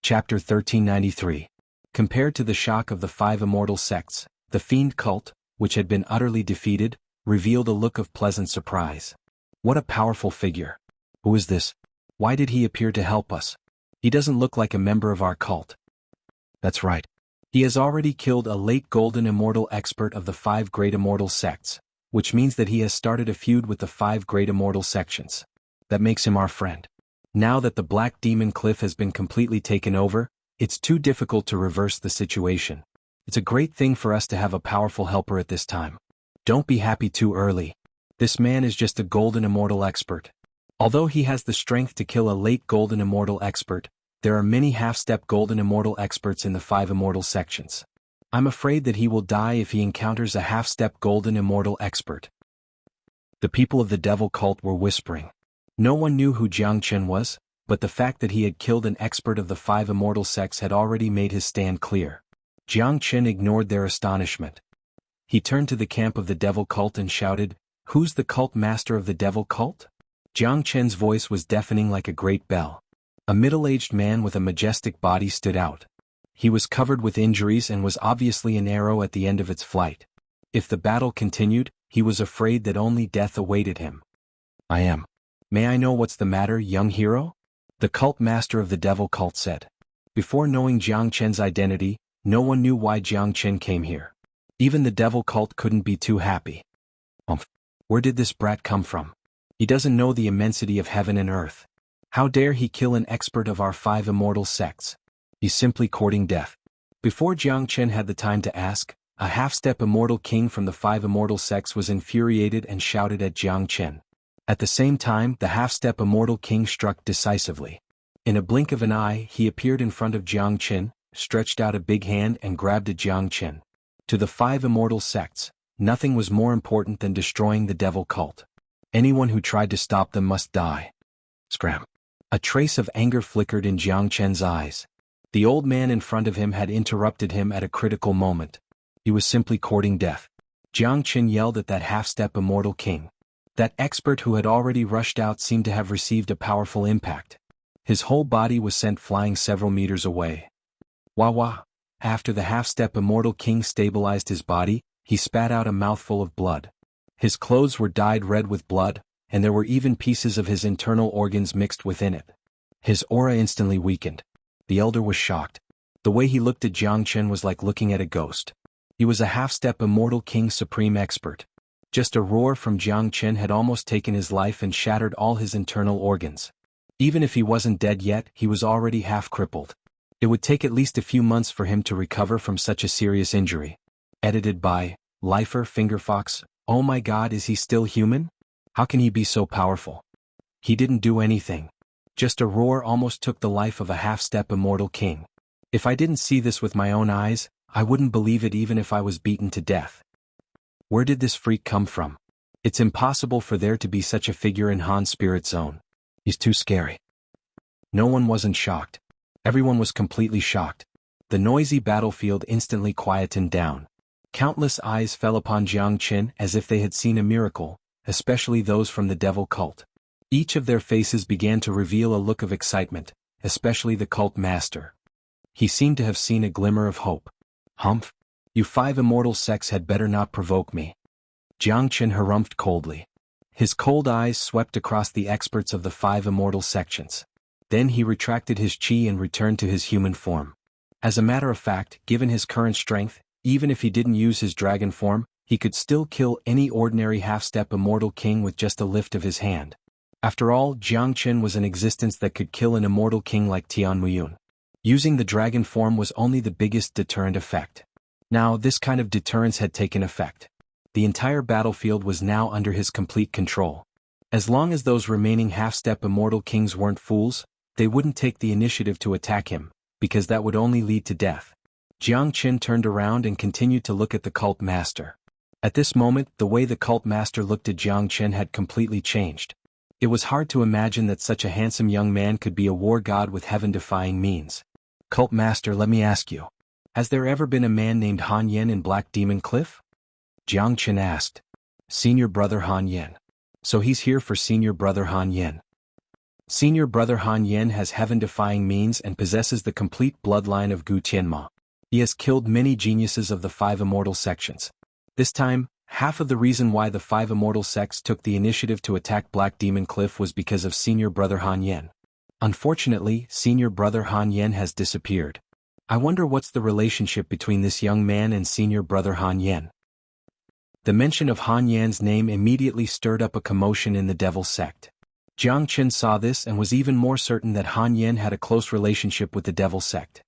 Chapter 1393. Compared to the shock of the 5 immortal sects, the fiend cult, which had been utterly defeated, revealed a look of pleasant surprise. What a powerful figure. Who is this? Why did he appear to help us? He doesn't look like a member of our cult. That's right. He has already killed a late golden immortal expert of the 5 great immortal sects, which means that he has started a feud with the 5 great immortal sections. That makes him our friend. Now that the Black Demon Cliff has been completely taken over, it's too difficult to reverse the situation. It's a great thing for us to have a powerful helper at this time. Don't be happy too early. This man is just a golden immortal expert. Although he has the strength to kill a late golden immortal expert, there are many half-step golden immortal experts in the 5 immortal sections. I'm afraid that he will die if he encounters a half-step golden immortal expert. The people of the devil cult were whispering. No one knew who Jianghu was, but the fact that he had killed an expert of the 5 immortal sects had already made his stand clear. Jianghu ignored their astonishment. He turned to the camp of the devil cult and shouted, "Who's the cult master of the devil cult?" Jianghu's voice was deafening like a great bell. A middle-aged man with a majestic body stood out. He was covered with injuries and was obviously an arrow at the end of its flight. If the battle continued, he was afraid that only death awaited him. "I am. May I know what's the matter, young hero?" The cult master of the devil cult said. Before knowing Jianghu's identity, no one knew why Jianghu came here. Even the devil cult couldn't be too happy. Where did this brat come from? He doesn't know the immensity of heaven and earth. How dare he kill an expert of our 5 immortal sects? He's simply courting death. Before Jianghu had the time to ask, a half-step immortal king from the 5 immortal sects was infuriated and shouted at Jianghu. At the same time, the half-step immortal king struck decisively. In a blink of an eye, he appeared in front of Jianghu, stretched out a big hand and grabbed at Jianghu. To the 5 immortal sects, nothing was more important than destroying the devil cult. Anyone who tried to stop them must die. Scram. A trace of anger flickered in Jianghu's eyes. The old man in front of him had interrupted him at a critical moment. He was simply courting death. Jianghu yelled at that half-step immortal king. That expert who had already rushed out seemed to have received a powerful impact. His whole body was sent flying several meters away. Wah wah. After the half-step immortal king stabilized his body, he spat out a mouthful of blood. His clothes were dyed red with blood, and there were even pieces of his internal organs mixed within it. His aura instantly weakened. The elder was shocked. The way he looked at Jianghu was like looking at a ghost. He was a half-step immortal king supreme expert. Just a roar from Jianghu had almost taken his life and shattered all his internal organs. Even if he wasn't dead yet, he was already half-crippled. It would take at least a few months for him to recover from such a serious injury. Edited by Lifer Fingerfox. Oh my god, is he still human? How can he be so powerful? He didn't do anything. Just a roar almost took the life of a half-step immortal king. If I didn't see this with my own eyes, I wouldn't believe it even if I was beaten to death. Where did this freak come from? It's impossible for there to be such a figure in Han's spirit zone. He's too scary. No one wasn't shocked. Everyone was completely shocked. The noisy battlefield instantly quietened down. Countless eyes fell upon Jianghu as if they had seen a miracle, especially those from the devil cult. Each of their faces began to reveal a look of excitement, especially the cult master. He seemed to have seen a glimmer of hope. Humph! You 5 immortal sects had better not provoke me. Jianghu harumphed coldly. His cold eyes swept across the experts of the 5 immortal sections. Then he retracted his chi and returned to his human form. As a matter of fact, given his current strength, even if he didn't use his dragon form, he could still kill any ordinary half-step immortal king with just a lift of his hand. After all, Jianghu was an existence that could kill an immortal king like Tianhuan. Using the dragon form was only the biggest deterrent effect. Now, this kind of deterrence had taken effect. The entire battlefield was now under his complete control. As long as those remaining half-step immortal kings weren't fools, they wouldn't take the initiative to attack him, because that would only lead to death. Jianghu turned around and continued to look at the cult master. At this moment, the way the cult master looked at Jianghu had completely changed. It was hard to imagine that such a handsome young man could be a war god with heaven-defying means. Cult master, let me ask you. Has there ever been a man named Han Yen in Black Demon Cliff? Jianghu asked. Senior brother Han Yen. So he's here for senior brother Han Yen. Senior brother Han Yan has heaven-defying means and possesses the complete bloodline of Gu Tianma. He has killed many geniuses of the 5 immortal sections. This time, half of the reason why the 5 immortal sects took the initiative to attack Black Demon Cliff was because of senior brother Han Yan. Unfortunately, senior brother Han Yan has disappeared. I wonder what's the relationship between this young man and senior brother Han Yan. The mention of Han Yan's name immediately stirred up a commotion in the Devil sect. Jiang Qin saw this and was even more certain that Han Yan had a close relationship with the Devil sect.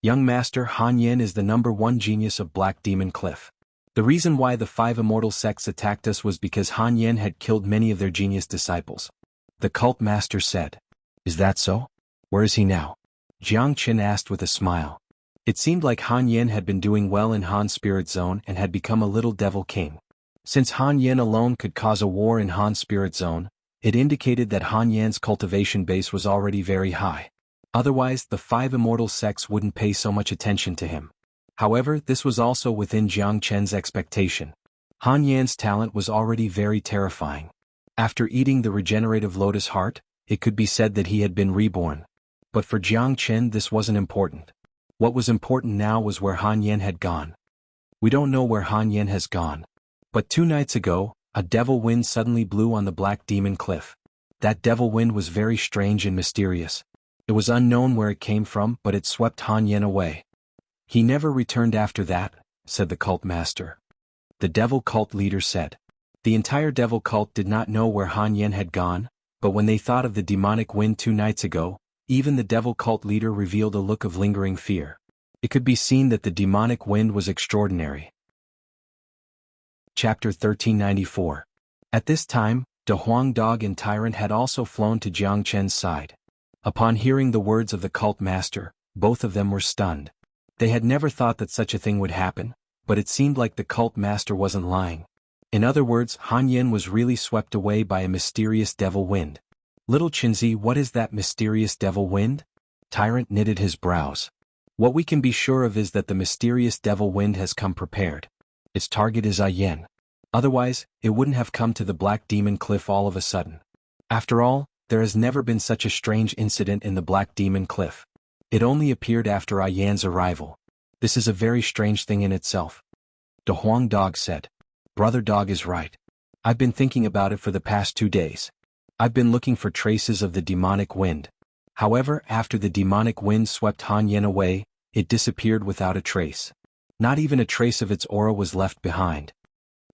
Young Master, Han Yan is the #1 genius of Black Demon Cliff. The reason why the 5 immortal sects attacked us was because Han Yan had killed many of their genius disciples. The cult master said. Is that so? Where is he now? Jiang Qin asked with a smile. It seemed like Han Yan had been doing well in Han's spirit zone and had become a little devil king. Since Han Yan alone could cause a war in Han's spirit zone, it indicated that Han Yan's cultivation base was already very high. Otherwise, the 5 immortal sects wouldn't pay so much attention to him. However, this was also within Jiang Chen's expectation. Han Yan's talent was already very terrifying. After eating the regenerative lotus heart, it could be said that he had been reborn. But for Jiang Chen this wasn't important. What was important now was where Han Yan had gone. We don't know where Han Yan has gone. But 2 nights ago, a devil wind suddenly blew on the Black Demon Cliff. That devil wind was very strange and mysterious. It was unknown where it came from, but it swept Han Yan away. He never returned after that, said the cult master. The devil cult leader said. The entire devil cult did not know where Han Yan had gone, but when they thought of the demonic wind 2 nights ago, even the devil cult leader revealed a look of lingering fear. It could be seen that the demonic wind was extraordinary. Chapter 1394. At this time, De Huang Dog and Tyrant had also flown to Jiang Chen's side. Upon hearing the words of the cult master, both of them were stunned. They had never thought that such a thing would happen, but it seemed like the cult master wasn't lying. In other words, Han Yan was really swept away by a mysterious devil wind. Little Qinzi, what is that mysterious devil wind? Tyrant knitted his brows. What we can be sure of is that the mysterious devil wind has come prepared. Its target is Yan. Otherwise, it wouldn't have come to the Black Demon Cliff all of a sudden. After all, there has never been such a strange incident in the Black Demon Cliff. It only appeared after Yan's arrival. This is a very strange thing in itself. De Huang Dog said. Brother Dog is right. I've been thinking about it for the past 2 days. I've been looking for traces of the demonic wind. However, after the demonic wind swept Han Yan away, it disappeared without a trace. Not even a trace of its aura was left behind.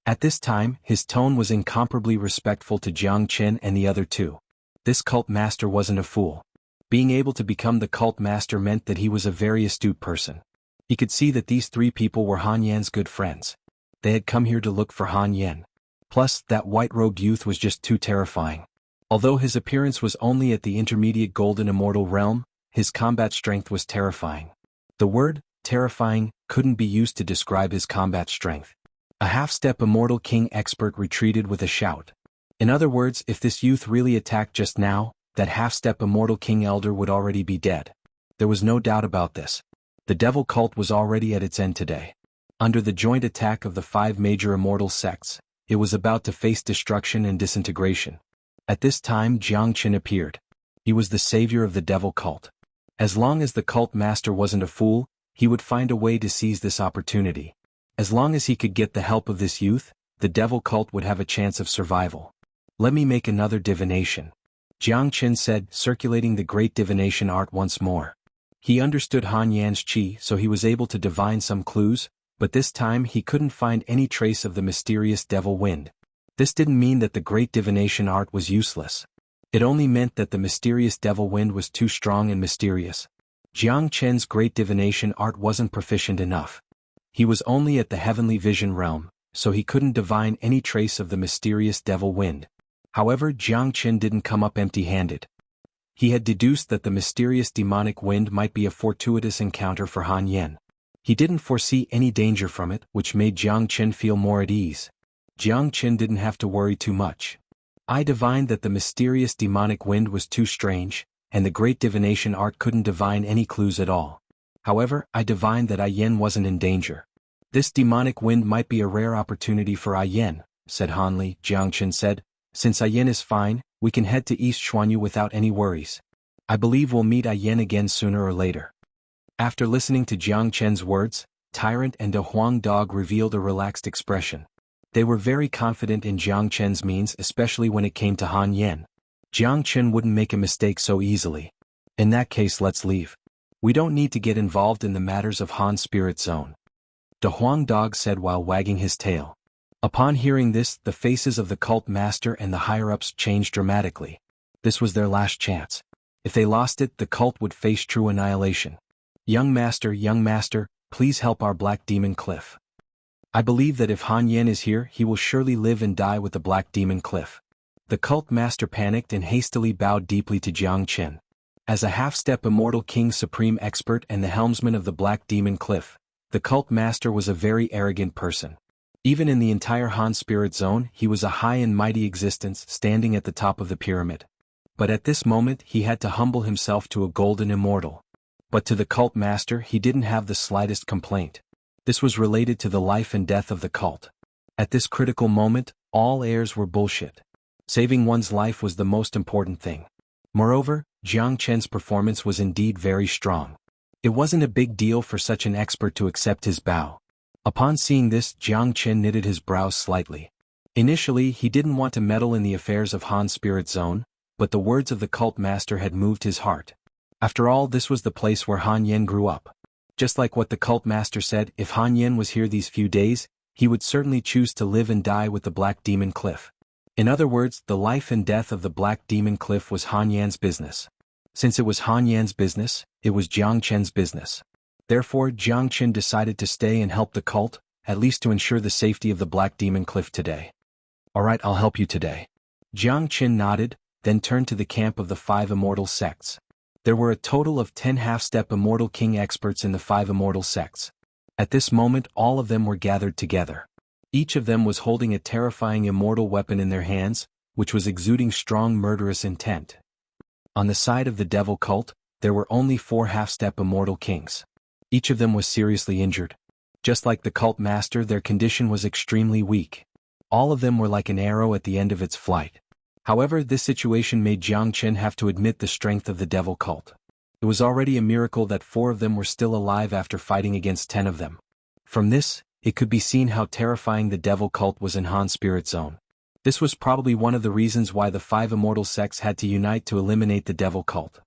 At this time, his tone was incomparably respectful to Jiang Chen and the other 2. This cult master wasn't a fool. Being able to become the cult master meant that he was a very astute person. He could see that these 3 people were Han Yan's good friends. They had come here to look for Han Yan. Plus, that white-robed youth was just too terrifying. Although his appearance was only at the intermediate golden immortal realm, his combat strength was terrifying. The word, terrifying, couldn't be used to describe his combat strength. A half-step immortal king expert retreated with a shout. In other words, if this youth really attacked just now, that half-step immortal king elder would already be dead. There was no doubt about this. The devil cult was already at its end today. Under the joint attack of the 5 major immortal sects, it was about to face destruction and disintegration. At this time Jiang Qin appeared. He was the savior of the devil cult. As long as the cult master wasn't a fool, he would find a way to seize this opportunity. As long as he could get the help of this youth, the devil cult would have a chance of survival. Let me make another divination. Jiang Qin said, circulating the great divination art once more. He understood Han Yan's qi, so he was able to divine some clues, but this time he couldn't find any trace of the mysterious devil wind. This didn't mean that the great divination art was useless. It only meant that the mysterious devil wind was too strong and mysterious. Jiang Chen's great divination art wasn't proficient enough. He was only at the heavenly vision realm, so he couldn't divine any trace of the mysterious devil wind. However, Jiang Chen didn't come up empty-handed. He had deduced that the mysterious demonic wind might be a fortuitous encounter for Han Yan. He didn't foresee any danger from it, which made Jiang Chen feel more at ease. Jiang Chen didn't have to worry too much. I divined that the mysterious demonic wind was too strange, and the great divination art couldn't divine any clues at all. However, I divined that Yan wasn't in danger. This demonic wind might be a rare opportunity for Yan, said Hanli. Jiang Chen said, since Yan is fine, We can head to East Xuanhu without any worries. I believe we'll meet Yen again sooner or later. After listening to Jiang Chen's words, Tyrant and a Huang dog revealed a relaxed expression. They were very confident in Jiang Chen's means, especially when it came to Han Yen. Jiang Chen wouldn't make a mistake so easily. In that case, let's leave. We don't need to get involved in the matters of Han's spirit zone. The Huang dog said while wagging his tail. Upon hearing this, the faces of the cult master and the higher-ups changed dramatically. This was their last chance. If they lost it, the cult would face true annihilation. Young master, please help our black demon Cliff. I believe that if Han Yen is here, he will surely live and die with the black demon Cliff. The cult master panicked and hastily bowed deeply to Jiang Chen. As a half-step immortal king supreme expert and the helmsman of the black demon Cliff, the cult master was a very arrogant person. Even in the entire Han spirit zone, he was a high and mighty existence standing at the top of the pyramid. But at this moment he had to humble himself to a golden immortal. But to the cult master he didn't have the slightest complaint. This was related to the life and death of the cult. At this critical moment, all heirs were bullshit. Saving one's life was the most important thing. Moreover, Jiang Chen's performance was indeed very strong. It wasn't a big deal for such an expert to accept his bow. Upon seeing this, Jiang Chen knitted his brows slightly. Initially he didn't want to meddle in the affairs of Han's spirit zone, but the words of the cult master had moved his heart. After all, this was the place where Han Yen grew up. Just like what the cult master said, if Han Yen was here these few days, he would certainly choose to live and die with the Black Demon Cliff. In other words, the life and death of the Black Demon Cliff was Han Yan's business. Since it was Han Yan's business, it was Jiang Chen's business. Therefore, Jiang Chen decided to stay and help the cult, at least to ensure the safety of the Black Demon Cliff today. Alright, I'll help you today. Jiang Chen nodded, then turned to the camp of the 5 immortal sects. There were a total of 10 half-step immortal king experts in the 5 immortal sects. At this moment all of them were gathered together. Each of them was holding a terrifying immortal weapon in their hands, which was exuding strong murderous intent. On the side of the devil cult, there were only 4 half-step immortal kings. Each of them was seriously injured. Just like the cult master, their condition was extremely weak. All of them were like an arrow at the end of its flight. However, this situation made Jiang Chen have to admit the strength of the devil cult. It was already a miracle that 4 of them were still alive after fighting against 10 of them. From this, it could be seen how terrifying the devil cult was in Han's spirit zone. This was probably one of the reasons why the 5 immortal sects had to unite to eliminate the devil cult.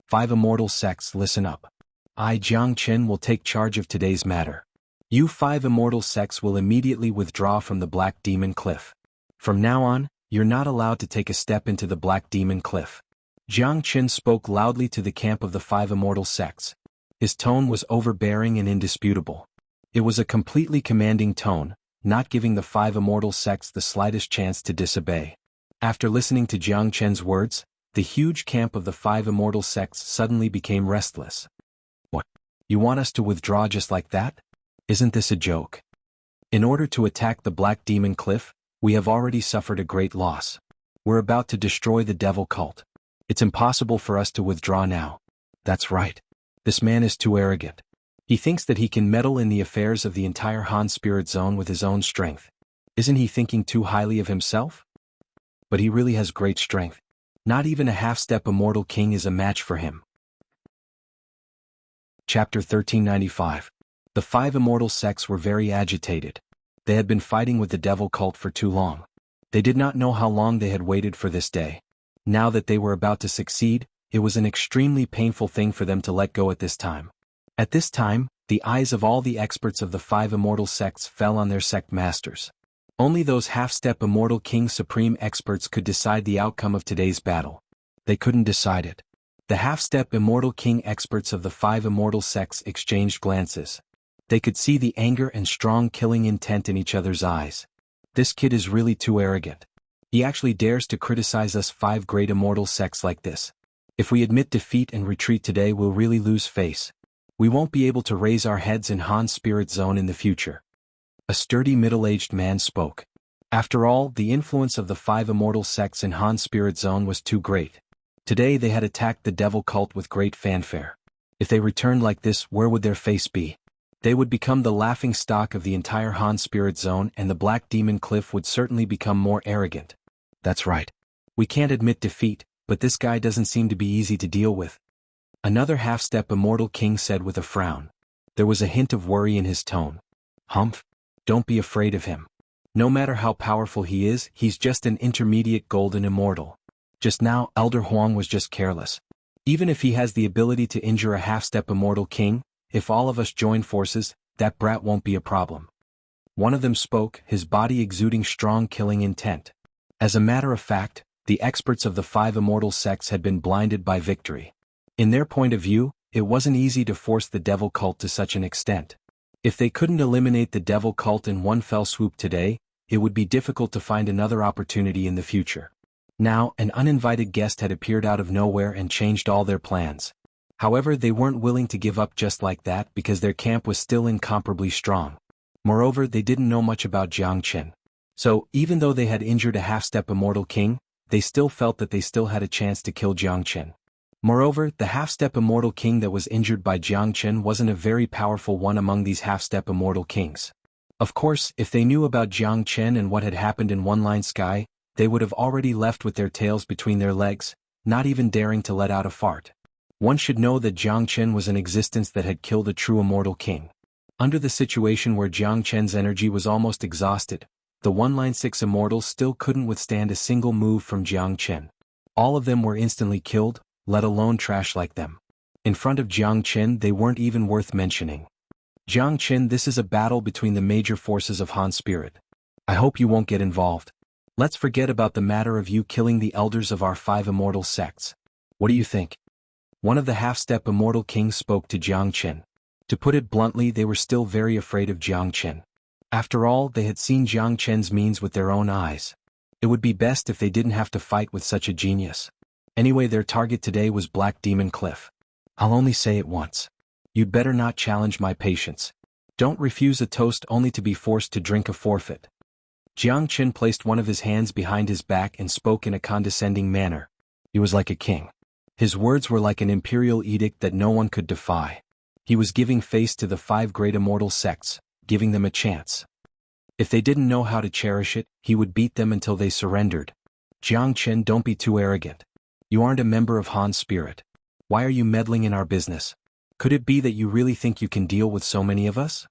5 immortal sects, listen up. I, Jiang Chen, will take charge of today's matter. You 5 immortal sects will immediately withdraw from the Black Demon Cliff. From now on, you're not allowed to take a step into the Black Demon Cliff. Jiang Chen spoke loudly to the camp of the 5 immortal sects. His tone was overbearing and indisputable. It was a completely commanding tone, not giving the 5 immortal sects the slightest chance to disobey. After listening to Jiang Chen's words, the huge camp of the 5 immortal sects suddenly became restless. What? You want us to withdraw just like that? Isn't this a joke? In order to attack the Black Demon Cliff, we have already suffered a great loss. We're about to destroy the devil cult. It's impossible for us to withdraw now. That's right. This man is too arrogant. He thinks that he can meddle in the affairs of the entire Han spirit zone with his own strength. Isn't he thinking too highly of himself? But he really has great strength. Not even a half-step immortal king is a match for him. Chapter 1395. The 5 immortal sects were very agitated. They had been fighting with the devil cult for too long. They did not know how long they had waited for this day. Now that they were about to succeed, it was an extremely painful thing for them to let go at this time. At this time, the eyes of all the experts of the 5 immortal sects fell on their sect masters. Only those half-step immortal king supreme experts could decide the outcome of today's battle. They couldn't decide it. The half-step immortal king experts of the 5 immortal sects exchanged glances. They could see the anger and strong killing intent in each other's eyes. This kid is really too arrogant. He actually dares to criticize us 5 great immortal sects like this. If we admit defeat and retreat today, we'll really lose face. We won't be able to raise our heads in Han's spirit zone in the future. A sturdy middle-aged man spoke. After all, the influence of the 5 immortal sects in Han's spirit zone was too great. Today they had attacked the devil cult with great fanfare. If they returned like this, where would their face be? They would become the laughing stock of the entire Han spirit zone, and the Black Demon Cliff would certainly become more arrogant. That's right. We can't admit defeat, but this guy doesn't seem to be easy to deal with. Another half-step immortal king said with a frown. There was a hint of worry in his tone. Humph. Don't be afraid of him. No matter how powerful he is, he's just an intermediate golden immortal. Just now, Elder Huang was just careless. Even if he has the ability to injure a half-step immortal king, if all of us join forces, that brat won't be a problem. One of them spoke, his body exuding strong killing intent. As a matter of fact, the experts of the 5 immortal sects had been blinded by victory. In their point of view, it wasn't easy to force the devil cult to such an extent. If they couldn't eliminate the devil cult in one fell swoop today, it would be difficult to find another opportunity in the future. Now, an uninvited guest had appeared out of nowhere and changed all their plans. However, they weren't willing to give up just like that because their camp was still incomparably strong. Moreover, they didn't know much about Jiangchen. So, even though they had injured a half-step immortal king, they still felt that they still had a chance to kill Jiangchen. Moreover, the half-step immortal king that was injured by Jiangchen wasn't a very powerful one among these half-step immortal kings. Of course, if they knew about Jiangchen and what had happened in One Line Sky, they would have already left with their tails between their legs, not even daring to let out a fart. One should know that Jiangchen was an existence that had killed a true immortal king. Under the situation where Jiangchen's energy was almost exhausted, the One Line 6 immortals still couldn't withstand a single move from Jiangchen. All of them were instantly killed, let alone trash like them. In front of Jiangchen they weren't even worth mentioning. Jiangchen, this is a battle between the major forces of Han Spirit. I hope you won't get involved. Let's forget about the matter of you killing the elders of our 5 immortal sects. What do you think? One of the half-step immortal kings spoke to Jiangchen. To put it bluntly, they were still very afraid of Jiangchen. After all, they had seen Jiangchen's means with their own eyes. It would be best if they didn't have to fight with such a genius. Anyway, their target today was Black Demon Cliff. I'll only say it once. You'd better not challenge my patience. Don't refuse a toast only to be forced to drink a forfeit. Jiangchen placed one of his hands behind his back and spoke in a condescending manner. He was like a king. His words were like an imperial edict that no one could defy. He was giving face to the 5 great immortal sects, giving them a chance. If they didn't know how to cherish it, he would beat them until they surrendered. Jiangchen, don't be too arrogant. You aren't a member of Han's Spirit. Why are you meddling in our business? Could it be that you really think you can deal with so many of us?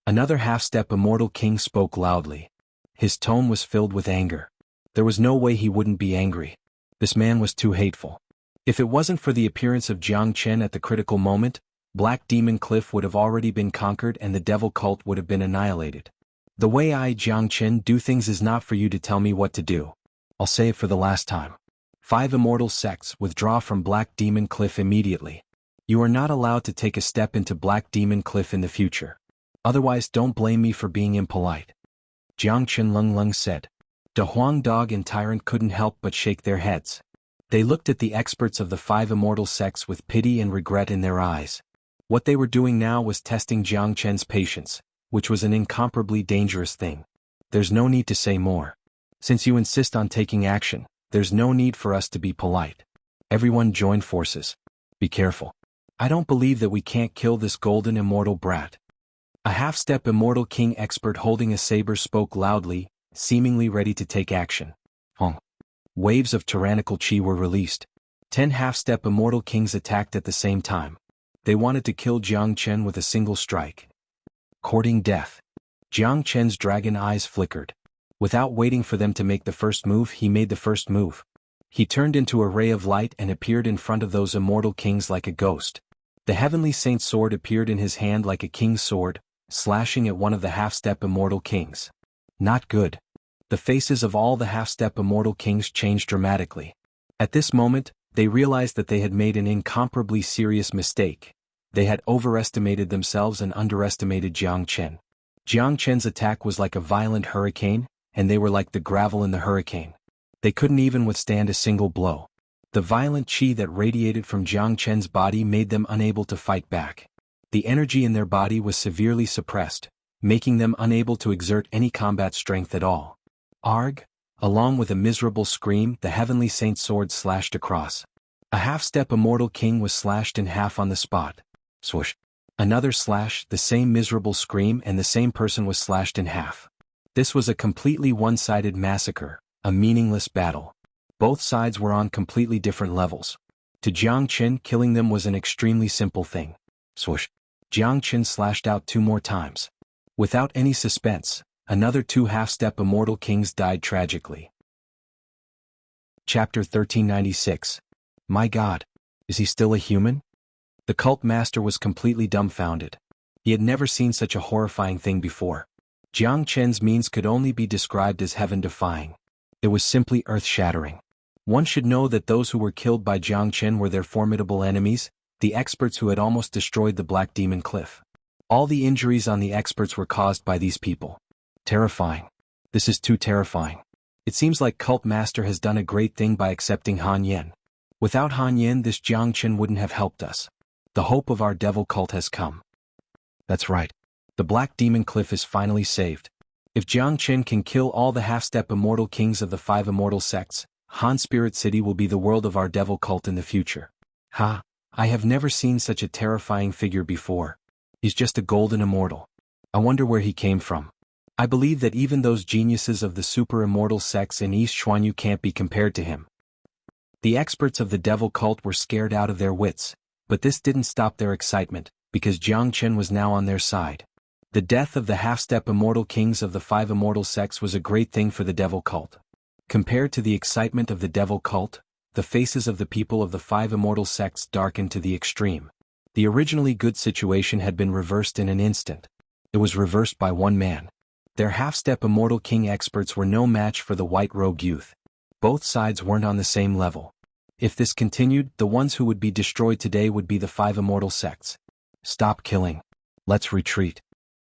Another half-step immortal king spoke loudly. His tone was filled with anger. There was no way he wouldn't be angry. This man was too hateful. If it wasn't for the appearance of Jiangchen at the critical moment, Black Demon Cliff would have already been conquered and the devil cult would have been annihilated. The way I, Jiangchen, do things is not for you to tell me what to do. I'll say it for the last time. 5 immortal sects withdraw from Black Demon Cliff immediately. You are not allowed to take a step into Black Demon Cliff in the future. Otherwise, don't blame me for being impolite. Jiangchen Lung said. De Huang Dog and Tyrant couldn't help but shake their heads. They looked at the experts of the 5 immortal sects with pity and regret in their eyes. What they were doing now was testing Jiangchen's patience, which was an incomparably dangerous thing. There's no need to say more. Since you insist on taking action, there's no need for us to be polite. Everyone join forces. Be careful. I don't believe that we can't kill this golden immortal brat. A half-step immortal king expert holding a saber spoke loudly, seemingly ready to take action. Waves of tyrannical chi were released. 10 half-step immortal kings attacked at the same time. They wanted to kill Jiangchen with a single strike. Courting death. Jiangchen's dragon eyes flickered. Without waiting for them to make the first move, he made the first move. He turned into a ray of light and appeared in front of those immortal kings like a ghost. The heavenly saint's sword appeared in his hand like a king's sword, slashing at one of the half-step immortal kings. Not good. The faces of all the half-step immortal kings changed dramatically. At this moment, they realized that they had made an incomparably serious mistake. They had overestimated themselves and underestimated Jiangchen. Jiangchen's attack was like a violent hurricane, and they were like the gravel in the hurricane. They couldn't even withstand a single blow. The violent chi that radiated from Jiangchen's body made them unable to fight back. The energy in their body was severely suppressed, making them unable to exert any combat strength at all. Arg! Along with a miserable scream, the heavenly saint's sword slashed across. A half-step immortal king was slashed in half on the spot. Swoosh. Another slash, the same miserable scream, and the same person was slashed in half. This was a completely one-sided massacre, a meaningless battle. Both sides were on completely different levels. To Jiang Qin, killing them was an extremely simple thing. Swoosh. Jiang Qin slashed out 2 more times. Without any suspense, another 2 half-step immortal kings died tragically. Chapter 1396. My God, is he still a human? The cult master was completely dumbfounded. He had never seen such a horrifying thing before. Jiang Qin's means could only be described as heaven-defying. It was simply earth-shattering. One should know that those who were killed by Jiang Qin were their formidable enemies, the experts who had almost destroyed the Black Demon Cliff. All the injuries on the experts were caused by these people. Terrifying. This is too terrifying. It seems like Cult Master has done a great thing by accepting Han Yen. Without Han Yen, this Jiang Qin wouldn't have helped us. The hope of our devil cult has come. That's right. The Black Demon Cliff is finally saved. If Jiang Qin can kill all the half-step immortal kings of the 5 immortal sects, Han Spirit City will be the world of our devil cult in the future. Ha! I have never seen such a terrifying figure before. He's just a golden immortal. I wonder where he came from. I believe that even those geniuses of the super immortal sects in East Xuanhu can't be compared to him. The experts of the devil cult were scared out of their wits, but this didn't stop their excitement, because Jiang Qin was now on their side. The death of the half-step immortal kings of the 5 immortal sects was a great thing for the devil cult. Compared to the excitement of the devil cult, the faces of the people of the 5 immortal sects darkened to the extreme. The originally good situation had been reversed in an instant. It was reversed by one man. Their half-step immortal king experts were no match for the white-robed youth. Both sides weren't on the same level. If this continued, the ones who would be destroyed today would be the 5 immortal sects. Stop killing. Let's retreat.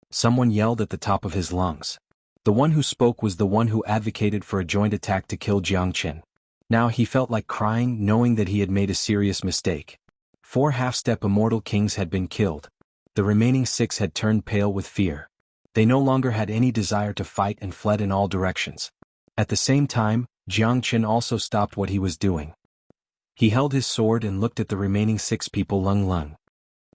Someone yelled at the top of his lungs. The one who spoke was the one who advocated for a joint attack to kill Jiang Qin. Now he felt like crying, knowing that he had made a serious mistake. 4 half-step immortal kings had been killed. The remaining 6 had turned pale with fear. They no longer had any desire to fight and fled in all directions. At the same time, Jiang Qin also stopped what he was doing. He held his sword and looked at the remaining 6 people. Lung.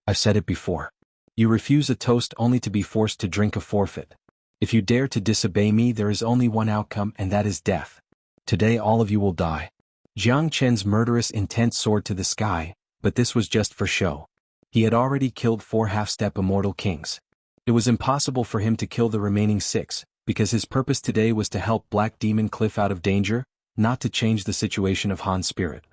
I've said it before. You refuse a toast only to be forced to drink a forfeit. If you dare to disobey me, there is only one outcome, and that is death. Today all of you will die. Jiang Qin's murderous intent soared to the sky, but this was just for show. He had already killed 4 half-step immortal kings. It was impossible for him to kill the remaining 6, because his purpose today was to help Black Demon Cliff out of danger, not to change the situation of Han Spirit.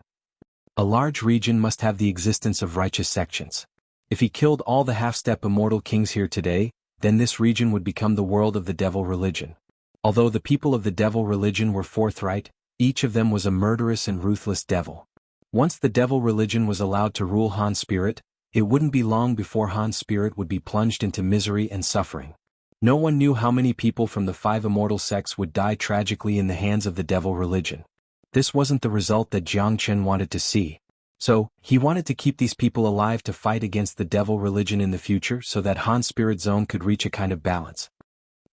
A large region must have the existence of righteous sections. If he killed all the half-step immortal kings here today, then this region would become the world of the devil religion. Although the people of the devil religion were forthright, each of them was a murderous and ruthless devil. Once the devil religion was allowed to rule Han Spirit, it wouldn't be long before Han Spirit would be plunged into misery and suffering. No one knew how many people from the 5 immortal sects would die tragically in the hands of the devil religion. This wasn't the result that Jiang Qin wanted to see. So, he wanted to keep these people alive to fight against the devil religion in the future so that Han Spirit Zone could reach a kind of balance.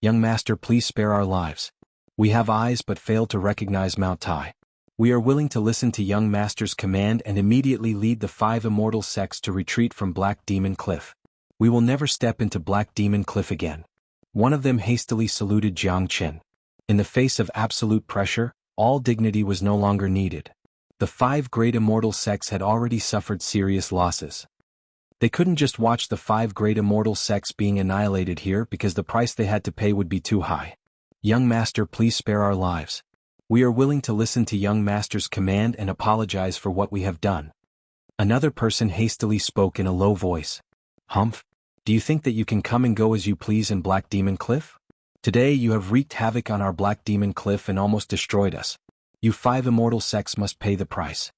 Young Master, please spare our lives. We have eyes but fail to recognize Mount Tai. We are willing to listen to Young Master's command and immediately lead the 5 immortal sects to retreat from Black Demon Cliff. We will never step into Black Demon Cliff again. One of them hastily saluted Jiang Qin. In the face of absolute pressure, all dignity was no longer needed. The 5 great immortal sects had already suffered serious losses. They couldn't just watch the 5 great immortal sects being annihilated here because the price they had to pay would be too high. Young Master, please spare our lives. We are willing to listen to Young Master's command and apologize for what we have done. Another person hastily spoke in a low voice. Humph? Do you think that you can come and go as you please in Black Demon Cliff? Today you have wreaked havoc on our Black Demon Cliff and almost destroyed us. You 5 immortal sects must pay the price.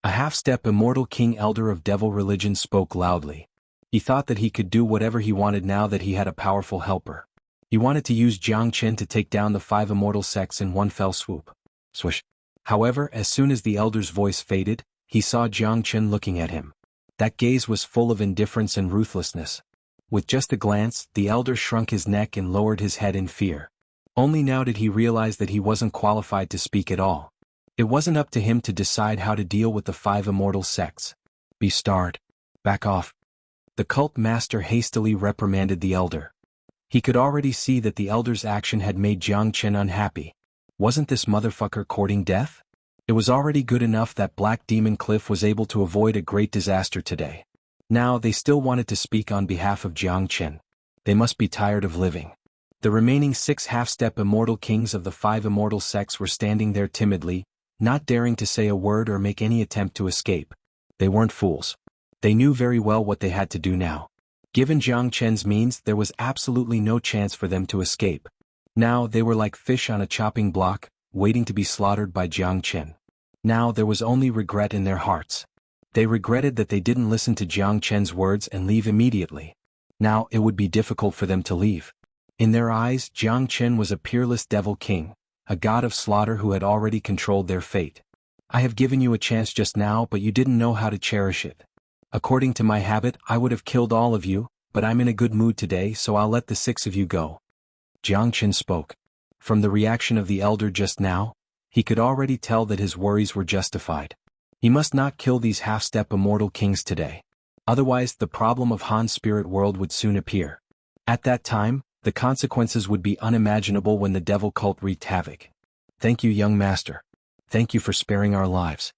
A half-step immortal king elder of devil religion spoke loudly. He thought that he could do whatever he wanted now that he had a powerful helper. He wanted to use Jiang Qin to take down the 5 immortal sects in one fell swoop. Swish. However, as soon as the elder's voice faded, he saw Jiang Qin looking at him. That gaze was full of indifference and ruthlessness. With just a glance, the elder shrunk his neck and lowered his head in fear. Only now did he realize that he wasn't qualified to speak at all. It wasn't up to him to decide how to deal with the 5 immortal sects. Be starred. Back off. The cult master hastily reprimanded the elder. He could already see that the elder's action had made Jiang Qin unhappy. Wasn't this motherfucker courting death? It was already good enough that Black Demon Cliff was able to avoid a great disaster today. Now they still wanted to speak on behalf of Jiangchen. They must be tired of living. The remaining 6 half-step immortal kings of the 5 immortal sects were standing there timidly, not daring to say a word or make any attempt to escape. They weren't fools. They knew very well what they had to do now. Given Jiangchen's means, there was absolutely no chance for them to escape. Now they were like fish on a chopping block, waiting to be slaughtered by Jiangchen. Now there was only regret in their hearts. They regretted that they didn't listen to Jiangchen's words and leave immediately. Now it would be difficult for them to leave. In their eyes, Jiangchen was a peerless devil king, a god of slaughter who had already controlled their fate. I have given you a chance just now, but you didn't know how to cherish it. According to my habit, I would have killed all of you, but I'm in a good mood today, so I'll let the 6 of you go. Jiangchen spoke. From the reaction of the elder just now, he could already tell that his worries were justified. He must not kill these half-step immortal kings today. Otherwise, the problem of Han's spirit world would soon appear. At that time, the consequences would be unimaginable when the devil cult wreaked havoc. Thank you, young master. Thank you for sparing our lives.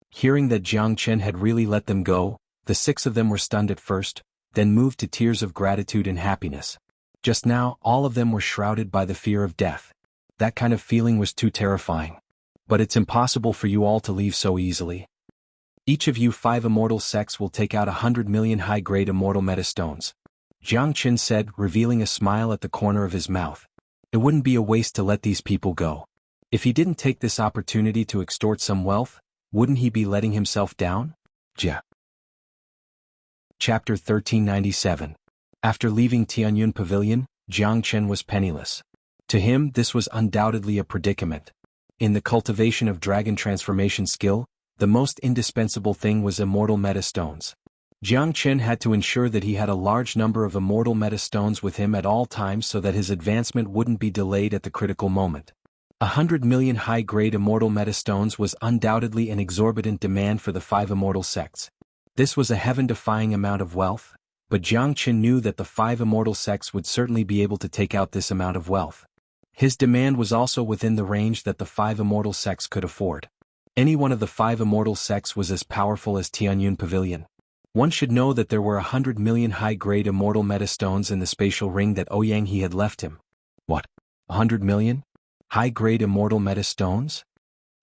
Hearing that Jiangchen had really let them go, the 6 of them were stunned at first, then moved to tears of gratitude and happiness. Just now, all of them were shrouded by the fear of death. That kind of feeling was too terrifying. But it's impossible for you all to leave so easily. Each of you 5 immortal sects will take out 100 million high-grade immortal metastones. Jiangchen said, revealing a smile at the corner of his mouth. It wouldn't be a waste to let these people go. If he didn't take this opportunity to extort some wealth, wouldn't he be letting himself down? Chapter 1397. After leaving Tianyun Pavilion, Jiangchen was penniless. To him, this was undoubtedly a predicament. In the cultivation of dragon transformation skill, the most indispensable thing was immortal metastones. Jiangchen had to ensure that he had a large number of immortal metastones with him at all times so that his advancement wouldn't be delayed at the critical moment. 100 million high-grade immortal metastones was undoubtedly an exorbitant demand for the 5 immortal sects. This was a heaven-defying amount of wealth, but Jiangchen knew that the 5 immortal sects would certainly be able to take out this amount of wealth. His demand was also within the range that the 5 immortal sects could afford. Any one of the 5 immortal sects was as powerful as Tianyun Pavilion. One should know that there were 100 million high-grade immortal metastones in the spatial ring that Ouyang had left him. What? 100 million? High-grade immortal metastones?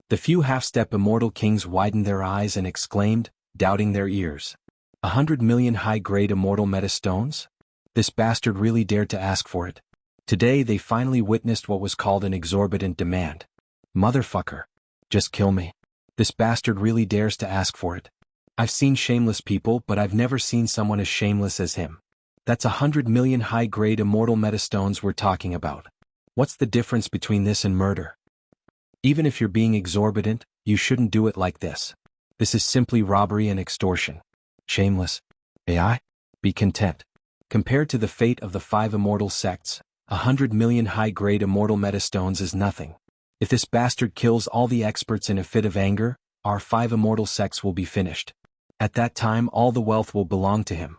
The few half-step immortal kings widened their eyes and exclaimed, doubting their ears. 100 million high-grade immortal metastones? This bastard really dared to ask for it. Today they finally witnessed what was called an exorbitant demand. Motherfucker. Just kill me. This bastard really dares to ask for it. I've seen shameless people, but I've never seen someone as shameless as him. That's 100 million high-grade immortal metastones we're talking about. What's the difference between this and murder? Even if you're being exorbitant, you shouldn't do it like this. This is simply robbery and extortion. Shameless. AI? Be content. Compared to the fate of the 5 immortal sects, 100 million high-grade immortal metastones is nothing. If this bastard kills all the experts in a fit of anger, our 5 immortal sects will be finished. At that time all the wealth will belong to him.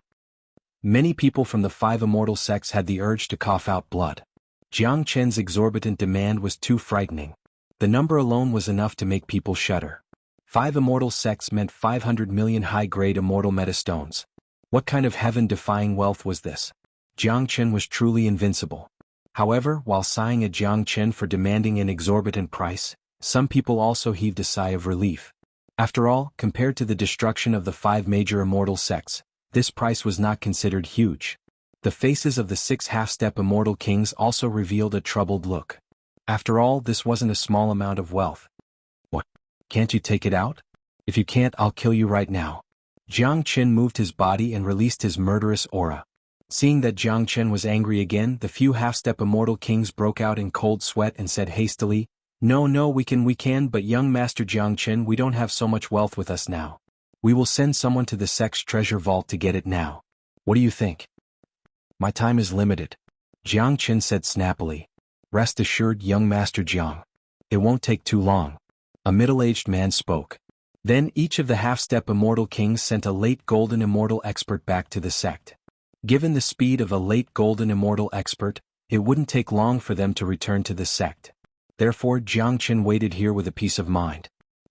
Many people from the 5 immortal sects had the urge to cough out blood. Jiangchen's exorbitant demand was too frightening. The number alone was enough to make people shudder. 5 immortal sects meant 500 million high-grade immortal metastones. What kind of heaven-defying wealth was this? Jiangchen was truly invincible. However, while sighing at Jiangchen for demanding an exorbitant price, some people also heaved a sigh of relief. After all, compared to the destruction of the 5 major immortal sects, this price was not considered huge. The faces of the 6 half-step immortal kings also revealed a troubled look. After all, this wasn't a small amount of wealth. What? Can't you take it out? If you can't, I'll kill you right now. Jiangchen moved his body and released his murderous aura. Seeing that Jiangchen was angry again, the few half-step immortal kings broke out in cold sweat and said hastily, No, we can, but young Master Jiangchen, we don't have so much wealth with us now. We will send someone to the sect's treasure vault to get it now. What do you think? My time is limited. Jiangchen said snappily. Rest assured, young Master Jiang. It won't take too long. A middle-aged man spoke. Then each of the half-step immortal kings sent a late golden immortal expert back to the sect. Given the speed of a late golden immortal expert, it wouldn't take long for them to return to the sect. Therefore Jiangchen waited here with a peace of mind.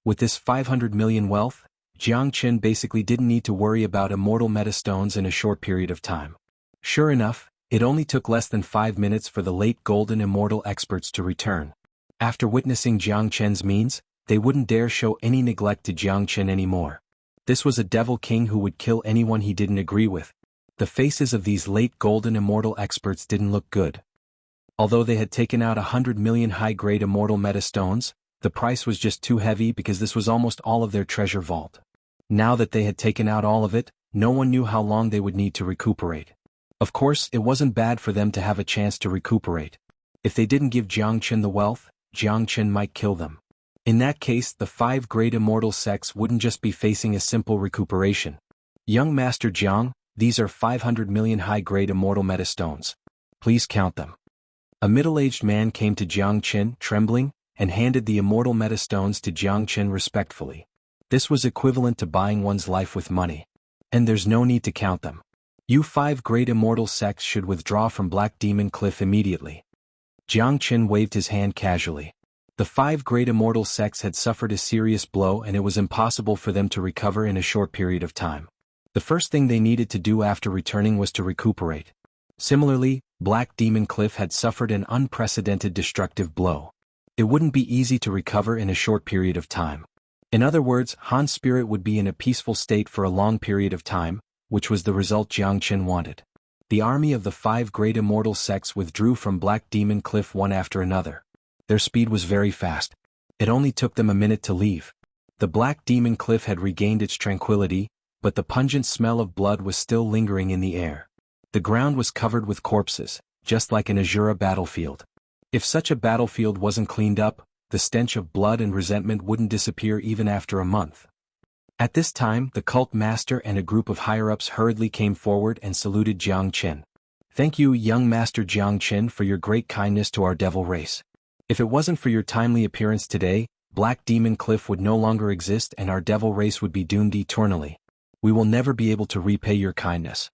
With this 500 million wealth, Jiang Qin basically didn't need to worry about immortal metastones in a short period of time. Sure enough, it only took less than 5 minutes for the late golden immortal experts to return. After witnessing Jiang Qin's means, they wouldn't dare show any neglect to Jiang Qin anymore. This was a devil king who would kill anyone he didn't agree with. The faces of these late golden immortal experts didn't look good. Although they had taken out 100 million high-grade immortal metastones, the price was just too heavy because this was almost all of their treasure vault. Now that they had taken out all of it, no one knew how long they would need to recuperate. Of course, it wasn't bad for them to have a chance to recuperate. If they didn't give Jiang Qin the wealth, Jiang Qin might kill them. In that case, the 5 great immortal sects wouldn't just be facing a simple recuperation. Young Master Jiang, these are 500 million high-grade immortal metastones. Please count them. A middle-aged man came to Jiang Qin, trembling, and handed the immortal metastones to Jiang Qin respectfully. This was equivalent to buying one's life with money. And there's no need to count them. You 5 great immortal sects should withdraw from Black Demon Cliff immediately. Jiang Qin waved his hand casually. The 5 great immortal sects had suffered a serious blow and it was impossible for them to recover in a short period of time. The first thing they needed to do after returning was to recuperate. Similarly, Black Demon Cliff had suffered an unprecedented destructive blow. It wouldn't be easy to recover in a short period of time. In other words, Han's spirit would be in a peaceful state for a long period of time, which was the result Jiang Qin wanted. The army of the 5 great immortal sects withdrew from Black Demon Cliff one after another. Their speed was very fast. It only took them a minute to leave. The Black Demon Cliff had regained its tranquility, but the pungent smell of blood was still lingering in the air. The ground was covered with corpses, just like an Azura battlefield. If such a battlefield wasn't cleaned up, the stench of blood and resentment wouldn't disappear even after a month. At this time, the cult master and a group of higher-ups hurriedly came forward and saluted Jiang Qin. Thank you, young Master Jiang Qin, for your great kindness to our devil race. If it wasn't for your timely appearance today, Black Demon Cliff would no longer exist and our devil race would be doomed eternally. We will never be able to repay your kindness,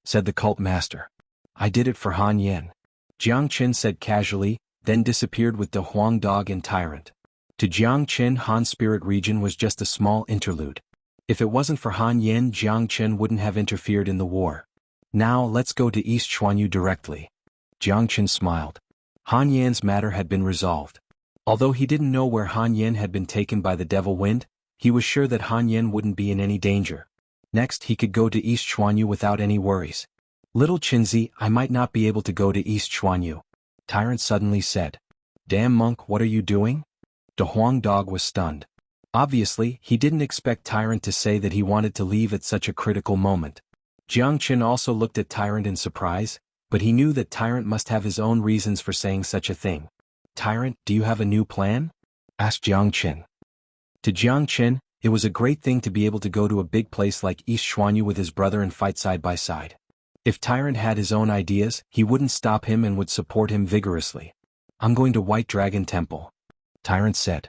said the cult master. I did it for Han Yan, Jiang Qin said casually, then disappeared with the Huang Dog and Tyrant. To Jiang Qin, Han's spirit region was just a small interlude. If it wasn't for Han Yan, Jiang Qin wouldn't have interfered in the war. Now let's go to East Xuanhu directly. Jiang Qin smiled. Han Yan's matter had been resolved. Although he didn't know where Han Yan had been taken by the devil wind, he was sure that Han Yan wouldn't be in any danger. Next, he could go to East Xuanhu without any worries. Little Qinzi, I might not be able to go to East Xuanhu, Tyrant suddenly said. Damn monk, what are you doing? The Huang Dog was stunned. Obviously, he didn't expect Tyrant to say that he wanted to leave at such a critical moment. Jiang Qin also looked at Tyrant in surprise, but he knew that Tyrant must have his own reasons for saying such a thing. Tyrant, do you have a new plan? Asked Jiang Qin. To Jiang Qin, it was a great thing to be able to go to a big place like East Xuanhu with his brother and fight side by side. If Tyrant had his own ideas, he wouldn't stop him and would support him vigorously. I'm going to White Dragon Temple, Tyrant said.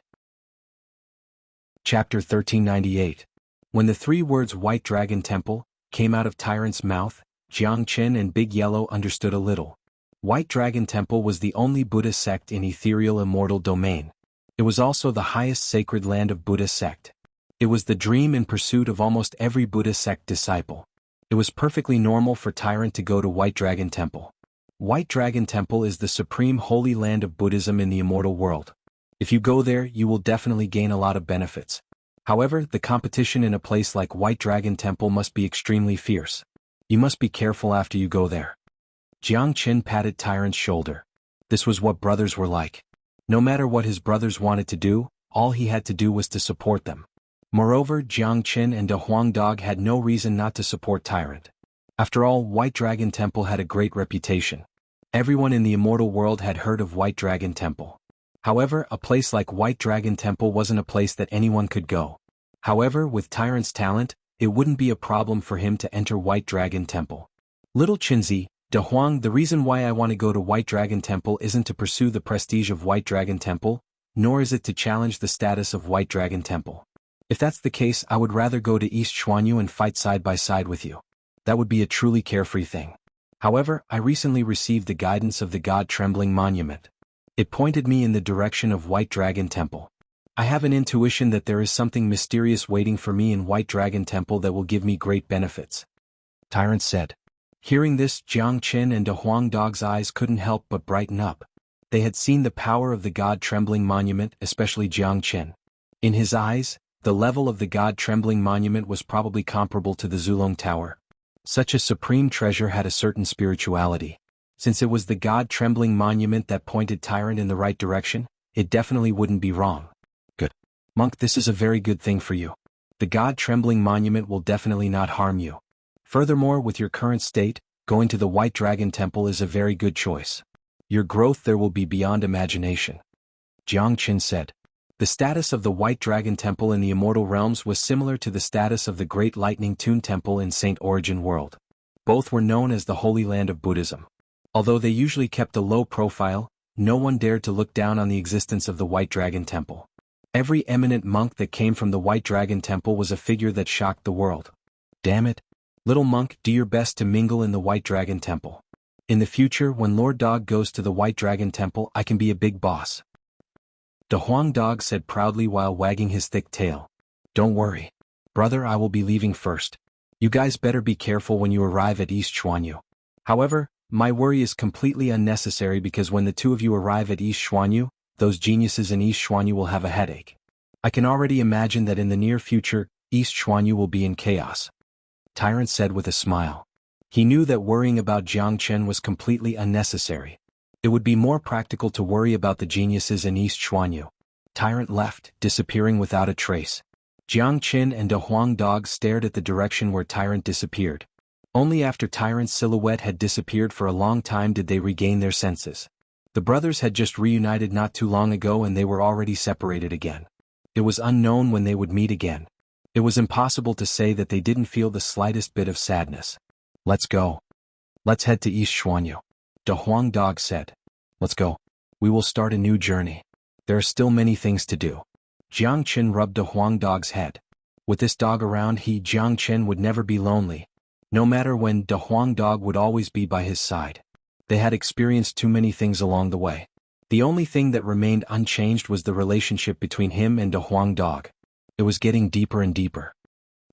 Chapter 1398. When the 3 words White Dragon Temple came out of Tyrant's mouth, Jiang Qin and Big Yellow understood a little. White Dragon Temple was the only Buddha sect in ethereal immortal domain. It was also the highest sacred land of Buddha sect. It was the dream and pursuit of almost every Buddha sect disciple. It was perfectly normal for Tyrant to go to White Dragon Temple. White Dragon Temple is the supreme holy land of Buddhism in the immortal world. If you go there, you will definitely gain a lot of benefits. However, the competition in a place like White Dragon Temple must be extremely fierce. You must be careful after you go there. Jiang Qin patted Tyrant's shoulder. This was what brothers were like. No matter what his brothers wanted to do, all he had to do was to support them. Moreover, Jiang Qin and De Huang Dog had no reason not to support Tyrant. After all, White Dragon Temple had a great reputation. Everyone in the immortal world had heard of White Dragon Temple. However, a place like White Dragon Temple wasn't a place that anyone could go. However, with Tyrant's talent, it wouldn't be a problem for him to enter White Dragon Temple. Little Qinzi, De Huang, the reason why I want to go to White Dragon Temple isn't to pursue the prestige of White Dragon Temple, nor is it to challenge the status of White Dragon Temple. If that's the case, I would rather go to East Xuanhu and fight side by side with you. That would be a truly carefree thing. However, I recently received the guidance of the God Trembling Monument. It pointed me in the direction of White Dragon Temple. I have an intuition that there is something mysterious waiting for me in White Dragon Temple that will give me great benefits. Tyrant said. Hearing this, Jiang Qin and De Huang Dog's eyes couldn't help but brighten up. They had seen the power of the God-Trembling Monument, especially Jiang Qin. In his eyes, the level of the God-Trembling Monument was probably comparable to the Zulong Tower. Such a supreme treasure had a certain spirituality. Since it was the God-Trembling Monument that pointed Tyrant in the right direction, it definitely wouldn't be wrong. Good. Monk, this is a very good thing for you. The God-Trembling Monument will definitely not harm you. Furthermore, with your current state, going to the White Dragon Temple is a very good choice. Your growth there will be beyond imagination. Jiang Qin said. The status of the White Dragon Temple in the Immortal Realms was similar to the status of the Great Lightning Tune Temple in St. Origin World. Both were known as the Holy Land of Buddhism. Although they usually kept a low profile, no one dared to look down on the existence of the White Dragon Temple. Every eminent monk that came from the White Dragon Temple was a figure that shocked the world. Damn it. Little monk, do your best to mingle in the White Dragon Temple. In the future, when Lord Dog goes to the White Dragon Temple, I can be a big boss. De Huang Dog said proudly while wagging his thick tail. Don't worry. Brother, I will be leaving first. You guys better be careful when you arrive at East Xuanhu. However, my worry is completely unnecessary because when the two of you arrive at East Xuanhu, those geniuses in East Xuanhu will have a headache. I can already imagine that in the near future, East Xuanhu will be in chaos. Tyrant said with a smile. He knew that worrying about Jiang Chen was completely unnecessary. It would be more practical to worry about the geniuses in East Xuanhu. Tyrant left, disappearing without a trace. Jiang Qin and De Huang Dog stared at the direction where Tyrant disappeared. Only after Tyrant's silhouette had disappeared for a long time did they regain their senses. The brothers had just reunited not too long ago and they were already separated again. It was unknown when they would meet again. It was impossible to say that they didn't feel the slightest bit of sadness. Let's go. Let's head to East Xuanhu. De Huang Dog said. Let's go. We will start a new journey. There are still many things to do. Jiang Qin rubbed De Huang Dog's head. With this dog around, Jiang Qin would never be lonely. No matter when, De Huang Dog would always be by his side. They had experienced too many things along the way. The only thing that remained unchanged was the relationship between him and De Huang Dog. It was getting deeper and deeper.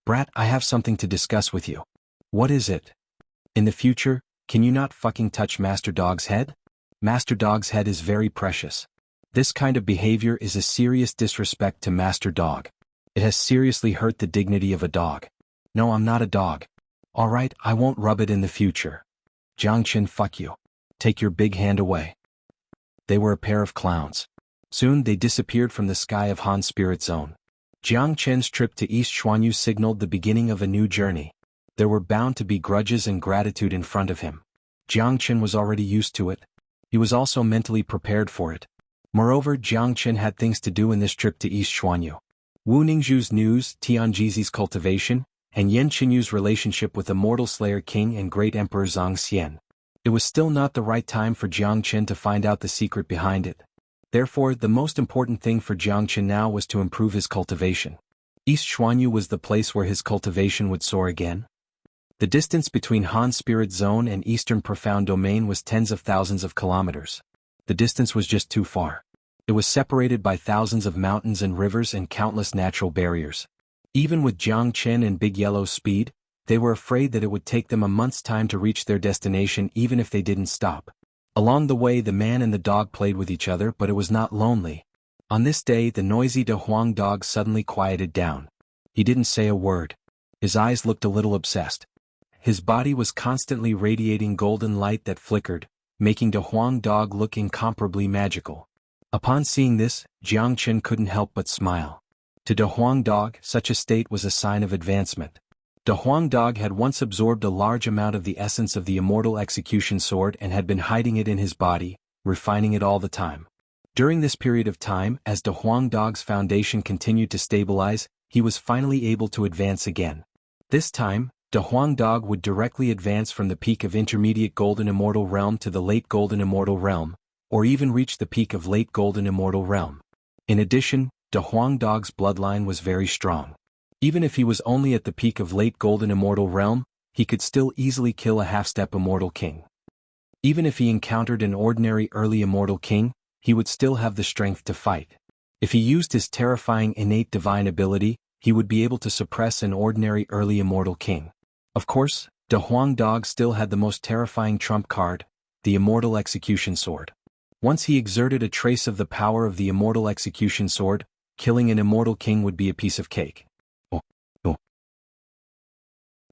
Brat, I have something to discuss with you. What is it? In the future, can you not fucking touch Master Dog's head? Master Dog's head is very precious. This kind of behavior is a serious disrespect to Master Dog. It has seriously hurt the dignity of a dog. No, I'm not a dog. Alright, I won't rub it in the future. Jiang Qin, fuck you. Take your big hand away. They were a pair of clowns. Soon they disappeared from the sky of Han Spirit Zone. Jiang Qin's trip to East Xuanhu signaled the beginning of a new journey. There were bound to be grudges and gratitude in front of him. Jiang Qin was already used to it. He was also mentally prepared for it. Moreover, Jiang Qin had things to do in this trip to East Xuanhu. Wu Ningzhu's news, Tianjizi's cultivation, and Yan Qinyu's relationship with the Mortal Slayer King and Great Emperor Zhang Xian. It was still not the right time for Jiang Qin to find out the secret behind it. Therefore, the most important thing for Jiang Qin now was to improve his cultivation. East Xuanhu was the place where his cultivation would soar again. The distance between Han Spirit Zone and Eastern Profound Domain was tens of thousands of kilometers. The distance was just too far. It was separated by thousands of mountains and rivers and countless natural barriers. Even with Jiang Qin and Big Yellow's speed, they were afraid that it would take them a month's time to reach their destination even if they didn't stop. Along the way, the man and the dog played with each other, but it was not lonely. On this day, the noisy De Huang Dog suddenly quieted down. He didn't say a word. His eyes looked a little obsessed. His body was constantly radiating golden light that flickered, making De Huang Dog look incomparably magical. Upon seeing this, Jiang Qin couldn't help but smile. To De Huang Dog, such a state was a sign of advancement. De Huang Dog had once absorbed a large amount of the essence of the immortal execution sword and had been hiding it in his body, refining it all the time. During this period of time, as De Huang Dog's foundation continued to stabilize, he was finally able to advance again. This time, De Huang Dog would directly advance from the peak of intermediate Golden Immortal Realm to the late Golden Immortal Realm, or even reach the peak of late Golden Immortal Realm. In addition, De Huang Dog's bloodline was very strong. Even if he was only at the peak of late Golden Immortal Realm, he could still easily kill a half-step Immortal King. Even if he encountered an ordinary early Immortal King, he would still have the strength to fight. If he used his terrifying innate divine ability, he would be able to suppress an ordinary early immortal king. Of course, De Huang Dog still had the most terrifying trump card, the immortal execution sword. Once he exerted a trace of the power of the immortal execution sword, killing an immortal king would be a piece of cake.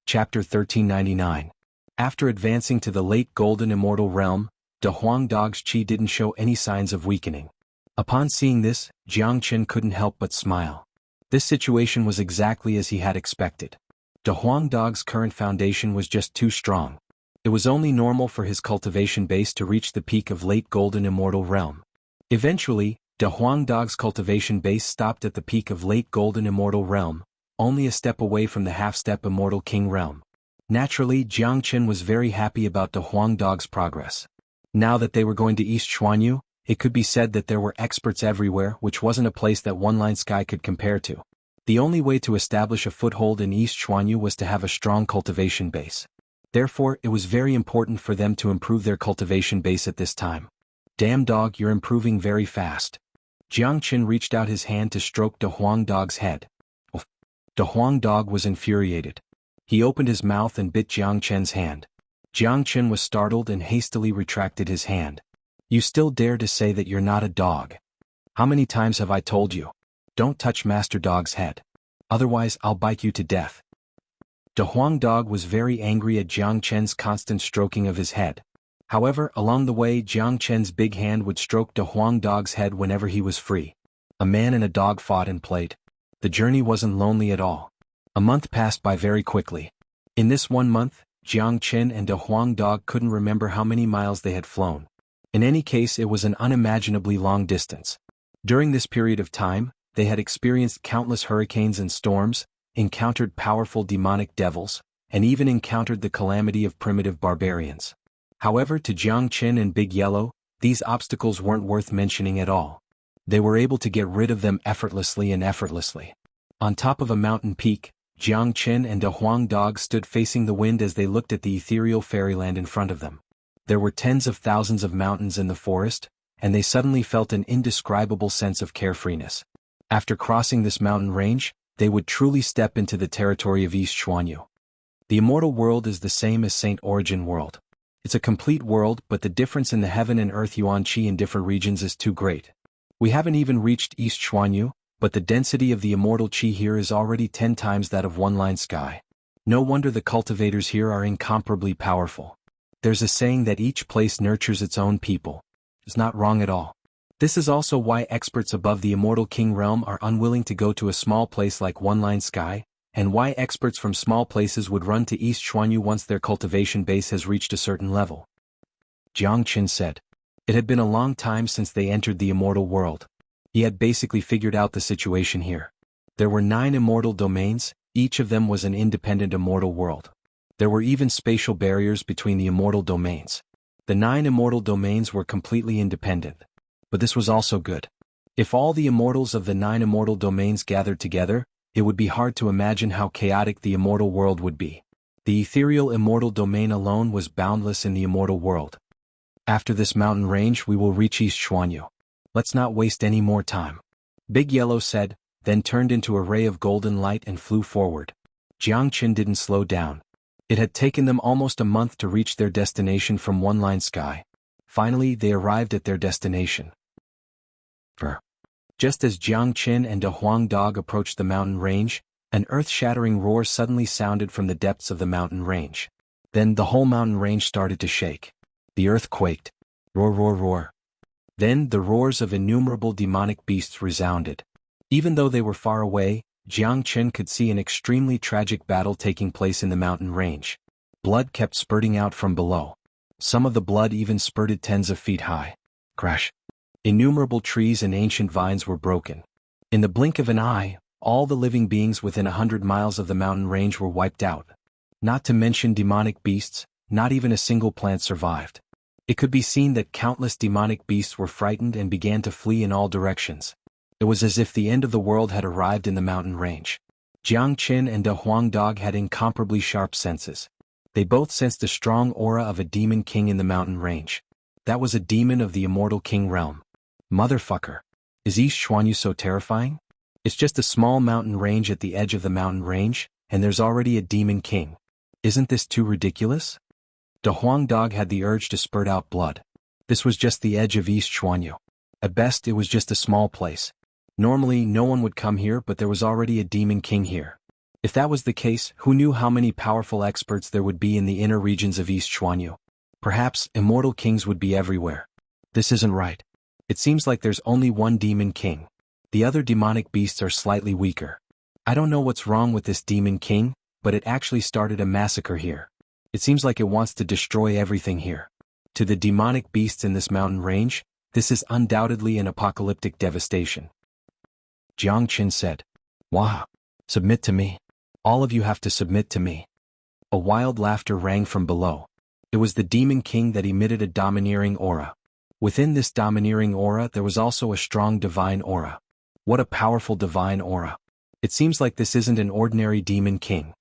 Chapter 1399. After advancing to the late golden immortal realm, De Huang Dog's chi didn't show any signs of weakening. Upon seeing this, Jiang Chen couldn't help but smile. This situation was exactly as he had expected. De Huang Dog's current foundation was just too strong. It was only normal for his cultivation base to reach the peak of late golden immortal realm. Eventually, De Huang Dog's cultivation base stopped at the peak of late golden immortal realm, only a step away from the half-step immortal king realm. Naturally, Jiang Chen was very happy about De Huang Dog's progress. Now that they were going to East Xuanhu, it could be said that there were experts everywhere, which wasn't a place that One Line Sky could compare to. The only way to establish a foothold in East Xuanhu was to have a strong cultivation base. Therefore, it was very important for them to improve their cultivation base at this time. Damn dog, you're improving very fast. Jiang Chen reached out his hand to stroke De Huang Dog's head. De Huang Dog was infuriated. He opened his mouth and bit Jiang Chen's hand. Jiang Chen was startled and hastily retracted his hand. You still dare to say that you're not a dog? How many times have I told you? Don't touch Master Dog's head. Otherwise I'll bite you to death. De Huang Dog was very angry at Jiang Chen's constant stroking of his head. However, along the way Jiang Chen's big hand would stroke De Huang Dog's head whenever he was free. A man and a dog fought and played. The journey wasn't lonely at all. A month passed by very quickly. In this 1 month, Jiang Chen and De Huang Dog couldn't remember how many miles they had flown. In any case, it was an unimaginably long distance. During this period of time, they had experienced countless hurricanes and storms, encountered powerful demonic devils, and even encountered the calamity of primitive barbarians. However, to Jiang Chen and Big Yellow, these obstacles weren't worth mentioning at all. They were able to get rid of them effortlessly. On top of a mountain peak, Jiang Chen and De Huang Dog stood facing the wind as they looked at the ethereal fairyland in front of them. There were tens of thousands of mountains in the forest, and they suddenly felt an indescribable sense of carefreeness. After crossing this mountain range, they would truly step into the territory of East Xuanhu. The immortal world is the same as Saint Origin World. It's a complete world, but the difference in the heaven and earth yuan qi in different regions is too great. We haven't even reached East Xuanhu, but the density of the immortal qi here is already 10 times that of One Line Sky. No wonder the cultivators here are incomparably powerful. There's a saying that each place nurtures its own people. It's not wrong at all. This is also why experts above the immortal king realm are unwilling to go to a small place like One Line Sky, and why experts from small places would run to East Xuanhu once their cultivation base has reached a certain level. Jiang Chen said. It had been a long time since they entered the immortal world. He had basically figured out the situation here. There were 9 immortal domains, each of them was an independent immortal world. There were even spatial barriers between the immortal domains. The 9 immortal domains were completely independent. But this was also good. If all the immortals of the 9 immortal domains gathered together, it would be hard to imagine how chaotic the immortal world would be. The ethereal immortal domain alone was boundless in the immortal world. After this mountain range we will reach East Xuanhu. Let's not waste any more time. Big Yellow said, then turned into a ray of golden light and flew forward. Jiang Chen didn't slow down. It had taken them almost a month to reach their destination from One Line Sky. Finally, they arrived at their destination. Just as Jiang Chen and De Huang Dog approached the mountain range, an earth-shattering roar suddenly sounded from the depths of the mountain range. Then the whole mountain range started to shake. The earth quaked. Roar, roar, roar. Then the roars of innumerable demonic beasts resounded. Even though they were far away, Jiang Chen could see an extremely tragic battle taking place in the mountain range. Blood kept spurting out from below. Some of the blood even spurted tens of feet high. Crash. Innumerable trees and ancient vines were broken. In the blink of an eye, all the living beings within 100 miles of the mountain range were wiped out. Not to mention demonic beasts, not even a single plant survived. It could be seen that countless demonic beasts were frightened and began to flee in all directions. It was as if the end of the world had arrived in the mountain range. Jiang Chen and De Huang Dog had incomparably sharp senses. They both sensed a strong aura of a demon king in the mountain range. That was a demon of the immortal king realm. Motherfucker. Is East Xuanhu so terrifying? It's just a small mountain range at the edge of the mountain range, and there's already a demon king. Isn't this too ridiculous? De Huang Dog had the urge to spurt out blood. This was just the edge of East Xuanhu. At best, it was just a small place. Normally, no one would come here, but there was already a demon king here. If that was the case, who knew how many powerful experts there would be in the inner regions of East Xuanhu? Perhaps immortal kings would be everywhere. This isn't right. It seems like there's only one demon king. The other demonic beasts are slightly weaker. I don't know what's wrong with this demon king, but it actually started a massacre here. It seems like it wants to destroy everything here. To the demonic beasts in this mountain range, this is undoubtedly an apocalyptic devastation. Jiang Qin said, "Wow. Submit to me. All of you have to submit to me." A wild laughter rang from below. It was the demon king that emitted a domineering aura. Within this domineering aura there was also a strong divine aura. What a powerful divine aura. It seems like this isn't an ordinary demon king.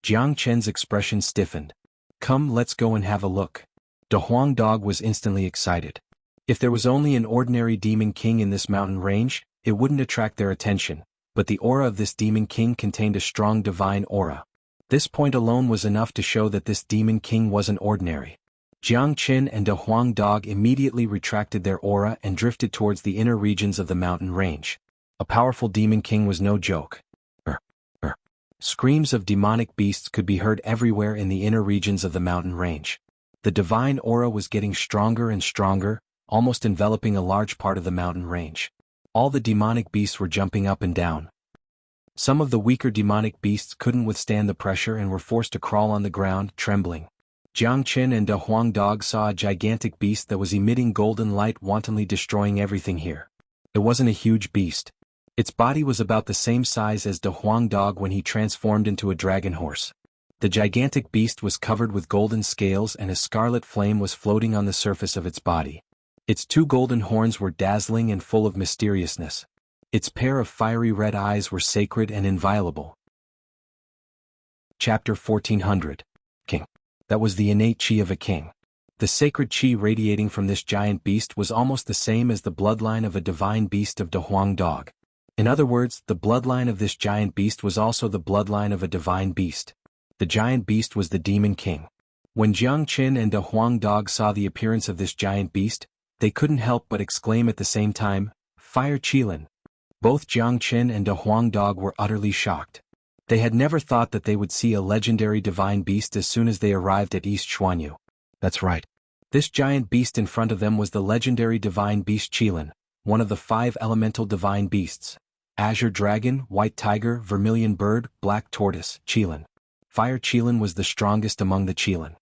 Jiang Chen's expression stiffened. "Come, let's go and have a look." De Huang Dog was instantly excited. If there was only an ordinary demon king in this mountain range, it wouldn't attract their attention, but the aura of this demon king contained a strong divine aura. This point alone was enough to show that this demon king wasn't ordinary. Jiang Qin and De Huang Dog immediately retracted their aura and drifted towards the inner regions of the mountain range. A powerful demon king was no joke. Screams of demonic beasts could be heard everywhere in the inner regions of the mountain range. The divine aura was getting stronger and stronger, almost enveloping a large part of the mountain range. All the demonic beasts were jumping up and down. Some of the weaker demonic beasts couldn't withstand the pressure and were forced to crawl on the ground, trembling. Jiang Qin and De Huang Dog saw a gigantic beast that was emitting golden light, wantonly destroying everything here. It wasn't a huge beast. Its body was about the same size as De Huang Dog when he transformed into a dragon horse. The gigantic beast was covered with golden scales and a scarlet flame was floating on the surface of its body. Its two golden horns were dazzling and full of mysteriousness. Its pair of fiery red eyes were sacred and inviolable. Chapter 1400. King. That was the innate chi of a king. The sacred chi radiating from this giant beast was almost the same as the bloodline of a divine beast of De Huang Dog. In other words, the bloodline of this giant beast was also the bloodline of a divine beast. The giant beast was the demon king. When Jiang Qin and De Huang Dog saw the appearance of this giant beast, they couldn't help but exclaim at the same time, "Fire Qilin!" Both Jiang Qin and De Huang Dog were utterly shocked. They had never thought that they would see a legendary divine beast as soon as they arrived at East Xuanhu. That's right. This giant beast in front of them was the legendary divine beast Qilin, one of the 5 elemental divine beasts. Azure Dragon, White Tiger, Vermilion Bird, Black Tortoise, Qilin. Fire Qilin was the strongest among the Qilin.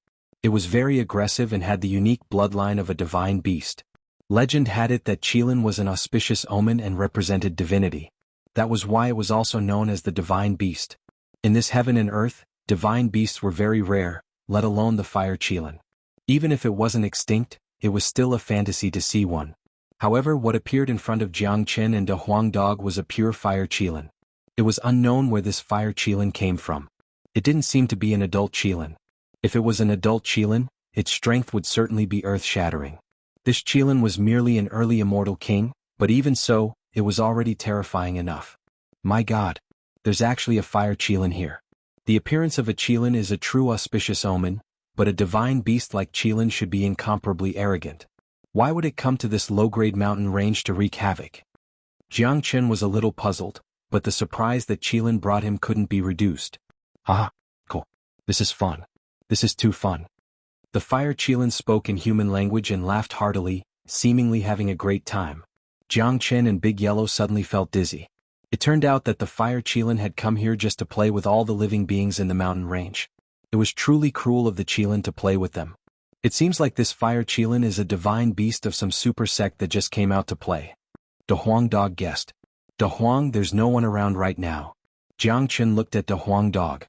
It was very aggressive and had the unique bloodline of a divine beast. Legend had it that Qilin was an auspicious omen and represented divinity. That was why it was also known as the divine beast. In this heaven and earth, divine beasts were very rare, let alone the Fire Qilin. Even if it wasn't extinct, it was still a fantasy to see one. However, what appeared in front of Jiang Qin and De Huang Dog was a pure Fire Qilin. It was unknown where this Fire Qilin came from. It didn't seem to be an adult Qilin. If it was an adult Qilin, its strength would certainly be earth-shattering. This Qilin was merely an early immortal king, but even so, it was already terrifying enough. My God! There's actually a Fire Qilin here. The appearance of a Qilin is a true auspicious omen, but a divine beast like Qilin should be incomparably arrogant. Why would it come to this low-grade mountain range to wreak havoc? Jiang Qin was a little puzzled, but the surprise that Qilin brought him couldn't be reduced. Ah, cool. This is fun. This is too fun. The Fire Qilin spoke in human language and laughed heartily, seemingly having a great time. Jiang Qin and Big Yellow suddenly felt dizzy. It turned out that the Fire Qilin had come here just to play with all the living beings in the mountain range. It was truly cruel of the Qilin to play with them. It seems like this Fire Qilin is a divine beast of some super sect that just came out to play. De Huang Dog guessed. De Huang, there's no one around right now. Jiang Qin looked at De Huang Dog.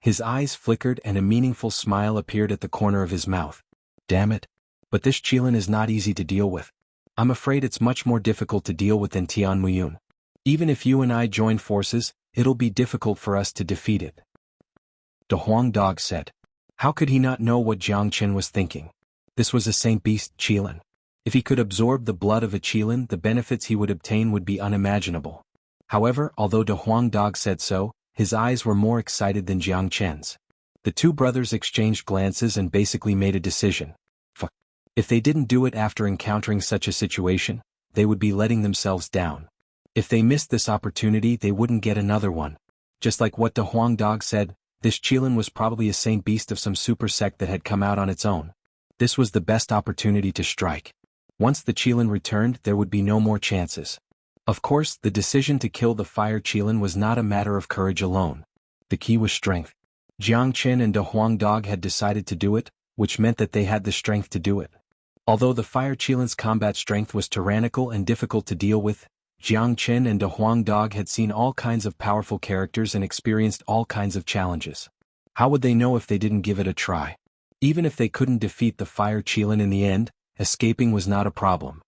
His eyes flickered and a meaningful smile appeared at the corner of his mouth. Damn it. But this Qilin is not easy to deal with. I'm afraid it's much more difficult to deal with than Tian Muyun. Even if you and I join forces, it'll be difficult for us to defeat it. De Huang Dog said. How could he not know what Jiang Qin was thinking? This was a Saint Beast Qilin. If he could absorb the blood of a qilin, the benefits he would obtain would be unimaginable. However, although De Huang Dog said so, his eyes were more excited than Jiang Chen's. The two brothers exchanged glances and basically made a decision. If they didn't do it after encountering such a situation, they would be letting themselves down. If they missed this opportunity, they wouldn't get another one. Just like what De Huang Dog said, this qilin was probably a saint beast of some super sect that had come out on its own. This was the best opportunity to strike. Once the qilin returned, there would be no more chances. Of course, the decision to kill the fire qilin was not a matter of courage alone. The key was strength. Jiang Chen and De Huang Dog had decided to do it, which meant that they had the strength to do it. Although the fire qilin's combat strength was tyrannical and difficult to deal with, Jiang Chen and De Huang Dog had seen all kinds of powerful characters and experienced all kinds of challenges. How would they know if they didn't give it a try? Even if they couldn't defeat the fire qilin in the end, escaping was not a problem.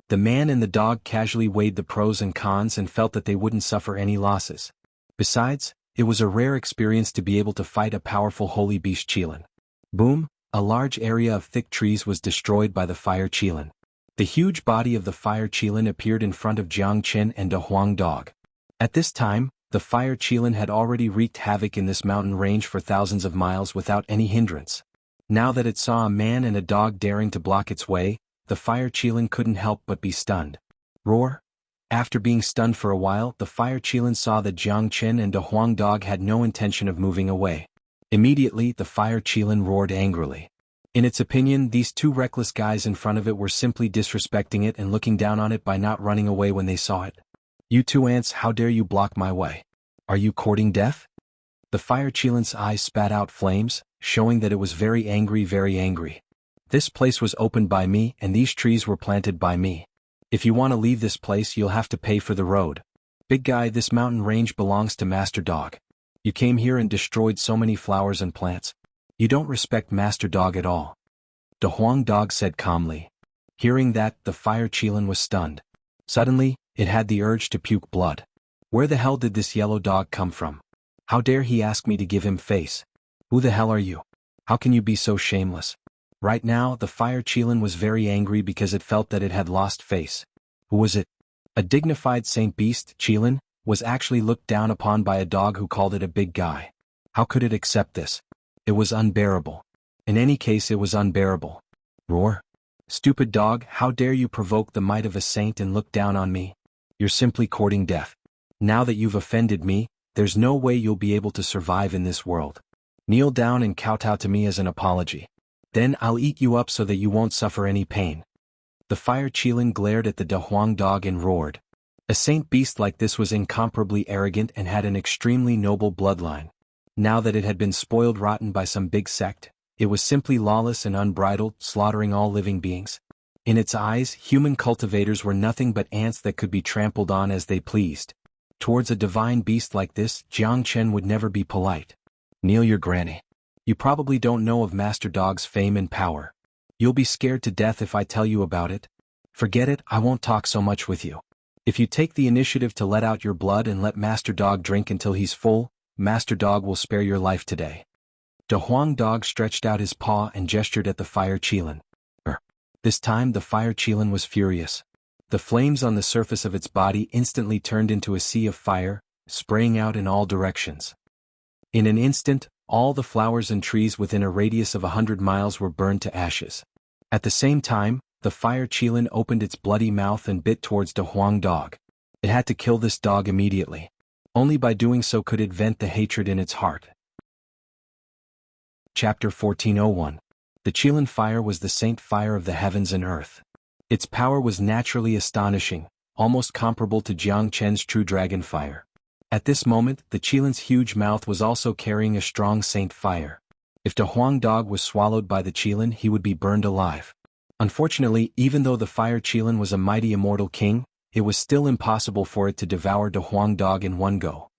The man and the dog casually weighed the pros and cons and felt that they wouldn't suffer any losses. Besides, it was a rare experience to be able to fight a powerful holy beast qilin. Boom! A large area of thick trees was destroyed by the fire qilin. The huge body of the fire qilin appeared in front of Jiang Chen and De Huang Dog. At this time, the fire qilin had already wreaked havoc in this mountain range for thousands of miles without any hindrance. Now that it saw a man and a dog daring to block its way, the fire qilin couldn't help but be stunned. Roar! After being stunned for a while, the fire qilin saw that Jiang Chen and De Huang Dog had no intention of moving away. Immediately, the fire qilin roared angrily. In its opinion, these two reckless guys in front of it were simply disrespecting it and looking down on it by not running away when they saw it. You two ants, how dare you block my way? Are you courting death? The fire qilin's eyes spat out flames, showing that it was very angry, very angry. This place was opened by me and these trees were planted by me. If you want to leave this place, you'll have to pay for the road. Big guy, this mountain range belongs to Master Dog. You came here and destroyed so many flowers and plants. You don't respect Master Dog at all. De Huang Dog said calmly. Hearing that, the fire qilin was stunned. Suddenly, it had the urge to puke blood. Where the hell did this yellow dog come from? How dare he ask me to give him face? Who the hell are you? How can you be so shameless? Right now, the fire qilin was very angry because it felt that it had lost face. Who was it? A dignified saint beast, qilin, was actually looked down upon by a dog who called it a big guy. How could it accept this? It was unbearable. In any case, it was unbearable. Roar! Stupid dog, how dare you provoke the might of a saint and look down on me? You're simply courting death. Now that you've offended me, there's no way you'll be able to survive in this world. Kneel down and kowtow to me as an apology. Then I'll eat you up so that you won't suffer any pain. The fire qilin glared at the De Huang Dog and roared. A saint beast like this was incomparably arrogant and had an extremely noble bloodline. Now that it had been spoiled rotten by some big sect, it was simply lawless and unbridled, slaughtering all living beings. In its eyes, human cultivators were nothing but ants that could be trampled on as they pleased. Towards a divine beast like this, Jiang Chen would never be polite. Kneel your granny. You probably don't know of Master Dog's fame and power. You'll be scared to death if I tell you about it. Forget it, I won't talk so much with you. If you take the initiative to let out your blood and let Master Dog drink until he's full, Master Dog will spare your life today. De Huang Dog stretched out his paw and gestured at the fire qilin. This time the fire qilin was furious. The flames on the surface of its body instantly turned into a sea of fire, spraying out in all directions. In an instant, all the flowers and trees within a radius of 100 miles were burned to ashes. At the same time, the fire qilin opened its bloody mouth and bit towards De Huang Dog. It had to kill this dog immediately. Only by doing so could it vent the hatred in its heart. Chapter 1401. The qilin fire was the saint fire of the heavens and earth. Its power was naturally astonishing, almost comparable to Jiang Chen's true dragon fire. At this moment, the qilin's huge mouth was also carrying a strong saint fire. If De Huang Dog was swallowed by the qilin, he would be burned alive. Unfortunately, even though the fire qilin was a mighty immortal king, it was still impossible for it to devour De Huang Dog in one go.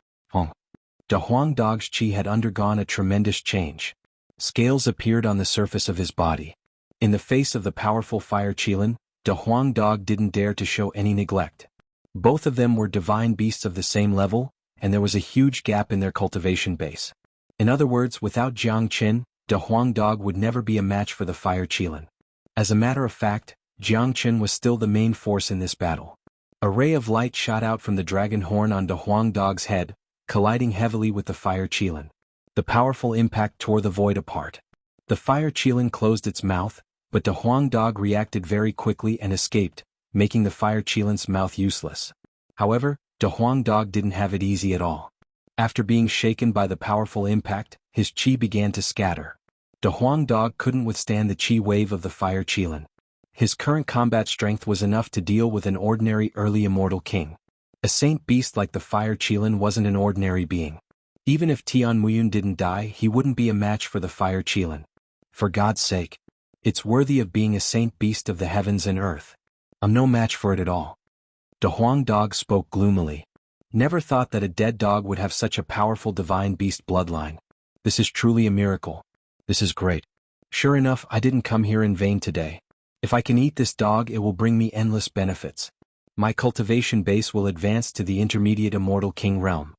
De Huang Dog's qi had undergone a tremendous change. Scales appeared on the surface of his body. In the face of the powerful fire qilin, De Huang Dog didn't dare to show any neglect. Both of them were divine beasts of the same level, and there was a huge gap in their cultivation base. In other words, without Jiang Chen, De Huang Dog would never be a match for the fire qilin. As a matter of fact, Jiangchen was still the main force in this battle. A ray of light shot out from the dragon horn on De Huang Dog's head, colliding heavily with the fire qilin. The powerful impact tore the void apart. The fire qilin closed its mouth, but De Huang Dog reacted very quickly and escaped, making the fire qilin's mouth useless. However, De Huang Dog didn't have it easy at all. After being shaken by the powerful impact, his qi began to scatter. De Huang Dog couldn't withstand the qi wave of the fire qilin. His current combat strength was enough to deal with an ordinary early immortal king. A saint beast like the fire qilin wasn't an ordinary being. Even if Tianmuiyun didn't die, he wouldn't be a match for the fire qilin. For God's sake. It's worthy of being a saint beast of the heavens and earth. I'm no match for it at all. De Huang Dog spoke gloomily. Never thought that a dead dog would have such a powerful divine beast bloodline. This is truly a miracle. This is great. Sure enough, I didn't come here in vain today. If I can eat this dog, it will bring me endless benefits. My cultivation base will advance to the intermediate immortal king realm.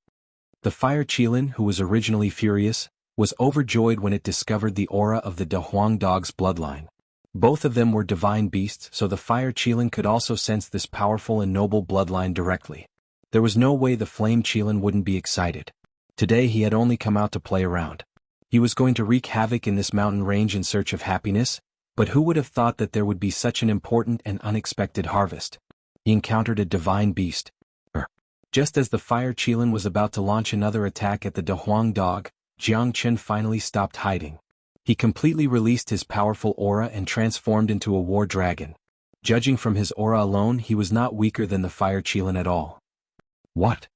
The fire qilin, who was originally furious, was overjoyed when it discovered the aura of the De Huang Dog's bloodline. Both of them were divine beasts, so the fire qilin could also sense this powerful and noble bloodline directly. There was no way the flame qilin wouldn't be excited. Today he had only come out to play around. He was going to wreak havoc in this mountain range in search of happiness, but who would have thought that there would be such an important and unexpected harvest? He encountered a divine beast. Just as the fire qilin was about to launch another attack at the De Huang Dog, Jiangchen finally stopped hiding. He completely released his powerful aura and transformed into a war dragon. Judging from his aura alone, he was not weaker than the fire qilin at all. What?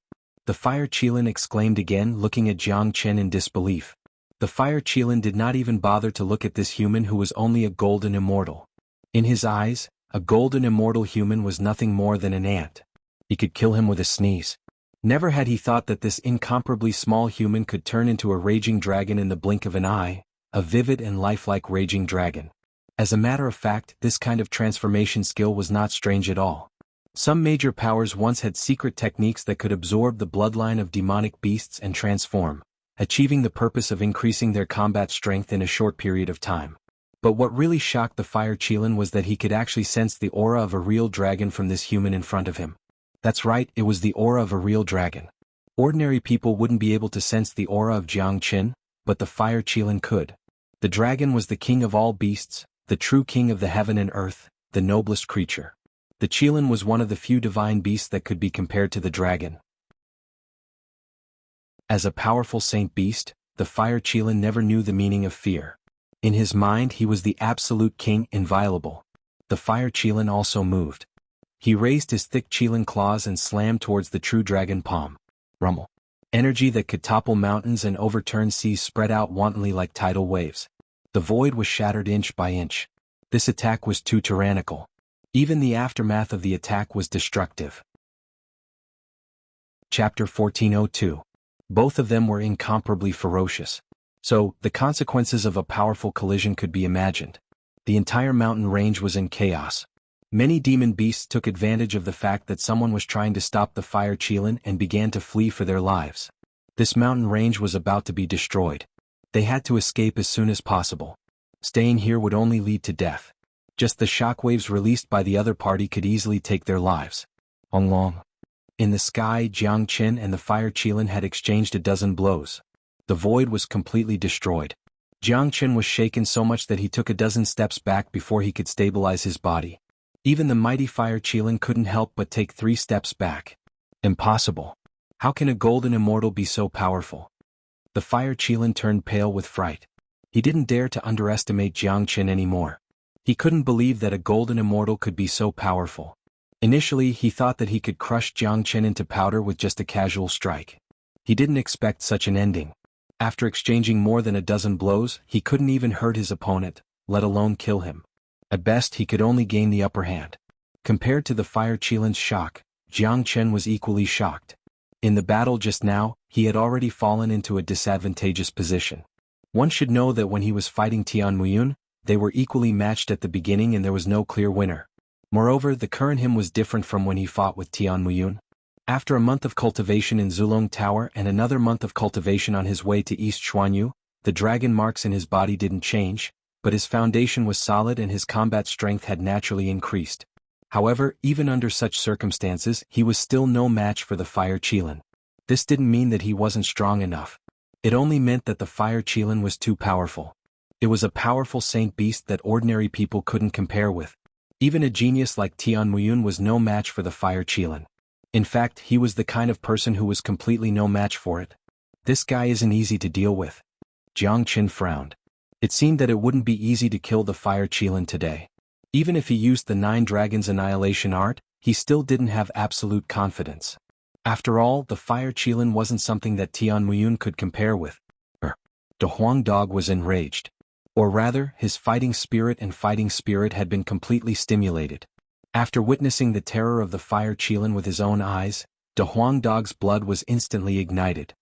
The fire qilin exclaimed again, looking at Jiangchen in disbelief. The fire qilin did not even bother to look at this human who was only a golden immortal. In his eyes, a golden immortal human was nothing more than an ant. He could kill him with a sneeze. Never had he thought that this incomparably small human could turn into a raging dragon in the blink of an eye, a vivid and lifelike raging dragon. As a matter of fact, this kind of transformation skill was not strange at all. Some major powers once had secret techniques that could absorb the bloodline of demonic beasts and transform, achieving the purpose of increasing their combat strength in a short period of time. But what really shocked the fire qilin was that he could actually sense the aura of a real dragon from this human in front of him. That's right, it was the aura of a real dragon. Ordinary people wouldn't be able to sense the aura of Jiangchen, but the fire qilin could. The dragon was the king of all beasts, the true king of the heaven and earth, the noblest creature. The qilin was one of the few divine beasts that could be compared to the dragon. As a powerful saint beast, the fire qilin never knew the meaning of fear. In his mind he was the absolute king, inviolable. The fire qilin also moved. He raised his thick qilin claws and slammed towards the true dragon palm. Rumble. Energy that could topple mountains and overturn seas spread out wantonly like tidal waves. The void was shattered inch by inch. This attack was too tyrannical. Even the aftermath of the attack was destructive. Chapter 1402. Both of them were incomparably ferocious. So, the consequences of a powerful collision could be imagined. The entire mountain range was in chaos. Many demon beasts took advantage of the fact that someone was trying to stop the fire qilin and began to flee for their lives. This mountain range was about to be destroyed. They had to escape as soon as possible. Staying here would only lead to death. Just the shockwaves released by the other party could easily take their lives. Long. In the sky, Jiangchen and the fire qilin had exchanged a dozen blows. The void was completely destroyed. Jiangchen was shaken so much that he took a dozen steps back before he could stabilize his body. Even the mighty fire qilin couldn't help but take 3 steps back. Impossible. How can a golden immortal be so powerful? The fire qilin turned pale with fright. He didn't dare to underestimate Jiangchen anymore. He couldn't believe that a golden immortal could be so powerful. Initially, he thought that he could crush Jiangchen into powder with just a casual strike. He didn't expect such an ending. After exchanging more than a dozen blows, he couldn't even hurt his opponent, let alone kill him. At best, he could only gain the upper hand. Compared to the fire qilin's shock, Jiangchen was equally shocked. In the battle just now, he had already fallen into a disadvantageous position. One should know that when he was fighting Tianmuiyun, they were equally matched at the beginning and there was no clear winner. Moreover, the current him was different from when he fought with Tianmuiyun. After a month of cultivation in Zulong Tower and another month of cultivation on his way to East Xuanhu, the dragon marks in his body didn't change, but his foundation was solid and his combat strength had naturally increased. However, even under such circumstances, he was still no match for the fire qilin. This didn't mean that he wasn't strong enough. It only meant that the fire qilin was too powerful. It was a powerful saint beast that ordinary people couldn't compare with. Even a genius like Tianmuyun was no match for the fire qilin. In fact, he was the kind of person who was completely no match for it. This guy isn't easy to deal with. Jiang Qin frowned. It seemed that it wouldn't be easy to kill the fire qilin today. Even if he used the 9 dragons annihilation art, he still didn't have absolute confidence. After all, the fire qilin wasn't something that Tianmuyun could compare with. The Huang dog was enraged. Or rather, his fighting spirit had been completely stimulated. After witnessing the terror of the fire qilin with his own eyes, the Huang dog's blood was instantly ignited.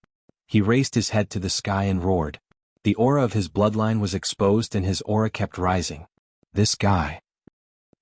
He raised his head to the sky and roared. The aura of his bloodline was exposed and his aura kept rising. This guy.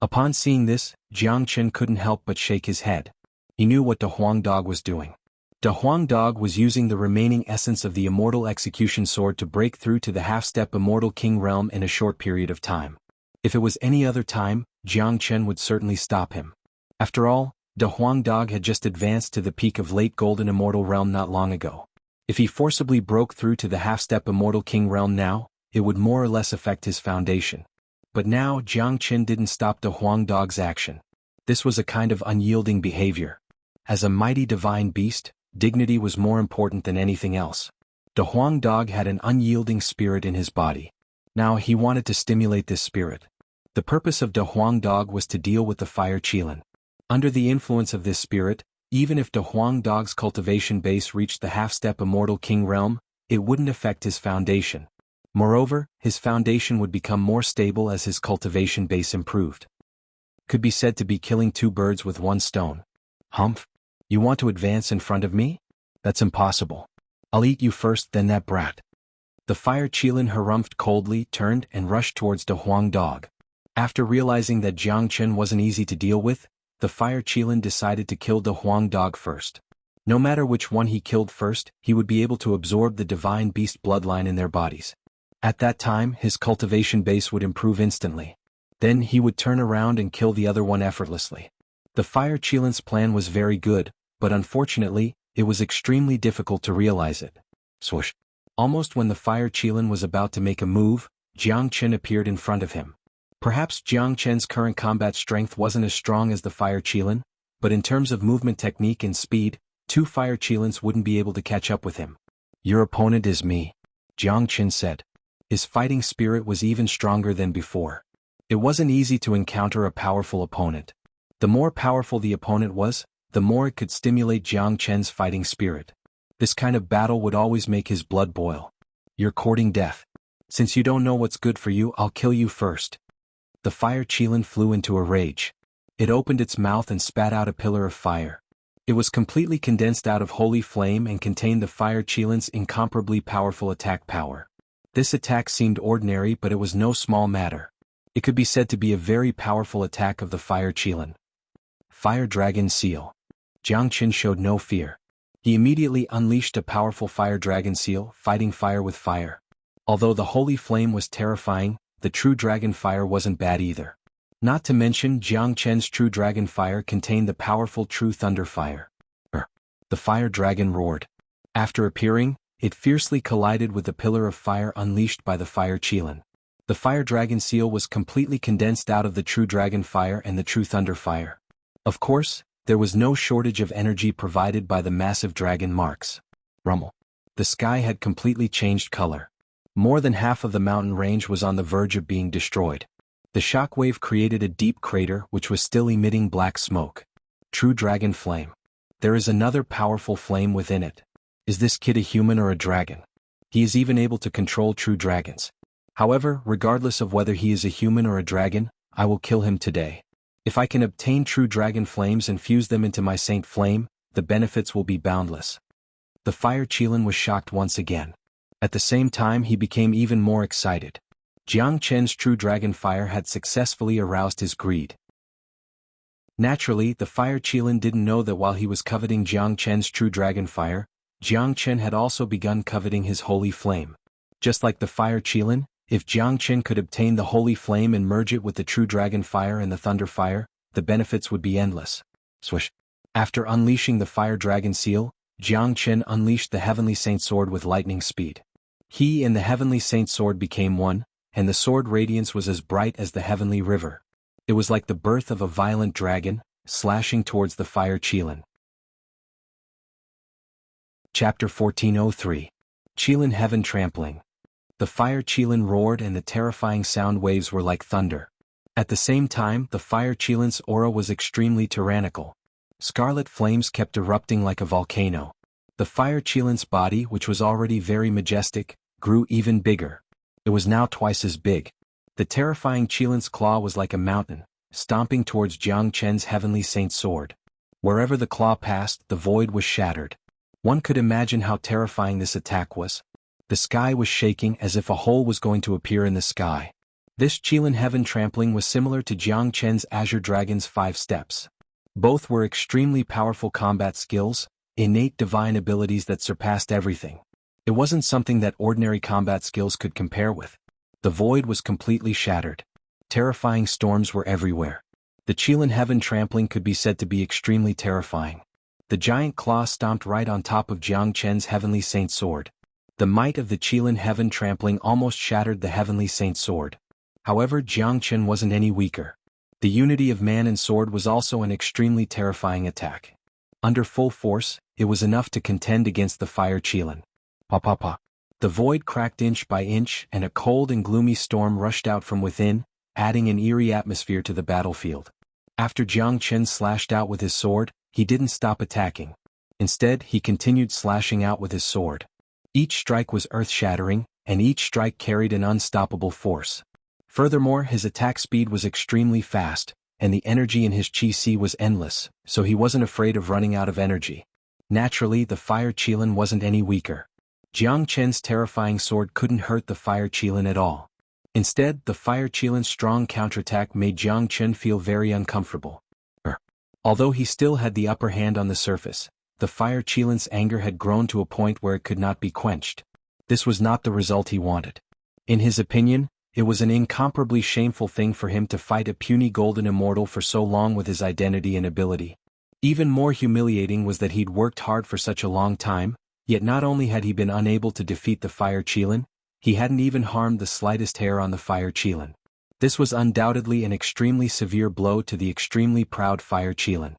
Upon seeing this, Jiang Qin couldn't help but shake his head. He knew what the Huang dog was doing. The Huang dog was using the remaining essence of the immortal execution sword to break through to the half-step immortal king realm in a short period of time. If it was any other time, Jiang Qin would certainly stop him. After all, the Huang dog had just advanced to the peak of late golden immortal realm not long ago. If he forcibly broke through to the half-step immortal king realm now, it would more or less affect his foundation. But now Jiang Qin didn't stop the Huang dog's action. This was a kind of unyielding behavior. As a mighty divine beast, dignity was more important than anything else. The Huang dog had an unyielding spirit in his body. Now he wanted to stimulate this spirit. The purpose of the Huang dog was to deal with the fire qilin. Under the influence of this spirit, even if the Huang dog's cultivation base reached the half-step immortal king realm, it wouldn't affect his foundation. Moreover, his foundation would become more stable as his cultivation base improved. Could be said to be killing 2 birds with 1 stone. Humph? You want to advance in front of me? That's impossible. I'll eat you first, then that brat. The fire qilin harumphed coldly, turned and rushed towards the Huang dog. After realizing that Jiang Qin wasn't easy to deal with, the fire qilin decided to kill the Huang dog first. No matter which one he killed first, he would be able to absorb the divine beast bloodline in their bodies. At that time, his cultivation base would improve instantly. Then he would turn around and kill the other one effortlessly. The fire qilin's plan was very good, but unfortunately, it was extremely difficult to realize it. Swoosh! Almost when the fire qilin was about to make a move, Jiang Qin appeared in front of him. Perhaps Jiang Qin's current combat strength wasn't as strong as the fire qilin, but in terms of movement technique and speed, 2 fire qilins wouldn't be able to catch up with him. Your opponent is me, Jiang Qin said. His fighting spirit was even stronger than before. It wasn't easy to encounter a powerful opponent. The more powerful the opponent was, the more it could stimulate Jiang Qin's fighting spirit. This kind of battle would always make his blood boil. You're courting death. Since you don't know what's good for you, I'll kill you first. The fire qilin flew into a rage. It opened its mouth and spat out a pillar of fire. It was completely condensed out of holy flame and contained the fire qilin's incomparably powerful attack power. This attack seemed ordinary, but it was no small matter. It could be said to be a very powerful attack of the fire qilin. Fire Dragon Seal. Jiang Qin showed no fear. He immediately unleashed a powerful fire dragon seal, fighting fire with fire. Although the holy flame was terrifying, the true dragon fire wasn't bad either. Not to mention Jiang Qin's true dragon fire contained the powerful true thunder fire. The fire dragon roared. After appearing, it fiercely collided with the pillar of fire unleashed by the fire qilin. The fire dragon seal was completely condensed out of the true dragon fire and the true thunder fire. Of course, there was no shortage of energy provided by the massive dragon marks. Rumble. The sky had completely changed color. More than half of the mountain range was on the verge of being destroyed. The shockwave created a deep crater which was still emitting black smoke. True dragon flame. There is another powerful flame within it. Is this kid a human or a dragon? He is even able to control true dragons. However, regardless of whether he is a human or a dragon, I will kill him today. If I can obtain true dragon flames and fuse them into my saint flame, the benefits will be boundless. The fire qilin was shocked once again. At the same time, he became even more excited. Jiang Qin's true dragon fire had successfully aroused his greed. Naturally, the fire qilin didn't know that while he was coveting Jiang Qin's true dragon fire, Jiang Qin had also begun coveting his holy flame. Just like the fire qilin, If Jiangchen could obtain the holy flame and merge it with the true dragon fire and the thunder fire, the benefits would be endless. Swish. After unleashing the fire dragon seal, Jiangchen unleashed the heavenly saint sword with lightning speed. He and the heavenly saint sword became one, and the sword radiance was as bright as the heavenly river. It was like the birth of a violent dragon, slashing towards the fire Qilin. Chapter 1403. Qilin Heaven Trampling. The fire Qilin roared and the terrifying sound waves were like thunder. At the same time, the fire Qilin's aura was extremely tyrannical. Scarlet flames kept erupting like a volcano. The fire Qilin's body, which was already very majestic, grew even bigger. It was now twice as big. The terrifying Qilin's claw was like a mountain, stomping towards Jiangchen's heavenly saint sword. Wherever the claw passed, the void was shattered. One could imagine how terrifying this attack was. The sky was shaking as if a hole was going to appear in the sky. This Qilin Heaven Trampling was similar to Jiangchen's Azure Dragon's 5 steps. Both were extremely powerful combat skills, innate divine abilities that surpassed everything. It wasn't something that ordinary combat skills could compare with. The void was completely shattered. Terrifying storms were everywhere. The Qilin Heaven Trampling could be said to be extremely terrifying. The giant claw stomped right on top of Jiangchen's heavenly saint sword. The might of the Qilin Heaven Trampling almost shattered the heavenly saint sword. However, Jiangchen wasn't any weaker. The unity of man and sword was also an extremely terrifying attack. Under full force, it was enough to contend against the fire Qilin. Pa. The void cracked inch by inch and a cold and gloomy storm rushed out from within, adding an eerie atmosphere to the battlefield. After Jiangchen slashed out with his sword, he didn't stop attacking. Instead, he continued slashing out with his sword. Each strike was earth-shattering, and each strike carried an unstoppable force. Furthermore, his attack speed was extremely fast, and the energy in his chi was endless, so he wasn't afraid of running out of energy. Naturally, the fire Qilin wasn't any weaker. Jiangchen's terrifying sword couldn't hurt the fire Qilin at all. Instead, the fire Qilin's strong counterattack made Jiangchen feel very uncomfortable. Although he still had the upper hand on the surface, the fire Qilin's anger had grown to a point where it could not be quenched. This was not the result he wanted. In his opinion, it was an incomparably shameful thing for him to fight a puny golden immortal for so long with his identity and ability. Even more humiliating was that he'd worked hard for such a long time, yet not only had he been unable to defeat the fire Qilin, he hadn't even harmed the slightest hair on the fire Qilin. This was undoubtedly an extremely severe blow to the extremely proud fire Qilin.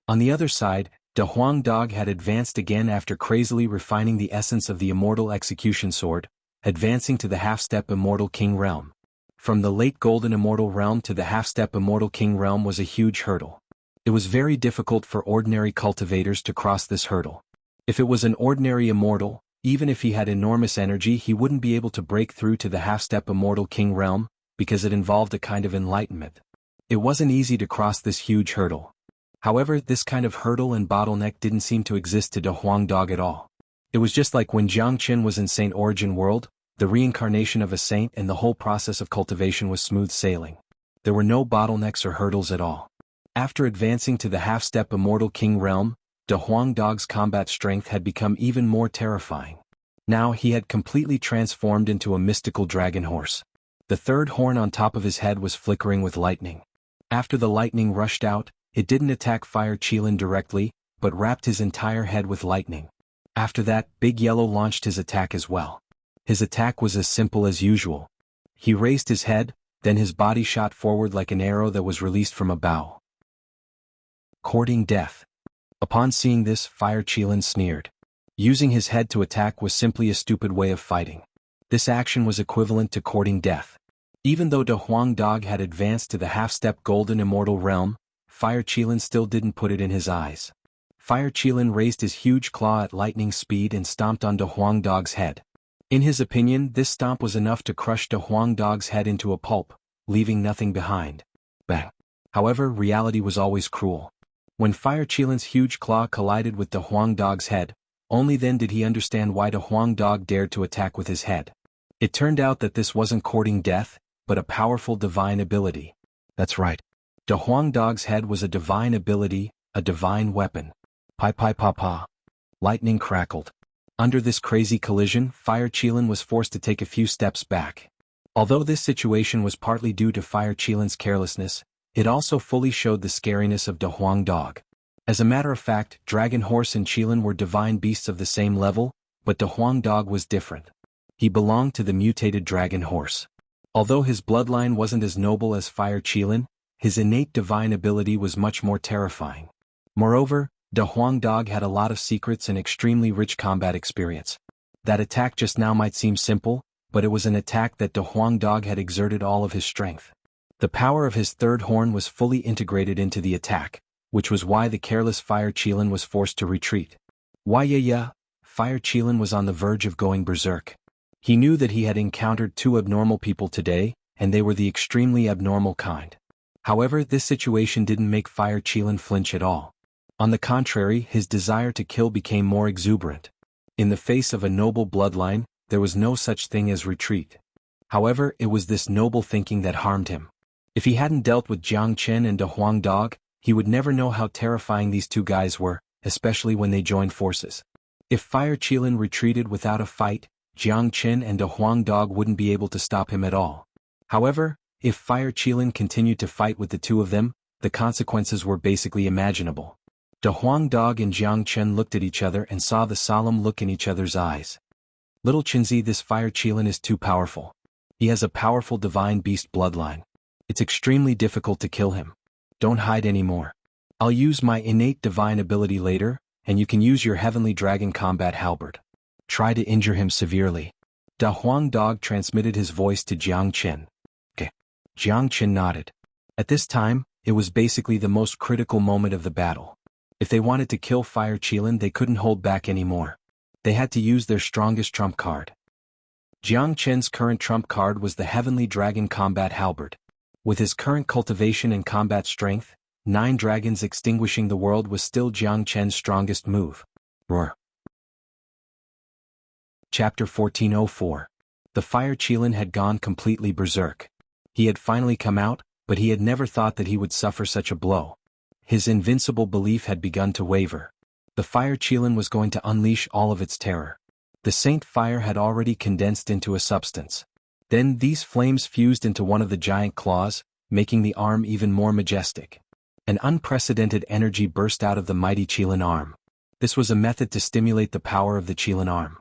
On the other side, De Huang Dog had advanced again after crazily refining the essence of the immortal execution sword, advancing to the half-step immortal king realm. From the late golden immortal realm to the half-step immortal king realm was a huge hurdle. It was very difficult for ordinary cultivators to cross this hurdle. If it was an ordinary immortal, even if he had enormous energy, he wouldn't be able to break through to the half-step immortal king realm, because it involved a kind of enlightenment. It wasn't easy to cross this huge hurdle. However, this kind of hurdle and bottleneck didn't seem to exist to De Huang Dog at all. It was just like when Jiangchen was in Saint Origin World, the reincarnation of a saint, and the whole process of cultivation was smooth sailing. There were no bottlenecks or hurdles at all. After advancing to the half-step immortal king realm, De Huang Dog's combat strength had become even more terrifying. Now he had completely transformed into a mystical dragon horse. The third horn on top of his head was flickering with lightning. After the lightning rushed out, it didn't attack fire Qilin directly, but wrapped his entire head with lightning. After that, Big Yellow launched his attack as well. His attack was as simple as usual. He raised his head, then his body shot forward like an arrow that was released from a bow. Courting death. Upon seeing this, fire Qilin sneered. Using his head to attack was simply a stupid way of fighting. This action was equivalent to courting death. Even though De Huang Dog had advanced to the half-step golden immortal realm, fire Qilin still didn't put it in his eyes. Fire Qilin raised his huge claw at lightning speed and stomped on De Huang Dog's head. In his opinion, this stomp was enough to crush De Huang Dog's head into a pulp, leaving nothing behind. Bang! However, reality was always cruel. When fire Qilin's huge claw collided with De Huang Dog's head, only then did he understand why De Huang Dog dared to attack with his head. It turned out that this wasn't courting death, but a powerful divine ability. That's right. De Huang Dog's head was a divine ability, a divine weapon. Pa. Lightning crackled. Under this crazy collision, Fire Qilin was forced to take a few steps back. Although this situation was partly due to Fire Qilin's carelessness, it also fully showed the scariness of De Huang Dog. As a matter of fact, Dragon Horse and Qilin were divine beasts of the same level, but De Huang Dog was different. He belonged to the mutated Dragon Horse. Although his bloodline wasn't as noble as Fire Qilin, his innate divine ability was much more terrifying. Moreover, De Huang Dog had a lot of secrets and extremely rich combat experience. That attack just now might seem simple, but it was an attack that De Huang Dog had exerted all of his strength. The power of his third horn was fully integrated into the attack, which was why the careless Fire Qilin was forced to retreat. Why, Fire Qilin was on the verge of going berserk. He knew that he had encountered two abnormal people today, and they were the extremely abnormal kind. However, this situation didn't make Fire Qilin flinch at all. On the contrary, his desire to kill became more exuberant. In the face of a noble bloodline, there was no such thing as retreat. However, it was this noble thinking that harmed him. If he hadn't dealt with Jiang Chen and De Huang Dog, he would never know how terrifying these two guys were, especially when they joined forces. If Fire Qilin retreated without a fight, Jiang Chen and De Huang Dog wouldn't be able to stop him at all. However, if Fire Qilin continued to fight with the two of them, the consequences were basically imaginable. De Huang Dog and Jiang Chen looked at each other and saw the solemn look in each other's eyes. Little Chinzi, this Fire Qilin is too powerful. He has a powerful divine beast bloodline. It's extremely difficult to kill him. Don't hide anymore. I'll use my innate divine ability later, and you can use your heavenly dragon combat halberd. Try to injure him severely. De Huang Dog transmitted his voice to Jiang Chen. Okay. Jiang Chen nodded. At this time, it was basically the most critical moment of the battle. If they wanted to kill Fire Qilin, they couldn't hold back anymore. They had to use their strongest trump card. Jiang Chen's current trump card was the Heavenly Dragon Combat Halberd. With his current cultivation and combat strength, 9 dragons extinguishing the world was still Jiang Chen's strongest move. Roar. Chapter 1404. The Fire Qilin had gone completely berserk. He had finally come out, but he had never thought that he would suffer such a blow. His invincible belief had begun to waver. The Fire Qilin was going to unleash all of its terror. The Saint Fire had already condensed into a substance. Then these flames fused into one of the giant claws, making the arm even more majestic. An unprecedented energy burst out of the mighty Qilin arm. This was a method to stimulate the power of the Qilin arm.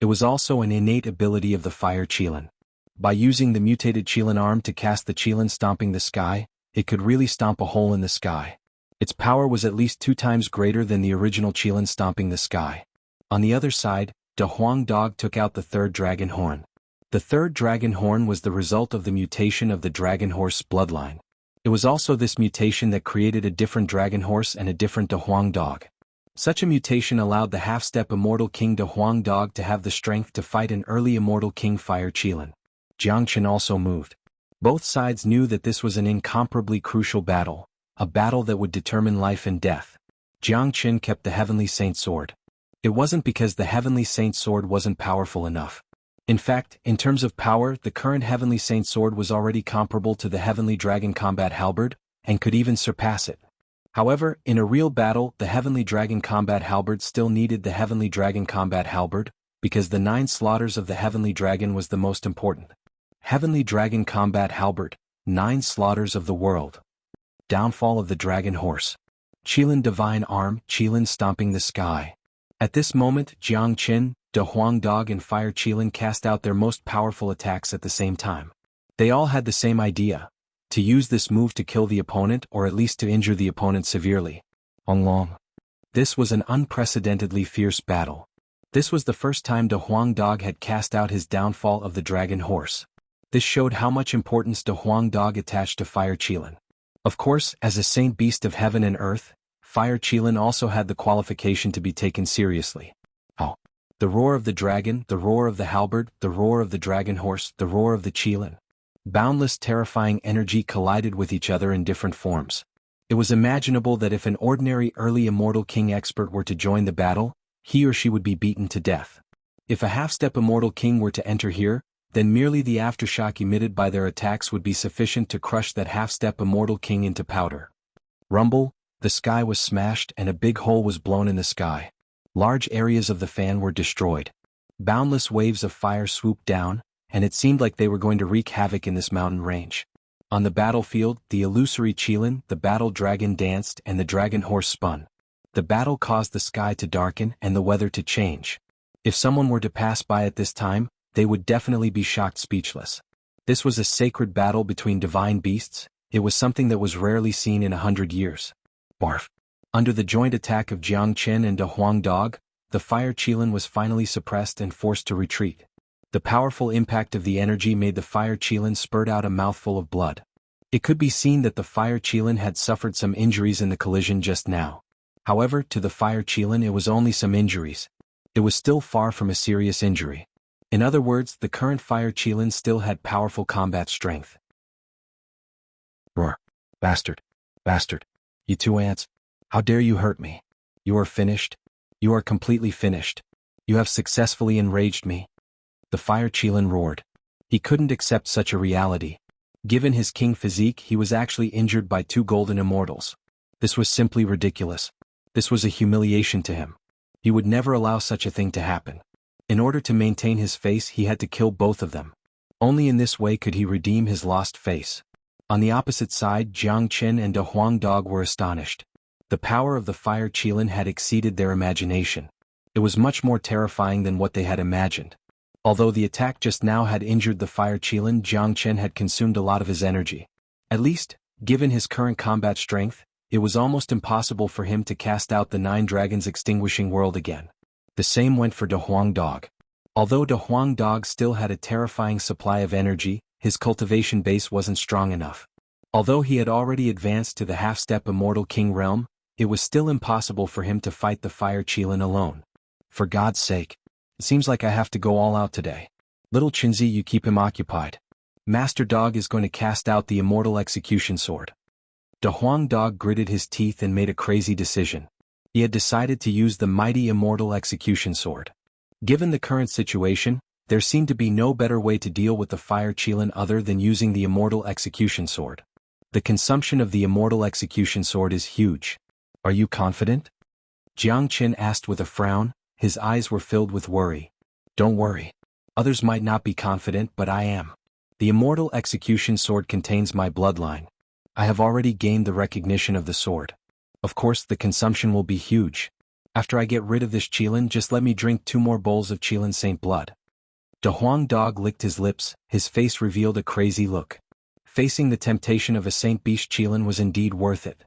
It was also an innate ability of the Fire Qilin. By using the mutated Qilin arm to cast the Qilin stomping the sky, it could really stomp a hole in the sky. Its power was at least 2 times greater than the original Qilin stomping the sky. On the other side, De Huang Dog took out the third dragon horn. The third dragon horn was the result of the mutation of the dragon horse bloodline. It was also this mutation that created a different dragon horse and a different De Huang Dog. Such a mutation allowed the half-step immortal king De Huang Dog to have the strength to fight an early immortal king Fire Qilin. Jiang Chen also moved. Both sides knew that this was an incomparably crucial battle, a battle that would determine life and death. Jiang Chen kept the Heavenly Saint Sword. It wasn't because the Heavenly Saint Sword wasn't powerful enough. In fact, in terms of power, the current Heavenly Saint Sword was already comparable to the Heavenly Dragon Combat Halberd, and could even surpass it. However, in a real battle, the Heavenly Dragon Combat Halberd still needed the Heavenly Dragon Combat Halberd, because the 9 slaughters of the Heavenly Dragon was the most important. Heavenly Dragon Combat Halberd, 9 slaughters of the world. Downfall of the Dragon Horse. Qilin Divine Arm, Qilin stomping the sky. At this moment, Jiang Chen, De Huang Dog and Fire Qilin cast out their most powerful attacks at the same time. They all had the same idea. To use this move to kill the opponent or at least to injure the opponent severely. Long. This was an unprecedentedly fierce battle. This was the first time De Huang Dog had cast out his downfall of the Dragon Horse. This showed how much importance De Huang Dog attached to Fire Qilin. Of course, as a saint beast of heaven and earth, Fire Qilin also had the qualification to be taken seriously. The roar of the dragon, the roar of the halberd, the roar of the dragon horse, the roar of the Qilin. Boundless terrifying energy collided with each other in different forms. It was imaginable that if an ordinary early immortal king expert were to join the battle, he or she would be beaten to death. If a half-step immortal king were to enter here, then merely the aftershock emitted by their attacks would be sufficient to crush that half-step immortal king into powder. Rumble, the sky was smashed and a big hole was blown in the sky. Large areas of the fan were destroyed. Boundless waves of fire swooped down, and it seemed like they were going to wreak havoc in this mountain range. On the battlefield, the illusory qilin, the battle dragon danced and the dragon horse spun. The battle caused the sky to darken and the weather to change. If someone were to pass by at this time, they would definitely be shocked speechless. This was a sacred battle between divine beasts. It was something that was rarely seen in 100 years. Barf. Under the joint attack of Jiangchen and Huang Dog, the fire qilin was finally suppressed and forced to retreat. The powerful impact of the energy made the fire qilin spurt out a mouthful of blood. It could be seen that the fire qilin had suffered some injuries in the collision just now. However, to the fire qilin it was only some injuries. It was still far from a serious injury. In other words, the current fire qilin still had powerful combat strength. Roar. Bastard. Bastard. You two ants. How dare you hurt me? You are finished. You are completely finished. You have successfully enraged me. The fire qilin roared. He couldn't accept such a reality. Given his king physique, he was actually injured by 2 golden immortals. This was simply ridiculous. This was a humiliation to him. He would never allow such a thing to happen. In order to maintain his face, he had to kill both of them. Only in this way could he redeem his lost face. On the opposite side, Jiang Chen and Huang Dog were astonished. The power of the fire qilin had exceeded their imagination. It was much more terrifying than what they had imagined. Although the attack just now had injured the fire qilin, Jiang Chen had consumed a lot of his energy. At least, given his current combat strength, it was almost impossible for him to cast out the 9 dragons extinguishing world again. The same went for Huang Dog. Although Huang Dog still had a terrifying supply of energy, his cultivation base wasn't strong enough. Although he had already advanced to the half-step immortal king realm, it was still impossible for him to fight the fire qilin alone. For God's sake. It seems like I have to go all out today. Little Chinzi, you keep him occupied. Master Dog is going to cast out the immortal execution sword. Huang Dog gritted his teeth and made a crazy decision. He had decided to use the mighty immortal execution sword. Given the current situation, there seemed to be no better way to deal with the fire qilin other than using the immortal execution sword. The consumption of the immortal execution sword is huge. Are you confident? Jiang Chen asked with a frown. His eyes were filled with worry. Don't worry. Others might not be confident, but I am. The immortal execution sword contains my bloodline. I have already gained the recognition of the sword. Of course, the consumption will be huge. After I get rid of this qilin, just let me drink 2 more bowls of qilin saint blood. Huang Dog licked his lips, his face revealed a crazy look. Facing the temptation of a saint beast qilin was indeed worth it.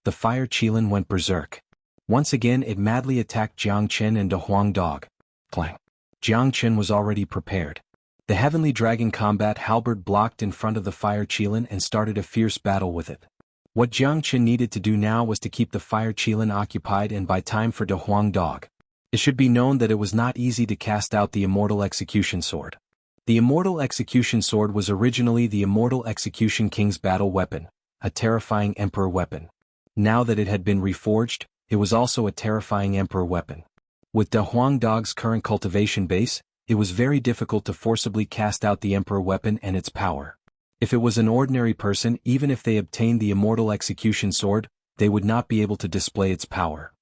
The fire qilin went berserk. Once again it madly attacked Jiang Chen and Huang Dog. Clang. Jiang Chen was already prepared. The heavenly dragon combat halberd blocked in front of the fire qilin and started a fierce battle with it. What Jiang Chen needed to do now was to keep the fire qilin occupied and buy time for Huang Dog. It should be known that it was not easy to cast out the immortal execution sword. The immortal execution sword was originally the immortal execution king's battle weapon, a terrifying emperor weapon. Now that it had been reforged, it was also a terrifying emperor weapon. With Huang Dog's current cultivation base, it was very difficult to forcibly cast out the emperor weapon and its power. If it was an ordinary person, even if they obtained the immortal execution sword, they would not be able to display its power.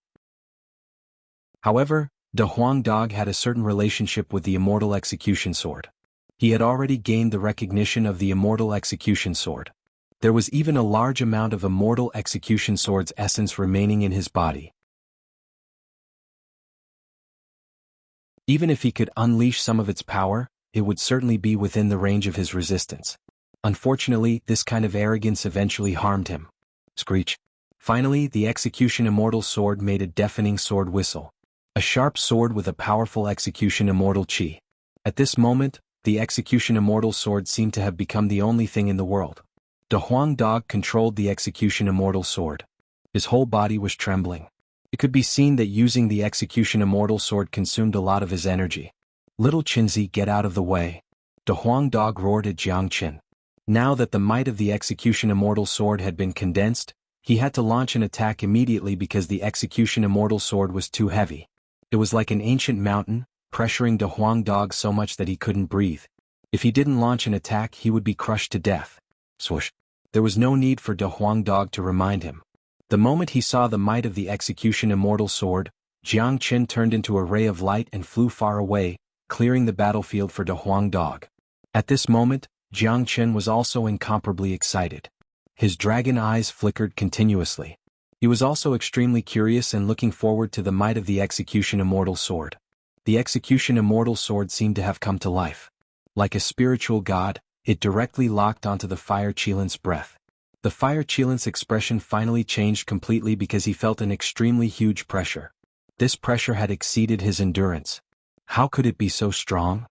However, Huang Dog had a certain relationship with the immortal execution sword. He had already gained the recognition of the immortal execution sword. There was even a large amount of immortal execution sword's essence remaining in his body. Even if he could unleash some of its power, it would certainly be within the range of his resistance. Unfortunately, this kind of arrogance eventually harmed him. Screech. Finally, the execution immortal sword made a deafening sword whistle. A sharp sword with a powerful execution immortal chi. At this moment, the execution immortal sword seemed to have become the only thing in the world. Huang Dog controlled the execution immortal sword. His whole body was trembling. It could be seen that using the execution immortal sword consumed a lot of his energy. Little Chinzi, get out of the way. Huang Dog roared at Jiang Chen. Now that the might of the execution immortal sword had been condensed, he had to launch an attack immediately because the execution immortal sword was too heavy. It was like an ancient mountain, pressuring Huang Dog so much that he couldn't breathe. If he didn't launch an attack, he would be crushed to death. Swoosh. There was no need for Huang Dog to remind him. The moment he saw the might of the execution immortal sword, Jiang Qin turned into a ray of light and flew far away, clearing the battlefield for De Huang Dog. At this moment, Jiang Qin was also incomparably excited. His dragon eyes flickered continuously. He was also extremely curious and looking forward to the might of the Execution Immortal Sword. The Execution Immortal Sword seemed to have come to life. Like a spiritual god, it directly locked onto the Fire Qilin's breath. The Fire Qilин's expression finally changed completely because he felt an extremely huge pressure. This pressure had exceeded his endurance. How could it be so strong?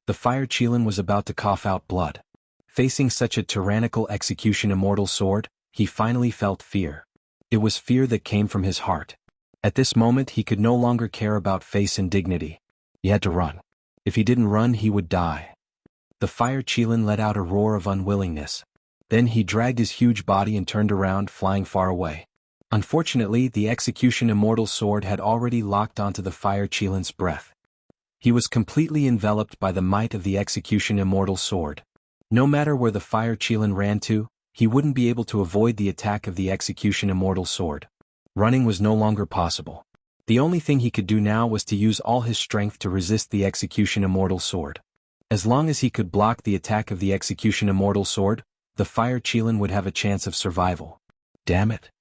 The Fire Qilin was about to cough out blood. Facing such a tyrannical Execution Immortal Sword, he finally felt fear. It was fear that came from his heart. At this moment he could no longer care about face and dignity. He had to run. If he didn't run he would die. The Fire Qilin let out a roar of unwillingness. Then he dragged his huge body and turned around, flying far away. Unfortunately, the Execution Immortal Sword had already locked onto the Fire Qilin's breath. He was completely enveloped by the might of the Execution Immortal Sword. No matter where the Fire Qilin ran to, he wouldn't be able to avoid the attack of the Execution Immortal Sword. Running was no longer possible. The only thing he could do now was to use all his strength to resist the Execution Immortal Sword. As long as he could block the attack of the Execution Immortal Sword, the Fire Qilin would have a chance of survival. Damn it.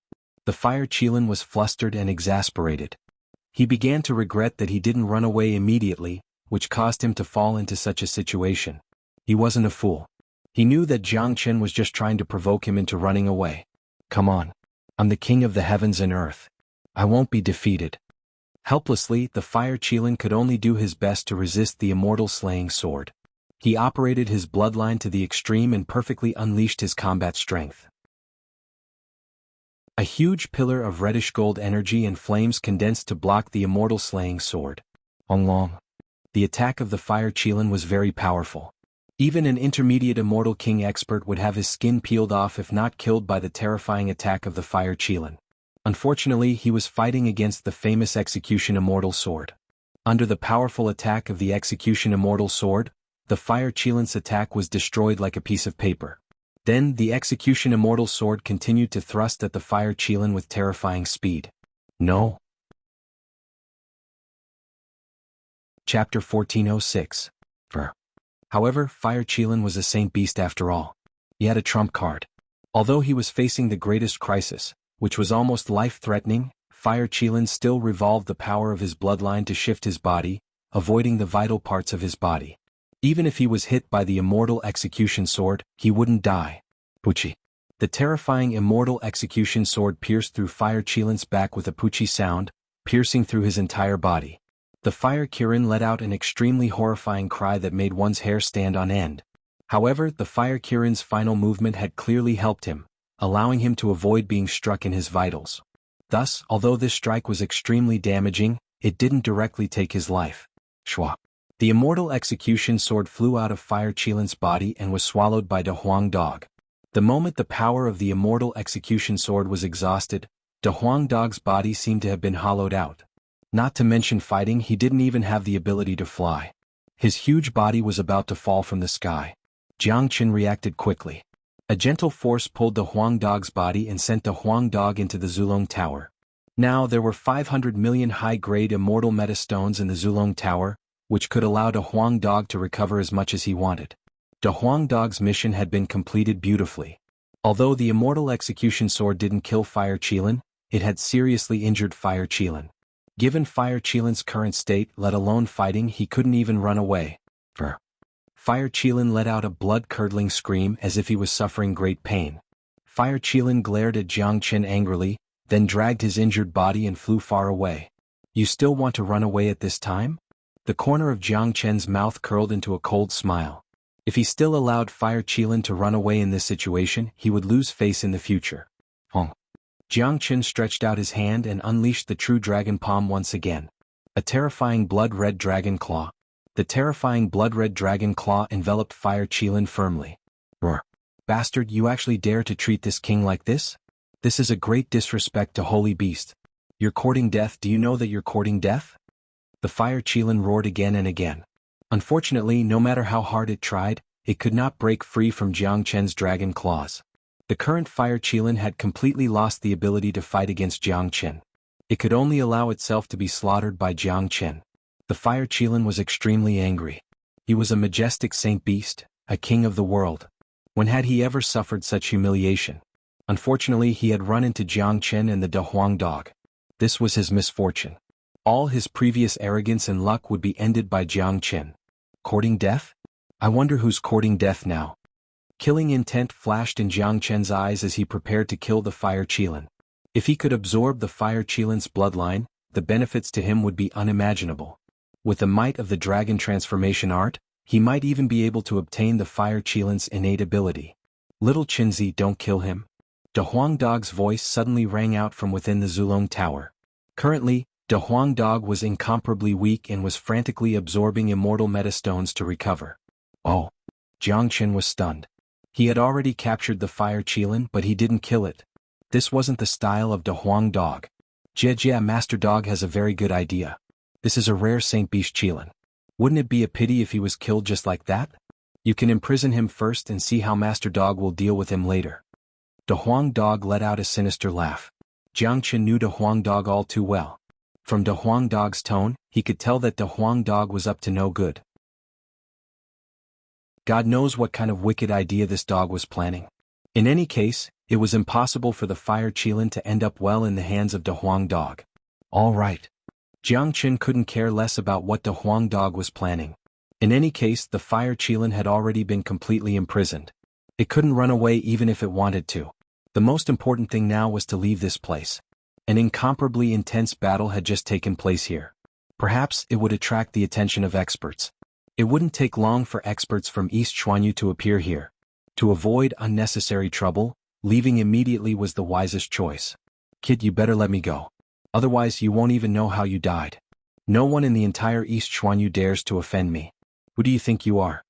The Fire Qilin was flustered and exasperated. He began to regret that he didn't run away immediately, which caused him to fall into such a situation. He wasn't a fool. He knew that Jiang Qin was just trying to provoke him into running away. Come on. I'm the king of the heavens and earth. I won't be defeated. Helplessly, the Fire Qilin could only do his best to resist the immortal slaying sword. He operated his bloodline to the extreme and perfectly unleashed his combat strength. A huge pillar of reddish gold energy and flames condensed to block the immortal slaying sword. Long. The attack of the Fire Qilin was very powerful. Even an intermediate immortal king expert would have his skin peeled off if not killed by the terrifying attack of the Fire Qilin. Unfortunately, he was fighting against the famous Execution Immortal Sword. Under the powerful attack of the Execution Immortal Sword, the Fire Qilin's attack was destroyed like a piece of paper. Then, the Execution Immortal Sword continued to thrust at the Fire Qilin with terrifying speed. No. Chapter 1406. However, Fire Qilin was a saint beast after all. He had a trump card. Although he was facing the greatest crisis, which was almost life-threatening, Fire Qilin still revolved the power of his bloodline to shift his body, avoiding the vital parts of his body. Even if he was hit by the immortal execution sword, he wouldn't die. Puchi. The terrifying immortal execution sword pierced through Fire Qilin's back with a puchi sound, piercing through his entire body. The Fire Qilin let out an extremely horrifying cry that made one's hair stand on end. However, the Fire Qilin's final movement had clearly helped him, allowing him to avoid being struck in his vitals. Thus, although this strike was extremely damaging, it didn't directly take his life. Shwa. The immortal execution sword flew out of Fire Qilin's body and was swallowed by De Huang Dog. The moment the power of the immortal execution sword was exhausted, De Huang Dog's body seemed to have been hollowed out. Not to mention fighting, he didn't even have the ability to fly. His huge body was about to fall from the sky. Jiang Qin reacted quickly. A gentle force pulled De Huang Dog's body and sent De Huang Dog into the Zulong Tower. Now there were 500 million high-grade immortal metastones in the Zulong Tower, which could allow De Huang Dog to recover as much as he wanted. De Huang Dog's mission had been completed beautifully. Although the immortal execution sword didn't kill Fire Qilin, it had seriously injured Fire Qilin. Given Fire Qilin's current state, let alone fighting, he couldn't even run away. Fire Qilin let out a blood-curdling scream as if he was suffering great pain. Fire Qilin glared at Jiang Qin angrily, then dragged his injured body and flew far away. You still want to run away at this time? The corner of Jiang Qin's mouth curled into a cold smile. If he still allowed Fire Qilin to run away in this situation, he would lose face in the future. Jiang Qin stretched out his hand and unleashed the true dragon palm once again. A terrifying blood-red dragon claw. The terrifying blood-red dragon claw enveloped Fire Qilin firmly. Roar. Bastard, you actually dare to treat this king like this? This is a great disrespect to holy beast. You're courting death. Do you know that you're courting death? The Fire Qilin roared again and again. Unfortunately, no matter how hard it tried, it could not break free from Jiang Qin's dragon claws. The current Fire Qilin had completely lost the ability to fight against Jiang Qin. It could only allow itself to be slaughtered by Jiang. The fire Qilin was extremely angry. He was a majestic saint beast, a king of the world. When had he ever suffered such humiliation? Unfortunately, he had run into Jiang and the Dahuang dog. This was his misfortune. All his previous arrogance and luck would be ended by Jiang. Courting death? I wonder who's courting death now. Killing intent flashed in Jiang eyes as he prepared to kill the fire Qilin. If he could absorb the fire Qilin's bloodline, the benefits to him would be unimaginable. With the might of the dragon transformation art, he might even be able to obtain the fire Qilin's innate ability. Little Qinzi, don't kill him. Dahuang Dog's voice suddenly rang out from within the Zulong Tower. Currently, Dahuang Dog was incomparably weak and was frantically absorbing immortal metastones to recover. Oh! Jiang was stunned. He had already captured the fire Qilin, but he didn't kill it. This wasn't the style of Dahuang Dog. Jia, Master Dog has a very good idea. This is a rare Saint Beast Qilin. Wouldn't it be a pity if he was killed just like that? You can imprison him first and see how Master Dog will deal with him later. Dahuang Dog let out a sinister laugh. Jiang knew Dahuang Dog all too well. From Dahuang Dog's tone, he could tell that Dahuang Dog was up to no good. God knows what kind of wicked idea this dog was planning. In any case, it was impossible for the fire Qilin to end up well in the hands of Dahuang Dog. All right. Jiang couldn't care less about what Dahuang Dog was planning. In any case, the fire Qilin had already been completely imprisoned. It couldn't run away even if it wanted to. The most important thing now was to leave this place. An incomparably intense battle had just taken place here. Perhaps it would attract the attention of experts. It wouldn't take long for experts from East Xuanhu to appear here. To avoid unnecessary trouble, leaving immediately was the wisest choice. Kid, you better let me go. Otherwise you won't even know how you died. No one in the entire East Xuanhu dares to offend me. Who do you think you are?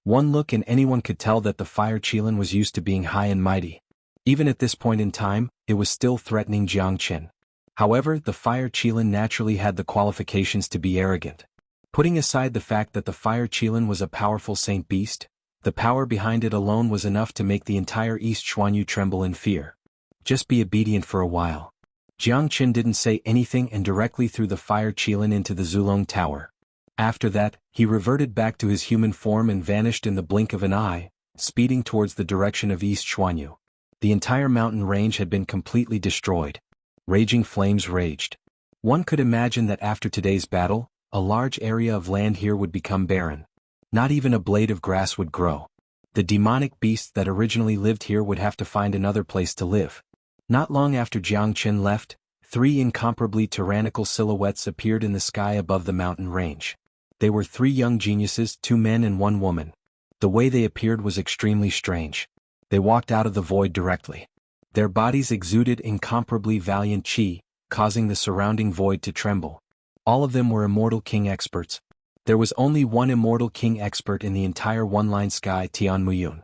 One look and anyone could tell that the fire Qilin was used to being high and mighty. Even at this point in time, it was still threatening Jiang. However, the fire Qilin naturally had the qualifications to be arrogant. Putting aside the fact that the fire Qilin was a powerful saint beast, the power behind it alone was enough to make the entire East Xuanhu tremble in fear. Just be obedient for a while. Jiang didn't say anything and directly threw the fire Qilin into the Zulong Tower. After that, he reverted back to his human form and vanished in the blink of an eye, speeding towards the direction of East Xuanhu. The entire mountain range had been completely destroyed. Raging flames raged. One could imagine that after today's battle, a large area of land here would become barren. Not even a blade of grass would grow. The demonic beasts that originally lived here would have to find another place to live. Not long after Jiang left, 3 incomparably tyrannical silhouettes appeared in the sky above the mountain range. They were 3 young geniuses, 2 men and 1 woman. The way they appeared was extremely strange. They walked out of the void directly. Their bodies exuded incomparably valiant qi, causing the surrounding void to tremble. All of them were Immortal King experts. There was only one Immortal King expert in the entire one-line sky, Tian Muyun.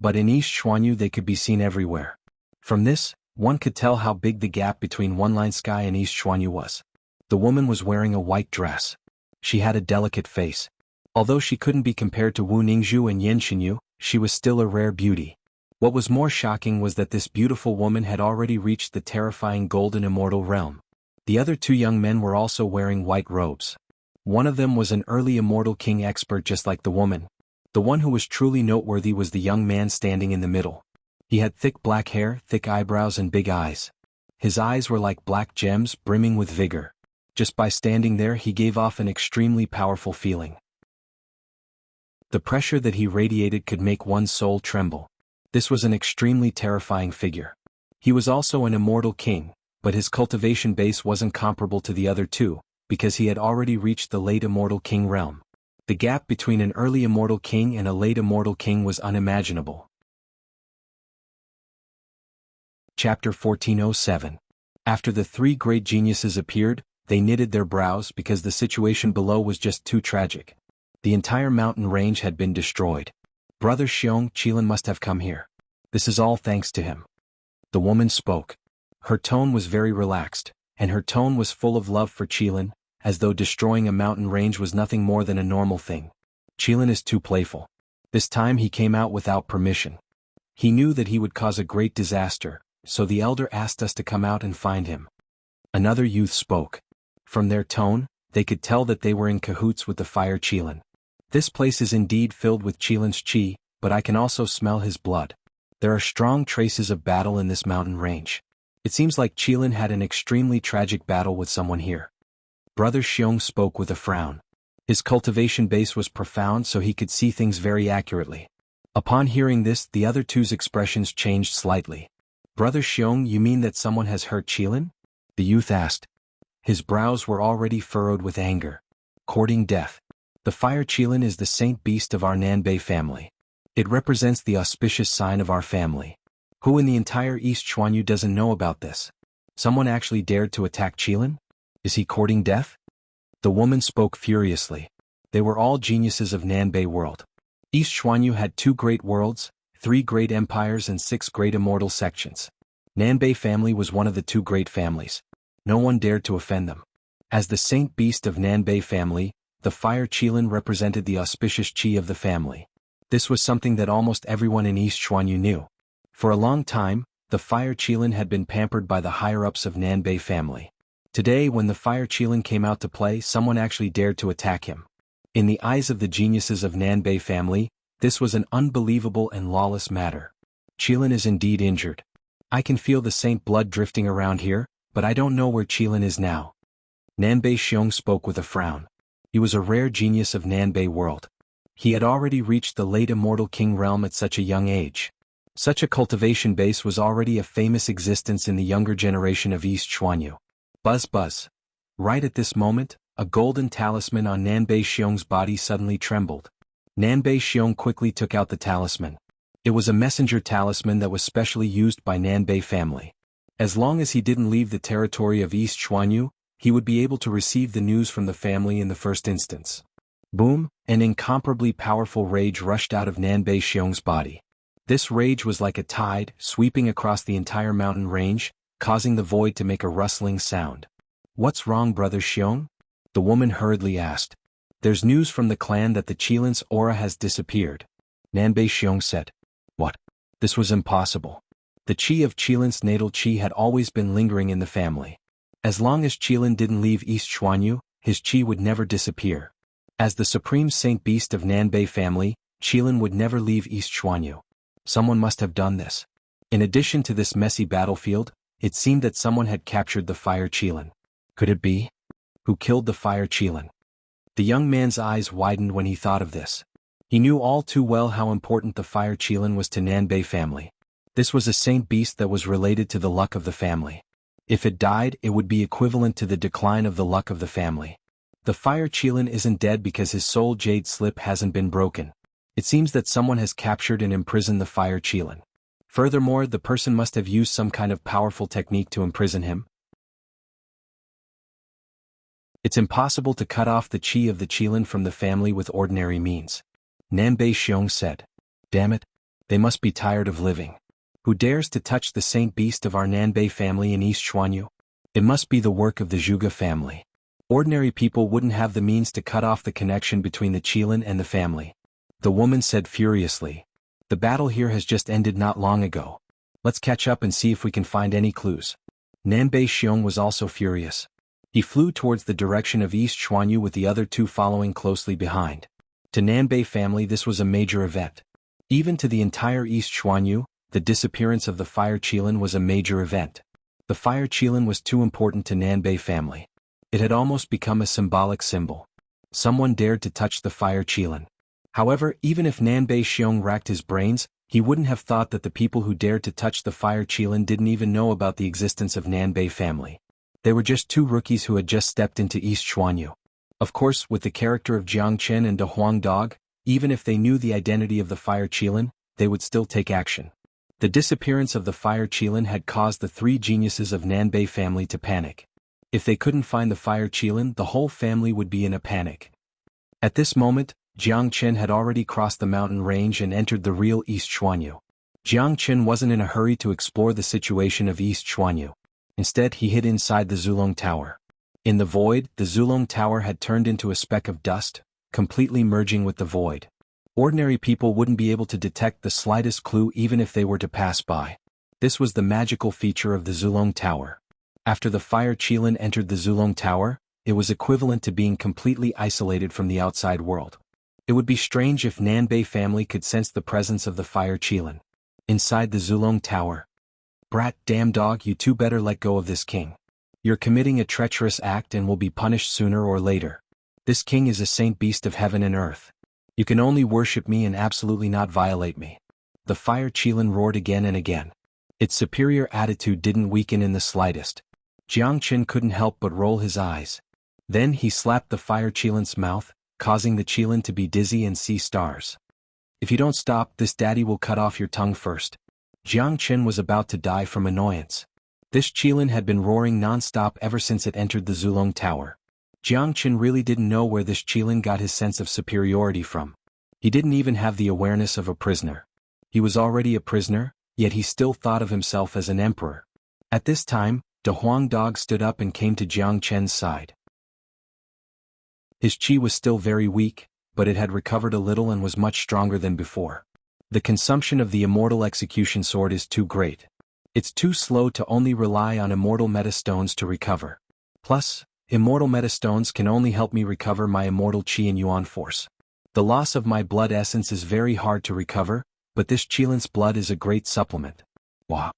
But in East Xuanhu they could be seen everywhere. From this, one could tell how big the gap between one-line sky and East Xuanhu was. The woman was wearing a white dress. She had a delicate face. Although she couldn't be compared to Wu Ningzhu and Yen Xinyu, she was still a rare beauty. What was more shocking was that this beautiful woman had already reached the terrifying golden immortal realm. The other 2 young men were also wearing white robes. One of them was an early Immortal King expert just like the woman. The one who was truly noteworthy was the young man standing in the middle. He had thick black hair, thick eyebrows and big eyes. His eyes were like black gems brimming with vigor. Just by standing there he gave off an extremely powerful feeling. The pressure that he radiated could make one's soul tremble. This was an extremely terrifying figure. He was also an Immortal King, but his cultivation base wasn't comparable to the other 2, because he had already reached the late Immortal King realm. The gap between an early Immortal King and a late Immortal King was unimaginable. Chapter 1407. After the 3 great geniuses appeared, they knitted their brows because the situation below was just too tragic. The entire mountain range had been destroyed. Brother Xiong Qilin must have come here. This is all thanks to him. The woman spoke. Her tone was very relaxed, and her tone was full of love for Qilin, as though destroying a mountain range was nothing more than a normal thing. Qilin is too playful. This time he came out without permission. He knew that he would cause a great disaster, so the elder asked us to come out and find him. Another youth spoke. From their tone, they could tell that they were in cahoots with the fire Qilin. This place is indeed filled with Qilin's qi, but I can also smell his blood. There are strong traces of battle in this mountain range. It seems like Qilin had an extremely tragic battle with someone here. Brother Xiong spoke with a frown. His cultivation base was profound, so he could see things very accurately. Upon hearing this, the other two's expressions changed slightly. Brother Xiong, you mean that someone has hurt Qilin? The youth asked. His brows were already furrowed with anger. Courting death. The fire Qilin is the saint beast of our Nanbei family. It represents the auspicious sign of our family. Who in the entire East Xuanyu doesn't know about this? Someone actually dared to attack Qilin? Is he courting death? The woman spoke furiously. They were all geniuses of Nanbei world. East Xuanyu had 2 great worlds, 3 great empires and 6 great immortal sections. Nanbei family was one of the 2 great families. No one dared to offend them. As the saint beast of Nanbei family, the fire Qilin represented the auspicious qi of the family. This was something that almost everyone in East Xuanyu knew. For a long time, the fire Qilin had been pampered by the higher-ups of Nanbei family. Today, when the fire Qilin came out to play, someone actually dared to attack him. In the eyes of the geniuses of Nanbei family, this was an unbelievable and lawless matter. Qilin is indeed injured. I can feel the saint blood drifting around here, but I don't know where Qilin is now. Nanbei Xiong spoke with a frown. He was a rare genius of Nanbei world. He had already reached the late immortal king realm at such a young age. Such a cultivation base was already a famous existence in the younger generation of East Xuanyu. Buzz buzz. Right at this moment, a golden talisman on Nanbei Xiong's body suddenly trembled. Nanbei Xiong quickly took out the talisman. It was a messenger talisman that was specially used by Nanbei family. As long as he didn't leave the territory of East Xuanyu, he would be able to receive the news from the family in the first instance. Boom, an incomparably powerful rage rushed out of Nanbei Xiong's body. This rage was like a tide, sweeping across the entire mountain range, causing the void to make a rustling sound. What's wrong, Brother Xiong? The woman hurriedly asked. There's news from the clan that the Qilin's aura has disappeared. Nanbei Xiong said. What? This was impossible. The qi of Qilin's natal qi had always been lingering in the family. As long as Qilin didn't leave East Xuanyu, his qi would never disappear. As the supreme saint beast of Nanbei family, Qilin would never leave East Xuanyu. Someone must have done this. In addition to this messy battlefield, it seemed that someone had captured the fire Qilin. Could it be? Who killed the fire Qilin? The young man's eyes widened when he thought of this. He knew all too well how important the fire Qilin was to Nanbei family. This was a saint beast that was related to the luck of the family. If it died, it would be equivalent to the decline of the luck of the family. The fire Qilin isn't dead because his soul jade slip hasn't been broken. It seems that someone has captured and imprisoned the fire Qilin. Furthermore, the person must have used some kind of powerful technique to imprison him. It's impossible to cut off the qi of the Qilin from the family with ordinary means. Nanbei Xiong said. Damn it. They must be tired of living. Who dares to touch the saint beast of our Nanbei family in East Xuanyu? It must be the work of the Zhuge family. Ordinary people wouldn't have the means to cut off the connection between the Qilin and the family. The woman said furiously. The battle here has just ended not long ago. Let's catch up and see if we can find any clues. Nanbei Xiong was also furious. He flew towards the direction of East Xuanyu with the other 2 following closely behind. To Nanbei family, this was a major event. Even to the entire East Xuanyu, the disappearance of the fire Qilin was a major event. The fire Qilin was too important to Nanbei family. It had almost become a symbolic symbol. Someone dared to touch the fire Qilin. However, even if Nanbei Xiong racked his brains, he wouldn't have thought that the people who dared to touch the fire Qilin didn't even know about the existence of Nanbei family. They were just 2 rookies who had just stepped into East Xuanyu. Of course, with the character of Jiang Chen and De Huang Dog, even if they knew the identity of the fire Qilin, they would still take action. The disappearance of the fire Qilin had caused the 3 geniuses of Nanbei family to panic. If they couldn't find the fire Qilin, the whole family would be in a panic. At this moment, Jiang Chen had already crossed the mountain range and entered the real East Xuanyu. Jiang Chen wasn't in a hurry to explore the situation of East Xuanyu. Instead, he hid inside the Zulong Tower. In the void, the Zulong Tower had turned into a speck of dust, completely merging with the void. Ordinary people wouldn't be able to detect the slightest clue even if they were to pass by. This was the magical feature of the Zulong Tower. After the fire qilin entered the Zulong Tower, it was equivalent to being completely isolated from the outside world. It would be strange if Nanbei family could sense the presence of the fire qilin. Inside the Zulong Tower. Brat, damn dog, you two better let go of this king. You're committing a treacherous act and will be punished sooner or later. This king is a saint beast of heaven and earth. You can only worship me and absolutely not violate me. The fire qilin roared again and again. Its superior attitude didn't weaken in the slightest. Jiangchen couldn't help but roll his eyes. Then he slapped the fire qilin's mouth, causing the qilin to be dizzy and see stars. If you don't stop, this daddy will cut off your tongue first. Jiangchen was about to die from annoyance. This qilin had been roaring non-stop ever since it entered the Zulong Tower. Jiangchen really didn't know where this qilin got his sense of superiority from. He didn't even have the awareness of a prisoner. He was already a prisoner, yet he still thought of himself as an emperor. At this time, De Huang Dog stood up and came to Jiangchen's side. His qi was still very weak, but it had recovered a little and was much stronger than before. The consumption of the immortal execution sword is too great. It's too slow to only rely on immortal metastones to recover. Plus, immortal metastones can only help me recover my immortal qi and yuan force. The loss of my blood essence is very hard to recover, but this qilin's blood is a great supplement. Wow.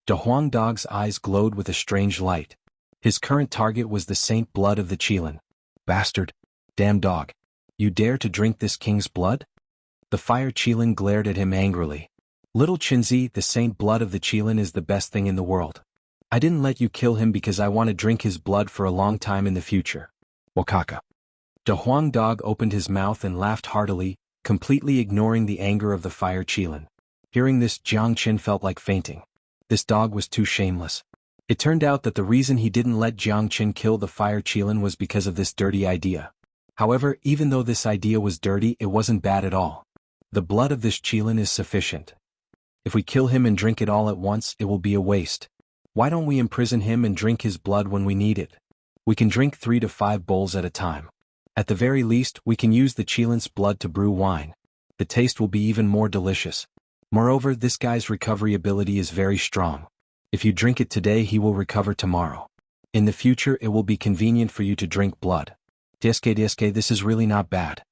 De Huang Dog's eyes glowed with a strange light. His current target was the saint blood of the qilin. Bastard. Damn dog. You dare to drink this king's blood? The fire qilin glared at him angrily. Little Qinzi, the saint blood of the qilin is the best thing in the world. I didn't let you kill him because I want to drink his blood for a long time in the future. Wakaka. De Huang Dog opened his mouth and laughed heartily, completely ignoring the anger of the fire qilin. Hearing this, Jiangchen felt like fainting. This dog was too shameless. It turned out that the reason he didn't let Jiangchen kill the fire qilin was because of this dirty idea. However, even though this idea was dirty, it wasn't bad at all. The blood of this qilin is sufficient. If we kill him and drink it all at once, it will be a waste. Why don't we imprison him and drink his blood when we need it? We can drink 3 to 5 bowls at a time. At the very least, we can use the qilin's blood to brew wine. The taste will be even more delicious. Moreover, this guy's recovery ability is very strong. If you drink it today, he will recover tomorrow. In the future, it will be convenient for you to drink blood. Deske, this is really not bad.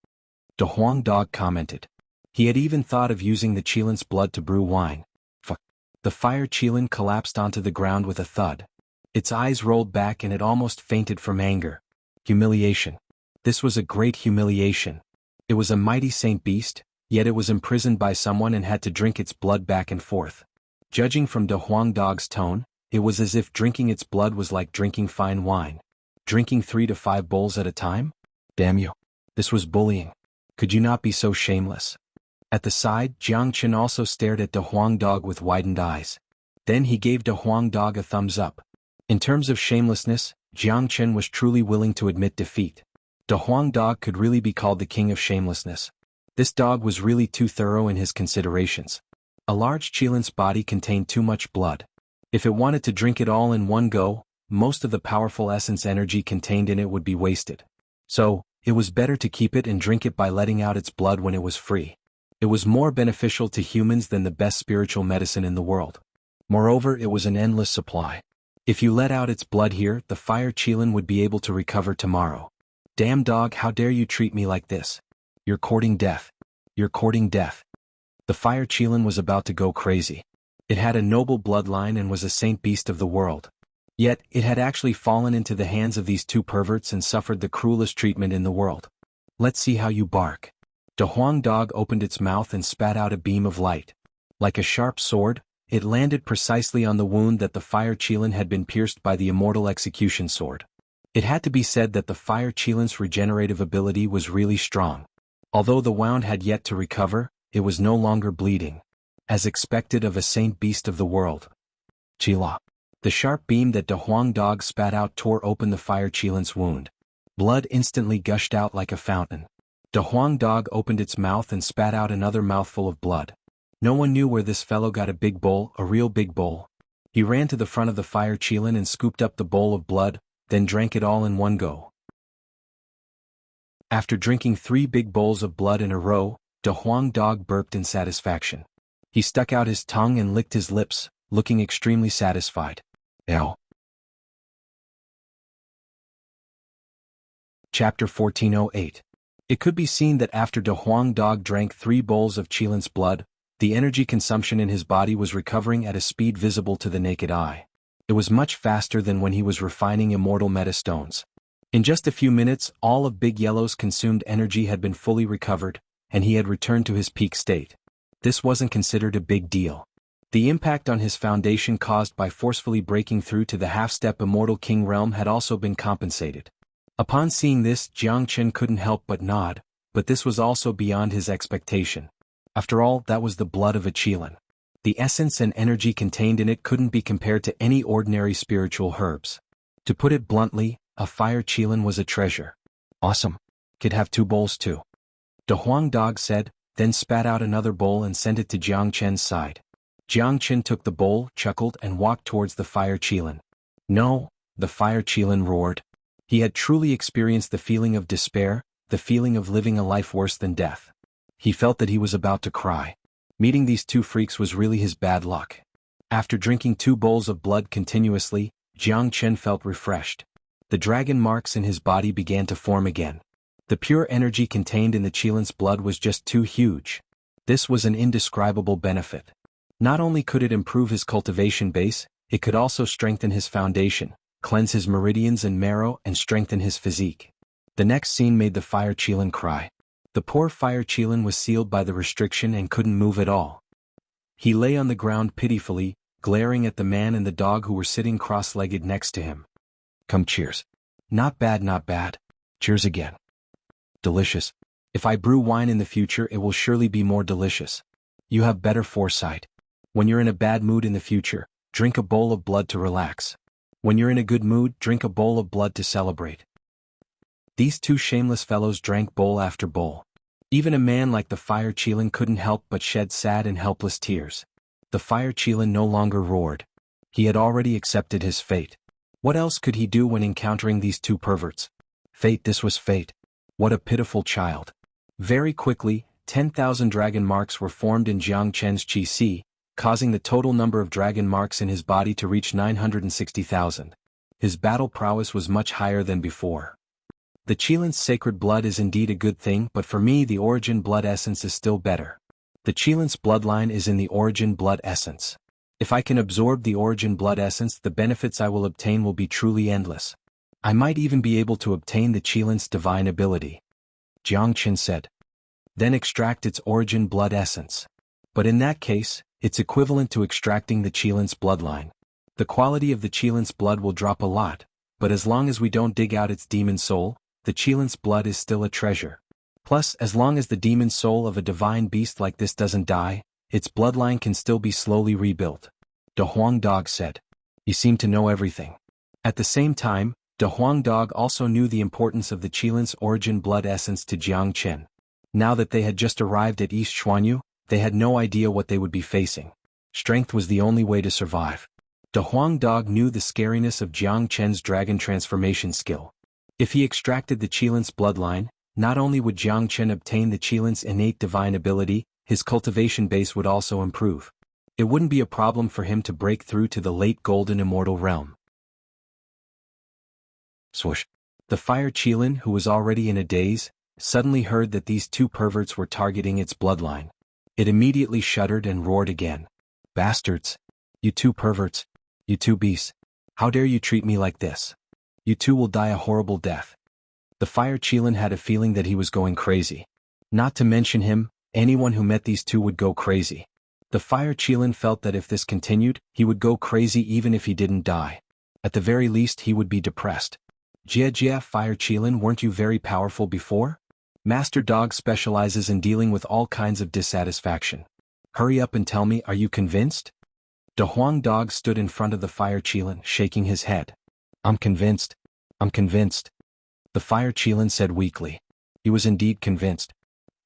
De Huang Dog commented. He had even thought of using the qilin's blood to brew wine. Fuck. The fire qilin collapsed onto the ground with a thud. Its eyes rolled back and it almost fainted from anger. Humiliation. This was a great humiliation. It was a mighty saint beast, yet it was imprisoned by someone and had to drink its blood back and forth. Judging from De Huang Dog's tone, it was as if drinking its blood was like drinking fine wine. Drinking 3 to 5 bowls at a time? Damn you. This was bullying. Could you not be so shameless? At the side, Jiangchen also stared at De Huang Dog with widened eyes. Then he gave De Huang Dog a thumbs up. In terms of shamelessness, Jiangchen was truly willing to admit defeat. De Huang Dog could really be called the king of shamelessness. This dog was really too thorough in his considerations. A large qilin's body contained too much blood. If it wanted to drink it all in one go, most of the powerful essence energy contained in it would be wasted. So, it was better to keep it and drink it by letting out its blood when it was free. It was more beneficial to humans than the best spiritual medicine in the world. Moreover, it was an endless supply. If you let out its blood here, the fire qilin would be able to recover tomorrow. Damn dog, how dare you treat me like this? You're courting death. You're courting death. The fire qilin was about to go crazy. It had a noble bloodline and was a saint beast of the world. Yet, it had actually fallen into the hands of these two perverts and suffered the cruelest treatment in the world. Let's see how you bark. De Huang Dog opened its mouth and spat out a beam of light. Like a sharp sword, it landed precisely on the wound that the fire qilin had been pierced by the immortal execution sword. It had to be said that the fire qilin's regenerative ability was really strong. Although the wound had yet to recover, it was no longer bleeding. As expected of a saint beast of the world. Qila. The sharp beam that De Huang Dog spat out tore open the fire qilin's wound. Blood instantly gushed out like a fountain. De Huang Dog opened its mouth and spat out another mouthful of blood. No one knew where this fellow got a big bowl, a real big bowl. He ran to the front of the fire qilin and scooped up the bowl of blood, then drank it all in one go. After drinking 3 big bowls of blood in a row, De Huang Dog burped in satisfaction. He stuck out his tongue and licked his lips, looking extremely satisfied. Ow. Chapter 1408. It could be seen that after De Huang Dog drank 3 bowls of Qilin's blood, the energy consumption in his body was recovering at a speed visible to the naked eye. It was much faster than when he was refining immortal metastones. In just a few minutes, all of Big Yellow's consumed energy had been fully recovered, and he had returned to his peak state. This wasn't considered a big deal. The impact on his foundation caused by forcefully breaking through to the half-step immortal king realm had also been compensated. Upon seeing this, Jiang Chen couldn't help but nod, but this was also beyond his expectation. After all, that was the blood of a Qilin. The essence and energy contained in it couldn't be compared to any ordinary spiritual herbs. To put it bluntly, a fire Qilin was a treasure. Awesome. Could have 2 bowls too. De Huang Dog said, then spat out another bowl and sent it to Jiang Chen's side. Jiang Chen took the bowl, chuckled and walked towards the fire Qilin. No, the fire Qilin roared. He had truly experienced the feeling of despair, the feeling of living a life worse than death. He felt that he was about to cry. Meeting these 2 freaks was really his bad luck. After drinking 2 bowls of blood continuously, Jiang Chen felt refreshed. The dragon marks in his body began to form again. The pure energy contained in the Qilin's blood was just too huge. This was an indescribable benefit. Not only could it improve his cultivation base, it could also strengthen his foundation, cleanse his meridians and marrow and strengthen his physique. The next scene made the fire Qilin cry. The poor fire Qilin was sealed by the restriction and couldn't move at all. He lay on the ground pitifully, glaring at the man and the dog who were sitting cross-legged next to him. Come, cheers. Not bad, not bad. Cheers again. Delicious. If I brew wine in the future, it will surely be more delicious. You have better foresight. When you're in a bad mood in the future, drink a bowl of blood to relax. When you're in a good mood, drink a bowl of blood to celebrate. These 2 shameless fellows drank bowl after bowl. Even a man like the fire Qilin couldn't help but shed sad and helpless tears. The fire Qilin no longer roared. He had already accepted his fate. What else could he do when encountering these 2 perverts? Fate, this was fate. What a pitiful child. Very quickly, 10,000 dragon marks were formed in Jiang Chen's Qi Si, causing the total number of dragon marks in his body to reach 960,000. His battle prowess was much higher than before. The Qilin's sacred blood is indeed a good thing, but for me the origin blood essence is still better. The Qilin's bloodline is in the origin blood essence. If I can absorb the origin blood essence, the benefits I will obtain will be truly endless. I might even be able to obtain the Qilin's divine ability. Jiang Chen said. Then extract its origin blood essence. But in that case, it's equivalent to extracting the Qilin's bloodline. The quality of the Qilin's blood will drop a lot, but as long as we don't dig out its demon soul, the Qilin's blood is still a treasure. Plus, as long as the demon soul of a divine beast like this doesn't die, its bloodline can still be slowly rebuilt. De Huang Dog said. He seemed to know everything. At the same time, De Huang Dog also knew the importance of the Qilin's origin blood essence to Jiang Chen. Now that they had just arrived at East Xuanhu, they had no idea what they would be facing. Strength was the only way to survive. De Huang Dog knew the scariness of Jiang Chen's dragon transformation skill. If he extracted the Qilin's bloodline, not only would Jiang Chen obtain the Qilin's innate divine ability, his cultivation base would also improve. It wouldn't be a problem for him to break through to the late golden immortal realm. Swoosh. The fire Qilin, who was already in a daze, suddenly heard that these 2 perverts were targeting its bloodline. It immediately shuddered and roared again. Bastards! You 2 perverts! You 2 beasts! How dare you treat me like this? You 2 will die a horrible death. The fire Qilin had a feeling that he was going crazy. Not to mention him, anyone who met these 2 would go crazy. The fire Qilin felt that if this continued, he would go crazy even if he didn't die. At the very least he would be depressed. Jia, fire Qilin, weren't you very powerful before? Master Dog specializes in dealing with all kinds of dissatisfaction. Hurry up and tell me, are you convinced? De Huang Dog stood in front of the fire Qilin, shaking his head. I'm convinced. I'm convinced. The fire Qilin said weakly. He was indeed convinced.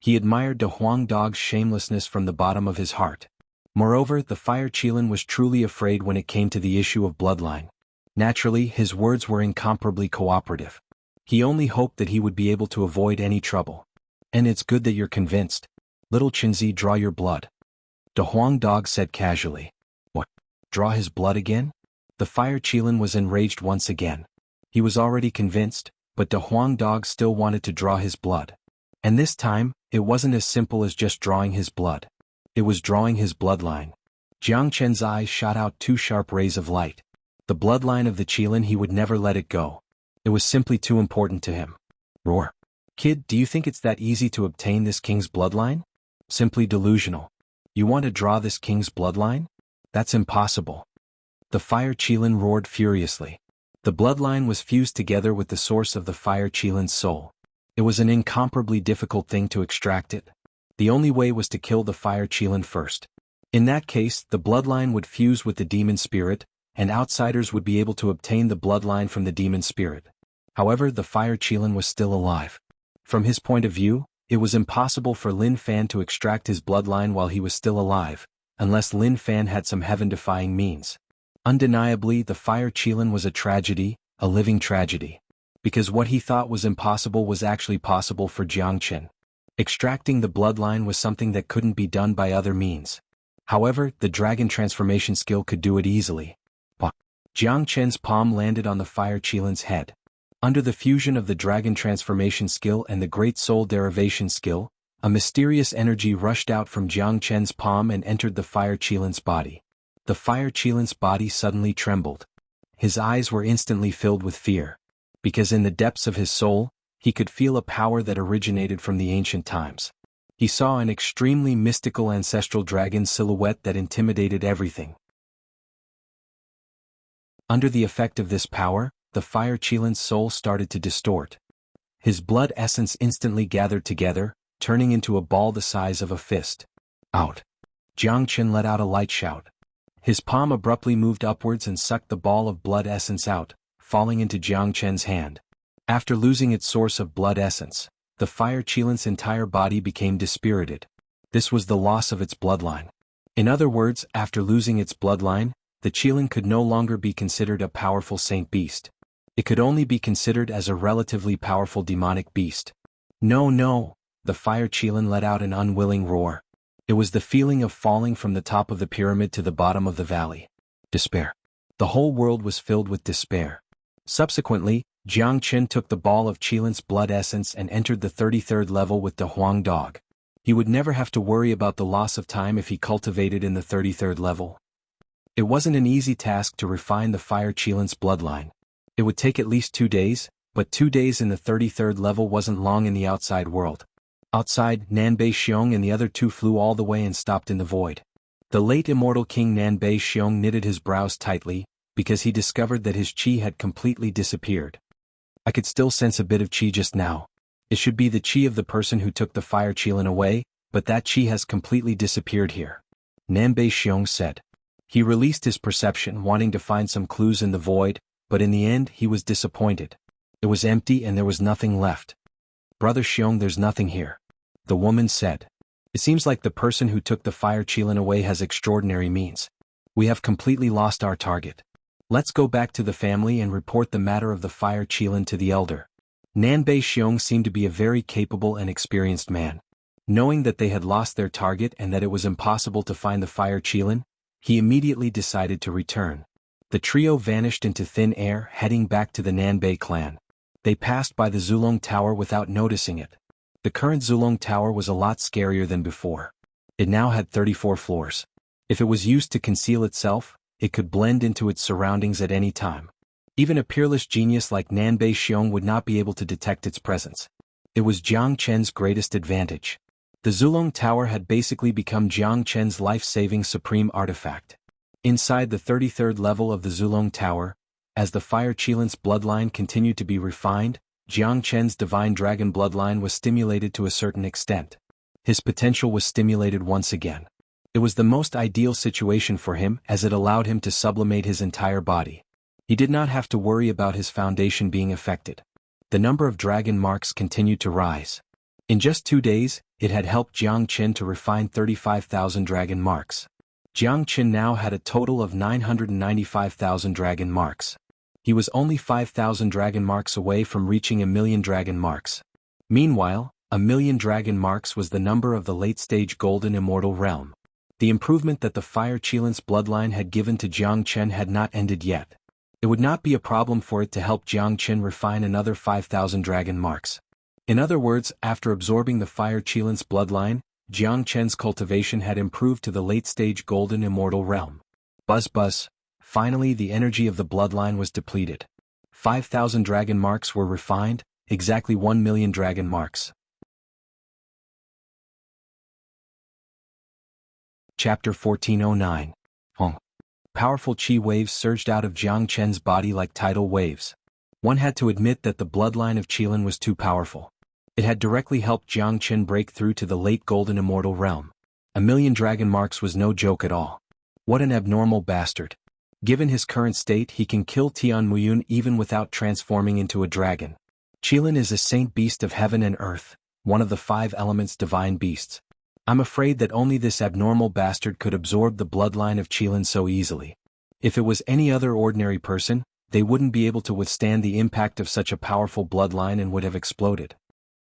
He admired De Huang Dog's shamelessness from the bottom of his heart. Moreover, the fire Qilin was truly afraid when it came to the issue of bloodline. Naturally, his words were incomparably cooperative. He only hoped that he would be able to avoid any trouble. And it's good that you're convinced. Little Qinzi, draw your blood. De Huang Dog said casually. What? Draw his blood again? The fire Qilin was enraged once again. He was already convinced, but the Huang dog still wanted to draw his blood. And this time, it wasn't as simple as just drawing his blood. It was drawing his bloodline. Jiang Chen's eyes shot out two sharp rays of light. The bloodline of the Qilin, he would never let it go. It was simply too important to him. Roar. Kid, do you think it's that easy to obtain this king's bloodline? Simply delusional. You want to draw this king's bloodline? That's impossible. The fire Qilin roared furiously. The bloodline was fused together with the source of the fire Qilin's soul. It was an incomparably difficult thing to extract it. The only way was to kill the fire Qilin first. In that case, the bloodline would fuse with the demon spirit, and outsiders would be able to obtain the bloodline from the demon spirit. However, the fire Qilin was still alive. From his point of view, it was impossible for Lin Fan to extract his bloodline while he was still alive, unless Lin Fan had some heaven-defying means. Undeniably, the fire Qilin was a tragedy, a living tragedy. Because what he thought was impossible was actually possible for Jiang Chen. Extracting the bloodline was something that couldn't be done by other means. However, the dragon transformation skill could do it easily. Jiang Chen's palm landed on the fire Qilin's head. Under the fusion of the dragon transformation skill and the great soul derivation skill, a mysterious energy rushed out from Jiang Chen's palm and entered the fire Qilin's body. The fire Qilin's body suddenly trembled. His eyes were instantly filled with fear. Because in the depths of his soul, he could feel a power that originated from the ancient times. He saw an extremely mystical ancestral dragon silhouette that intimidated everything. Under the effect of this power, the fire Qilin's soul started to distort. His blood essence instantly gathered together, turning into a ball the size of a fist. Out! Jiang Chen let out a light shout. His palm abruptly moved upwards and sucked the ball of blood essence out, falling into Jiang Chen's hand. After losing its source of blood essence, the fire Qilin's entire body became dispirited. This was the loss of its bloodline. In other words, after losing its bloodline, the Qilin could no longer be considered a powerful saint beast. It could only be considered as a relatively powerful demonic beast. No, no, the fire Qilin let out an unwilling roar. It was the feeling of falling from the top of the pyramid to the bottom of the valley. Despair. The whole world was filled with despair. Subsequently, Jiang Chen took the ball of Qilin's blood essence and entered the 33rd level with the Huang dog. He would never have to worry about the loss of time if he cultivated in the 33rd level. It wasn't an easy task to refine the fire Qilin's bloodline. It would take at least 2 days, but 2 days in the 33rd level wasn't long in the outside world. Outside, Nanbei Xiong and the other two flew all the way and stopped in the void. The late immortal king Nanbei Xiong knitted his brows tightly, because he discovered that his qi had completely disappeared. I could still sense a bit of qi just now. It should be the qi of the person who took the fire Qilin away, but that qi has completely disappeared here. Nanbei Xiong said. He released his perception, wanting to find some clues in the void, but in the end he was disappointed. It was empty and there was nothing left. Brother Xiong, there's nothing here. The woman said. It seems like the person who took the fire Qilin away has extraordinary means. We have completely lost our target. Let's go back to the family and report the matter of the fire Qilin to the elder. Nanbei Xiong seemed to be a very capable and experienced man. Knowing that they had lost their target and that it was impossible to find the fire Qilin, he immediately decided to return. The trio vanished into thin air, heading back to the Nanbei clan. They passed by the Zulong Tower without noticing it. The current Zulong Tower was a lot scarier than before. It now had 34 floors. If it was used to conceal itself, it could blend into its surroundings at any time. Even a peerless genius like Nanbei Xiong would not be able to detect its presence. It was Jiang Chen's greatest advantage. The Zulong Tower had basically become Jiang Chen's life-saving supreme artifact. Inside the 33rd level of the Zulong Tower, as the fire Qilin's bloodline continued to be refined, Jiang Chen's divine dragon bloodline was stimulated to a certain extent. His potential was stimulated once again. It was the most ideal situation for him as it allowed him to sublimate his entire body. He did not have to worry about his foundation being affected. The number of dragon marks continued to rise. In just 2 days, it had helped Jiang Chen to refine 35,000 dragon marks. Jiang Chen now had a total of 995,000 dragon marks. He was only 5,000 dragon marks away from reaching 1,000,000 dragon marks. Meanwhile, 1,000,000 dragon marks was the number of the late-stage golden immortal realm. The improvement that the fire Qilin's bloodline had given to Jiang Chen had not ended yet. it would not be a problem for it to help Jiang Qin refine another 5,000 dragon marks. In other words, after absorbing the fire Qilin's bloodline, Jiang Chen's cultivation had improved to the late-stage golden immortal realm. Buzz buzz. Finally the energy of the bloodline was depleted. 5,000 dragon marks were refined, exactly 1,000,000 dragon marks. Chapter 1409. Powerful qi waves surged out of Jiang Chen's body like tidal waves. One had to admit that the bloodline of Qilin was too powerful. It had directly helped Jiang Chen break through to the late golden immortal realm. 1,000,000 dragon marks was no joke at all. What an abnormal bastard. Given his current state, he can kill Tian Muyun even without transforming into a dragon. Qilin is a saint beast of heaven and earth, one of the 5 elements divine beasts. I'm afraid that only this abnormal bastard could absorb the bloodline of Qilin so easily. If it was any other ordinary person, they wouldn't be able to withstand the impact of such a powerful bloodline and would have exploded.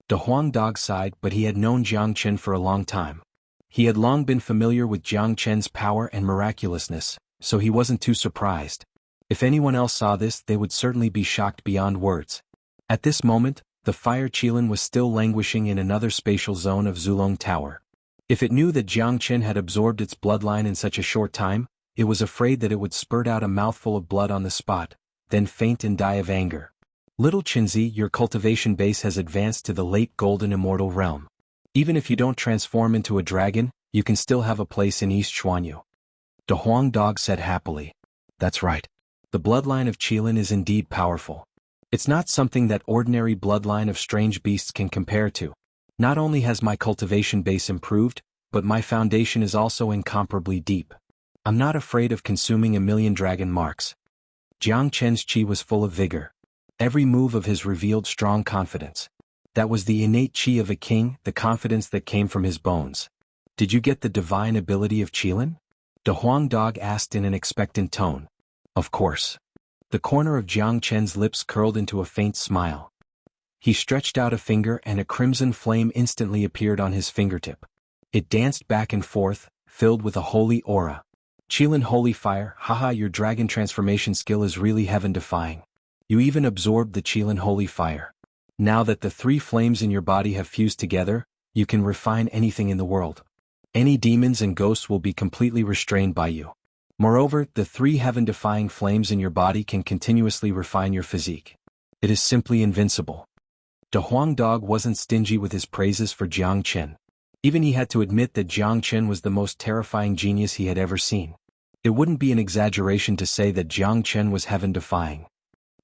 De Huang Dog sighed, but he had known Jiang Chen for a long time. He had long been familiar with Jiang Chen's power and miraculousness, so he wasn't too surprised. If anyone else saw this, they would certainly be shocked beyond words. At this moment, the fire Qilin was still languishing in another spatial zone of Zulong Tower. If it knew that Jiang Chen had absorbed its bloodline in such a short time, it was afraid that it would spurt out a mouthful of blood on the spot, then faint and die of anger. Little Qinzi, your cultivation base has advanced to the late golden immortal realm. Even if you don't transform into a dragon, you can still have a place in East Xuanhu. De Huang Dog said happily. That's right. The bloodline of Qilin is indeed powerful. It's not something that ordinary bloodline of strange beasts can compare to. Not only has my cultivation base improved, but my foundation is also incomparably deep. I'm not afraid of consuming 1,000,000 dragon marks. Jiang Chen's qi was full of vigor. Every move of his revealed strong confidence. That was the innate qi of a king, the confidence that came from his bones. Did you get the divine ability of Qilin? De Huang Dog asked in an expectant tone. Of course. The corner of Jiang Chen's lips curled into a faint smile. He stretched out a finger and a crimson flame instantly appeared on his fingertip. It danced back and forth, filled with a holy aura. Qilin holy fire, haha, your dragon transformation skill is really heaven-defying. You even absorbed the Qilin holy fire. Now that the 3 flames in your body have fused together, you can refine anything in the world. Any demons and ghosts will be completely restrained by you. Moreover, the 3 heaven-defying flames in your body can continuously refine your physique. It is simply invincible. De Huang Dog wasn't stingy with his praises for Jiang Chen. Even he had to admit that Jiang Chen was the most terrifying genius he had ever seen. It wouldn't be an exaggeration to say that Jiang Chen was heaven-defying.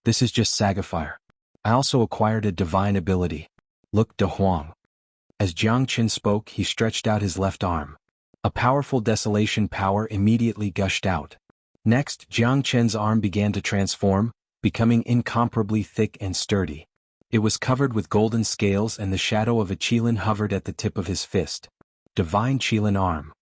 This is just Sagafire. I also acquired a divine ability. Look, De Huang. As Jiang Chen spoke, he stretched out his left arm. A powerful desolation power immediately gushed out. Next, Jiang Chen's arm began to transform, becoming incomparably thick and sturdy. It was covered with golden scales and the shadow of a Qilin hovered at the tip of his fist. Divine Qilin arm.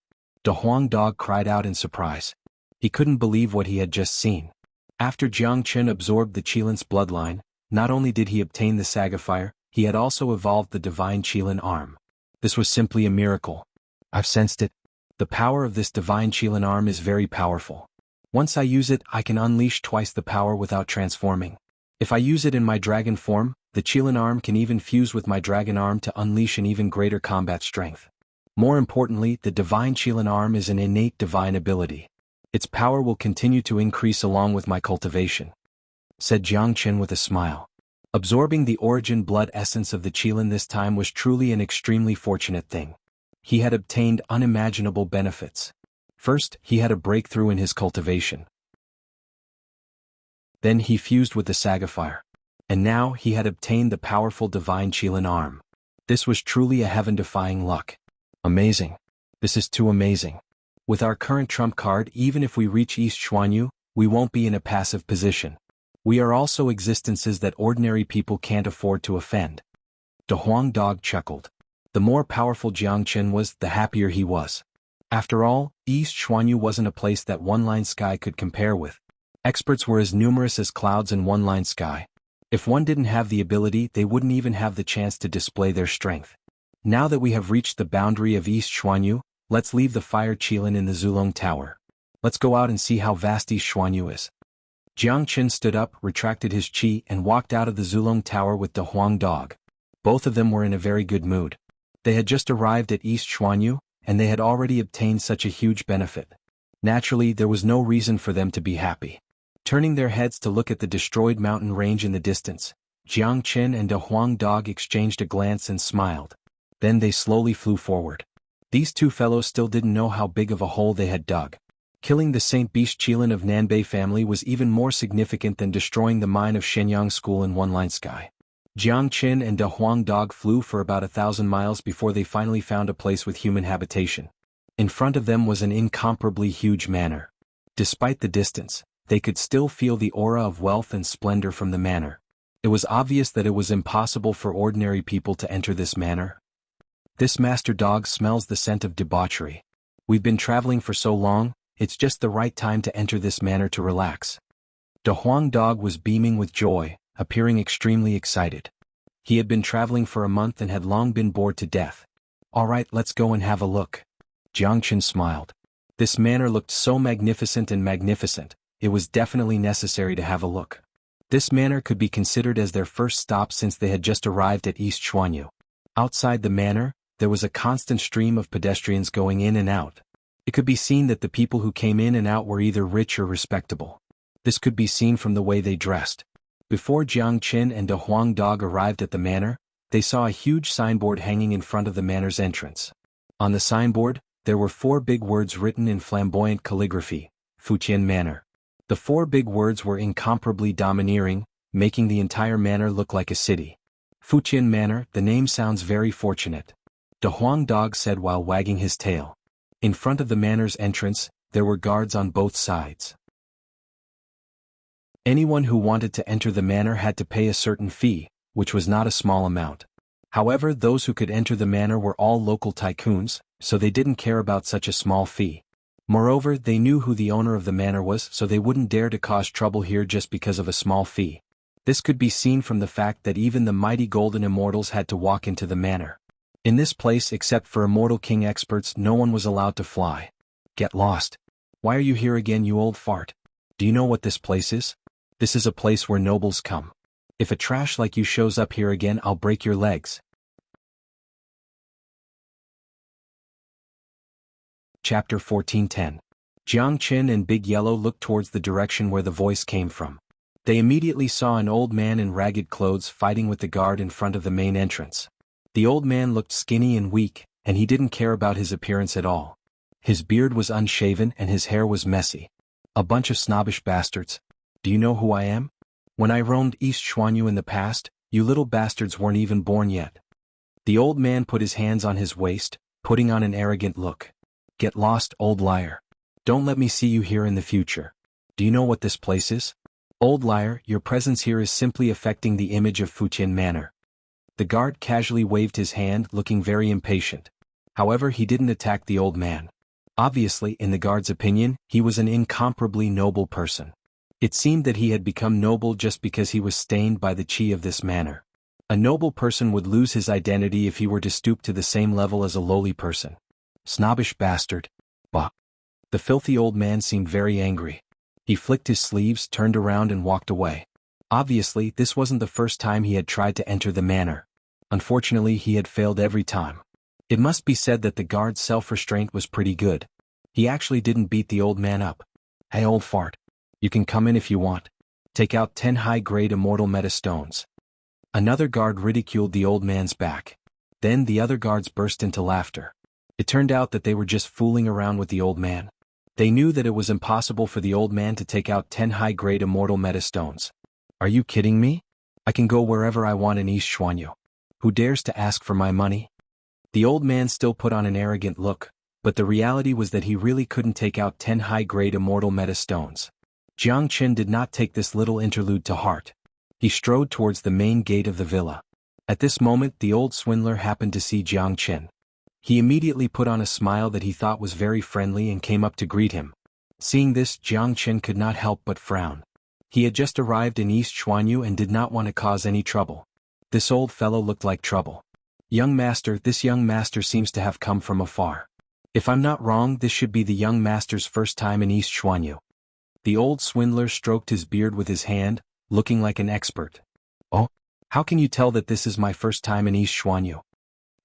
De Huang Dog cried out in surprise. He couldn't believe what he had just seen. After Jiang Chen absorbed the Qilin's bloodline, not only did he obtain the Sagafire, he had also evolved the divine Qilin arm. This was simply a miracle. I've sensed it. The power of this divine Qilin arm is very powerful. Once I use it, I can unleash twice the power without transforming. If I use it in my dragon form, the Qilin arm can even fuse with my dragon arm to unleash an even greater combat strength. More importantly, the divine Qilin arm is an innate divine ability. Its power will continue to increase along with my cultivation, said Jiang Chen with a smile. Absorbing the origin blood essence of the Qilin this time was truly an extremely fortunate thing. He had obtained unimaginable benefits. First, he had a breakthrough in his cultivation. Then he fused with the Sagafire. And now he had obtained the powerful divine Qilin arm. This was truly a heaven-defying luck. Amazing. This is too amazing. With our current trump card, even if we reach East Xuanhu, we won't be in a passive position. We are also existences that ordinary people can't afford to offend. De Huang Dog chuckled. The more powerful Jiang Chen was, the happier he was. After all, East Xuanhu wasn't a place that one-line sky could compare with. Experts were as numerous as clouds in one-line sky. If one didn't have the ability, they wouldn't even have the chance to display their strength. Now that we have reached the boundary of East Xuanhu, let's leave the fire Qilin in the Zulong Tower. Let's go out and see how vast East Xuanhu is. Jiang Qin stood up, retracted his qi and walked out of the Zulong Tower with the Huang dog. Both of them were in a very good mood. They had just arrived at East Xuanyu, and they had already obtained such a huge benefit. Naturally, there was no reason for them to be happy. Turning their heads to look at the destroyed mountain range in the distance, Jiang Qin and the Huang dog exchanged a glance and smiled. Then they slowly flew forward. These two fellows still didn't know how big of a hole they had dug. Killing the Saint Beast Qilin of Nanbei family was even more significant than destroying the mine of Shenyang School in one-line sky. Jiang Qin and the Huang dog flew for about 1,000 miles before they finally found a place with human habitation. In front of them was an incomparably huge manor. Despite the distance, they could still feel the aura of wealth and splendor from the manor. It was obvious that it was impossible for ordinary people to enter this manor. This master dog smells the scent of debauchery. We've been traveling for so long, it's just the right time to enter this manor to relax. The Huang dog was beaming with joy, appearing extremely excited. He had been traveling for a month and had long been bored to death. All right, let's go and have a look. Jiang Qin smiled. This manor looked so magnificent and magnificent, it was definitely necessary to have a look. This manor could be considered as their first stop since they had just arrived at East Xuanyu. Outside the manor, there was a constant stream of pedestrians going in and out. It could be seen that the people who came in and out were either rich or respectable. This could be seen from the way they dressed. Before Jiang Qin and the Huang dog arrived at the manor, they saw a huge signboard hanging in front of the manor's entrance. On the signboard, there were 4 big words written in flamboyant calligraphy, Fuqian Manor. The 4 big words were incomparably domineering, making the entire manor look like a city. Fuqian Manor, the name sounds very fortunate. The Huang dog said while wagging his tail. In front of the manor's entrance, there were guards on both sides. Anyone who wanted to enter the manor had to pay a certain fee, which was not a small amount. However, those who could enter the manor were all local tycoons, so they didn't care about such a small fee. Moreover, they knew who the owner of the manor was, so they wouldn't dare to cause trouble here just because of a small fee. This could be seen from the fact that even the mighty golden immortals had to walk into the manor. In this place, except for immortal king experts, no one was allowed to fly. Get lost. Why are you here again, you old fart? Do you know what this place is? This is a place where nobles come. If a trash like you shows up here again, I'll break your legs. Chapter 14:10. Jiang Qin and Big Yellow looked towards the direction where the voice came from. They immediately saw an old man in ragged clothes fighting with the guard in front of the main entrance. The old man looked skinny and weak, and he didn't care about his appearance at all. His beard was unshaven and his hair was messy. A bunch of snobbish bastards. Do you know who I am? When I roamed East Xuanyu in the past, you little bastards weren't even born yet. The old man put his hands on his waist, putting on an arrogant look. Get lost, old liar. Don't let me see you here in the future. Do you know what this place is? Old liar, your presence here is simply affecting the image of Fuqian Manor. The guard casually waved his hand, looking very impatient. However, he didn't attack the old man. Obviously, in the guard's opinion, he was an incomparably noble person. It seemed that he had become noble just because he was stained by the qi of this manor. A noble person would lose his identity if he were to stoop to the same level as a lowly person. Snobbish bastard. Bah. The filthy old man seemed very angry. He flicked his sleeves, turned around and walked away. Obviously, this wasn't the first time he had tried to enter the manor. Unfortunately, he had failed every time. It must be said that the guard's self-restraint was pretty good. He actually didn't beat the old man up. Hey old fart. You can come in if you want. Take out 10 high-grade immortal meta stones. Another guard ridiculed the old man's back. Then the other guards burst into laughter. It turned out that they were just fooling around with the old man. They knew that it was impossible for the old man to take out 10 high-grade immortal meta stones. Are you kidding me? I can go wherever I want in East Xuanyu. Who dares to ask for my money? The old man still put on an arrogant look, but the reality was that he really couldn't take out 10 high-grade immortal meta stones. Jiang Qin did not take this little interlude to heart. He strode towards the main gate of the villa. At this moment, the old swindler happened to see Jiang Qin. He immediately put on a smile that he thought was very friendly and came up to greet him. Seeing this, Jiang Qin could not help but frown. He had just arrived in East Xuanyu and did not want to cause any trouble. This old fellow looked like trouble. Young master, this young master seems to have come from afar. If I'm not wrong, this should be the young master's first time in East Xuanyu. The old swindler stroked his beard with his hand, looking like an expert. Oh, how can you tell that this is my first time in East Xuanhu?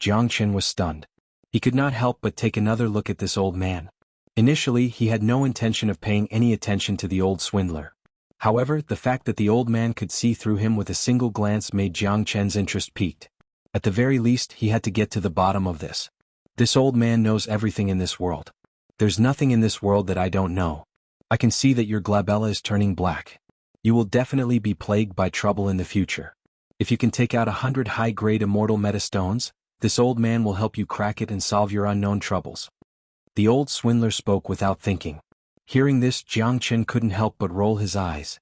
Jiangchen was stunned. He could not help but take another look at this old man. Initially, he had no intention of paying any attention to the old swindler. However, the fact that the old man could see through him with a single glance made Jiangchen's interest piqued. At the very least, he had to get to the bottom of this. This old man knows everything in this world. There's nothing in this world that I don't know. I can see that your glabella is turning black. You will definitely be plagued by trouble in the future. If you can take out 100 high-grade immortal metastones, this old man will help you crack it and solve your unknown troubles. The old swindler spoke without thinking. Hearing this, Jiangchen couldn't help but roll his eyes.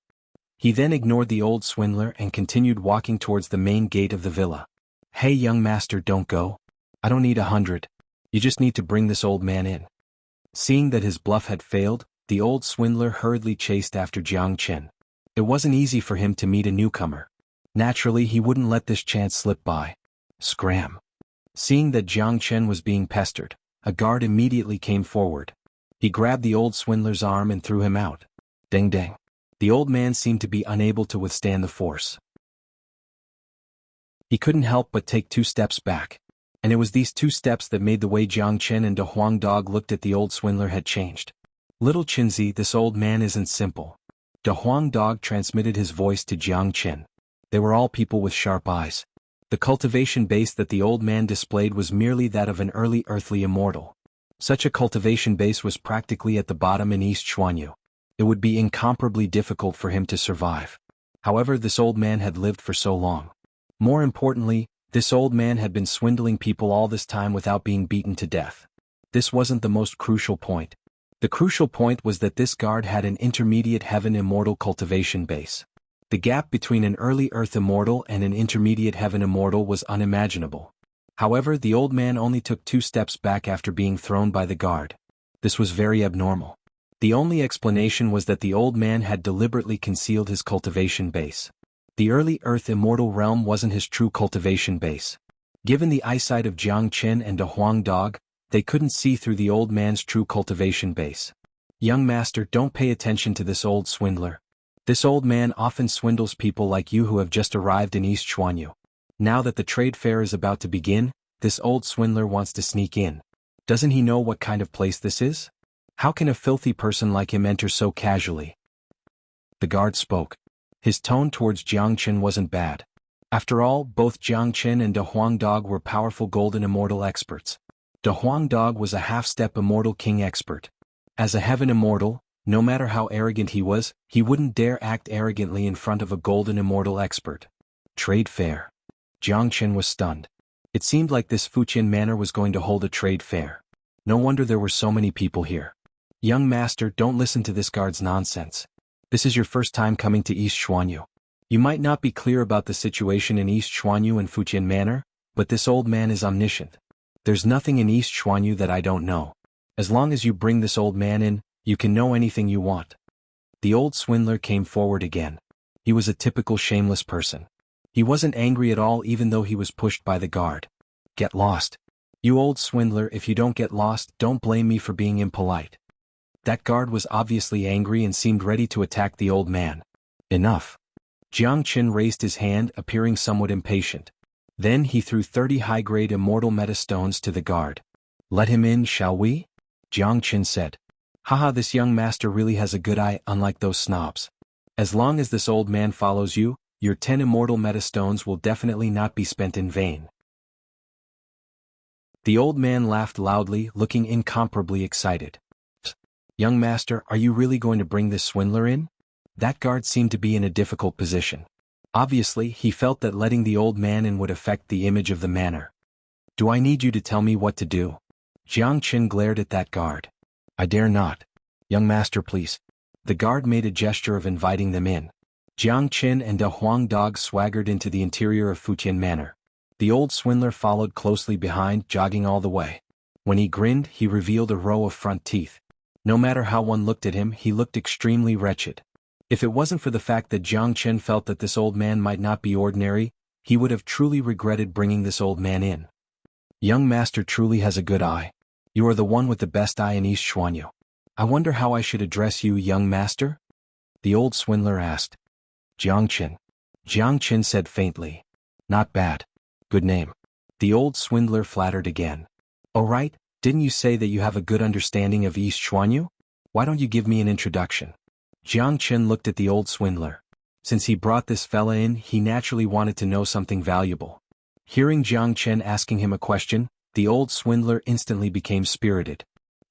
He then ignored the old swindler and continued walking towards the main gate of the villa. Hey young master, don't go. I don't need 100. You just need to bring this old man in. Seeing that his bluff had failed, the old swindler hurriedly chased after Jiangchen. It wasn't easy for him to meet a newcomer. Naturally, he wouldn't let this chance slip by. Scram. Seeing that Jiangchen was being pestered, a guard immediately came forward. He grabbed the old swindler's arm and threw him out. Ding dang. The old man seemed to be unable to withstand the force. He couldn't help but take 2 steps back. And it was these 2 steps that made the way Jiangchen and De Huang Dog looked at the old swindler had changed. Little Qinzi, this old man isn't simple. De Huang Dog transmitted his voice to Jiangchen. They were all people with sharp eyes. The cultivation base that the old man displayed was merely that of an early earthly immortal. Such a cultivation base was practically at the bottom in East Xuanhu. It would be incomparably difficult for him to survive. However, this old man had lived for so long. More importantly, this old man had been swindling people all this time without being beaten to death. This wasn't the most crucial point. The crucial point was that this guard had an intermediate heaven immortal cultivation base. The gap between an early earth immortal and an intermediate heaven immortal was unimaginable. However, the old man only took 2 steps back after being thrown by the guard. This was very abnormal. The only explanation was that the old man had deliberately concealed his cultivation base. The early earth immortal realm wasn't his true cultivation base. Given the eyesight of Jiangchen and De Huang Dog, they couldn't see through the old man's true cultivation base. Young master, don't pay attention to this old swindler. This old man often swindles people like you who have just arrived in East Xuanhu. Now that the trade fair is about to begin, this old swindler wants to sneak in. Doesn't he know what kind of place this is? How can a filthy person like him enter so casually? The guard spoke. His tone towards Jiangchen wasn't bad. After all, both Jiangchen and De Huang Dog were powerful golden immortal experts. De Huang Dog was a half-step immortal king expert. As a heaven immortal, no matter how arrogant he was, he wouldn't dare act arrogantly in front of a golden immortal expert. Trade fair. Jiangchen was stunned. It seemed like this Fuqian manor was going to hold a trade fair. No wonder there were so many people here. Young master, don't listen to this guard's nonsense. This is your first time coming to East Xuanhu. You might not be clear about the situation in East Xuanhu and Fuqian Manor, but this old man is omniscient. There's nothing in East Xuanhu that I don't know. As long as you bring this old man in, you can know anything you want. The old swindler came forward again. He was a typical shameless person. He wasn't angry at all even though he was pushed by the guard. Get lost. You old swindler, if you don't get lost, don't blame me for being impolite. That guard was obviously angry and seemed ready to attack the old man. Enough. Jiangchen raised his hand, appearing somewhat impatient. Then he threw 30 high-grade immortal metastones to the guard. Let him in, shall we? Jiangchen said. Haha, this young master really has a good eye, unlike those snobs. As long as this old man follows you, your 10 immortal metastones will definitely not be spent in vain. The old man laughed loudly, looking incomparably excited. Young master, are you really going to bring this swindler in? That guard seemed to be in a difficult position. Obviously, he felt that letting the old man in would affect the image of the manor. Do I need you to tell me what to do? Jiangchen glared at that guard. I dare not. Young master, please. The guard made a gesture of inviting them in. Jiangchen and De Huang Dog swaggered into the interior of Fuqian Manor. The old swindler followed closely behind, jogging all the way. When he grinned, he revealed a row of front teeth. No matter how one looked at him, he looked extremely wretched. If it wasn't for the fact that Jiangchen felt that this old man might not be ordinary, he would have truly regretted bringing this old man in. Young master truly has a good eye. You are the one with the best eye in East Xuanhu. I wonder how I should address you, young master? The old swindler asked. Jiangqin. Jiangqin said faintly. Not bad. Good name. The old swindler flattered again. Oh right, didn't you say that you have a good understanding of East Xuanhu? Why don't you give me an introduction? Jiangqin looked at the old swindler. Since he brought this fella in, he naturally wanted to know something valuable. Hearing Jiangqin asking him a question, the old swindler instantly became spirited.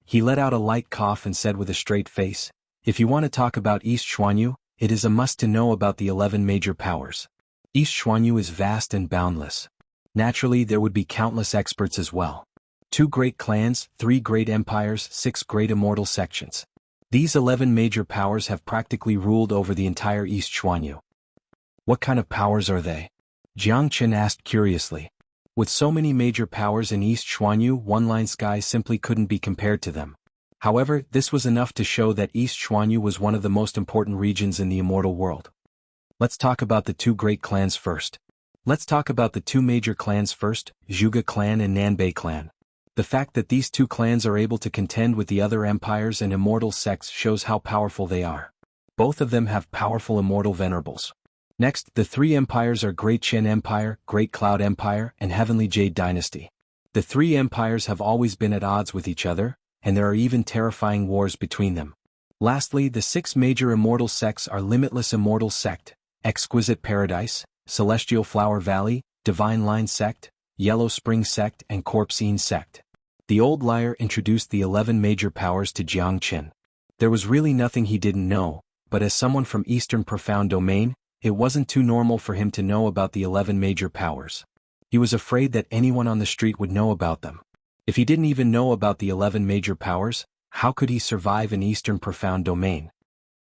He let out a light cough and said with a straight face, if you want to talk about East Xuanhu, it is a must to know about the 11 major powers. East Xuanhu is vast and boundless. Naturally, there would be countless experts as well. 2 great clans, 3 great empires, 6 great immortal sections. These 11 major powers have practically ruled over the entire East Xuanhu. What kind of powers are they? Jiangqin asked curiously. With so many major powers in East Xuanhu, one-line sky simply couldn't be compared to them. However, this was enough to show that East Xuanhu was one of the most important regions in the immortal world. Let's talk about the 2 great clans first. Let's talk about the 2 major clans first, Zhuge clan and Nanbei clan. The fact that these 2 clans are able to contend with the other empires and immortal sects shows how powerful they are. Both of them have powerful immortal venerables. Next, the 3 empires are Great Qin Empire, Great Cloud Empire, and Heavenly Jade Dynasty. The 3 empires have always been at odds with each other, and there are even terrifying wars between them. Lastly, the 6 major immortal sects are Limitless Immortal Sect, Exquisite Paradise, Celestial Flower Valley, Divine Line Sect, Yellow Spring Sect, and Corpsine Sect. The old liar introduced the 11 major powers to Jiangqin. There was really nothing he didn't know, but as someone from Eastern Profound Domain, it wasn't too normal for him to know about the 11 major powers. He was afraid that anyone on the street would know about them. If he didn't even know about the 11 major powers, how could he survive in Eastern Profound Domain?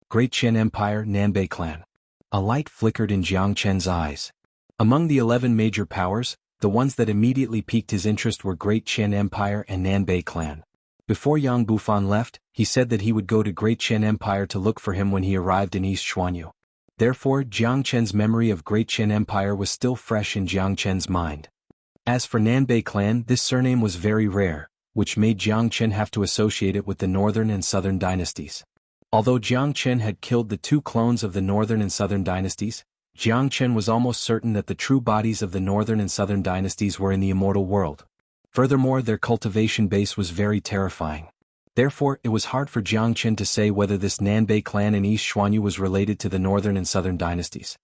Great Qin Empire, Nanbei clan. A light flickered in Jiangqin's eyes. Among the 11 major powers, the ones that immediately piqued his interest were Great Qin Empire and Nanbei clan. Before Yang Bufan left, he said that he would go to Great Qin Empire to look for him when he arrived in East Xuanhu. Therefore, Jiangqin's memory of Great Qin Empire was still fresh in Jiangqin's mind. As for Nanbei clan, this surname was very rare, which made Jiangqin have to associate it with the northern and southern dynasties. Although Jiangqin had killed the 2 clones of the northern and southern dynasties, Jiangqin was almost certain that the true bodies of the northern and southern dynasties were in the immortal world. Furthermore, their cultivation base was very terrifying. Therefore, it was hard for Jiangqin to say whether this Nanbei clan in East Xuanhu was related to the northern and southern dynasties.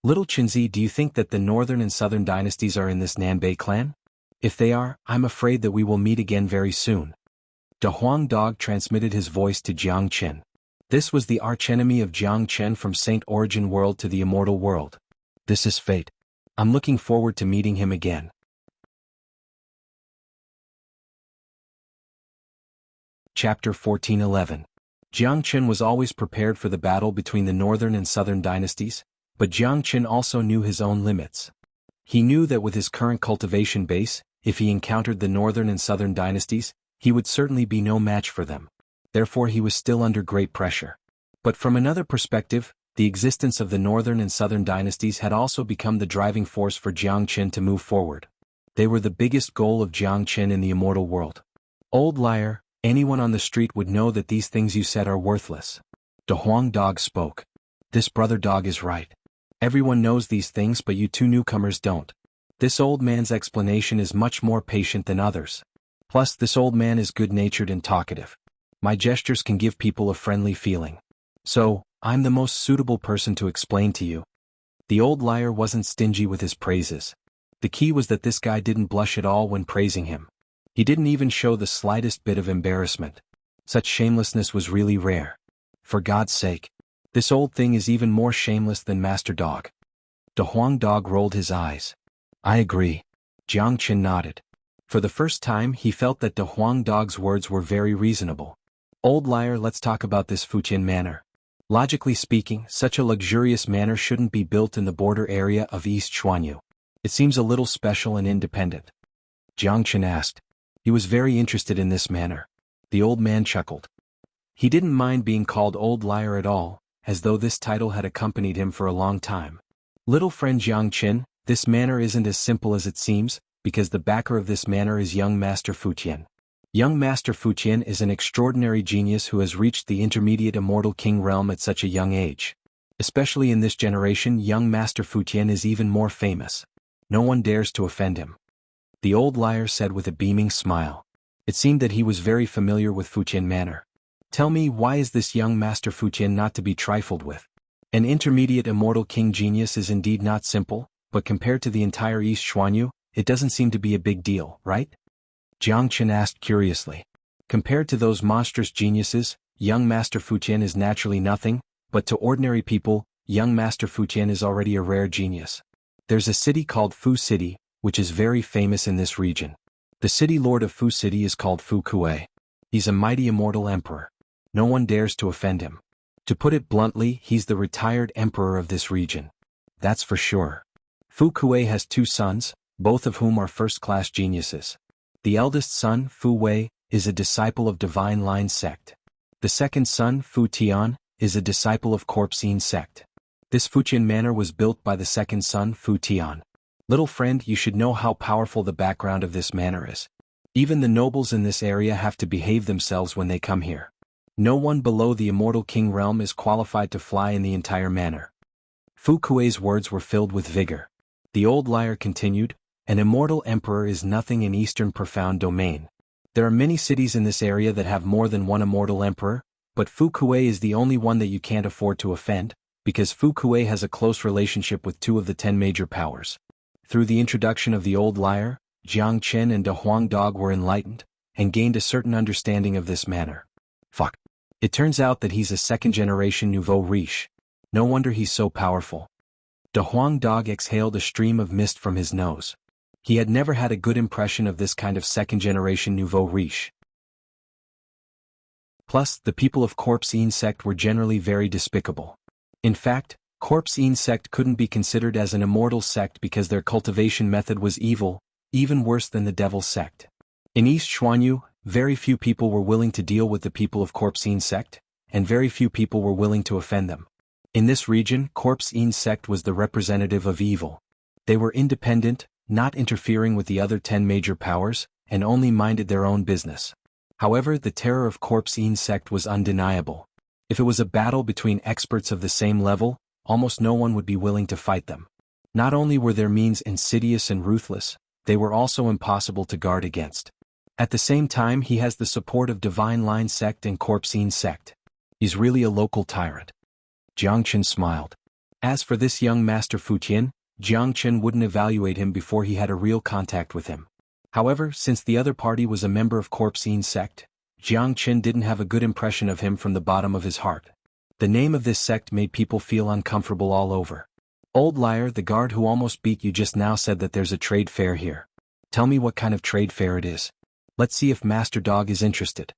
Little Qinzi, do you think that the northern and southern dynasties are in this Nanbei clan? If they are, I'm afraid that we will meet again very soon. De Huang Dog transmitted his voice to Jiangqin. This was the archenemy of Jiangqin from Saint Origin World to the immortal world. This is fate. I'm looking forward to meeting him again. Chapter 1411. Jiangqin was always prepared for the battle between the northern and southern dynasties, but Jiangqin also knew his own limits. He knew that with his current cultivation base, if he encountered the northern and southern dynasties, he would certainly be no match for them. Therefore he was still under great pressure. But from another perspective, the existence of the northern and southern dynasties had also become the driving force for Jiangqin to move forward. They were the biggest goal of Jiangqin in the immortal world. Old liar, anyone on the street would know that these things you said are worthless. De Huang Dog spoke. This brother dog is right. Everyone knows these things, but you 2 newcomers don't. This old man's explanation is much more patient than others. Plus, this old man is good-natured and talkative. My gestures can give people a friendly feeling. So, I'm the most suitable person to explain to you. The old liar wasn't stingy with his praises. The key was that this guy didn't blush at all when praising him. He didn't even show the slightest bit of embarrassment. Such shamelessness was really rare. For God's sake. This old thing is even more shameless than Master Dog. De Huang Dog rolled his eyes. I agree. Jiangqin nodded. For the first time he felt that De Huang Dog's words were very reasonable. Old liar, let's talk about this Fujian manor. Logically speaking, such a luxurious manor shouldn't be built in the border area of East Xuanhu. It seems a little special and independent. Jiangqin asked. He was very interested in this manor. The old man chuckled. He didn't mind being called old liar at all, as though this title had accompanied him for a long time. Little friend Jiangqin, this manor isn't as simple as it seems, because the backer of this manor is young Master Fujian. Young Master Fuqian is an extraordinary genius who has reached the intermediate immortal king realm at such a young age. Especially in this generation, young Master Fuqian is even more famous. No one dares to offend him. The old liar said with a beaming smile. It seemed that he was very familiar with Fuqian manner. Tell me, why is this young Master Fuqian not to be trifled with? An intermediate immortal king genius is indeed not simple, but compared to the entire East Xuanhu, it doesn't seem to be a big deal, right? Jianghu asked curiously. Compared to those monstrous geniuses, young Master Fuqian is naturally nothing, but to ordinary people, young Master Fuqian is already a rare genius. There's a city called Fu City, which is very famous in this region. The city lord of Fu City is called Fu Kuei. He's a mighty immortal emperor. No one dares to offend him. To put it bluntly, he's the retired emperor of this region. That's for sure. Fu Kuei has two sons, both of whom are first-class geniuses. The eldest son, Fu Wei, is a disciple of Divine Line sect. The second son, Fu Tian, is a disciple of Corpsine sect. This Fuqian manor was built by the second son, Fu Tian. Little friend, you should know how powerful the background of this manor is. Even the nobles in this area have to behave themselves when they come here. No one below the immortal king realm is qualified to fly in the entire manor. Fu Kuei's words were filled with vigor. The old liar continued, an immortal emperor is nothing in Eastern profound domain. There are many cities in this area that have more than one immortal emperor, but Fu Kuei is the only one that you can't afford to offend, because Fu Kuei has a close relationship with 2 of the 10 major powers. Through the introduction of the old liar, Jiang Chen and De Huang Dog were enlightened, and gained a certain understanding of this manner. Fuck. It turns out that he's a second-generation nouveau riche. No wonder he's so powerful. De Huang Dog exhaled a stream of mist from his nose. He had never had a good impression of this kind of second-generation nouveau riche. Plus, the people of Corpsine sect were generally very despicable. In fact, Corpsine sect couldn't be considered as an immortal sect because their cultivation method was evil, even worse than the devil sect. In East Xuanhu, very few people were willing to deal with the people of Corpsine sect, and very few people were willing to offend them. In this region, Corpsine sect was the representative of evil. They were independent, not interfering with the other 10 major powers, and only minded their own business. However, the terror of Corpsine sect was undeniable. If it was a battle between experts of the same level, almost no one would be willing to fight them. Not only were their means insidious and ruthless, they were also impossible to guard against. At the same time, he has the support of Divine Line sect and Corpsine sect. He's really a local tyrant. Jiang Chen smiled. As for this young Master Fuqian, Jiang Chen wouldn't evaluate him before he had a real contact with him. However, since the other party was a member of Corpsine sect, Jiang Chen didn't have a good impression of him from the bottom of his heart. The name of this sect made people feel uncomfortable all over. Old liar, the guard who almost beat you just now said that there's a trade fair here. Tell me what kind of trade fair it is. Let's see if Master Dog is interested.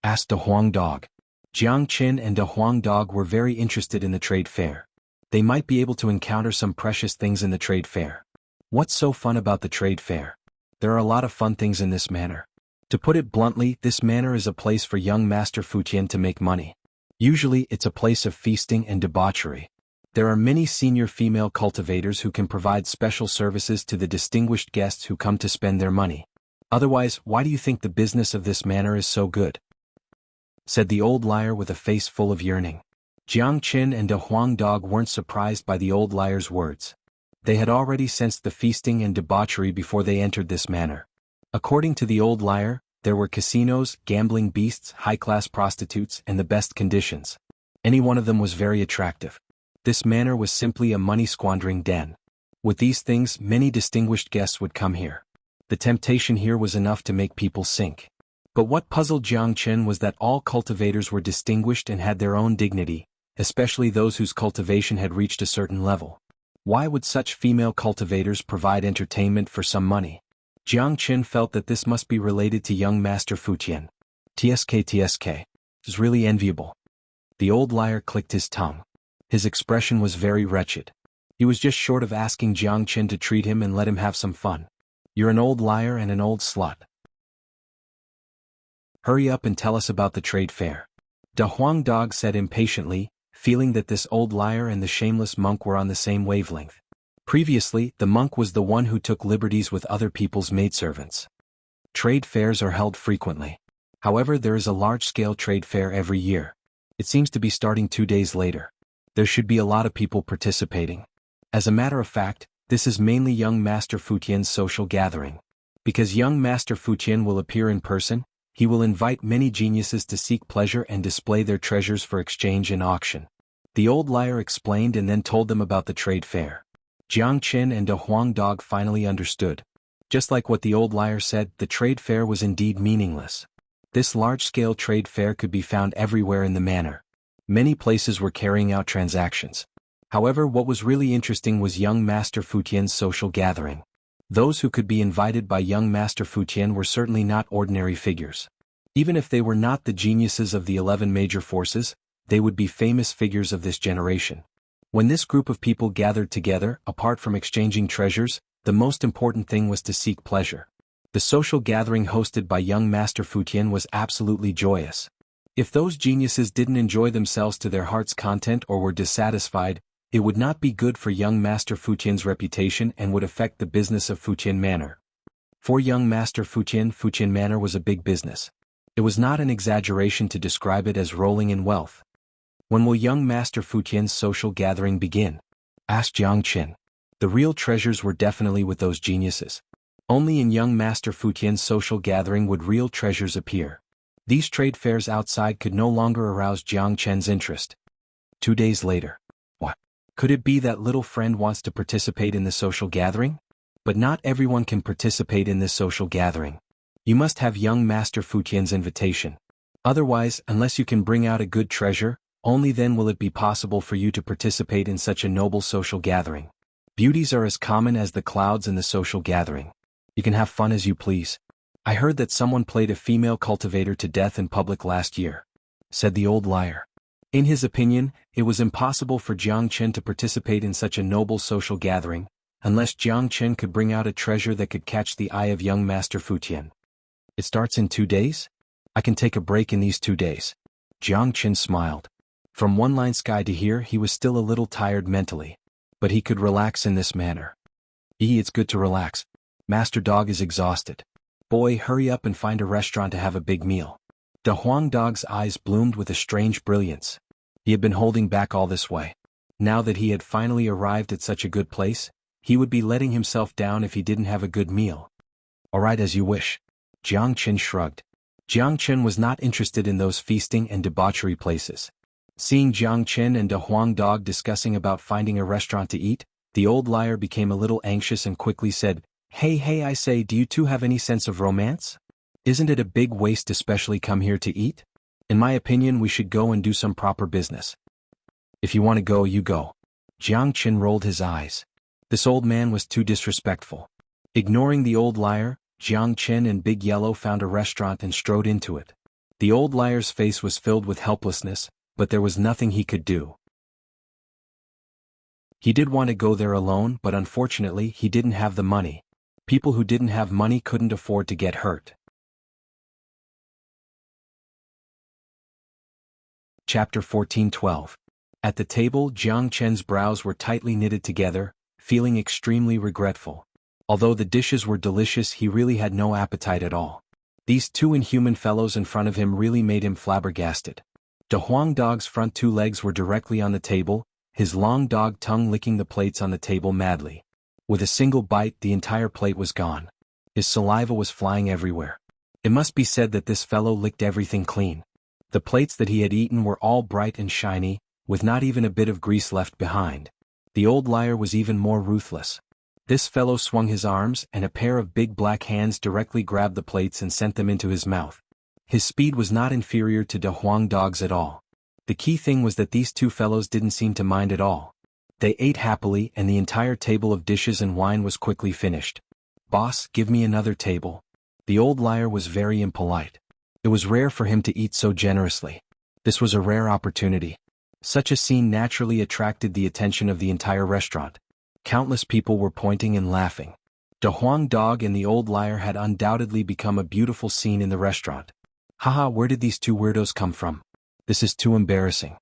Asked De Huang Dog. Jiang Chen and De Huang Dog were very interested in the trade fair. They might be able to encounter some precious things in the trade fair. What's so fun about the trade fair? There are a lot of fun things in this manor. To put it bluntly, this manor is a place for young Master Fuqian to make money. Usually, it's a place of feasting and debauchery. There are many senior female cultivators who can provide special services to the distinguished guests who come to spend their money. Otherwise, why do you think the business of this manor is so good? Said the old liar with a face full of yearning. Jiang Chen and De Huang Dog weren't surprised by the old liar's words. They had already sensed the feasting and debauchery before they entered this manor. According to the old liar, there were casinos, gambling beasts, high-class prostitutes, and the best conditions. Any one of them was very attractive. This manor was simply a money-squandering den. With these things, many distinguished guests would come here. The temptation here was enough to make people sink. But what puzzled Jiang Chen was that all cultivators were distinguished and had their own dignity, especially those whose cultivation had reached a certain level. Why would such female cultivators provide entertainment for some money? Jiang Chen felt that this must be related to young Master Fuqian. TSK is really enviable. The old liar clicked his tongue. His expression was very wretched. He was just short of asking Jiang Chen to treat him and let him have some fun. You're an old liar and an old slut. Hurry up and tell us about the trade fair. De Huang Dog said impatiently, feeling that this old liar and the shameless monk were on the same wavelength. Previously, the monk was the one who took liberties with other people's maidservants. Trade fairs are held frequently. However, there is a large-scale trade fair every year. It seems to be starting 2 days later. There should be a lot of people participating. As a matter of fact, this is mainly young Master Futian's social gathering. Because young Master Futian will appear in person, he will invite many geniuses to seek pleasure and display their treasures for exchange and auction. The old liar explained and then told them about the trade fair. Jiang Qin and De Huang Dog finally understood. Just like what the old liar said, the trade fair was indeed meaningless. This large-scale trade fair could be found everywhere in the manor. Many places were carrying out transactions. However, what was really interesting was young Master Futian's social gathering. Those who could be invited by young Master Futian were certainly not ordinary figures. Even if they were not the geniuses of the 11 major forces, they would be famous figures of this generation. When this group of people gathered together, apart from exchanging treasures, the most important thing was to seek pleasure. The social gathering hosted by young Master Futian was absolutely joyous. If those geniuses didn't enjoy themselves to their heart's content or were dissatisfied, it would not be good for young Master Futian's reputation and would affect the business of Futian Manor. For young Master Futian, Futian Manor was a big business. It was not an exaggeration to describe it as rolling in wealth. When will young Master Futian's social gathering begin? Asked Jiang Qin. The real treasures were definitely with those geniuses. Only in young Master Futian's social gathering would real treasures appear. These trade fairs outside could no longer arouse Jiang Qin's interest. 2 days later. What? Could it be that little friend wants to participate in the social gathering? But not everyone can participate in this social gathering. You must have young Master Futian's invitation. Otherwise, unless you can bring out a good treasure, only then will it be possible for you to participate in such a noble social gathering. Beauties are as common as the clouds in the social gathering. You can have fun as you please. I heard that someone played a female cultivator to death in public last year, said the old liar. In his opinion, it was impossible for Jiang Qin to participate in such a noble social gathering, unless Jiang Qin could bring out a treasure that could catch the eye of young Master Futian. It starts in 2 days? I can take a break in these 2 days. Jiang Qin smiled. From one line sky to here he was still a little tired mentally. But he could relax in this manner. It's good to relax. Master Dog is exhausted. Boy, hurry up and find a restaurant to have a big meal. De Huang Dog's eyes bloomed with a strange brilliance. He had been holding back all this way. Now that he had finally arrived at such a good place, he would be letting himself down if he didn't have a good meal. All right, as you wish. Jiang Qin shrugged. Jiang Qin was not interested in those feasting and debauchery places. Seeing Jiang Qin and De Huang Dog discussing about finding a restaurant to eat, the old liar became a little anxious and quickly said, Hey, I say, do you two have any sense of romance? Isn't it a big waste to specially come here to eat? In my opinion, we should go and do some proper business. If you want to go, you go. Jiang Qin rolled his eyes. This old man was too disrespectful. Ignoring the old liar, Jiang Qin and Big Yellow found a restaurant and strode into it. The old liar's face was filled with helplessness, but there was nothing he could do. He did want to go there alone, but unfortunately he didn't have the money. People who didn't have money couldn't afford to get hurt. Chapter 14:12. At the table, Jiang Qin's brows were tightly knitted together, feeling extremely regretful. Although the dishes were delicious, he really had no appetite at all. These two inhuman fellows in front of him really made him flabbergasted. De Huang Dog's front 2 legs were directly on the table, his long dog tongue licking the plates on the table madly. With a single bite, the entire plate was gone. His saliva was flying everywhere. It must be said that this fellow licked everything clean. The plates that he had eaten were all bright and shiny, with not even a bit of grease left behind. The old liar was even more ruthless. This fellow swung his arms, and a pair of big black hands directly grabbed the plates and sent them into his mouth. His speed was not inferior to De Huang Dog's at all. The key thing was that these two fellows didn't seem to mind at all. They ate happily, and the entire table of dishes and wine was quickly finished. Boss, give me another table. The old liar was very impolite. It was rare for him to eat so generously. This was a rare opportunity. Such a scene naturally attracted the attention of the entire restaurant. Countless people were pointing and laughing. De Huang Dog and the old liar had undoubtedly become a beautiful scene in the restaurant. Haha, where did these two weirdos come from? This is too embarrassing.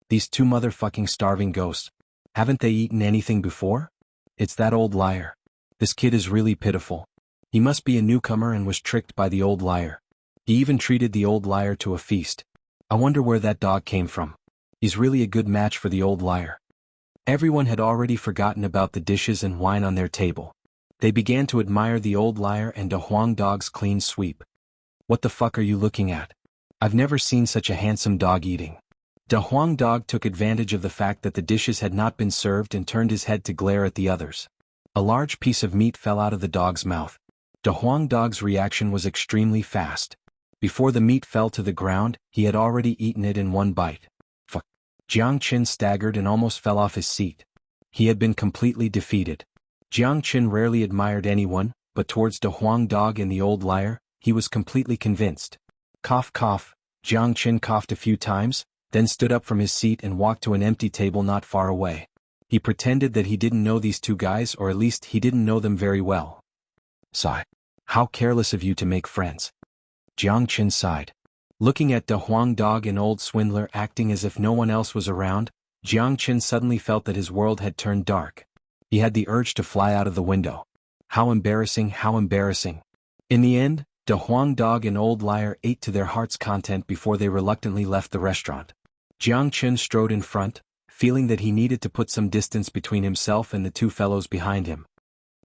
These two motherfucking starving ghosts. Haven't they eaten anything before? It's that old liar. This kid is really pitiful. He must be a newcomer and was tricked by the old liar. He even treated the old liar to a feast. I wonder where that dog came from. He's really a good match for the old liar. Everyone had already forgotten about the dishes and wine on their table. They began to admire the old liar and De Huang dog's clean sweep. What the fuck are you looking at? I've never seen such a handsome dog eating. De Huang dog took advantage of the fact that the dishes had not been served and turned his head to glare at the others. A large piece of meat fell out of the dog's mouth. De Huang dog's reaction was extremely fast. Before the meat fell to the ground, he had already eaten it in one bite. Fuck. Jiang Qin staggered and almost fell off his seat. He had been completely defeated. Jiang Qin rarely admired anyone, but towards De Huang dog and the old liar, he was completely convinced. Cough cough, Jiang Qin coughed a few times, then stood up from his seat and walked to an empty table not far away. He pretended that he didn't know these two guys, or at least he didn't know them very well. Sigh. How careless of you to make friends. Jiang Qin sighed. Looking at De Huang dog and old swindler acting as if no one else was around, Jiang Qin suddenly felt that his world had turned dark. He had the urge to fly out of the window. How embarrassing, how embarrassing. In the end, De Huang dog and old liar ate to their heart's content before they reluctantly left the restaurant. Jiang Qin strode in front, feeling that he needed to put some distance between himself and the two fellows behind him.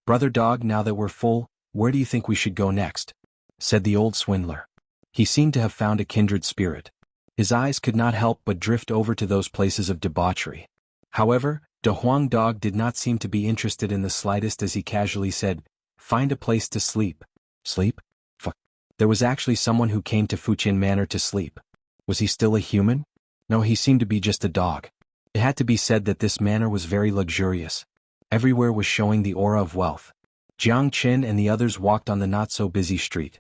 Brother dog, now that we're full, where do you think we should go next? Said the old swindler. He seemed to have found a kindred spirit. His eyes could not help but drift over to those places of debauchery. However, De Huang dog did not seem to be interested in the slightest as he casually said, "Find a place to sleep." Sleep? Fuck. There was actually someone who came to Fuqian Manor to sleep. Was he still a human? No, he seemed to be just a dog. It had to be said that this manor was very luxurious. Everywhere was showing the aura of wealth. Jiang Qin and the others walked on the not-so-busy street.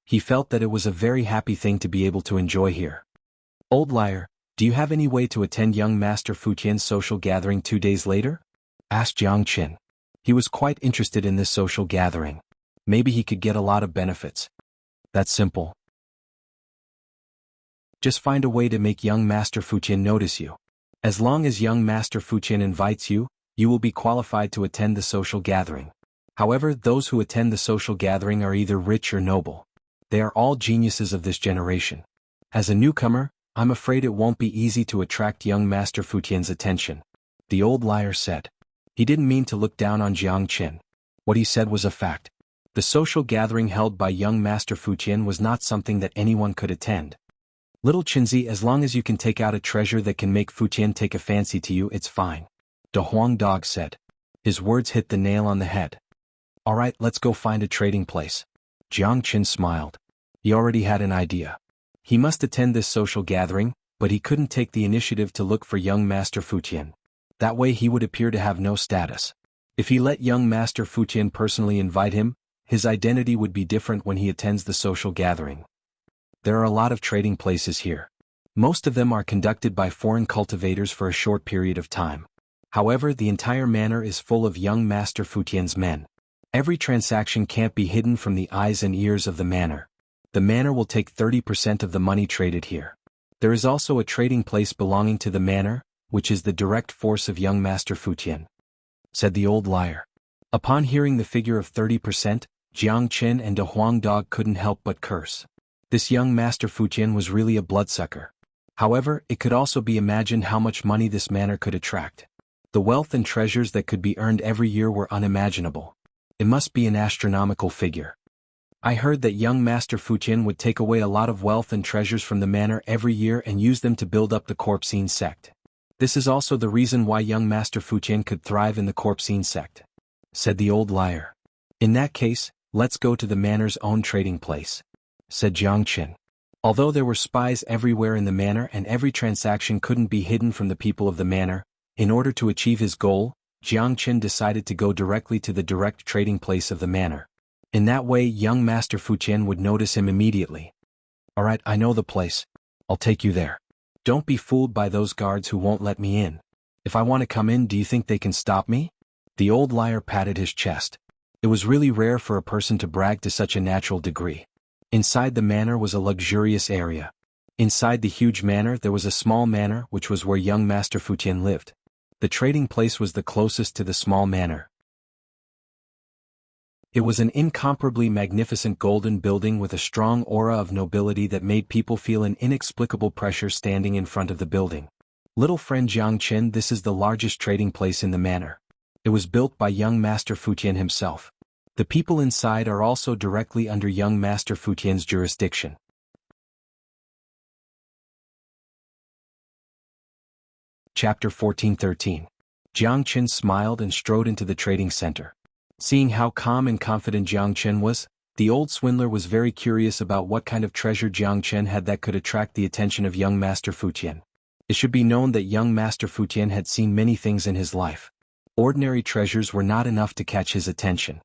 He felt that it was a very happy thing to be able to enjoy here. Old liar, do you have any way to attend young Master Fuqian's social gathering 2 days later? Asked Jiang Qin. He was quite interested in this social gathering. Maybe he could get a lot of benefits. That's simple. Just find a way to make young Master Fuqian notice you. As long as young Master Fuqian invites you, you will be qualified to attend the social gathering. However, those who attend the social gathering are either rich or noble. They are all geniuses of this generation. As a newcomer, I'm afraid it won't be easy to attract young Master Fuqian's attention. The old liar said. He didn't mean to look down on Jiang Qin. What he said was a fact. The social gathering held by young Master Fuqian was not something that anyone could attend. Little Qinzi, as long as you can take out a treasure that can make Fuqian take a fancy to you, it's fine. De Huang dog said. His words hit the nail on the head. Alright, let's go find a trading place. Jiang Qin smiled. He already had an idea. He must attend this social gathering, but he couldn't take the initiative to look for young Master Fuqian. That way he would appear to have no status. If he let young Master Fuqian personally invite him, his identity would be different when he attends the social gathering. There are a lot of trading places here. Most of them are conducted by foreign cultivators for a short period of time. However, the entire manor is full of young Master Fuqian's men. Every transaction can't be hidden from the eyes and ears of the manor. The manor will take 30% of the money traded here. There is also a trading place belonging to the manor, which is the direct force of young Master Fuqian. Said the old liar. Upon hearing the figure of 30%, Jiang Qin and De Huang dog couldn't help but curse. This young Master Fuqian was really a bloodsucker. However, it could also be imagined how much money this manor could attract. The wealth and treasures that could be earned every year were unimaginable. It must be an astronomical figure. I heard that young Master Fuqian would take away a lot of wealth and treasures from the manor every year and use them to build up the Corpsine sect. This is also the reason why young Master Fuqian could thrive in the Corpsine sect. Said the old liar. In that case, let's go to the manor's own trading place. Said Jiang Qin. Although there were spies everywhere in the manor and every transaction couldn't be hidden from the people of the manor, in order to achieve his goal, Jiang Qin decided to go directly to the direct trading place of the manor. In that way, young Master Fuqian would notice him immediately. Alright, I know the place. I'll take you there. Don't be fooled by those guards who won't let me in. If I want to come in, do you think they can stop me? The old liar patted his chest. It was really rare for a person to brag to such a natural degree. Inside the manor was a luxurious area. Inside the huge manor there was a small manor which was where young Master Fuqian lived. The trading place was the closest to the small manor. It was an incomparably magnificent golden building with a strong aura of nobility that made people feel an inexplicable pressure standing in front of the building. Little friend Jiangchen, this is the largest trading place in the manor. It was built by young Master Futian himself. The people inside are also directly under young Master Futian's jurisdiction. Chapter 14-13. Jiangchen smiled and strode into the trading center. Seeing how calm and confident Jiangchen was, the old swindler was very curious about what kind of treasure Jiangchen had that could attract the attention of young Master Futian. It should be known that young Master Futian had seen many things in his life. Ordinary treasures were not enough to catch his attention.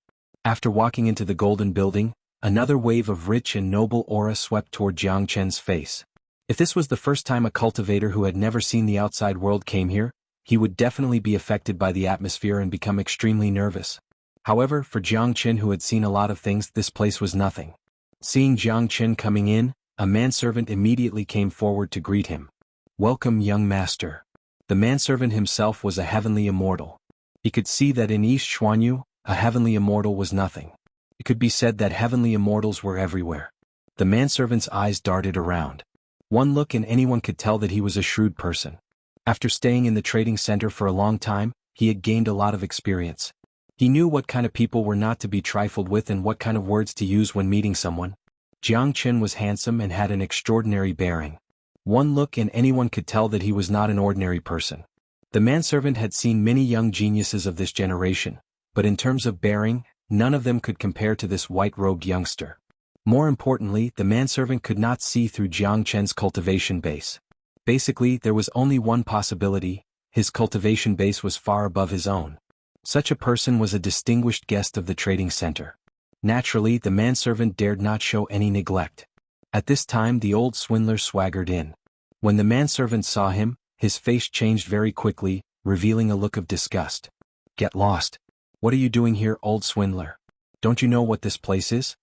After walking into the golden building, another wave of rich and noble aura swept toward Jiangchen's face. If this was the first time a cultivator who had never seen the outside world came here, he would definitely be affected by the atmosphere and become extremely nervous. However, for Jiangchen, who had seen a lot of things, this place was nothing. Seeing Jiangchen coming in, a manservant immediately came forward to greet him. "Welcome, young master." The manservant himself was a heavenly immortal. He could see that in East Xuanhu, a heavenly immortal was nothing. It could be said that heavenly immortals were everywhere. The manservant's eyes darted around. One look and anyone could tell that he was a shrewd person. After staying in the trading center for a long time, he had gained a lot of experience. He knew what kind of people were not to be trifled with and what kind of words to use when meeting someone. Jiangchen was handsome and had an extraordinary bearing. One look and anyone could tell that he was not an ordinary person. The manservant had seen many young geniuses of this generation, but in terms of bearing, none of them could compare to this white-robed youngster. More importantly, the manservant could not see through Jiangchen's cultivation base. Basically, there was only one possibility: his cultivation base was far above his own. Such a person was a distinguished guest of the trading center. Naturally, the manservant dared not show any neglect. At this time, the old swindler swaggered in. When the manservant saw him, his face changed very quickly, revealing a look of disgust. "Get lost. What are you doing here, old swindler? Don't you know what this place is?"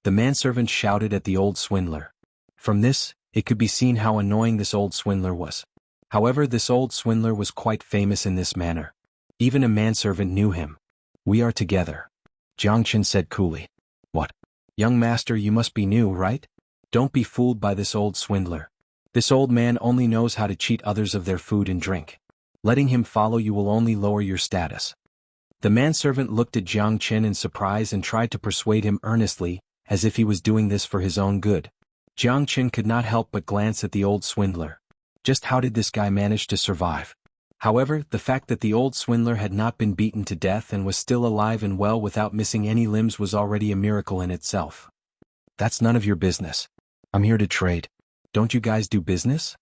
The manservant shouted at the old swindler. From this, it could be seen how annoying this old swindler was. However, this old swindler was quite famous in this manner. Even a manservant knew him. "We are together," Jiangchen said coolly. "What? Young master, you must be new, right? Don't be fooled by this old swindler. This old man only knows how to cheat others of their food and drink. Letting him follow you will only lower your status." The manservant looked at Jiangchen in surprise and tried to persuade him earnestly, as if he was doing this for his own good. Jiangchen could not help but glance at the old swindler. Just how did this guy manage to survive? However, the fact that the old swindler had not been beaten to death and was still alive and well without missing any limbs was already a miracle in itself. "That's none of your business. I'm here to trade. Don't you guys do business?"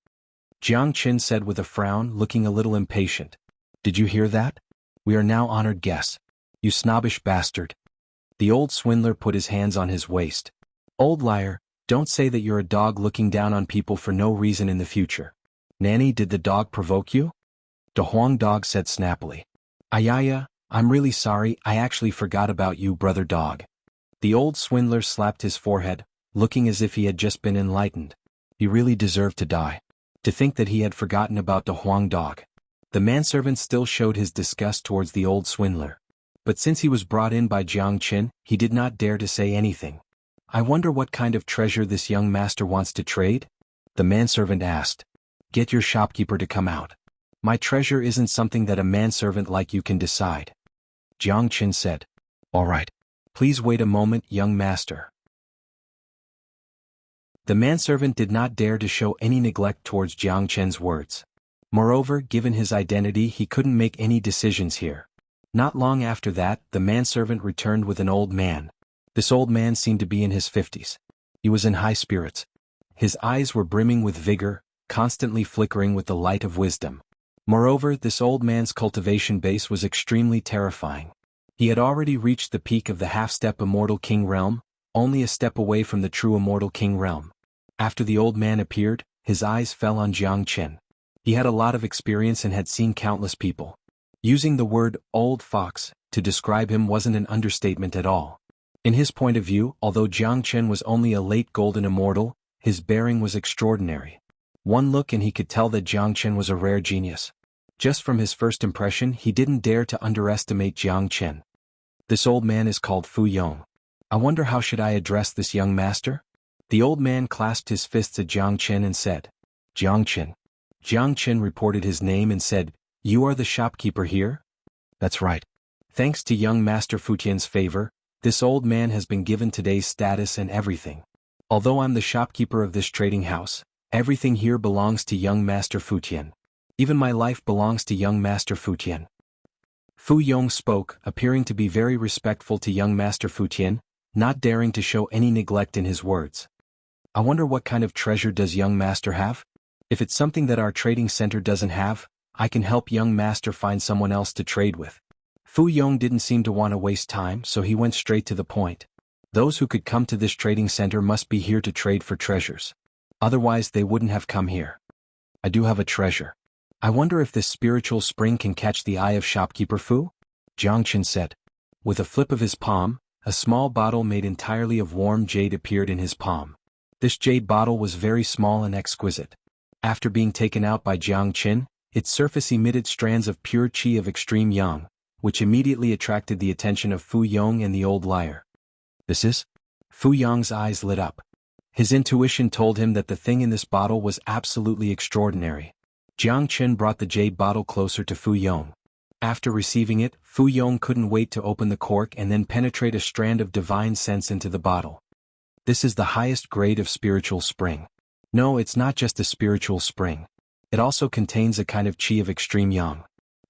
Jiangchen said with a frown, looking a little impatient. "Did you hear that? We are now honored guests. You snobbish bastard." The old swindler put his hands on his waist. "Old liar, don't say that you're a dog looking down on people for no reason in the future. Nanny, did the dog provoke you?" The Huang dog said snappily. "Ayaya, I'm really sorry, I actually forgot about you, brother dog." The old swindler slapped his forehead, looking as if he had just been enlightened. He really deserved to die. To think that he had forgotten about the Huang dog. The manservant still showed his disgust towards the old swindler. But since he was brought in by Jiangchen, he did not dare to say anything. "I wonder what kind of treasure this young master wants to trade?" the manservant asked. "Get your shopkeeper to come out. My treasure isn't something that a manservant like you can decide." Jiangchen said. "All right. Please wait a moment, young master." The manservant did not dare to show any neglect towards Jiangchen's words. Moreover, given his identity, he couldn't make any decisions here. Not long after that, the manservant returned with an old man. This old man seemed to be in his 50s. He was in high spirits. His eyes were brimming with vigor, constantly flickering with the light of wisdom. Moreover, this old man's cultivation base was extremely terrifying. He had already reached the peak of the half-step immortal king realm, only a step away from the true immortal king realm. After the old man appeared, his eyes fell on Jiangchen. He had a lot of experience and had seen countless people. Using the word old fox to describe him wasn't an understatement at all. In his point of view, although Jiangchen was only a late golden immortal, his bearing was extraordinary. One look and he could tell that Jiangchen was a rare genius. Just from his first impression, he didn't dare to underestimate Jiangchen. This old man is called Fu Yong. I wonder how should I address this young master? The old man clasped his fists at Jiang Chen and said, Jiang Chen. Jiang Chen reported his name and said, You are the shopkeeper here? That's right. Thanks to young Master Fu Tian's favor, this old man has been given today's status and everything. Although I'm the shopkeeper of this trading house, everything here belongs to young Master Fu Tian. Even my life belongs to young Master Fu Tian. Fu Yong spoke, appearing to be very respectful to young Master Fu Tian, not daring to show any neglect in his words. I wonder what kind of treasure does young master have? If it's something that our trading center doesn't have, I can help young master find someone else to trade with. Fu Yong didn't seem to want to waste time, so he went straight to the point. Those who could come to this trading center must be here to trade for treasures. Otherwise they wouldn't have come here. I do have a treasure. I wonder if this spiritual spring can catch the eye of shopkeeper Fu? Jiang Chen said. With a flip of his palm, a small bottle made entirely of warm jade appeared in his palm. This jade bottle was very small and exquisite. After being taken out by Jiang Chen, its surface emitted strands of pure qi of extreme yang, which immediately attracted the attention of Fu Yong and the old liar. This is? Fu Yong's eyes lit up. His intuition told him that the thing in this bottle was absolutely extraordinary. Jiang Chen brought the jade bottle closer to Fu Yong. After receiving it, Fu Yong couldn't wait to open the cork and then penetrate a strand of divine sense into the bottle. This is the highest grade of spiritual spring. No, it's not just a spiritual spring. It also contains a kind of qi of extreme yang.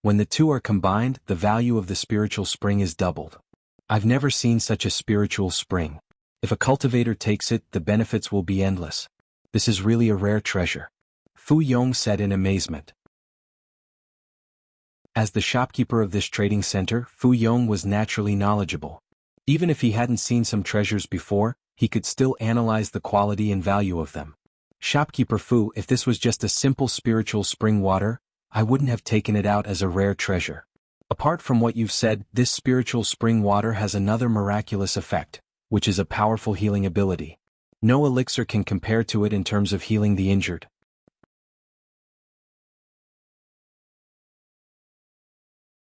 When the two are combined, the value of the spiritual spring is doubled. I've never seen such a spiritual spring. If a cultivator takes it, the benefits will be endless. This is really a rare treasure. Fu Yong said in amazement. As the shopkeeper of this trading center, Fu Yong was naturally knowledgeable. Even if he hadn't seen some treasures before, he could still analyze the quality and value of them. Shopkeeper Fu, if this was just a simple spiritual spring water, I wouldn't have taken it out as a rare treasure. Apart from what you've said, this spiritual spring water has another miraculous effect, which is a powerful healing ability. No elixir can compare to it in terms of healing the injured.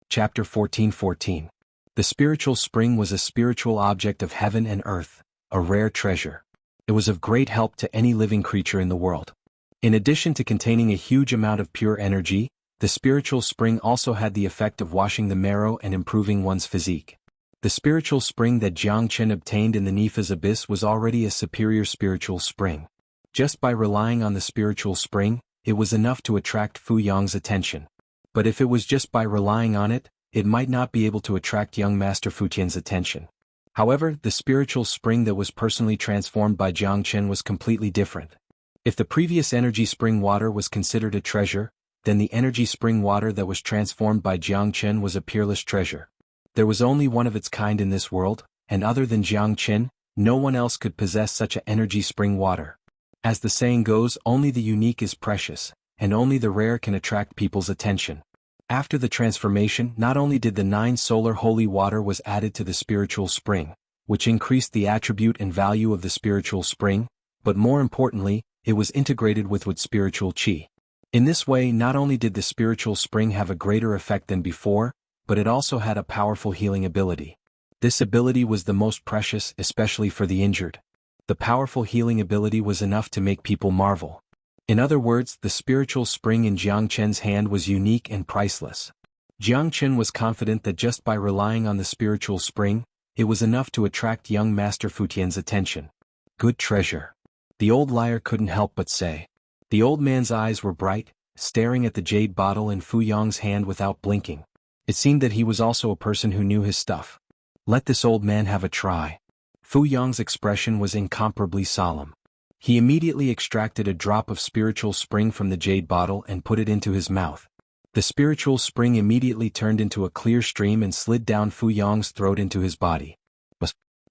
Chapter 14:14. The spiritual spring was a spiritual object of heaven and earth, a rare treasure. It was of great help to any living creature in the world. In addition to containing a huge amount of pure energy, the spiritual spring also had the effect of washing the marrow and improving one's physique. The spiritual spring that Jiang Chen obtained in the Nifa's abyss was already a superior spiritual spring. Just by relying on the spiritual spring, it was enough to attract Fu Yong's attention. But if it was just by relying on it, it might not be able to attract young Master Fu Tian's attention. However, the spiritual spring that was personally transformed by Jiang Chen was completely different. If the previous energy spring water was considered a treasure, then the energy spring water that was transformed by Jiang Chen was a peerless treasure. There was only one of its kind in this world, and other than Jiang Chen, no one else could possess such an energy spring water. As the saying goes, only the unique is precious, and only the rare can attract people's attention. After the transformation, not only did the 9 solar holy water was added to the spiritual spring, which increased the attribute and value of the spiritual spring, but more importantly, it was integrated with spiritual qi. In this way, not only did the spiritual spring have a greater effect than before, but it also had a powerful healing ability. This ability was the most precious, especially for the injured. The powerful healing ability was enough to make people marvel. In other words, the spiritual spring in Jiang Chen's hand was unique and priceless. Jiang Chen was confident that just by relying on the spiritual spring, it was enough to attract young Master Fu Tian's attention. Good treasure. The old liar couldn't help but say. The old man's eyes were bright, staring at the jade bottle in Fu Yong's hand without blinking. It seemed that he was also a person who knew his stuff. Let this old man have a try. Fu Yong's expression was incomparably solemn. He immediately extracted a drop of spiritual spring from the jade bottle and put it into his mouth. The spiritual spring immediately turned into a clear stream and slid down Fu Yong's throat into his body.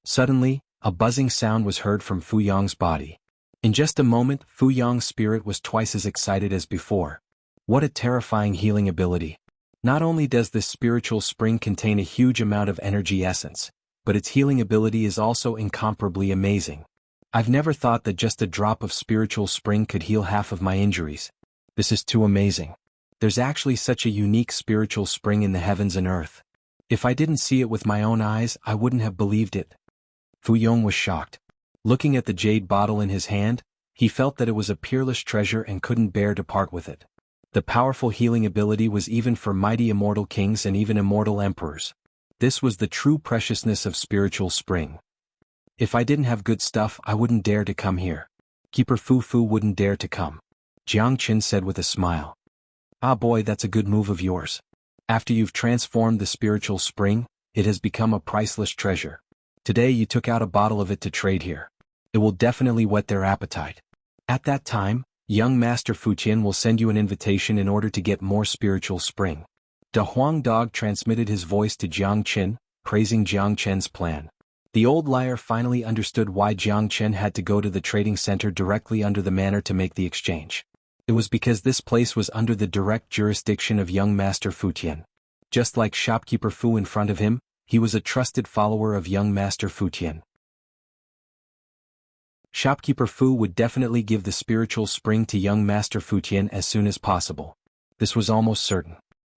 Suddenly, a buzzing sound was heard from Fu Yong's body. In just a moment, Fu Yong's spirit was twice as excited as before. What a terrifying healing ability. Not only does this spiritual spring contain a huge amount of energy essence, but its healing ability is also incomparably amazing. I've never thought that just a drop of spiritual spring could heal half of my injuries. This is too amazing. There's actually such a unique spiritual spring in the heavens and earth. If I didn't see it with my own eyes, I wouldn't have believed it. Fu Yong was shocked. Looking at the jade bottle in his hand, he felt that it was a peerless treasure and couldn't bear to part with it. The powerful healing ability was even for mighty immortal kings and even immortal emperors. This was the true preciousness of spiritual spring. If I didn't have good stuff, I wouldn't dare to come here. Keeper Fu wouldn't dare to come. Jiang Qin said with a smile. Ah boy, that's a good move of yours. After you've transformed the spiritual spring, it has become a priceless treasure. Today you took out a bottle of it to trade here. It will definitely whet their appetite. At that time, young Master Fu Qian will send you an invitation in order to get more spiritual spring. Da Huang Dog transmitted his voice to Jiang Qin, praising Jiang Qin's plan. The old liar finally understood why Jiang Qin had to go to the trading center directly under the manor to make the exchange. It was because this place was under the direct jurisdiction of young Master Fu Qian. Just like shopkeeper Fu in front of him, he was a trusted follower of young Master Fu Qian. Shopkeeper Fu would definitely give the spiritual spring to young Master Fu Qian as soon as possible. This was almost certain.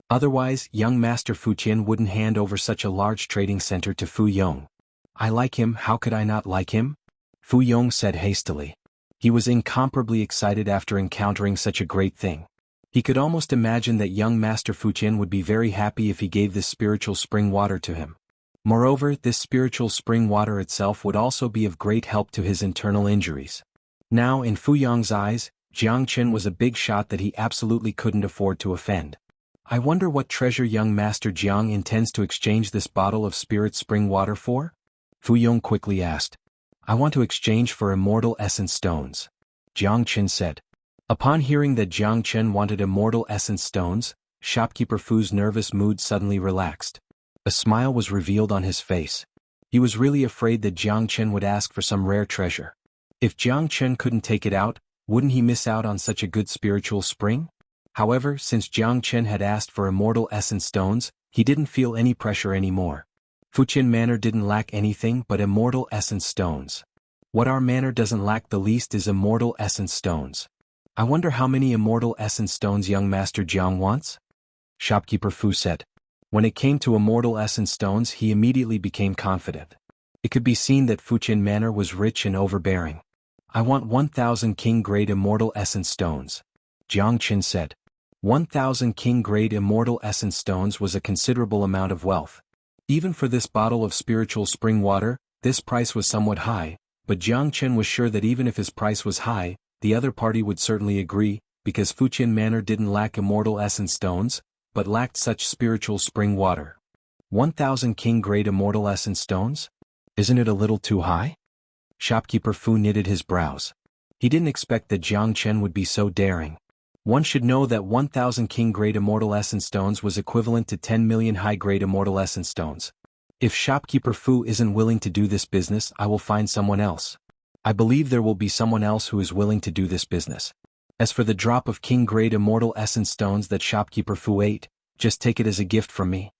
Otherwise, young Master Fu Qian wouldn't hand over such a large trading center to Fu Yong. I like him, how could I not like him? Fu Yong said hastily. He was incomparably excited after encountering such a great thing. He could almost imagine that young Master Fu Qian would be very happy if he gave this spiritual spring water to him. Moreover, this spiritual spring water itself would also be of great help to his internal injuries. Now, in Fu Yong's eyes, Jiang Qin was a big shot that he absolutely couldn't afford to offend. I wonder what treasure young Master Jiang intends to exchange this bottle of spirit spring water for? Fu Yong quickly asked. I want to exchange for immortal essence stones. Jiang Qin said. Upon hearing that Jiang Qin wanted immortal essence stones, shopkeeper Fu's nervous mood suddenly relaxed. A smile was revealed on his face. He was really afraid that Jiang Qin would ask for some rare treasure. If Jiang Qin couldn't take it out, wouldn't he miss out on such a good spiritual spring? However, since Jiang Qin had asked for immortal essence stones, he didn't feel any pressure anymore. Fuqian Manor didn't lack anything but immortal essence stones. What our manor doesn't lack the least is immortal essence stones. I wonder how many immortal essence stones young Master Jiang wants? Shopkeeper Fu said. When it came to immortal essence stones, he immediately became confident. It could be seen that Fuqian Manor was rich and overbearing. I want 1,000 king-grade immortal essence stones. Jiang Qin said. 1,000 king-grade immortal essence stones was a considerable amount of wealth. Even for this bottle of spiritual spring water, this price was somewhat high, but Jiang Qin was sure that even if his price was high, the other party would certainly agree, because Fuqian Manor didn't lack immortal essence stones, but lacked such spiritual spring water. 1,000 king-grade immortal essence stones? Isn't it a little too high? Shopkeeper Fu knitted his brows. He didn't expect that Jiang Qin would be so daring. One should know that 1,000 king-grade immortal essence stones was equivalent to 10 million high-grade immortal essence stones. If shopkeeper Fu isn't willing to do this business, I will find someone else. I believe there will be someone else who is willing to do this business. As for the drop of king-grade immortal essence stones that shopkeeper Fu ate, just take it as a gift from me.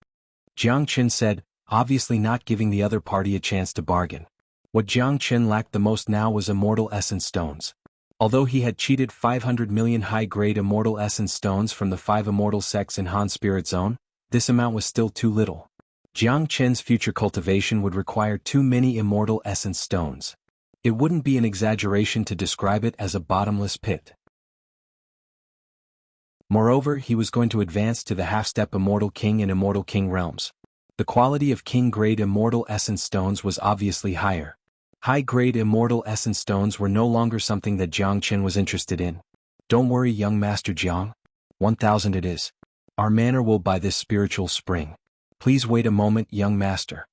Jiang Qin said, obviously not giving the other party a chance to bargain. What Jiang Qin lacked the most now was immortal essence stones. Although he had cheated 500 million high-grade immortal essence stones from the 5 immortal sects in Han Spirit Zone, this amount was still too little. Jiang Qin's future cultivation would require too many immortal essence stones. It wouldn't be an exaggeration to describe it as a bottomless pit. Moreover, he was going to advance to the half-step Immortal King and Immortal King realms. The quality of king-grade immortal essence stones was obviously higher. High-grade immortal essence stones were no longer something that Jiang Qin was interested in. Don't worry, young Master Jiang. 1,000 it is. Our manor will buy this spiritual spring. Please wait a moment, young master.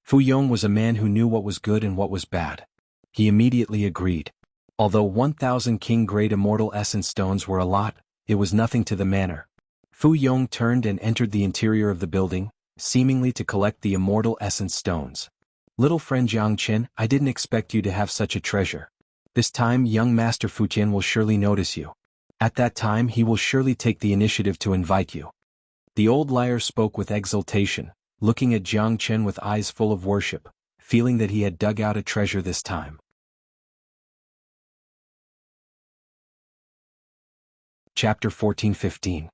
Fu Yong was a man who knew what was good and what was bad. He immediately agreed. Although 1,000 king-grade immortal essence stones were a lot, it was nothing to the manor. Fu Yong turned and entered the interior of the building, seemingly to collect the immortal essence stones. Little friend Jiang Qin, I didn't expect you to have such a treasure. This time young Master Fu Qian will surely notice you. At that time he will surely take the initiative to invite you. The old liar spoke with exultation, looking at Jiang Qin with eyes full of worship, feeling that he had dug out a treasure this time. Chapter 14-15.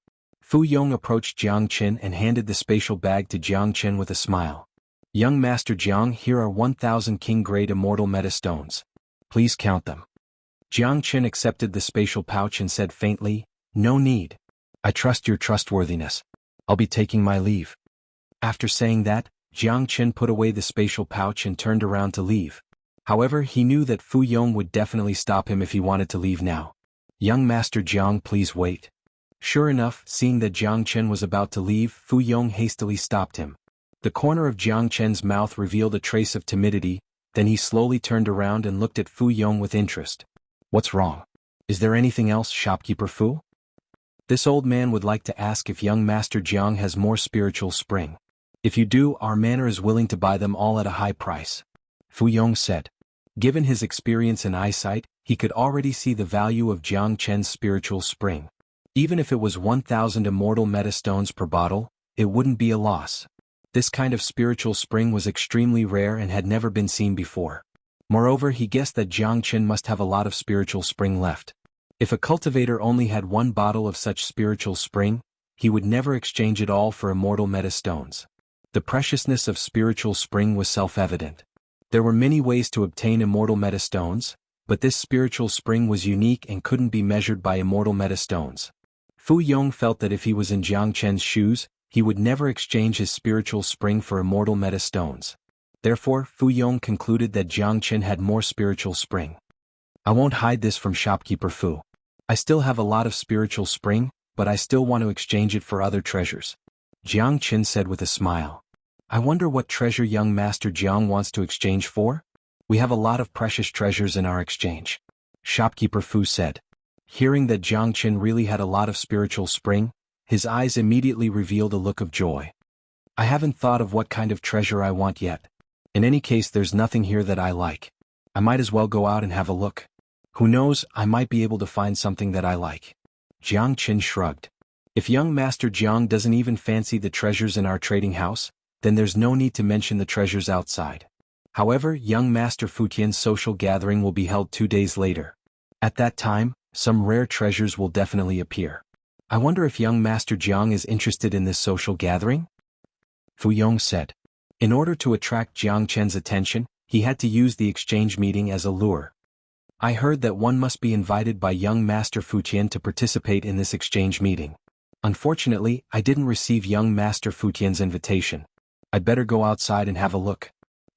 Fu Yong approached Jiang Qin and handed the spatial bag to Jiang Qin with a smile. Young Master Jiang, here are 1,000 king-grade immortal metastones. Please count them. Jiang Qin accepted the spatial pouch and said faintly, "No need. I trust your trustworthiness. I'll be taking my leave." After saying that, Jiang Qin put away the spatial pouch and turned around to leave. However, he knew that Fu Yong would definitely stop him if he wanted to leave now. "Young Master Jiang, please wait." Sure enough, seeing that Jiang Qin was about to leave, Fu Yong hastily stopped him. The corner of Jiang Qin's mouth revealed a trace of timidity, then he slowly turned around and looked at Fu Yong with interest. "What's wrong? Is there anything else, shopkeeper Fu?" This old man would like to ask if young Master Jiang has more spiritual spring. "If you do, our manor is willing to buy them all at a high price," Fu Yong said. Given his experience and eyesight, he could already see the value of Jiang Qin's spiritual spring. Even if it was 1,000 immortal metastones per bottle, it wouldn't be a loss. This kind of spiritual spring was extremely rare and had never been seen before. Moreover, he guessed that Jiang Qin must have a lot of spiritual spring left. If a cultivator only had one bottle of such spiritual spring, he would never exchange it all for immortal metastones. The preciousness of spiritual spring was self-evident. There were many ways to obtain immortal metastones, but this spiritual spring was unique and couldn't be measured by immortal metastones. Fu Yong felt that if he was in Jiang Qin's shoes, he would never exchange his spiritual spring for immortal metastones. Therefore, Fu Yong concluded that Jiang Qin had more spiritual spring. "I won't hide this from shopkeeper Fu. I still have a lot of spiritual spring, but I still want to exchange it for other treasures," Jiang Qin said with a smile. "I wonder what treasure young Master Jiang wants to exchange for? We have a lot of precious treasures in our exchange," shopkeeper Fu said. Hearing that Jiang Qin really had a lot of spiritual spring, his eyes immediately revealed a look of joy. "I haven't thought of what kind of treasure I want yet. In any case, there's nothing here that I like. I might as well go out and have a look. Who knows, I might be able to find something that I like." Jiang Qin shrugged. "If young Master Jiang doesn't even fancy the treasures in our trading house, then there's no need to mention the treasures outside. However, young Master Fu Tian's social gathering will be held 2 days later. At that time, some rare treasures will definitely appear. I wonder if young Master Jiang is interested in this social gathering?" Fu Yong said. In order to attract Jiang Qin's attention, he had to use the exchange meeting as a lure. "I heard that one must be invited by young Master Fu Tian to participate in this exchange meeting. Unfortunately, I didn't receive young Master Fu Tian's invitation. I'd better go outside and have a look,"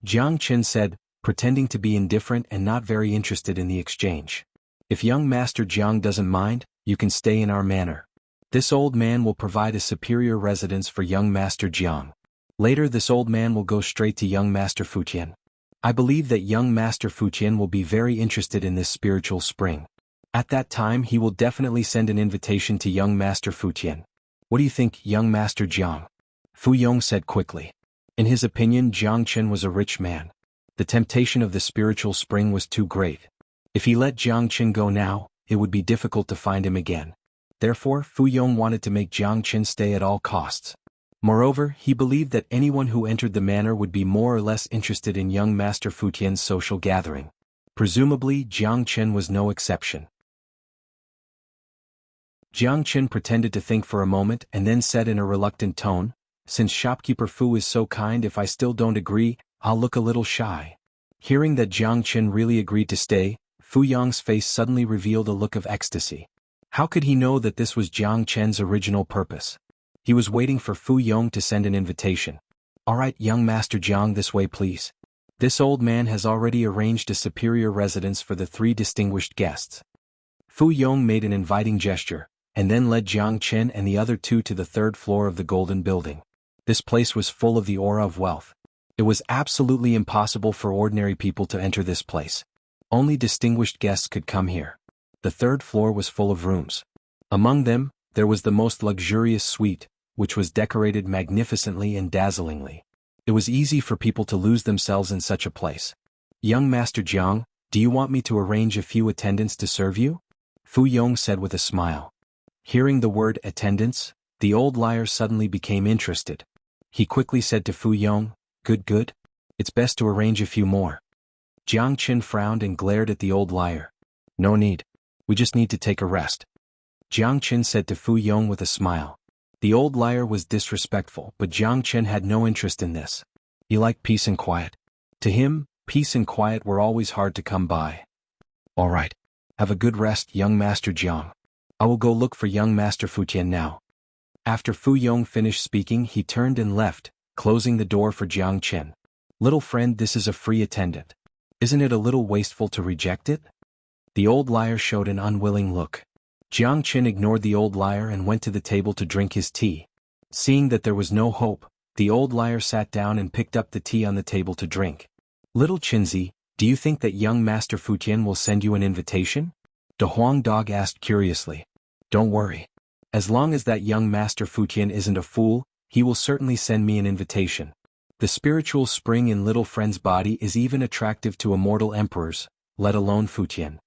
Jiang Qin said, pretending to be indifferent and not very interested in the exchange. "If young Master Jiang doesn't mind, you can stay in our manor. This old man will provide a superior residence for young Master Jiang. Later this old man will go straight to young Master Fu Tian. I believe that young Master Fu Tian will be very interested in this spiritual spring. At that time he will definitely send an invitation to young Master Fu Tian. What do you think, young Master Jiang?" Fu Yong said quickly. In his opinion, Jiang Qin was a rich man. The temptation of the spiritual spring was too great. If he let Jiang Qin go now, it would be difficult to find him again. Therefore, Fu Yong wanted to make Jiang Qin stay at all costs. Moreover, he believed that anyone who entered the manor would be more or less interested in young Master Fu Tian's social gathering. Presumably, Jiang Qin was no exception. Jiang Qin pretended to think for a moment and then said in a reluctant tone, "Since shopkeeper Fu is so kind, if I still don't agree, I'll look a little shy." Hearing that Jiang Qin really agreed to stay, Fu Yong's face suddenly revealed a look of ecstasy. How could he know that this was Jiang Qin's original purpose? He was waiting for Fu Yong to send an invitation. "All right, young Master Jiang, this way please. This old man has already arranged a superior residence for the 3 distinguished guests." Fu Yong made an inviting gesture, and then led Jiang Qin and the other 2 to the 3rd floor of the Golden Building. This place was full of the aura of wealth. It was absolutely impossible for ordinary people to enter this place. Only distinguished guests could come here. The 3rd floor was full of rooms. Among them, there was the most luxurious suite, which was decorated magnificently and dazzlingly. It was easy for people to lose themselves in such a place. "Young Master Jiang, do you want me to arrange a few attendants to serve you?" Fu Yong said with a smile. Hearing the word attendants, the old liar suddenly became interested. He quickly said to Fu Yong, Good. It's best to arrange a few more." Jiang Qin frowned and glared at the old liar. "No need. We just need to take a rest," Jiang Qin said to Fu Yong with a smile. The old liar was disrespectful, but Jiang Chen had no interest in this. He liked peace and quiet. To him, peace and quiet were always hard to come by. All right. Have a good rest, young Master Jiang. I will go look for young Master Futian now. After Fu Yong finished speaking, he turned and left, closing the door for Jiang Chen. Little friend, this is a free attendant. Isn't it a little wasteful to reject it? The old liar showed an unwilling look. Jiang Chen ignored the old liar and went to the table to drink his tea. Seeing that there was no hope, the old liar sat down and picked up the tea on the table to drink. Little Qinzi, do you think that young Master Futian will send you an invitation? De Huang Dog asked curiously. Don't worry. As long as that young Master Futian isn't a fool, he will certainly send me an invitation. The spiritual spring in little friend's body is even attractive to immortal emperors, let alone Futian.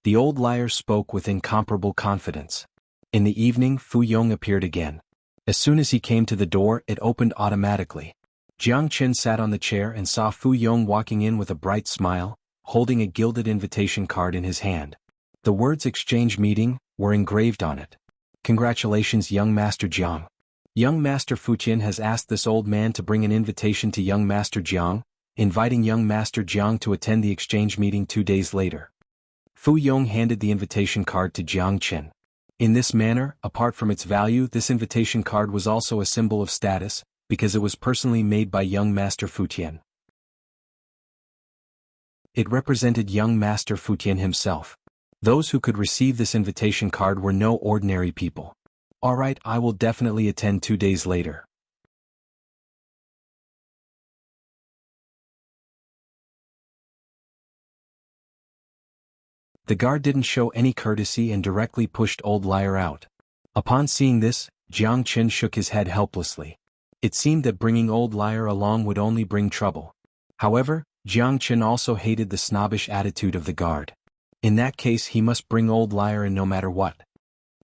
The old liar spoke with incomparable confidence. In the evening, Fu Yong appeared again. As soon as he came to the door, it opened automatically. Jiang Chen sat on the chair and saw Fu Yong walking in with a bright smile, holding a gilded invitation card in his hand. The words "exchange meeting" were engraved on it. Congratulations, young Master Jiang. Young Master Futian has asked this old man to bring an invitation to young Master Jiang, inviting young Master Jiang to attend the exchange meeting 2 days later. Fu Yong handed the invitation card to Jiang Chen. In this manner, apart from its value, this invitation card was also a symbol of status, because it was personally made by young Master Futian. It represented young Master Futian himself. Those who could receive this invitation card were no ordinary people. Alright, I will definitely attend 2 days later. The guard didn't show any courtesy and directly pushed old liar out. Upon seeing this, Jiang Chen shook his head helplessly. It seemed that bringing old liar along would only bring trouble. However, Jiang Chen also hated the snobbish attitude of the guard. In that case, he must bring old liar in no matter what.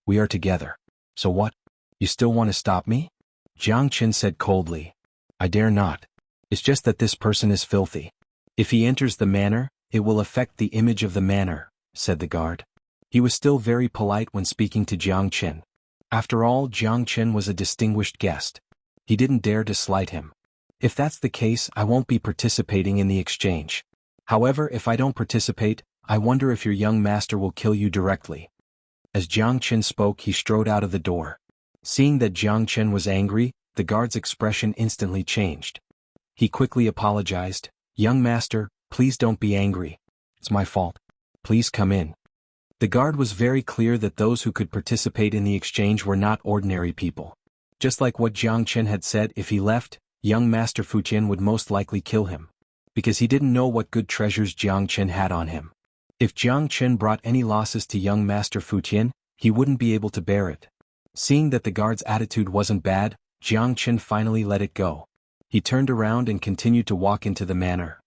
We are together. So what? You still want to stop me? Jiang Chen said coldly. I dare not. It's just that this person is filthy. If he enters the manor, it will affect the image of the manor, said the guard. He was still very polite when speaking to Jiang Chen. After all, Jiang Chen was a distinguished guest. He didn't dare to slight him. If that's the case, I won't be participating in the exchange. However, if I don't participate, I wonder if your young master will kill you directly. As Jiang Chen spoke, he strode out of the door. Seeing that Jiang Chen was angry, the guard's expression instantly changed. He quickly apologized. Young master, please don't be angry. It's my fault. Please come in. The guard was very clear that those who could participate in the exchange were not ordinary people. Just like what Jiang Chen had said, if he left, young Master Futian would most likely kill him. Because he didn't know what good treasures Jiang Chen had on him. If Jiang Chen brought any losses to young Master Futian, he wouldn't be able to bear it. Seeing that the guard's attitude wasn't bad, Jiang Chen finally let it go. He turned around and continued to walk into the manor.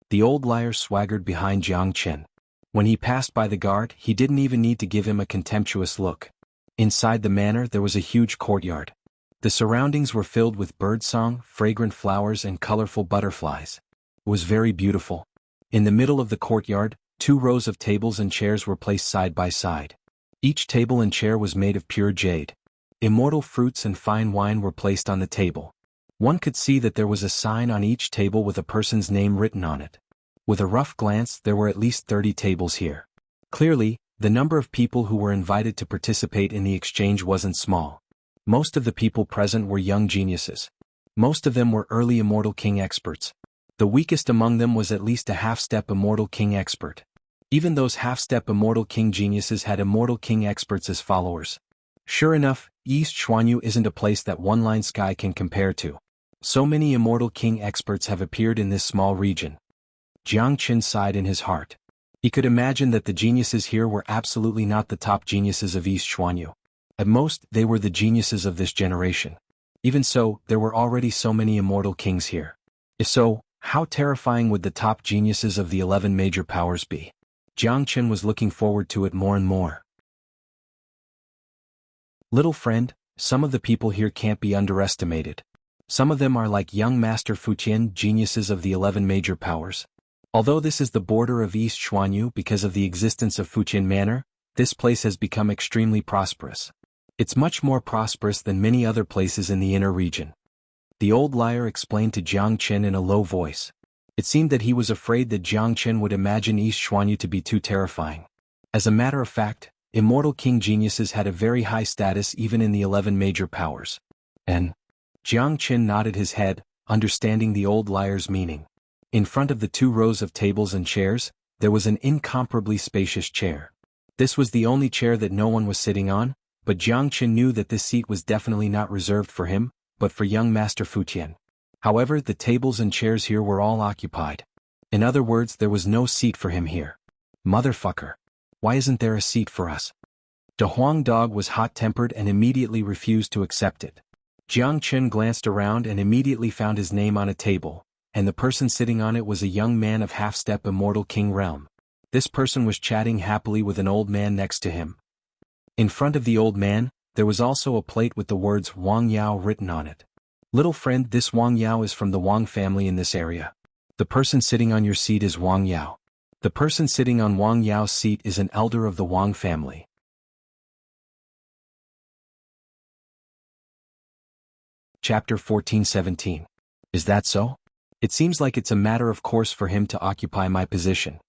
The old liar swaggered behind Jiang Chen. When he passed by the guard, he didn't even need to give him a contemptuous look. Inside the manor there was a huge courtyard. The surroundings were filled with birdsong, fragrant flowers and colorful butterflies. It was very beautiful. In the middle of the courtyard, 2 rows of tables and chairs were placed side by side. Each table and chair was made of pure jade. Immortal fruits and fine wine were placed on the table. One could see that there was a sign on each table with a person's name written on it. With a rough glance, there were at least 30 tables here. Clearly, the number of people who were invited to participate in the exchange wasn't small. Most of the people present were young geniuses. Most of them were early Immortal King experts. The weakest among them was at least a half-step Immortal King expert. Even those half-step Immortal King geniuses had Immortal King experts as followers. Sure enough, East Xuanhu isn't a place that One-Line Sky can compare to. So many Immortal King experts have appeared in this small region. Jiang Chen sighed in his heart. He could imagine that the geniuses here were absolutely not the top geniuses of East Xuanhu. At most, they were the geniuses of this generation. Even so, there were already so many Immortal Kings here. If so, how terrifying would the top geniuses of the 11 major powers be? Jiang Chen was looking forward to it more and more. Little friend, some of the people here can't be underestimated. Some of them are like young Master Futian, geniuses of the 11 major powers. Although this is the border of East Xuanhu because of the existence of Futian Manor, this place has become extremely prosperous. It's much more prosperous than many other places in the inner region. The old liar explained to Jiang Qin in a low voice. It seemed that he was afraid that Jiang Qin would imagine East Xuanhu to be too terrifying. As a matter of fact, immortal king geniuses had a very high status even in the 11 major powers. And Jiang Qin nodded his head, understanding the old liar's meaning. In front of the 2 rows of tables and chairs, there was an incomparably spacious chair. This was the only chair that no one was sitting on, but Jiang Qin knew that this seat was definitely not reserved for him, but for young Master Fu Tian. However, the tables and chairs here were all occupied. In other words, there was no seat for him here. Motherfucker. Why isn't there a seat for us? De Huang Dog was hot-tempered and immediately refused to accept it. Jiang Qin glanced around and immediately found his name on a table, and the person sitting on it was a young man of half-step immortal king realm. This person was chatting happily with an old man next to him. In front of the old man, there was also a plate with the words Wang Yao written on it. Little friend, this Wang Yao is from the Wang family in this area. The person sitting on your seat is Wang Yao. The person sitting on Wang Yao's seat is an elder of the Wang family. Chapter 14-17. Is that so? It seems like it's a matter of course for him to occupy my position.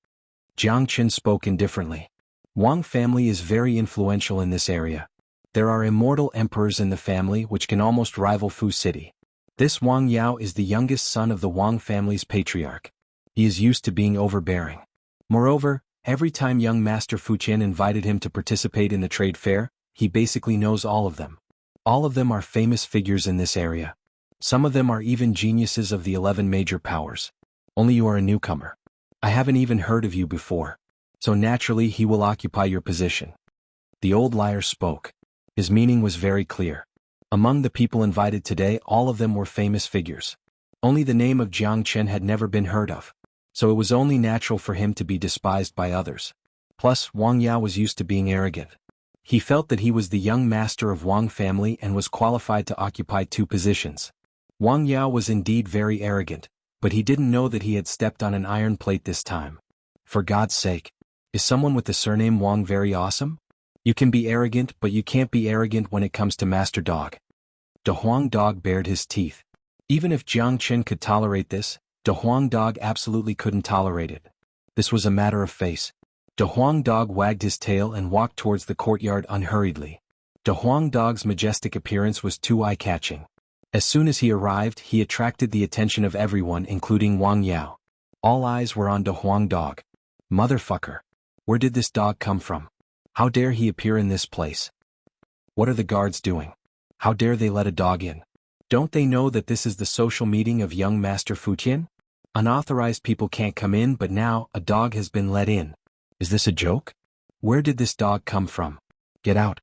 Jiang Qin spoke indifferently. Wang family is very influential in this area. There are immortal emperors in the family which can almost rival Fu City. This Wang Yao is the youngest son of the Wang family's patriarch. He is used to being overbearing. Moreover, every time young Master Fu Tian invited him to participate in the trade fair, he basically knows all of them. All of them are famous figures in this area. Some of them are even geniuses of the 11 major powers. Only you are a newcomer. I haven't even heard of you before. So naturally he will occupy your position. The old liar spoke. His meaning was very clear. Among the people invited today, all of them were famous figures. Only the name of Jiang Qin had never been heard of. So it was only natural for him to be despised by others. Plus, Wang Yao was used to being arrogant. He felt that he was the young master of Wang family and was qualified to occupy 2 positions. Wang Yao was indeed very arrogant, but he didn't know that he had stepped on an iron plate this time. For God's sake, is someone with the surname Wang very awesome? You can be arrogant, but you can't be arrogant when it comes to Master Dog. De Huang Dog bared his teeth. Even if Jiang Qin could tolerate this, De Huang Dog absolutely couldn't tolerate it. This was a matter of face. De Huang Dog wagged his tail and walked towards the courtyard unhurriedly. De Huang Dog's majestic appearance was too eye-catching. As soon as he arrived, he attracted the attention of everyone including Wang Yao. All eyes were on De Huang Dog. Motherfucker. Where did this dog come from? How dare he appear in this place? What are the guards doing? How dare they let a dog in? Don't they know that this is the social meeting of young Master Fu Tian? Unauthorized people can't come in, but now a dog has been let in. Is this a joke? Where did this dog come from? Get out.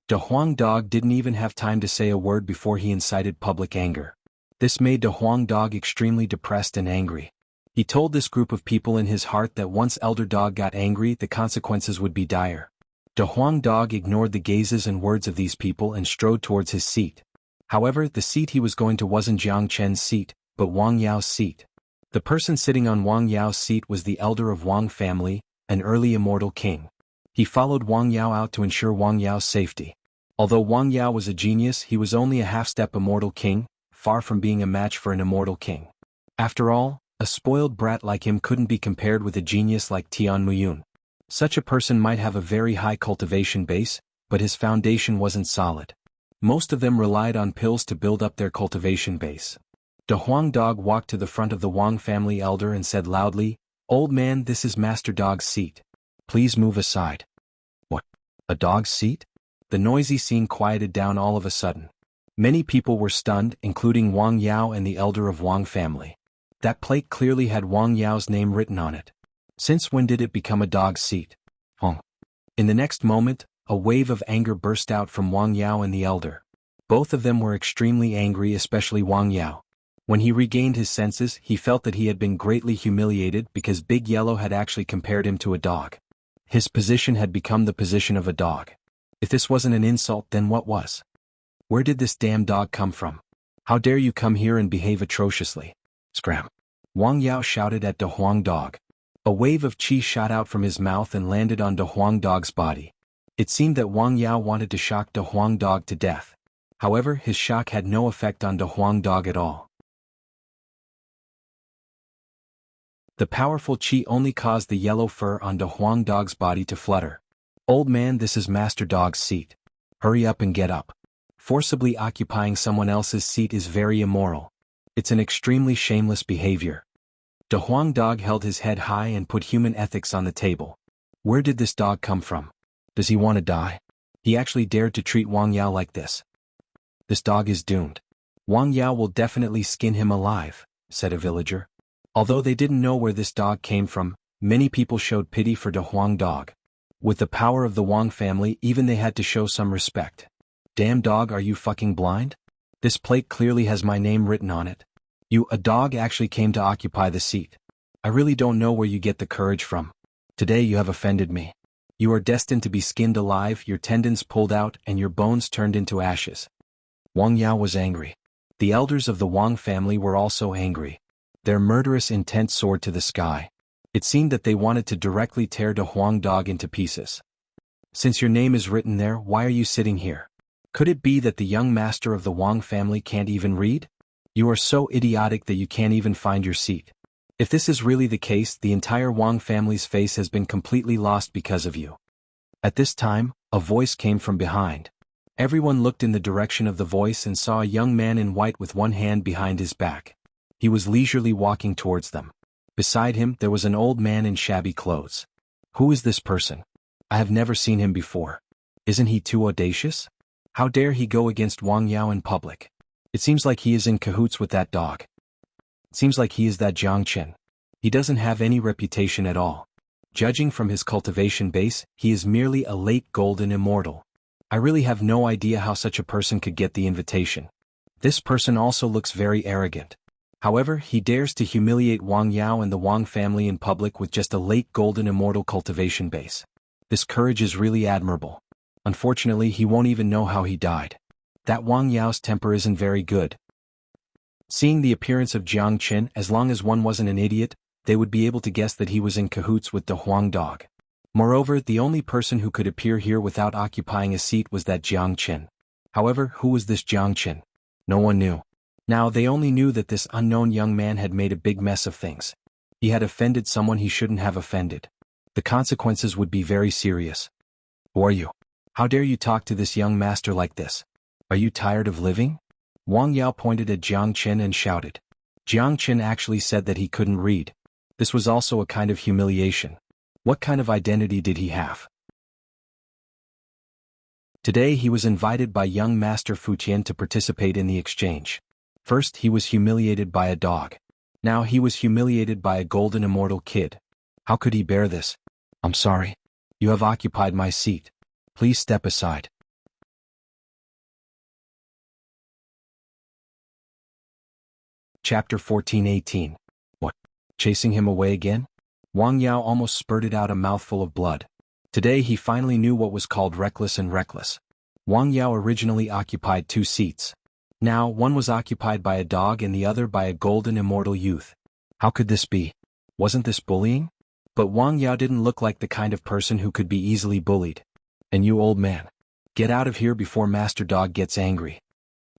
De Huang Dog didn't even have time to say a word before he incited public anger. This made De Huang Dog extremely depressed and angry. He told this group of people in his heart that once Elder Dog got angry, the consequences would be dire. De Huang Dog ignored the gazes and words of these people and strode towards his seat. However, the seat he was going to wasn't Jiang Qin's seat, but Wang Yao's seat. The person sitting on Wang Yao's seat was the elder of Wang family, an early immortal king. He followed Wang Yao out to ensure Wang Yao's safety. Although Wang Yao was a genius, he was only a half-step immortal king, far from being a match for an immortal king. After all, a spoiled brat like him couldn't be compared with a genius like Tian Muyun. Such a person might have a very high cultivation base, but his foundation wasn't solid. Most of them relied on pills to build up their cultivation base. De Huang Dog walked to the front of the Wang family elder and said loudly, "Old man, this is Master Dog's seat. Please move aside." What? A dog's seat? The noisy scene quieted down all of a sudden. Many people were stunned, including Wang Yao and the elder of Wang family. That plate clearly had Wang Yao's name written on it. Since when did it become a dog's seat? In the next moment, a wave of anger burst out from Wang Yao and the elder. Both of them were extremely angry, especially Wang Yao. When he regained his senses, he felt that he had been greatly humiliated because Big Yellow had actually compared him to a dog. His position had become the position of a dog. If this wasn't an insult, then what was? Where did this damn dog come from? How dare you come here and behave atrociously? Scram! Wang Yao shouted at De Huang Dog. A wave of qi shot out from his mouth and landed on De Huang Dog's body. It seemed that Wang Yao wanted to shock De Huang Dog to death. However, his shock had no effect on De Huang Dog at all. The powerful qi only caused the yellow fur on De Huang Dog's body to flutter. "Old man, this is Master Dog's seat. Hurry up and get up. Forcibly occupying someone else's seat is very immoral. It's an extremely shameless behavior." De Huang Dog held his head high and put human ethics on the table. Where did this dog come from? Does he want to die? He actually dared to treat Wang Yao like this. "This dog is doomed. Wang Yao will definitely skin him alive," said a villager. Although they didn't know where this dog came from, many people showed pity for De Huang Dog. With the power of the Wang family, even they had to show some respect. "Damn dog, are you fucking blind? This plate clearly has my name written on it. A dog actually came to occupy the seat. I really don't know where you get the courage from. Today you have offended me. You are destined to be skinned alive, your tendons pulled out and your bones turned into ashes." Wang Yao was angry. The elders of the Wang family were also angry. Their murderous intent soared to the sky. It seemed that they wanted to directly tear De Huang Dog into pieces. "Since your name is written there, why are you sitting here? Could it be that the young master of the Wang family can't even read? You are so idiotic that you can't even find your seat. If this is really the case, the entire Wang family's face has been completely lost because of you." At this time, a voice came from behind. Everyone looked in the direction of the voice and saw a young man in white with one hand behind his back. He was leisurely walking towards them. Beside him, there was an old man in shabby clothes. "Who is this person? I have never seen him before. Isn't he too audacious? How dare he go against Wang Yao in public? It seems like he is in cahoots with that dog. It seems like he is that Jiang Chen. He doesn't have any reputation at all. Judging from his cultivation base, he is merely a late golden immortal. I really have no idea how such a person could get the invitation. This person also looks very arrogant. However, he dares to humiliate Wang Yao and the Wang family in public with just a late golden immortal cultivation base. This courage is really admirable. Unfortunately, he won't even know how he died. That Wang Yao's temper isn't very good." Seeing the appearance of Jiang Chen, as long as one wasn't an idiot, they would be able to guess that he was in cahoots with De Huang Dog. Moreover, the only person who could appear here without occupying a seat was that Jiang Chen. However, who was this Jiang Chen? No one knew. Now they only knew that this unknown young man had made a big mess of things. He had offended someone he shouldn't have offended. The consequences would be very serious. "Who are you? How dare you talk to this young master like this? Are you tired of living?" Wang Yao pointed at Jiang Chen and shouted. Jiang Chen actually said that he couldn't read. This was also a kind of humiliation. What kind of identity did he have? Today he was invited by young Master Fu Tian to participate in the exchange. First he was humiliated by a dog. Now he was humiliated by a golden immortal kid. How could he bear this? "I'm sorry. You have occupied my seat. Please step aside." Chapter 14:18. What? Chasing him away again? Wang Yao almost spurted out a mouthful of blood. Today he finally knew what was called reckless and reckless. Wang Yao originally occupied 2 seats. Now one was occupied by a dog and the other by a golden immortal youth. How could this be? Wasn't this bullying? But Wang Yao didn't look like the kind of person who could be easily bullied. "And you, old man, get out of here before Master Dog gets angry."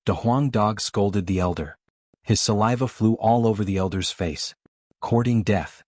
De Huang Dog scolded the elder. His saliva flew all over the elder's face. Courting death.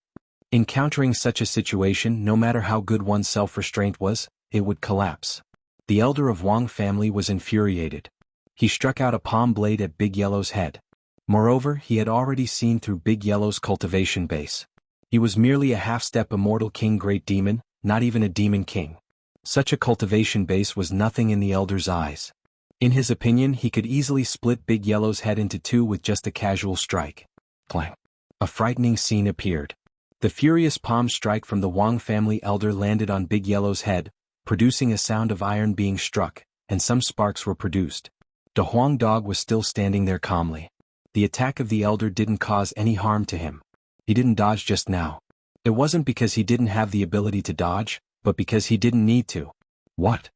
Encountering such a situation, no matter how good one's self-restraint was, it would collapse. The elder of Wang family was infuriated. He struck out a palm blade at Big Yellow's head. Moreover, he had already seen through Big Yellow's cultivation base. He was merely a half-step immortal king great demon, not even a demon king. Such a cultivation base was nothing in the elder's eyes. In his opinion, he could easily split Big Yellow's head into 2 with just a casual strike. Clang. A frightening scene appeared. The furious palm strike from the Wang family elder landed on Big Yellow's head, producing a sound of iron being struck, and some sparks were produced. De Huang Dog was still standing there calmly. The attack of the elder didn't cause any harm to him. He didn't dodge just now. It wasn't because he didn't have the ability to dodge, but because he didn't need to. What?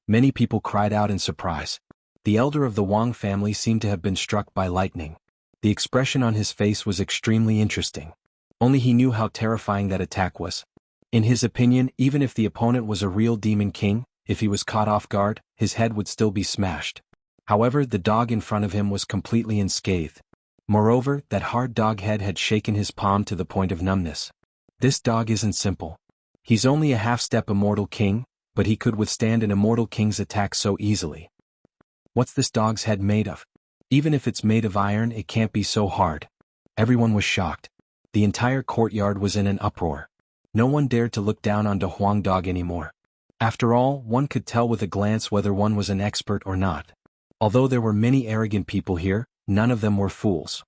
Many people cried out in surprise. The elder of the Wang family seemed to have been struck by lightning. The expression on his face was extremely interesting. Only he knew how terrifying that attack was. In his opinion, even if the opponent was a real demon king, if he was caught off guard, his head would still be smashed. However, the dog in front of him was completely unscathed. Moreover, that hard dog head had shaken his palm to the point of numbness. This dog isn't simple. He's only a half-step immortal king, but he could withstand an immortal king's attack so easily. What's this dog's head made of? Even if it's made of iron, it can't be so hard. Everyone was shocked. The entire courtyard was in an uproar. No one dared to look down on the Huang dog anymore. After all, one could tell with a glance whether one was an expert or not. Although there were many arrogant people here, none of them were fools.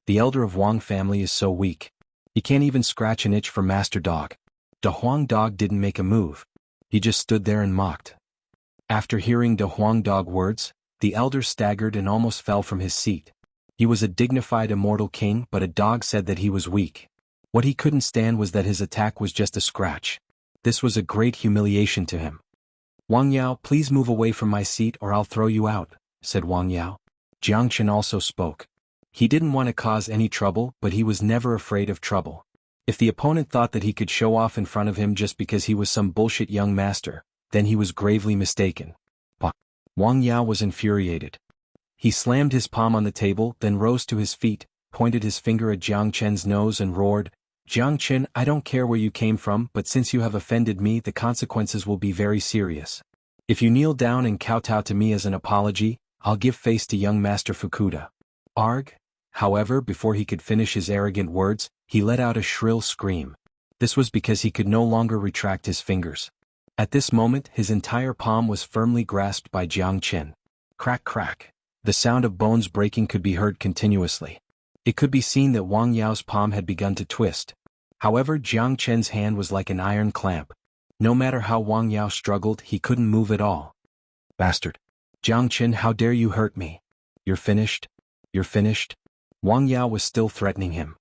The elder of Huang family is so weak. He can't even scratch an itch for Master Dog. The Huang dog didn't make a move. He just stood there and mocked. After hearing the Huang dog words, the elder staggered and almost fell from his seat. He was a dignified immortal king, but a dog said that he was weak. What he couldn't stand was that his attack was just a scratch. This was a great humiliation to him. "Wang Yao, please move away from my seat or I'll throw you out," said Wang Yao. Jiangchen also spoke. He didn't want to cause any trouble, but he was never afraid of trouble. If the opponent thought that he could show off in front of him just because he was some bullshit young master, then he was gravely mistaken. Wang Yao was infuriated. He slammed his palm on the table, then rose to his feet, pointed his finger at Jiang Chen's nose and roared, "Jiang Chen, I don't care where you came from, but since you have offended me, the consequences will be very serious. If you kneel down and kowtow to me as an apology, I'll give face to young Master Fukuda." Arg! However, before he could finish his arrogant words, he let out a shrill scream. This was because he could no longer retract his fingers. At this moment, his entire palm was firmly grasped by Jiang Chen. Crack crack. The sound of bones breaking could be heard continuously. It could be seen that Wang Yao's palm had begun to twist. However, Jiang Chen's hand was like an iron clamp. No matter how Wang Yao struggled, he couldn't move at all. "Bastard! Jiang Chen, how dare you hurt me? You're finished. You're finished." Wang Yao was still threatening him.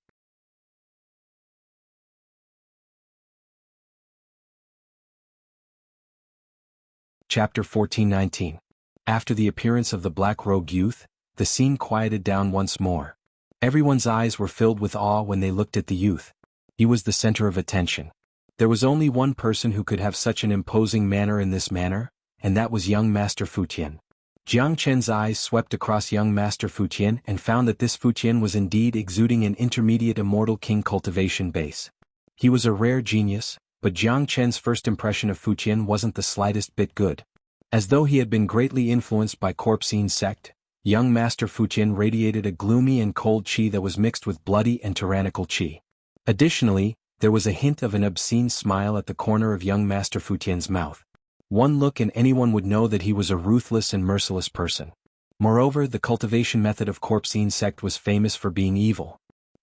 Chapter 14:19. After the appearance of the black-robed youth, the scene quieted down once more. Everyone's eyes were filled with awe when they looked at the youth. He was the center of attention. There was only one person who could have such an imposing manner in this manner, and that was young Master Futian. Jiang Chen's eyes swept across young Master Futian and found that this Futian was indeed exuding an intermediate immortal king cultivation base. He was a rare genius, but Jiang Chen's first impression of Futian wasn't the slightest bit good. As though he had been greatly influenced by Corpsine sect, young Master Futian radiated a gloomy and cold qi that was mixed with bloody and tyrannical qi. Additionally, there was a hint of an obscene smile at the corner of young Master Futian's mouth. One look and anyone would know that he was a ruthless and merciless person. Moreover, the cultivation method of Corpsine sect was famous for being evil.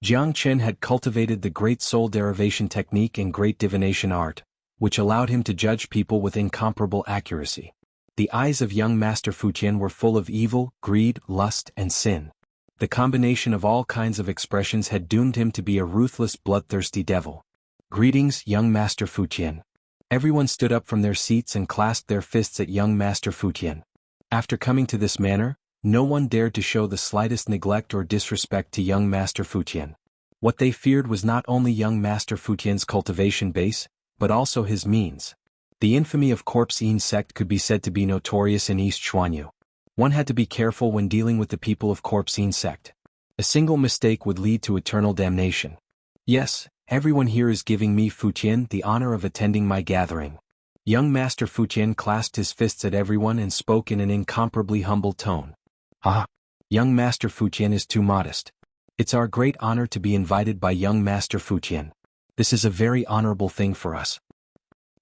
Jiang Chen had cultivated the great soul derivation technique and great divination art, which allowed him to judge people with incomparable accuracy. The eyes of young Master Futian were full of evil, greed, lust, and sin. The combination of all kinds of expressions had doomed him to be a ruthless, bloodthirsty devil. "Greetings, young Master Futian." Everyone stood up from their seats and clasped their fists at young Master Futian. After coming to this manner, no one dared to show the slightest neglect or disrespect to young Master Futian. What they feared was not only young Master Futian's cultivation base, but also his means. The infamy of Corpsine sect could be said to be notorious in East Xuanhu. One had to be careful when dealing with the people of Corpsine sect. A single mistake would lead to eternal damnation. "Yes, everyone here is giving me, Futian, the honor of attending my gathering." Young Master Futian clasped his fists at everyone and spoke in an incomparably humble tone. "Ah, young Master Futian is too modest. It's our great honor to be invited by young Master Futian. This is a very honorable thing for us."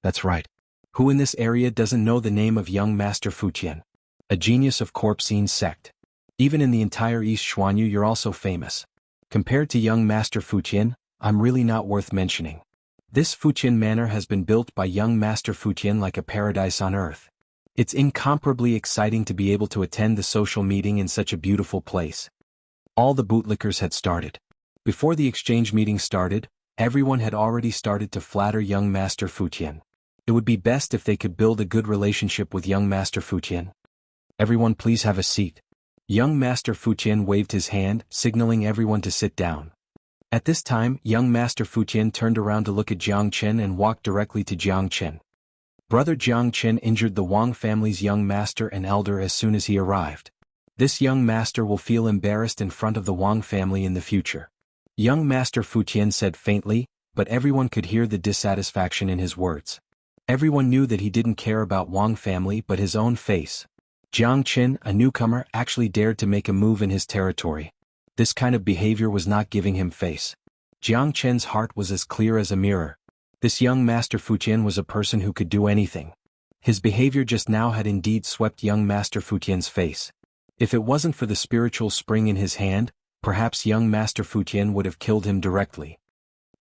"That's right. Who in this area doesn't know the name of young Master Futian? A genius of Corpsine sect. Even in the entire East Xuanhu you're also famous. Compared to young Master Futian, I'm really not worth mentioning. This Futian manor has been built by young Master Futian like a paradise on earth. It's incomparably exciting to be able to attend the social meeting in such a beautiful place." All the bootlickers had started. Before the exchange meeting started, everyone had already started to flatter young Master Futian. It would be best if they could build a good relationship with young Master Futian. "Everyone please have a seat." Young Master Futian waved his hand, signaling everyone to sit down. At this time, young Master Futian turned around to look at Jiang Chen and walked directly to Jiang Chen. Brother Jiang Qin injured the Wang family's young master and elder as soon as he arrived. This young master will feel embarrassed in front of the Wang family in the future. Young Master Fu Tian said faintly, but everyone could hear the dissatisfaction in his words. Everyone knew that he didn't care about Wang family but his own face. Jiang Qin, a newcomer, actually dared to make a move in his territory. This kind of behavior was not giving him face. Jiang Qin's heart was as clear as a mirror. This young Master Fu Tian was a person who could do anything. His behavior just now had indeed swept young Master Fu Tian's face. If it wasn't for the spiritual spring in his hand, perhaps young Master Fu Tian would have killed him directly.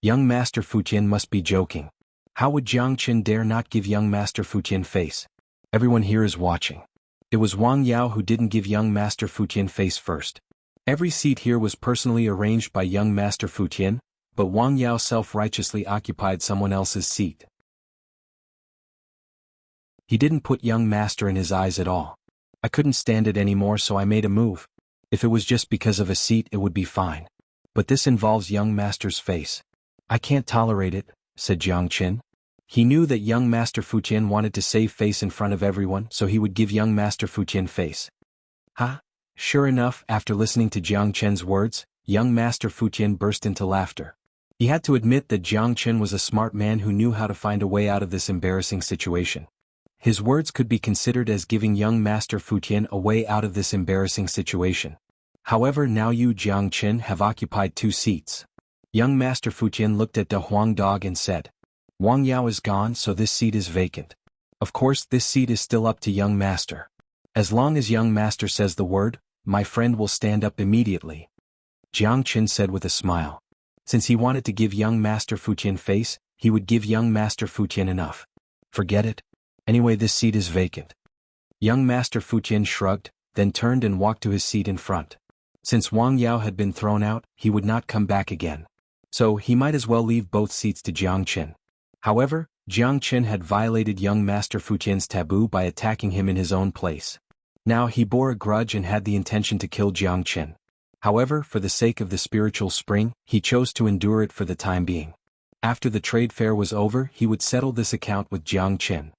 Young Master Fu Tian must be joking. How would Jiang Qin dare not give young Master Fu Tian face? Everyone here is watching. It was Wang Yao who didn't give young Master Fu Tian face first. Every seat here was personally arranged by young Master Fu Tian, but Wang Yao self-righteously occupied someone else's seat. He didn't put young Master in his eyes at all. I couldn't stand it anymore, so I made a move. If it was just because of a seat, it would be fine. But this involves young Master's face. I can't tolerate it, said Jiang Qin. He knew that young Master Fu Tian wanted to save face in front of everyone, so he would give young Master Fu Tian face. Ha! Sure enough, after listening to Jiang Qin's words, young Master Fu Tian burst into laughter. He had to admit that Jiang Qin was a smart man who knew how to find a way out of this embarrassing situation. His words could be considered as giving young Master Fu Tian a way out of this embarrassing situation. However, now you, Jiang Qin, have occupied 2 seats. Young Master Fu Tian looked at De Huang Dog and said, Wang Yao is gone, so this seat is vacant. Of course, this seat is still up to young Master. As long as young Master says the word, my friend will stand up immediately. Jiang Qin said with a smile. Since he wanted to give young Master Fu Tian face, he would give young Master Fu Tian enough. Forget it. Anyway, this seat is vacant. Young Master Fu Tian shrugged, then turned and walked to his seat in front. Since Wang Yao had been thrown out, he would not come back again. So he might as well leave both seats to Jiang Qin. However, Jiang Qin had violated young Master Fu Tian's taboo by attacking him in his own place. Now he bore a grudge and had the intention to kill Jiang Qin. However, for the sake of the spiritual spring, he chose to endure it for the time being. After the trade fair was over, he would settle this account with Jiang Qin.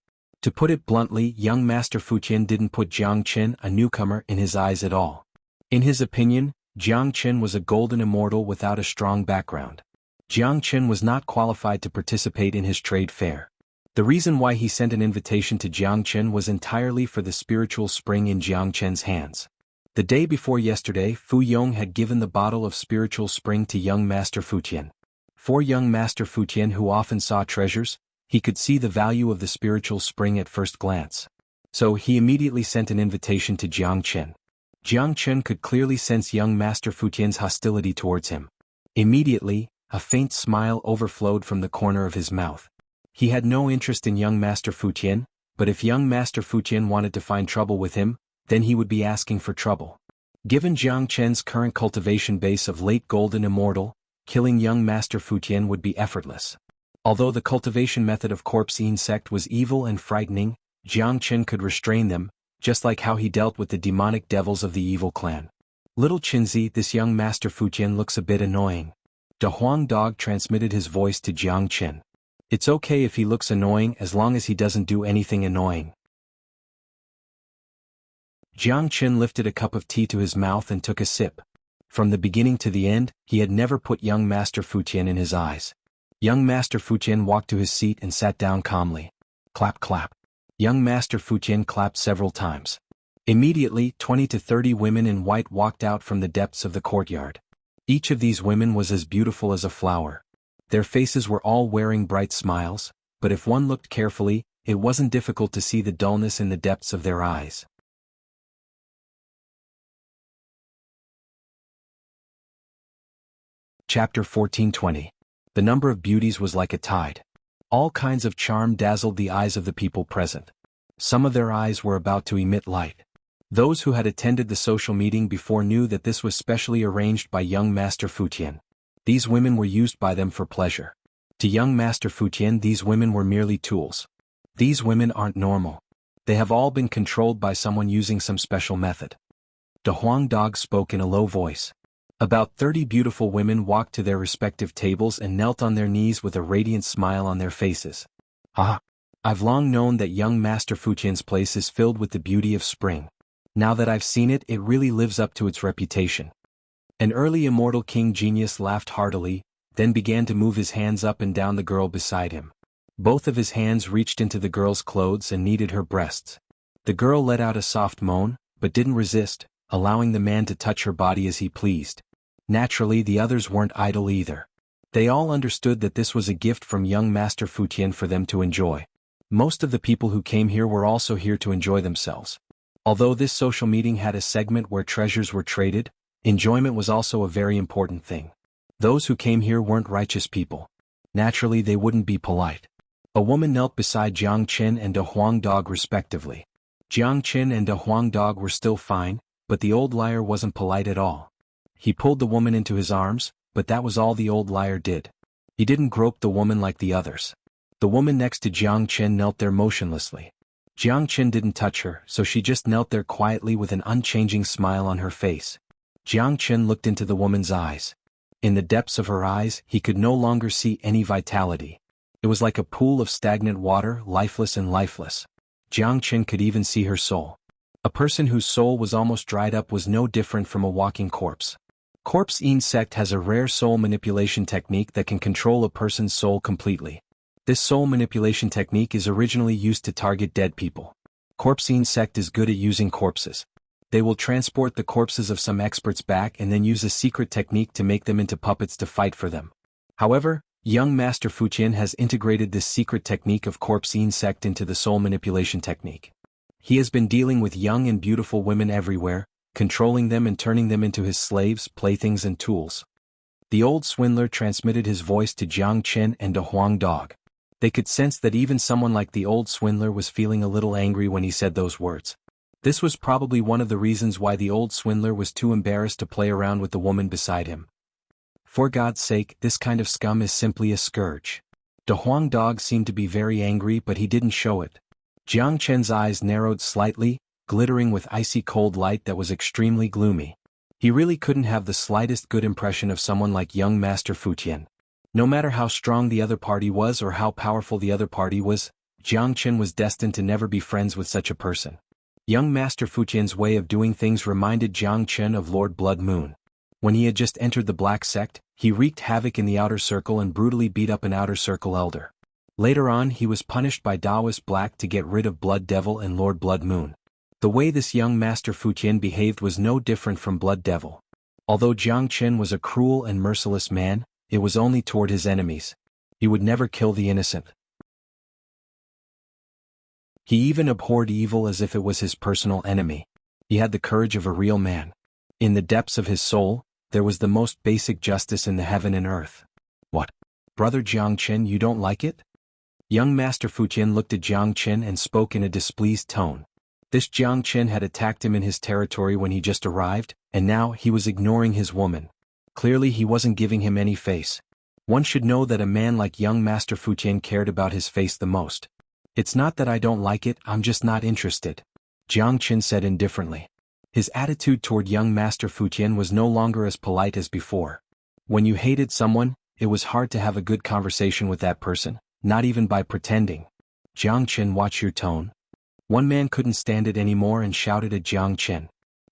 To put it bluntly, young Master Fu Tian didn't put Jiang Qin, a newcomer, in his eyes at all. In his opinion, Jiang Qin was a golden immortal without a strong background. Jiang Qin was not qualified to participate in his trade fair. The reason why he sent an invitation to Jiang Qin was entirely for the spiritual spring in Jiang Qin's hands. The day before yesterday, Fu Yong had given the bottle of spiritual spring to young Master Fu Tian. For young Master Fu Tian, who often saw treasures, he could see the value of the spiritual spring at first glance. So he immediately sent an invitation to Jiang Qin. Jiang Qin could clearly sense young Master Fu Tian's hostility towards him. Immediately, a faint smile overflowed from the corner of his mouth. He had no interest in young Master Fu Tian, but if young Master Fu Tian wanted to find trouble with him, then he would be asking for trouble. Given Jiang Qin's current cultivation base of late golden immortal, killing young Master Fu Tian would be effortless. Although the cultivation method of corpse insect was evil and frightening, Jiang Qin could restrain them, just like how he dealt with the demonic devils of the evil clan. Little Qinzi, this young Master Fu Tian looks a bit annoying. De Huang Dog transmitted his voice to Jiang Qin. It's okay if he looks annoying as long as he doesn't do anything annoying. Jiang Qin lifted a cup of tea to his mouth and took a sip. From the beginning to the end, he had never put young Master Fu Tian in his eyes. Young Master Fu Tian walked to his seat and sat down calmly. Clap, clap. Young Master Fu Tian clapped several times. Immediately, 20 to 30 women in white walked out from the depths of the courtyard. Each of these women was as beautiful as a flower. Their faces were all wearing bright smiles, but if one looked carefully, it wasn't difficult to see the dullness in the depths of their eyes. Chapter 1420. The number of beauties was like a tide. All kinds of charm dazzled the eyes of the people present. Some of their eyes were about to emit light. Those who had attended the social meeting before knew that this was specially arranged by young Master Fu Tian. These women were used by them for pleasure. To young Master Fu Tian, these women were merely tools. These women aren't normal. They have all been controlled by someone using some special method. De Huang Dog spoke in a low voice. About 30 beautiful women walked to their respective tables and knelt on their knees with a radiant smile on their faces. Ah! I've long known that young Master Fuqian's place is filled with the beauty of spring. Now that I've seen it, it really lives up to its reputation. An early immortal king genius laughed heartily, then began to move his hands up and down the girl beside him. Both of his hands reached into the girl's clothes and kneaded her breasts. The girl let out a soft moan, but didn't resist, allowing the man to touch her body as he pleased. Naturally, the others weren't idle either. They all understood that this was a gift from young Master Fuqian for them to enjoy. Most of the people who came here were also here to enjoy themselves. Although this social meeting had a segment where treasures were traded, enjoyment was also a very important thing. Those who came here weren't righteous people. Naturally, they wouldn't be polite. A woman knelt beside Jiang Qin and a Huang dog respectively. Jiang Qin and a Huang dog were still fine, but the old liar wasn't polite at all. He pulled the woman into his arms, but that was all the old liar did. He didn't grope the woman like the others. The woman next to Jiang Qin knelt there motionlessly. Jiang Qin didn't touch her, so she just knelt there quietly with an unchanging smile on her face. Jiang Qin looked into the woman's eyes. In the depths of her eyes, he could no longer see any vitality. It was like a pool of stagnant water, lifeless and lifeless. Jiang Qin could even see her soul. A person whose soul was almost dried up was no different from a walking corpse. Corpse insect has a rare soul manipulation technique that can control a person's soul completely. This soul manipulation technique is originally used to target dead people. Corpse insect is good at using corpses. They will transport the corpses of some experts back and then use a secret technique to make them into puppets to fight for them. However, young Master Fuqian has integrated this secret technique of corpse insect into the soul manipulation technique. He has been dealing with young and beautiful women everywhere, controlling them and turning them into his slaves, playthings and tools. The old swindler transmitted his voice to Jiang Qin and a Huang dog. They could sense that even someone like the old swindler was feeling a little angry when he said those words. This was probably one of the reasons why the old swindler was too embarrassed to play around with the woman beside him. For God's sake, this kind of scum is simply a scourge. The Huang dog seemed to be very angry, but he didn't show it. Jiang Qin's eyes narrowed slightly, glittering with icy cold light that was extremely gloomy. He really couldn't have the slightest good impression of someone like young Master Fuqian. No matter how strong the other party was or how powerful the other party was, Jiang Qin was destined to never be friends with such a person. Young Master Fuqian's way of doing things reminded Jiang Qin of Lord Blood Moon. When he had just entered the Black Sect, he wreaked havoc in the outer circle and brutally beat up an outer circle elder. Later on, he was punished by Taoist Black to get rid of Blood Devil and Lord Blood Moon. The way this young Master Fuqian behaved was no different from Blood Devil. Although Jiang Qin was a cruel and merciless man, it was only toward his enemies. He would never kill the innocent. He even abhorred evil as if it was his personal enemy. He had the courage of a real man. In the depths of his soul, there was the most basic justice in the heaven and earth. What? Brother Jiang Qin, you don't like it? Young Master Fuqian looked at Jiang Qin and spoke in a displeased tone. This Jiang Qin had attacked him in his territory when he just arrived, and now he was ignoring his woman. Clearly he wasn't giving him any face. One should know that a man like young Master Fuqian cared about his face the most. It's not that I don't like it, I'm just not interested, Jiang Qin said indifferently. His attitude toward young Master Fuqian was no longer as polite as before. When you hated someone, it was hard to have a good conversation with that person, not even by pretending. Jiang Qin, watch your tone. One man couldn't stand it anymore and shouted at Jiang Qin.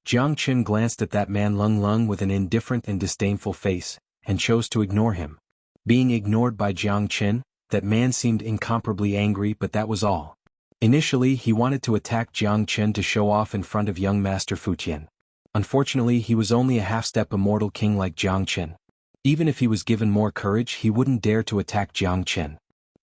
Jiang Qin glanced at that man Lung Lung with an indifferent and disdainful face, and chose to ignore him. Being ignored by Jiang Qin, that man seemed incomparably angry, but that was all. Initially he wanted to attack Jiang Qin to show off in front of young Master Fuqian. Unfortunately he was only a half-step immortal king like Jiang Qin. Even if he was given more courage he wouldn't dare to attack Jiang Qin.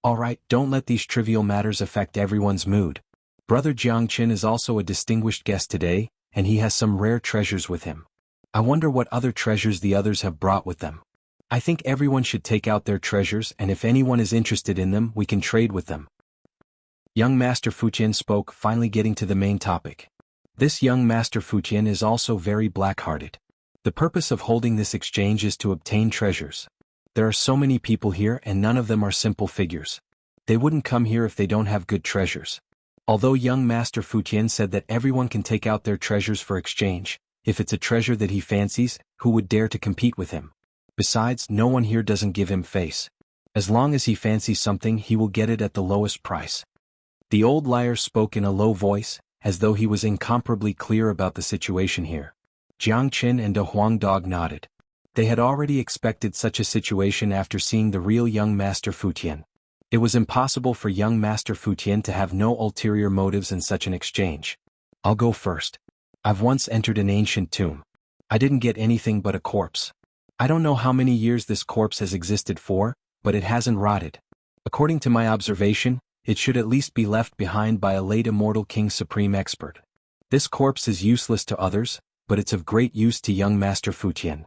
Alright, don't let these trivial matters affect everyone's mood. Brother Jiang Qin is also a distinguished guest today, and he has some rare treasures with him. I wonder what other treasures the others have brought with them. I think everyone should take out their treasures, and if anyone is interested in them we can trade with them. Young Master Fuqian spoke, finally getting to the main topic. This young Master Fuqian is also very black-hearted. The purpose of holding this exchange is to obtain treasures. There are so many people here and none of them are simple figures. They wouldn't come here if they don't have good treasures. Although young Master Fuqian said that everyone can take out their treasures for exchange, if it's a treasure that he fancies, who would dare to compete with him? Besides, no one here doesn't give him face. As long as he fancies something he will get it at the lowest price. The old liar spoke in a low voice, as though he was incomparably clear about the situation here. Jiang Qin and De Huang Dog nodded. They had already expected such a situation after seeing the real young Master Fu Tian. It was impossible for young Master Fu Tian to have no ulterior motives in such an exchange. I'll go first. I've once entered an ancient tomb. I didn't get anything but a corpse. I don't know how many years this corpse has existed for, but it hasn't rotted. According to my observation, it should at least be left behind by a late immortal king supreme expert. This corpse is useless to others, but it's of great use to young Master Fu Tian.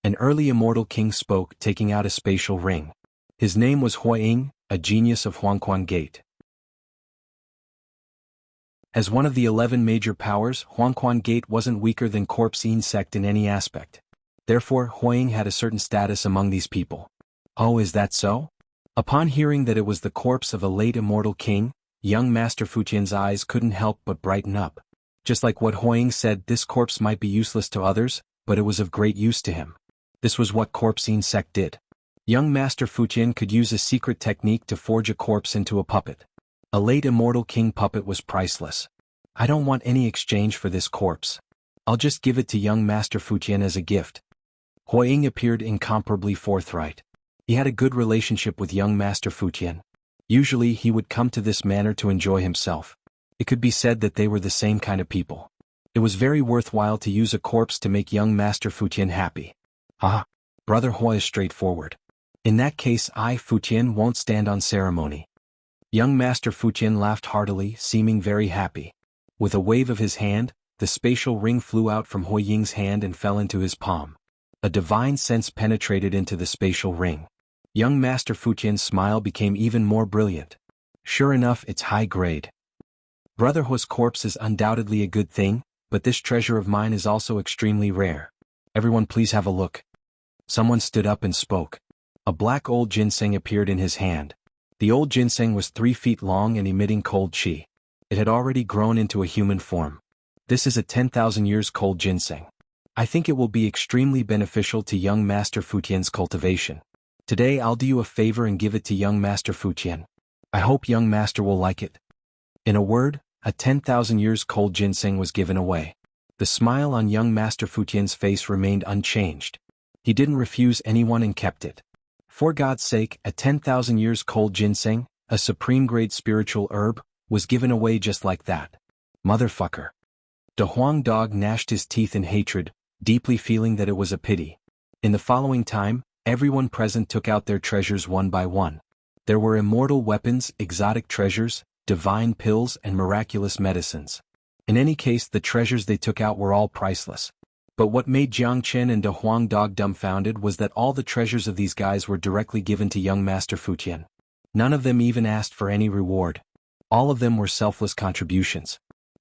An early immortal king spoke, taking out a spatial ring. His name was Huiying, a genius of Xuanhuan Gate. As one of the 11 major powers, Xuanhuan Gate wasn't weaker than corpse insect in any aspect. Therefore, Huiying had a certain status among these people. Oh, is that so? Upon hearing that it was the corpse of a late immortal king, young Master Fu Tian's eyes couldn't help but brighten up. Just like what Huiying said, this corpse might be useless to others, but it was of great use to him. This was what corpse insect did. Young Master Fu Tian could use a secret technique to forge a corpse into a puppet. A late immortal king puppet was priceless. I don't want any exchange for this corpse. I'll just give it to young Master Fu Tian as a gift. Huiying appeared incomparably forthright. He had a good relationship with young Master Fu Tian. Usually he would come to this manor to enjoy himself. It could be said that they were the same kind of people. It was very worthwhile to use a corpse to make young Master Fu Tian happy. Ah, Brother Hui is straightforward. In that case Fu Tian won't stand on ceremony. Young Master Fu Tian laughed heartily, seeming very happy. With a wave of his hand, the spatial ring flew out from Huiying's hand and fell into his palm. A divine sense penetrated into the spatial ring. Young Master Fu Tian's smile became even more brilliant. Sure enough, it's high grade. Brother Hui's corpse is undoubtedly a good thing, but this treasure of mine is also extremely rare. Everyone please have a look. Someone stood up and spoke. A black old ginseng appeared in his hand. The old ginseng was 3 feet long and emitting cold qi. It had already grown into a human form. This is a 10,000 years cold ginseng. I think it will be extremely beneficial to young Master Fu Tian's cultivation. Today I'll do you a favor and give it to young Master Fu Tian. I hope young Master will like it. In a word, a 10,000 years cold ginseng was given away. The smile on young Master Fu Tian's face remained unchanged. He didn't refuse anyone and kept it. For God's sake, a 10,000 years cold ginseng, a supreme grade spiritual herb, was given away just like that. Motherfucker. De Huang Dog gnashed his teeth in hatred, deeply feeling that it was a pity. In the following time, everyone present took out their treasures one by one. There were immortal weapons, exotic treasures, divine pills and miraculous medicines. In any case, the treasures they took out were all priceless. But what made Jiang Chen and De Huang Dog dumbfounded was that all the treasures of these guys were directly given to young Master Fu Tian. None of them even asked for any reward. All of them were selfless contributions.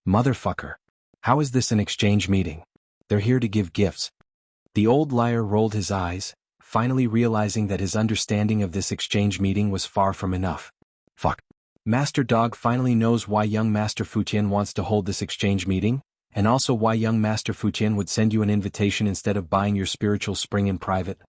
Motherfucker. How is this an exchange meeting? They're here to give gifts. The old liar rolled his eyes, finally realizing that his understanding of this exchange meeting was far from enough. Fuck. Master Dog finally knows why young Master Fu Tian wants to hold this exchange meeting, and also why young Master Fu Tian would send you an invitation instead of buying your spiritual spring in private.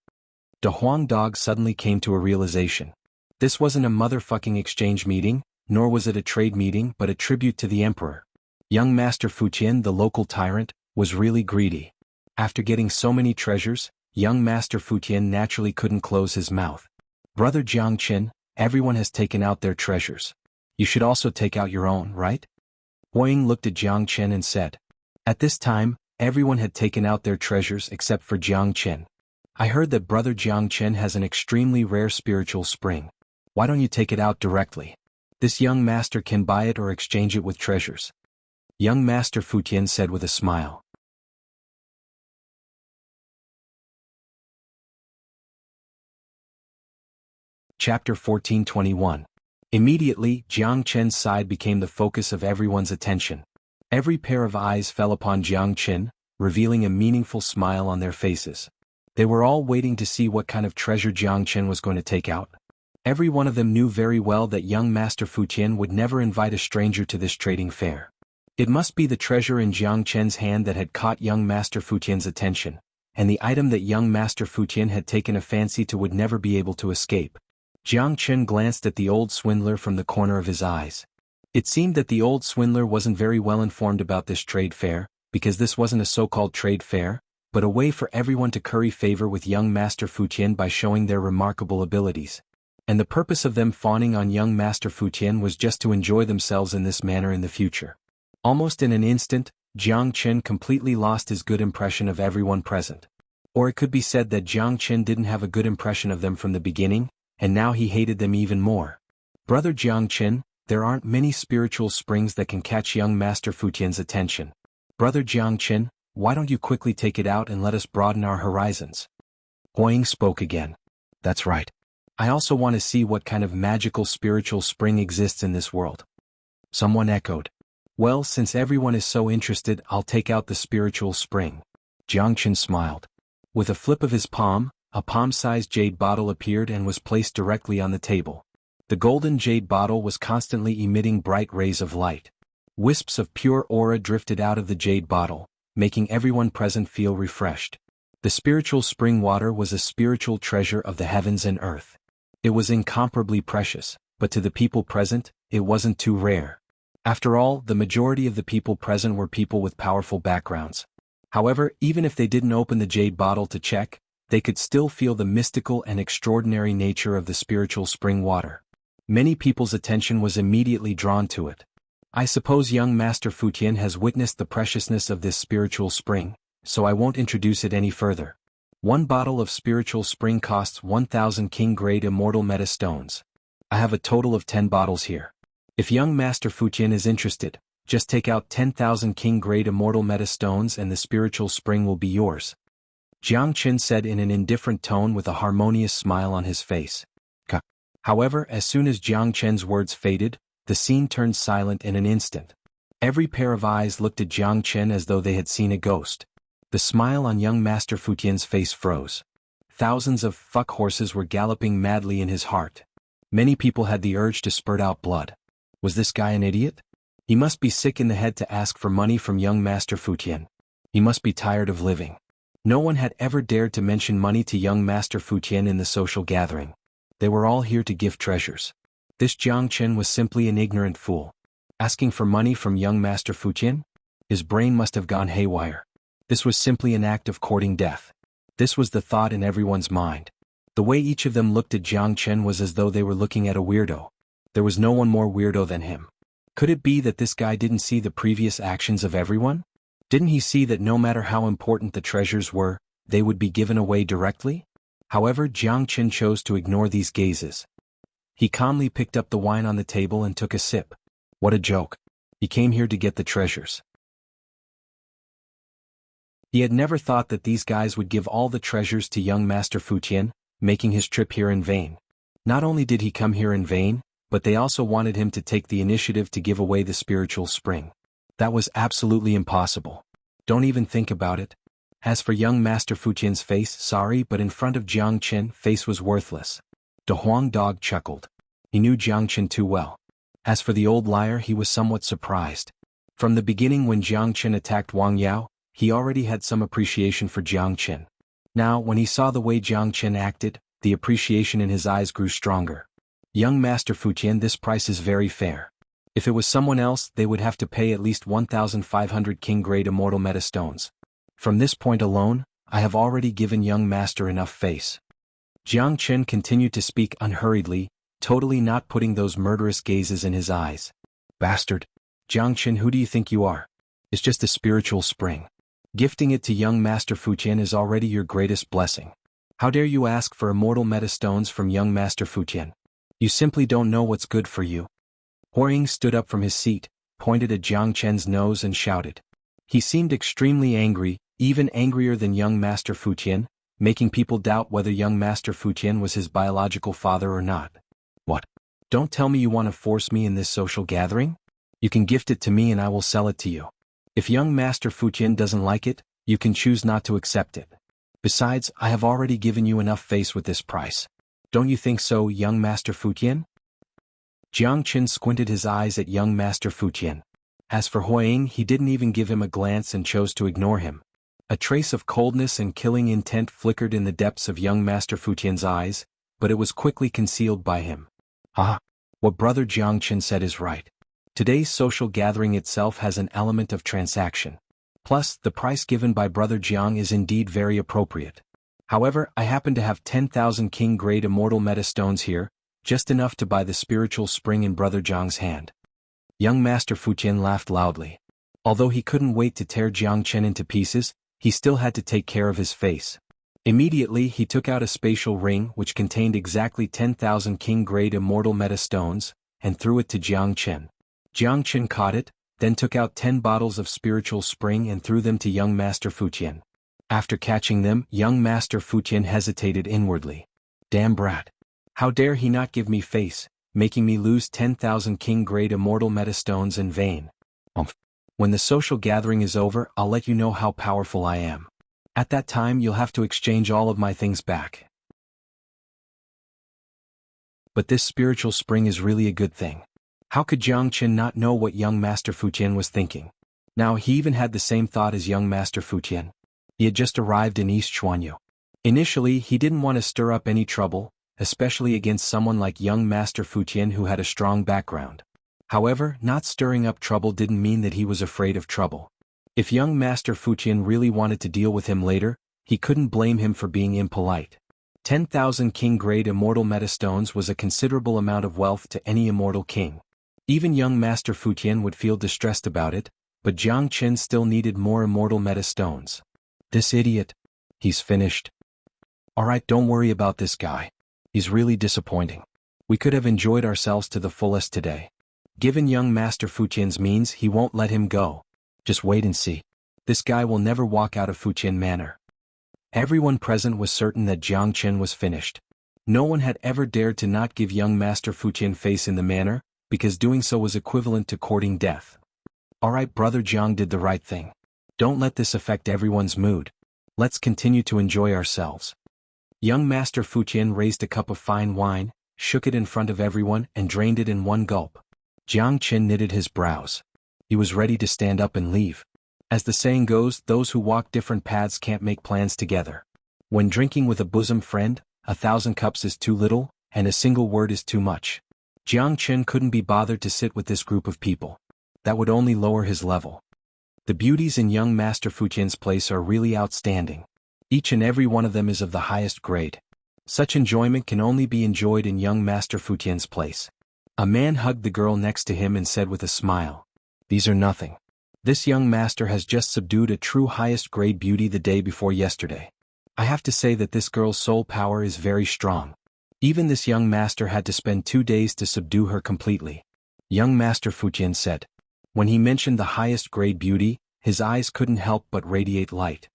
De Huang Dog suddenly came to a realization. This wasn't a motherfucking exchange meeting, nor was it a trade meeting but a tribute to the emperor. Young Master Fu Tian, the local tyrant, was really greedy. After getting so many treasures, young Master Fu Tian naturally couldn't close his mouth. Brother Jiang Qin, everyone has taken out their treasures. You should also take out your own, right? Huiying looked at Jiang Qin and said. At this time, everyone had taken out their treasures except for Jiang Qin. I heard that Brother Jiang Qin has an extremely rare spiritual spring. Why don't you take it out directly? This young master can buy it or exchange it with treasures. Young Master Fu Tian said with a smile. Chapter 1421. Immediately, Jiang Chen's side became the focus of everyone's attention. Every pair of eyes fell upon Jiang Chen, revealing a meaningful smile on their faces. They were all waiting to see what kind of treasure Jiang Chen was going to take out. Every one of them knew very well that young Master Fu Tian would never invite a stranger to this trading fair. It must be the treasure in Jiang Chen's hand that had caught young Master Fu Tian's attention, and the item that young Master Fu Tian had taken a fancy to would never be able to escape. Jiang Chen glanced at the old swindler from the corner of his eyes. It seemed that the old swindler wasn't very well informed about this trade fair, because this wasn't a so-called trade fair, but a way for everyone to curry favor with young Master Fuqian by showing their remarkable abilities. And the purpose of them fawning on young Master Fuqian was just to enjoy themselves in this manner in the future. Almost in an instant, Jiang Qin completely lost his good impression of everyone present. Or it could be said that Jiang Qin didn't have a good impression of them from the beginning, and now he hated them even more. Brother Jiang Qin, there aren't many spiritual springs that can catch young Master Fuqian's attention. Brother Jiang Qin, why don't you quickly take it out and let us broaden our horizons? Huang spoke again. That's right. I also want to see what kind of magical spiritual spring exists in this world. Someone echoed. Well, since everyone is so interested, I'll take out the spiritual spring. Jiang Qin smiled. With a flip of his palm, a palm-sized jade bottle appeared and was placed directly on the table. The golden jade bottle was constantly emitting bright rays of light. Wisps of pure aura drifted out of the jade bottle, making everyone present feel refreshed. The spiritual spring water was a spiritual treasure of the heavens and earth. It was incomparably precious, but to the people present, it wasn't too rare. After all, the majority of the people present were people with powerful backgrounds. However, even if they didn't open the jade bottle to check, they could still feel the mystical and extraordinary nature of the spiritual spring water. Many people's attention was immediately drawn to it. I suppose young Master Fuqian has witnessed the preciousness of this spiritual spring, so I won't introduce it any further. One bottle of spiritual spring costs 1,000 king-grade immortal meta stones. I have a total of 10 bottles here. If young Master Fuqian is interested, just take out 10,000 king-grade immortal meta stones and the spiritual spring will be yours. Jiang Qin said in an indifferent tone with a harmonious smile on his face. However, as soon as Jiang Qin's words faded, the scene turned silent in an instant. Every pair of eyes looked at Jiang Qin as though they had seen a ghost. The smile on young Master Fuqian's face froze. Thousands of fuck horses were galloping madly in his heart. Many people had the urge to spurt out blood. Was this guy an idiot? He must be sick in the head to ask for money from young Master Fuqian. He must be tired of living. No one had ever dared to mention money to young Master Fuqian in the social gathering. They were all here to give treasures. This Jiang Qin was simply an ignorant fool. Asking for money from young Master Fuqian? His brain must have gone haywire. This was simply an act of courting death. This was the thought in everyone's mind. The way each of them looked at Jiang Qin was as though they were looking at a weirdo. There was no one more weirdo than him. Could it be that this guy didn't see the previous actions of everyone? Didn't he see that no matter how important the treasures were, they would be given away directly? However, Jiang Qin chose to ignore these gazes. He calmly picked up the wine on the table and took a sip. What a joke. He came here to get the treasures. He had never thought that these guys would give all the treasures to young Master Fuqian, making his trip here in vain. Not only did he come here in vain, but they also wanted him to take the initiative to give away the spiritual spring. That was absolutely impossible. Don't even think about it. As for young Master Fuqian's face, sorry, but in front of Jiang Qin, face was worthless. De Huang dog chuckled. He knew Jiang Qin too well. As for the old liar, he was somewhat surprised. From the beginning when Jiang Qin attacked Wang Yao, he already had some appreciation for Jiang Qin. Now, when he saw the way Jiang Qin acted, the appreciation in his eyes grew stronger. Young Master Fuqian, this price is very fair. If it was someone else, they would have to pay at least 1,500 king-grade immortal meta stones. From this point alone, I have already given young Master enough face. Jiang Qin continued to speak unhurriedly, totally not putting those murderous gazes in his eyes. Bastard. Jiang Qin, who do you think you are? It's just a spiritual spring. Gifting it to young Master Fuqian is already your greatest blessing. How dare you ask for immortal meta stones from young Master Fuqian? You simply don't know what's good for you. Huang stood up from his seat, pointed at Jiang Qin's nose and shouted. He seemed extremely angry, even angrier than young Master Fuqian, making people doubt whether young Master Fuqian was his biological father or not. What? Don't tell me you want to force me in this social gathering? You can gift it to me and I will sell it to you. If young Master Fuqian doesn't like it, you can choose not to accept it. Besides, I have already given you enough face with this price. Don't you think so, young Master Fuqian? Jiang Qin squinted his eyes at young Master Fuqian. As for Huang, he didn't even give him a glance and chose to ignore him. A trace of coldness and killing intent flickered in the depths of young Master Fuqian's eyes, but it was quickly concealed by him. Ah, what Brother Jiang Qin said is right. Today's social gathering itself has an element of transaction. Plus, the price given by Brother Jiang is indeed very appropriate. However, I happen to have 10,000 king-grade immortal metastones here, just enough to buy the spiritual spring in Brother Jiang's hand. Young Master Fuqian laughed loudly. Although he couldn't wait to tear Jiang Chen into pieces, he still had to take care of his face. Immediately he took out a spatial ring which contained exactly 10,000 king-grade immortal metastones, and threw it to Jiang Chen. Jiang Chen caught it, then took out 10 bottles of spiritual spring and threw them to young Master Fuqian. After catching them, young Master Fuqian hesitated inwardly. Damn brat. How dare he not give me face, making me lose 10,000 king-grade immortal metastones in vain. When the social gathering is over, I'll let you know how powerful I am. At that time you'll have to exchange all of my things back. But this spiritual spring is really a good thing. How could Jiang Chen not know what young Master Fuqian was thinking? Now he even had the same thought as young Master Fuqian. He had just arrived in East Xuanhu. Initially he didn't want to stir up any trouble, especially against someone like young Master Fuqian who had a strong background. However, not stirring up trouble didn't mean that he was afraid of trouble. If young Master Fuqian really wanted to deal with him later, he couldn't blame him for being impolite. 10,000 king-grade immortal metastones was a considerable amount of wealth to any immortal king. Even young Master Fuqian would feel distressed about it, but Jiang Chen still needed more immortal metastones. This idiot. He's finished. Alright, don't worry about this guy. He's really disappointing. We could have enjoyed ourselves to the fullest today. Given young Master Fuqian's means, he won't let him go. Just wait and see. This guy will never walk out of Fuqian Manor. Everyone present was certain that Jiang Chen was finished. No one had ever dared to not give young Master Fuqian face in the manor, because doing so was equivalent to courting death. Alright, Brother Jiang did the right thing. Don't let this affect everyone's mood. Let's continue to enjoy ourselves. Young Master Fuqian raised a cup of fine wine, shook it in front of everyone and drained it in one gulp. Jiang Chen knitted his brows. He was ready to stand up and leave. As the saying goes, those who walk different paths can't make plans together. When drinking with a bosom friend, 1,000 cups is too little, and a single word is too much. Jiang Chen couldn't be bothered to sit with this group of people. That would only lower his level. The beauties in young Master Fuqian's place are really outstanding. Each and every one of them is of the highest grade. Such enjoyment can only be enjoyed in young Master Fuqian's place. A man hugged the girl next to him and said with a smile, "These are nothing. This young master has just subdued a true highest grade beauty the day before yesterday. I have to say that this girl's soul power is very strong. Even this young master had to spend 2 days to subdue her completely." Young Master Fuqian said. When he mentioned the highest grade beauty, his eyes couldn't help but radiate light.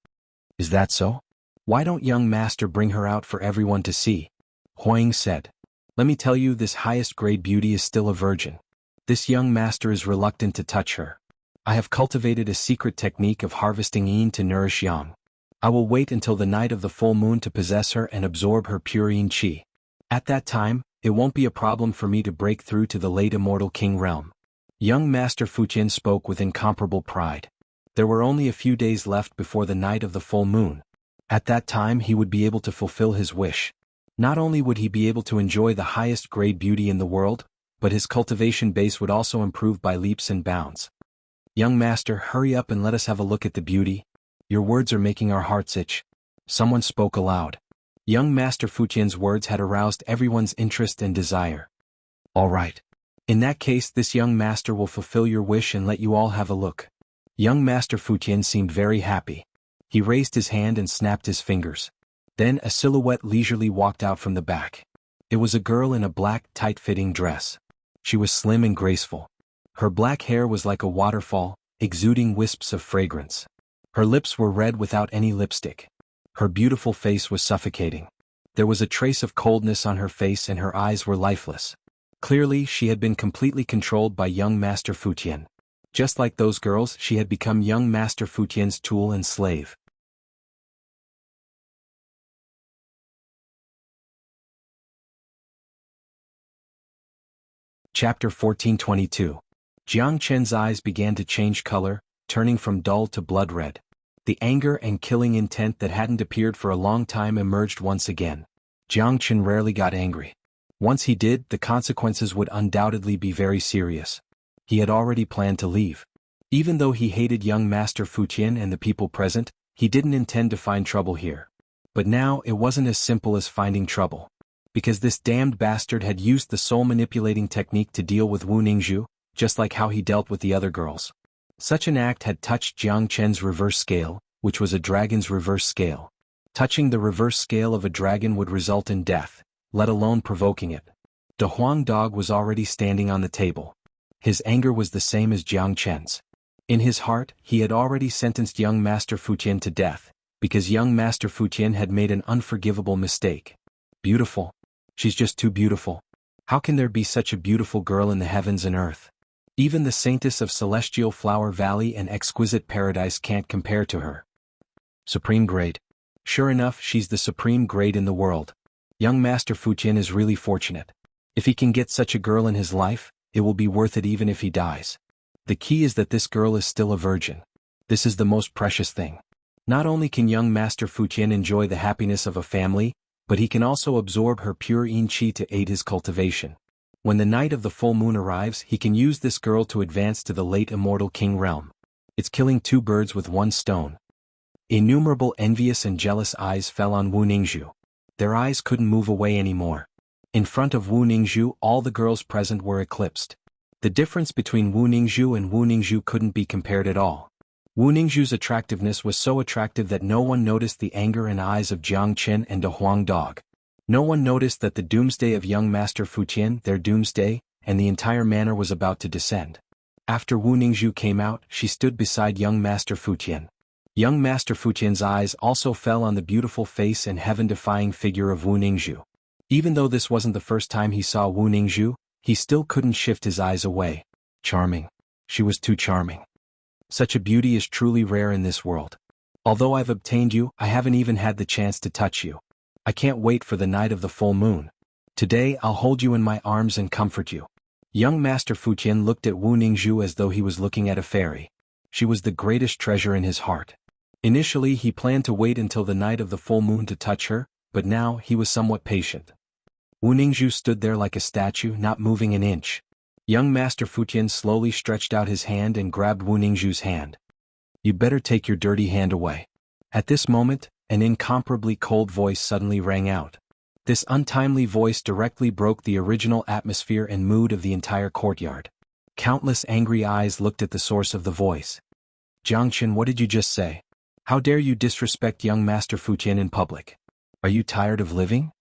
"Is that so? Why don't young master bring her out for everyone to see?" Huang said. "Let me tell you, this highest grade beauty is still a virgin. This young master is reluctant to touch her. I have cultivated a secret technique of harvesting yin to nourish yang. I will wait until the night of the full moon to possess her and absorb her pure yin qi. At that time, it won't be a problem for me to break through to the late immortal king realm." Young Master Fuqian spoke with incomparable pride. There were only a few days left before the night of the full moon. At that time he would be able to fulfill his wish. Not only would he be able to enjoy the highest grade beauty in the world, but his cultivation base would also improve by leaps and bounds. "Young master, hurry up and let us have a look at the beauty. Your words are making our hearts itch." Someone spoke aloud. Young Master Fuqian's words had aroused everyone's interest and desire. "All right. In that case, this young master will fulfill your wish and let you all have a look." Young Master Fuqian seemed very happy. He raised his hand and snapped his fingers. Then a silhouette leisurely walked out from the back. It was a girl in a black, tight-fitting dress. She was slim and graceful. Her black hair was like a waterfall, exuding wisps of fragrance. Her lips were red without any lipstick. Her beautiful face was suffocating. There was a trace of coldness on her face and her eyes were lifeless. Clearly, she had been completely controlled by young Master Fuqian. Just like those girls, she had become young Master Fuqian's tool and slave. Chapter 1422. Jiang Chen's eyes began to change color, turning from dull to blood red. The anger and killing intent that hadn't appeared for a long time emerged once again. Jiang Chen rarely got angry. Once he did, the consequences would undoubtedly be very serious. He had already planned to leave. Even though he hated young Master Fu Qian and the people present, he didn't intend to find trouble here. But now it wasn't as simple as finding trouble. Because this damned bastard had used the soul-manipulating technique to deal with Wu Ningzhu, just like how he dealt with the other girls. Such an act had touched Jiang Chen's reverse scale, which was a dragon's reverse scale. Touching the reverse scale of a dragon would result in death, let alone provoking it. De Huang Dog was already standing on the table. His anger was the same as Jiang Chen's. In his heart, he had already sentenced young Master Fu Qian to death, because young Master Fu Qian had made an unforgivable mistake. Beautiful. She's just too beautiful. How can there be such a beautiful girl in the heavens and earth? Even the saintess of Celestial Flower Valley and Exquisite Paradise can't compare to her. Supreme grade. Sure enough, she's the supreme grade in the world. Young Master Fu Qian is really fortunate. If he can get such a girl in his life, it will be worth it even if he dies. The key is that this girl is still a virgin. This is the most precious thing. Not only can young Master Fu Qian enjoy the happiness of a family, but he can also absorb her pure yin qi to aid his cultivation. When the night of the full moon arrives, he can use this girl to advance to the late immortal king realm. It's killing two birds with one stone. Innumerable envious and jealous eyes fell on Wu Ningzhu. Their eyes couldn't move away anymore. In front of Wu Ningzhu, all the girls present were eclipsed. The difference between Wu Ningzhu and Wu Ningzhu couldn't be compared at all. Wu Ningzhu's attractiveness was so attractive that no one noticed the anger in eyes of Jiang Chen and De Huang Dog. No one noticed that the doomsday of young Master Fu Qian, their doomsday, and the entire manor was about to descend. After Wu Ningzhu came out, she stood beside young Master Fu Qian. Young Master Fu Qian's eyes also fell on the beautiful face and heaven-defying figure of Wu Ningzhu. Even though this wasn't the first time he saw Wu Ningzhu, he still couldn't shift his eyes away. Charming. She was too charming. Such a beauty is truly rare in this world. Although I've obtained you, I haven't even had the chance to touch you. I can't wait for the night of the full moon. Today I'll hold you in my arms and comfort you. Young Master Fu Qian looked at Wu Ningzhu as though he was looking at a fairy. She was the greatest treasure in his heart. Initially he planned to wait until the night of the full moon to touch her, but now he was somewhat patient. Wu Ningzhu stood there like a statue, not moving an inch. Young Master Fu Qian slowly stretched out his hand and grabbed Wu Ningzhu's hand. You better take your dirty hand away. At this moment, an incomparably cold voice suddenly rang out. This untimely voice directly broke the original atmosphere and mood of the entire courtyard. Countless angry eyes looked at the source of the voice. Jiang Chen, what did you just say? How dare you disrespect young Master Fu Qian in public? Are you tired of living?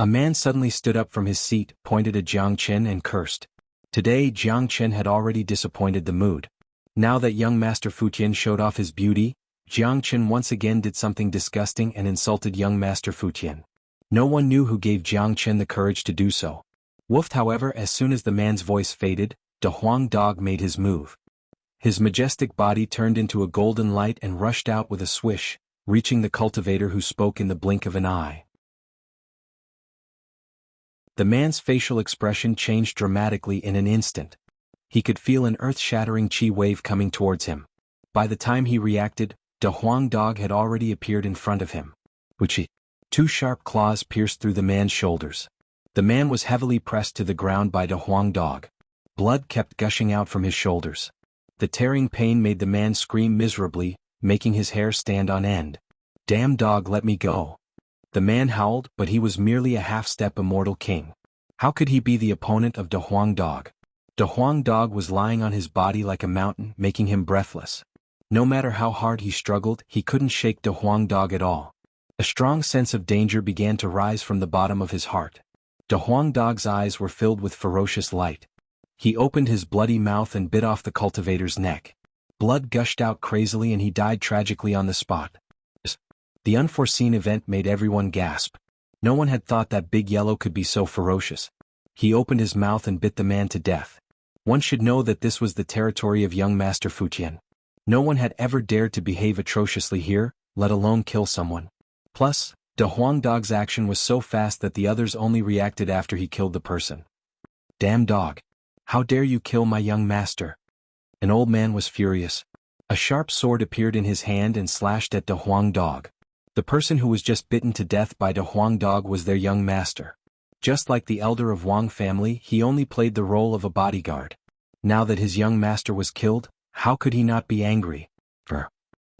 A man suddenly stood up from his seat, pointed at Jiang Chen and cursed. Today Jiang Chen had already disappointed the mood. Now that young Master Fu Qian showed off his beauty, Jiang Chen once again did something disgusting and insulted young Master Fu Qian. No one knew who gave Jiang Chen the courage to do so. Woofed, however, as soon as the man's voice faded, De Huang Dog made his move. His majestic body turned into a golden light and rushed out with a swish, reaching the cultivator who spoke in the blink of an eye. The man's facial expression changed dramatically in an instant. He could feel an earth-shattering chi wave coming towards him. By the time he reacted, De Huang Dog had already appeared in front of him. Wuxia. Two sharp claws pierced through the man's shoulders. The man was heavily pressed to the ground by De Huang Dog. Blood kept gushing out from his shoulders. The tearing pain made the man scream miserably, making his hair stand on end. Damn dog, let me go. The man howled, but he was merely a half-step immortal king. How could he be the opponent of De Huang Dog? De Huang Dog was lying on his body like a mountain, making him breathless. No matter how hard he struggled, he couldn't shake De Huang Dog at all. A strong sense of danger began to rise from the bottom of his heart. De Huang Dog's eyes were filled with ferocious light. He opened his bloody mouth and bit off the cultivator's neck. Blood gushed out crazily and he died tragically on the spot. The unforeseen event made everyone gasp. No one had thought that Big Yellow could be so ferocious. He opened his mouth and bit the man to death. One should know that this was the territory of young Master Fu Qian. No one had ever dared to behave atrociously here, let alone kill someone. Plus, De Huang Dog's action was so fast that the others only reacted after he killed the person. Damn dog. How dare you kill my young master? An old man was furious. A sharp sword appeared in his hand and slashed at De Huang Dog. The person who was just bitten to death by De Huang Dog was their young master. Just like the elder of Wang family, he only played the role of a bodyguard. Now that his young master was killed, how could he not be angry?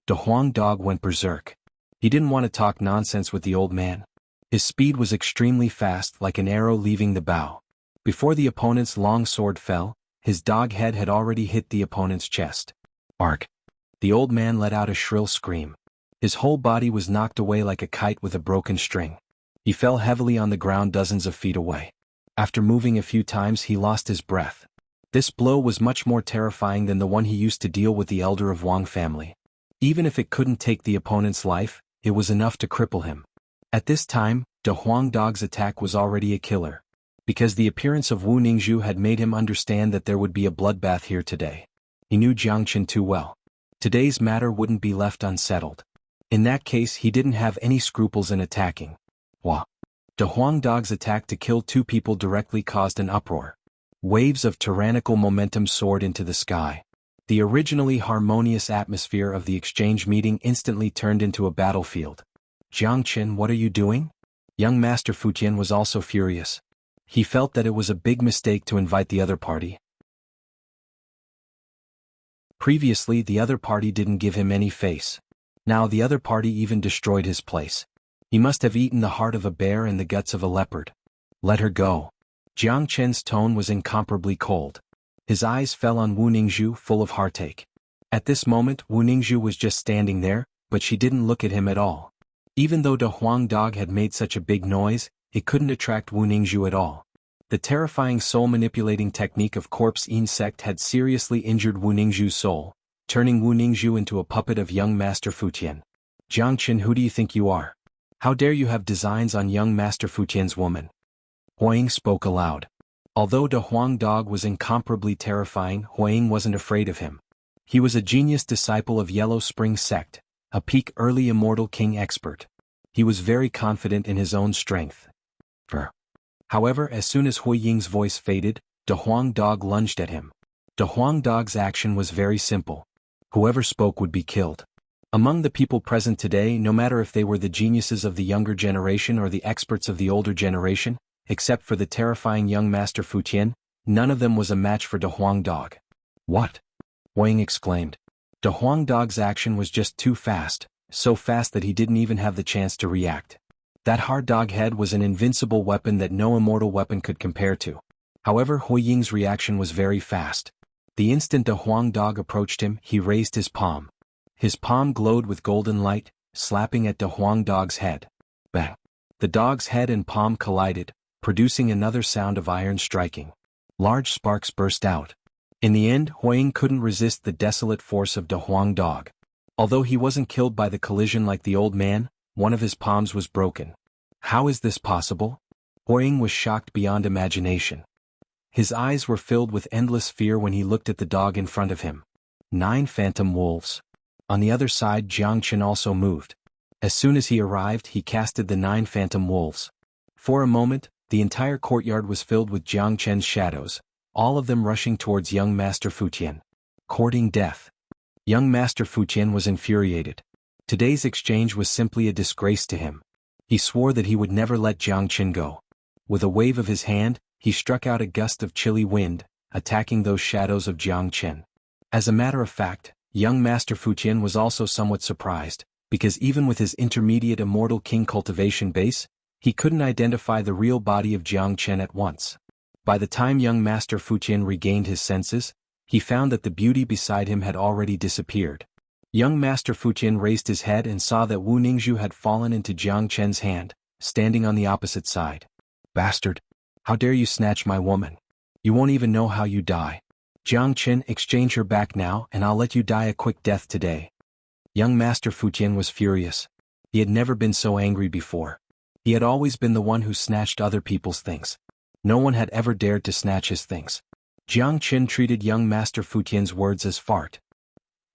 De Huang Dog went berserk. He didn't want to talk nonsense with the old man. His speed was extremely fast, like an arrow leaving the bow. Before the opponent's long sword fell, his dog head had already hit the opponent's chest. Ark! The old man let out a shrill scream. His whole body was knocked away like a kite with a broken string. He fell heavily on the ground dozens of feet away. After moving a few times, he lost his breath. This blow was much more terrifying than the one he used to deal with the elder of Wang family. Even if it couldn't take the opponent's life, it was enough to cripple him. At this time, De Huang Dog's attack was already a killer. Because the appearance of Wu Ningzhu had made him understand that there would be a bloodbath here today. He knew Jiangchen too well. Today's matter wouldn't be left unsettled. In that case, he didn't have any scruples in attacking. De Huang Dog's attack to kill two people directly caused an uproar. Waves of tyrannical momentum soared into the sky. The originally harmonious atmosphere of the exchange meeting instantly turned into a battlefield. Jiangchen, what are you doing? Young Master Futian was also furious. He felt that it was a big mistake to invite the other party. Previously, the other party didn't give him any face. Now the other party even destroyed his place. He must have eaten the heart of a bear and the guts of a leopard. Let her go. Jiangchen's tone was incomparably cold. His eyes fell on Wu Ningzhu, full of heartache. At this moment, Wu Ningzhu was just standing there, but she didn't look at him at all. Even though De Huang Dog had made such a big noise, it couldn't attract Wu Ningzhu at all. The terrifying soul-manipulating technique of corpse insect had seriously injured Wu Ningzhu's soul, turning Wu Ningzhu into a puppet of young Master Futian. Jiangchen, who do you think you are? How dare you have designs on young Master Futian's woman? Huaying spoke aloud. Although De Huang Dog was incomparably terrifying, Huaying wasn't afraid of him. He was a genius disciple of Yellow Spring Sect, a peak early immortal king expert. He was very confident in his own strength. However, as soon as Huaying's voice faded, De Huang Dog lunged at him. De Huang Dog's action was very simple. Whoever spoke would be killed. Among the people present today, no matter if they were the geniuses of the younger generation or the experts of the older generation, except for the terrifying young Master Futian, none of them was a match for De Huang Dog. What? Huaying exclaimed. De Huang Dog's action was just too fast, so fast that he didn't even have the chance to react. That hard dog head was an invincible weapon that no immortal weapon could compare to. However, Huaying's reaction was very fast. The instant De Huang Dog approached him, he raised his palm. His palm glowed with golden light, slapping at De Huang Dog's head. Bang! The dog's head and palm collided, producing another sound of iron striking. Large sparks burst out. In the end, Huaying couldn't resist the desolate force of De Huang Dog. Although he wasn't killed by the collision like the old man, one of his palms was broken. How is this possible? Huaying was shocked beyond imagination. His eyes were filled with endless fear when he looked at the dog in front of him. 9 phantom wolves. On the other side, Jiangchen also moved. As soon as he arrived, he casted the 9 phantom wolves. For a moment, the entire courtyard was filled with Jiangchen's shadows, all of them rushing towards young Master Futian. Courting death. Young Master Futian was infuriated. Today's exchange was simply a disgrace to him. He swore that he would never let Jiangchen go. With a wave of his hand, he struck out a gust of chilly wind, attacking those shadows of Jiangchen. As a matter of fact, young Master Futian was also somewhat surprised, because even with his intermediate immortal king cultivation base, he couldn't identify the real body of Jiangchen at once. By the time young Master Futian regained his senses, he found that the beauty beside him had already disappeared. Young Master Futian raised his head and saw that Wu Ningzhu had fallen into Jiangchen's hand, standing on the opposite side. Bastard! How dare you snatch my woman? You won't even know how you die. Jiangchen, exchange her back now and I'll let you die a quick death today. Young Master Futian was furious. He had never been so angry before. He had always been the one who snatched other people's things. No one had ever dared to snatch his things. Jiangchen treated young Master Futian's words as fart.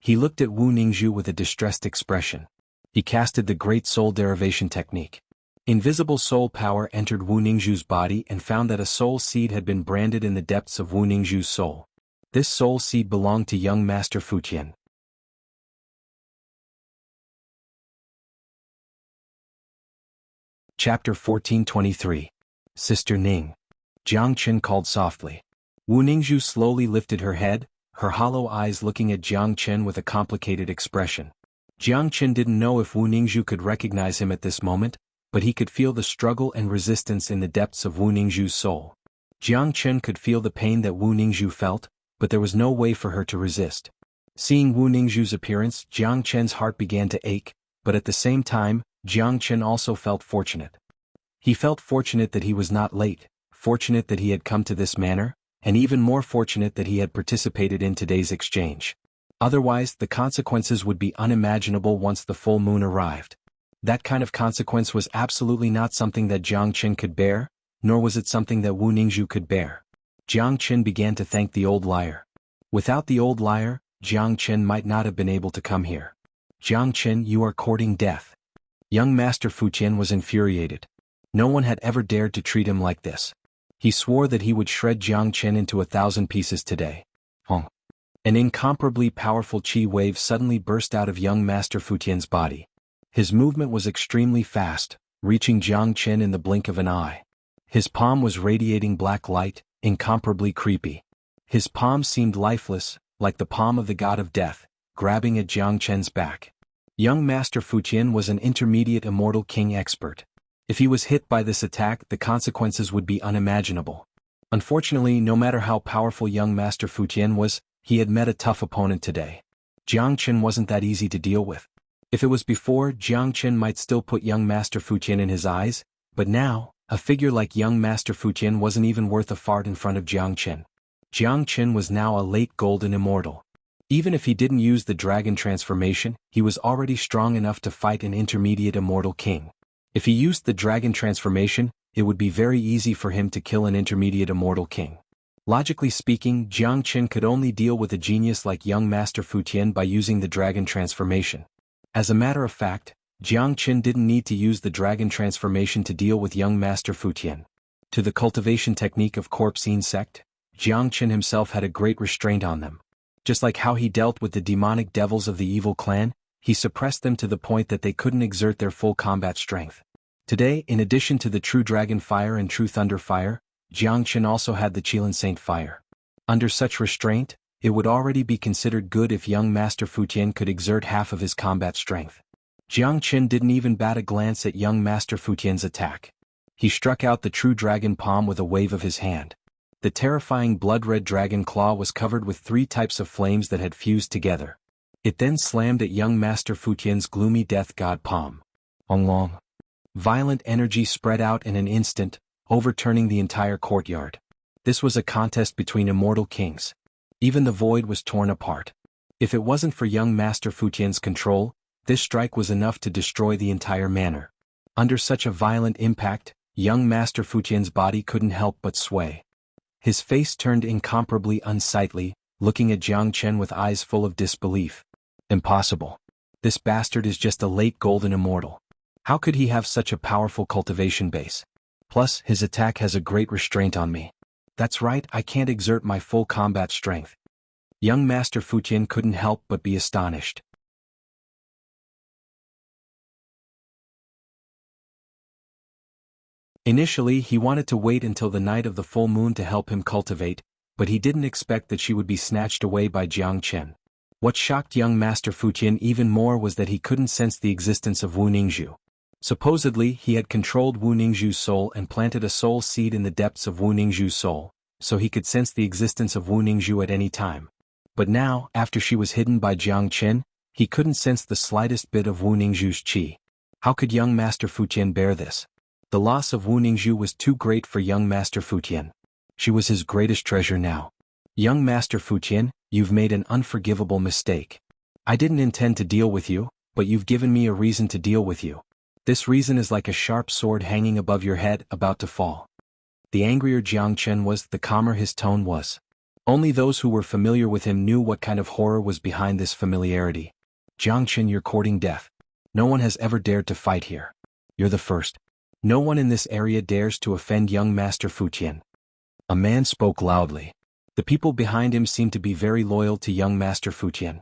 He looked at Wu Ningzhu with a distressed expression. He casted the Great Soul Derivation technique. Invisible soul power entered Wu Ningzhu's body and found that a soul seed had been branded in the depths of Wu Ningzhu's soul. This soul seed belonged to young Master Futian. Chapter 1423. Sister Ning. Jiangchen called softly. Wu Ningzhu slowly lifted her head, her hollow eyes looking at Jiang Chen with a complicated expression. Jiang Chen didn't know if Wu Ningzhu could recognize him at this moment, but he could feel the struggle and resistance in the depths of Wu Ningzhu's soul. Jiang Chen could feel the pain that Wu Ningzhu felt, but there was no way for her to resist. Seeing Wu Ningzhu's appearance, Jiang Chen's heart began to ache, but at the same time, Jiang Chen also felt fortunate. He felt fortunate that he was not late, fortunate that he had come to this manor, and even more fortunate that he had participated in today's exchange. Otherwise, the consequences would be unimaginable once the full moon arrived. That kind of consequence was absolutely not something that Jiang Chen could bear, nor was it something that Wu Ningzhu could bear. Jiang Chen began to thank the old liar. Without the old liar, Jiang Chen might not have been able to come here. Jiang Chen, you are courting death. Young Master Fu Qian was infuriated. No one had ever dared to treat him like this. He swore that he would shred Jiang Chen into 1,000 pieces today. An incomparably powerful qi wave suddenly burst out of young Master Fu Qian's body. His movement was extremely fast, reaching Jiang Chen in the blink of an eye. His palm was radiating black light, incomparably creepy. His palm seemed lifeless, like the palm of the god of death, grabbing at Jiang Chen's back. Young Master Fu Qian was an intermediate immortal king expert. If he was hit by this attack, the consequences would be unimaginable. Unfortunately, no matter how powerful young Master Fu Qian was, he had met a tough opponent today. Jiang Chen wasn't that easy to deal with. If it was before, Jiang Chen might still put young Master Fu Qian in his eyes, but now, a figure like young Master Fu Qian wasn't even worth a fart in front of Jiang Chen. Jiang Chen was now a late golden immortal. Even if he didn't use the dragon transformation, he was already strong enough to fight an intermediate immortal king. If he used the dragon transformation, it would be very easy for him to kill an intermediate immortal king. Logically speaking, Jiang Chen could only deal with a genius like young Master Fu Qian by using the dragon transformation. As a matter of fact, Jiang Chen didn't need to use the dragon transformation to deal with young Master Fu Qian. To the cultivation technique of corpse insect, Jiang Chen himself had a great restraint on them. Just like how he dealt with the demonic devils of the evil clan, he suppressed them to the point that they couldn't exert their full combat strength. Today, in addition to the True Dragon Fire and True Thunder Fire, Jiang Chen also had the Qilan Saint Fire. Under such restraint, it would already be considered good if young Master Fu Qian could exert half of his combat strength. Jiang Chen didn't even bat a glance at young Master Fu Qian's attack. He struck out the True Dragon Palm with a wave of his hand. The terrifying blood-red dragon claw was covered with 3 types of flames that had fused together. It then slammed at young Master Fu Qian's gloomy death god palm. Long. Violent energy spread out in an instant, overturning the entire courtyard. This was a contest between immortal kings. Even the void was torn apart. If it wasn't for young Master Fu Qian's control, this strike was enough to destroy the entire manor. Under such a violent impact, young Master Fu Qian's body couldn't help but sway. His face turned incomparably unsightly, looking at Jiang Chen with eyes full of disbelief. Impossible. This bastard is just a late golden immortal. How could he have such a powerful cultivation base? Plus, his attack has a great restraint on me. That's right, I can't exert my full combat strength. Young Master Fu Qian couldn't help but be astonished. Initially, he wanted to wait until the night of the full moon to help him cultivate, but he didn't expect that she would be snatched away by Jiang Chen. What shocked young Master Fu Qian even more was that he couldn't sense the existence of Wu Ningzhu. Supposedly, he had controlled Wu Ningzhu's soul and planted a soul seed in the depths of Wu Ningzhu's soul, so he could sense the existence of Wu Ningzhu at any time. But now, after she was hidden by Jiang Chen, he couldn't sense the slightest bit of Wu Ningzhu's qi. How could young Master Fu Qian bear this? The loss of Wu Ningzhu was too great for young Master Fu Qian. She was his greatest treasure now. Young Master Fu Qian, you've made an unforgivable mistake. I didn't intend to deal with you, but you've given me a reason to deal with you. This reason is like a sharp sword hanging above your head, about to fall. The angrier Jiang Chen was, the calmer his tone was. Only those who were familiar with him knew what kind of horror was behind this familiarity. Jiang Chen, you're courting death. No one has ever dared to fight here. You're the first. No one in this area dares to offend young Master Fu Qian. A man spoke loudly. The people behind him seemed to be very loyal to young Master Fu Qian.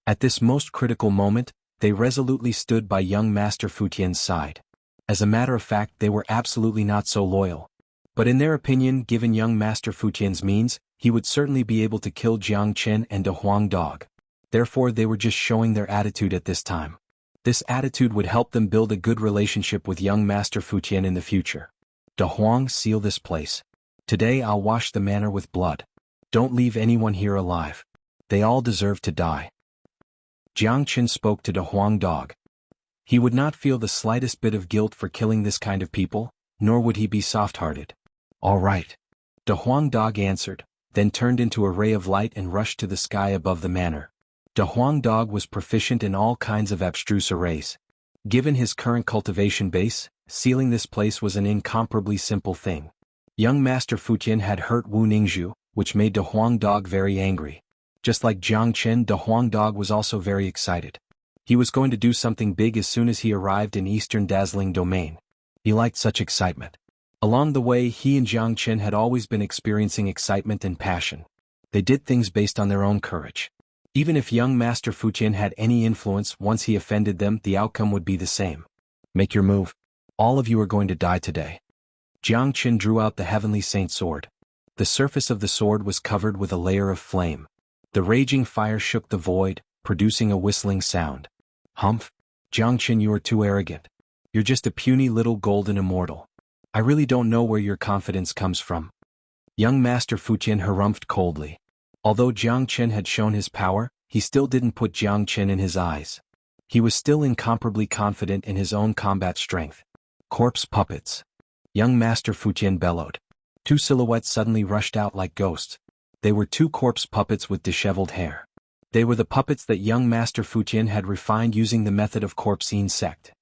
At this most critical moment, they resolutely stood by young Master Fu Qian's side. As a matter of fact, they were absolutely not so loyal. But in their opinion, given young Master Fu Qian's means, he would certainly be able to kill Jiang Chen and De Huang Dog. Therefore they were just showing their attitude at this time. This attitude would help them build a good relationship with young Master Fu Tian in the future. De Huang, seal this place. Today I'll wash the manor with blood. Don't leave anyone here alive. They all deserve to die. Jiang Chen spoke to De Huang Dog. He would not feel the slightest bit of guilt for killing this kind of people, nor would he be soft-hearted. All right. De Huang Dog answered, then turned into a ray of light and rushed to the sky above the manor. De Huang Dog was proficient in all kinds of abstruse arrays. Given his current cultivation base, sealing this place was an incomparably simple thing. Young Master Fu Tian had hurt Wu Ningzhu, which made De Huang Dog very angry. Just like Jiang Chen, De Huang Dog was also very excited. He was going to do something big as soon as he arrived in Eastern Dazzling Domain. He liked such excitement. Along the way, he and Jiang Chen had always been experiencing excitement and passion. They did things based on their own courage. Even if young Master Fu Tian had any influence, once he offended them, the outcome would be the same. Make your move. All of you are going to die today. Jiang Chen drew out the Heavenly Saint Sword. The surface of the sword was covered with a layer of flame. The raging fire shook the void, producing a whistling sound. Humph! Jiang Chen, you are too arrogant. You're just a puny little golden immortal. I really don't know where your confidence comes from. Young Master Fu Tian harumphed coldly. Although Jiang Chen had shown his power, he still didn't put Jiang Chen in his eyes. He was still incomparably confident in his own combat strength. Corpse puppets. Young Master Fu Tian bellowed. Two silhouettes suddenly rushed out like ghosts. They were two corpse puppets with disheveled hair. They were the puppets that young Master Fu Tian had refined using the method of corpse insect.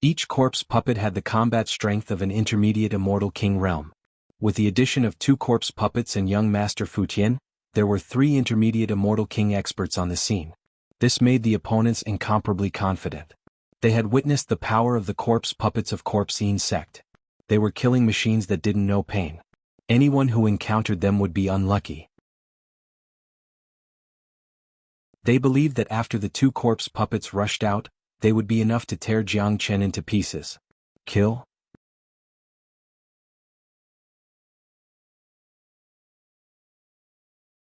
Each corpse puppet had the combat strength of an intermediate immortal king realm. With the addition of two corpse puppets and young Master Fu Tian, there were three intermediate immortal king experts on the scene. This made the opponents incomparably confident. They had witnessed the power of the corpse puppets of corpse insect. They were killing machines that didn't know pain. Anyone who encountered them would be unlucky. They believed that after the two corpse puppets rushed out, they would be enough to tear Jiang Chen into pieces. Kill?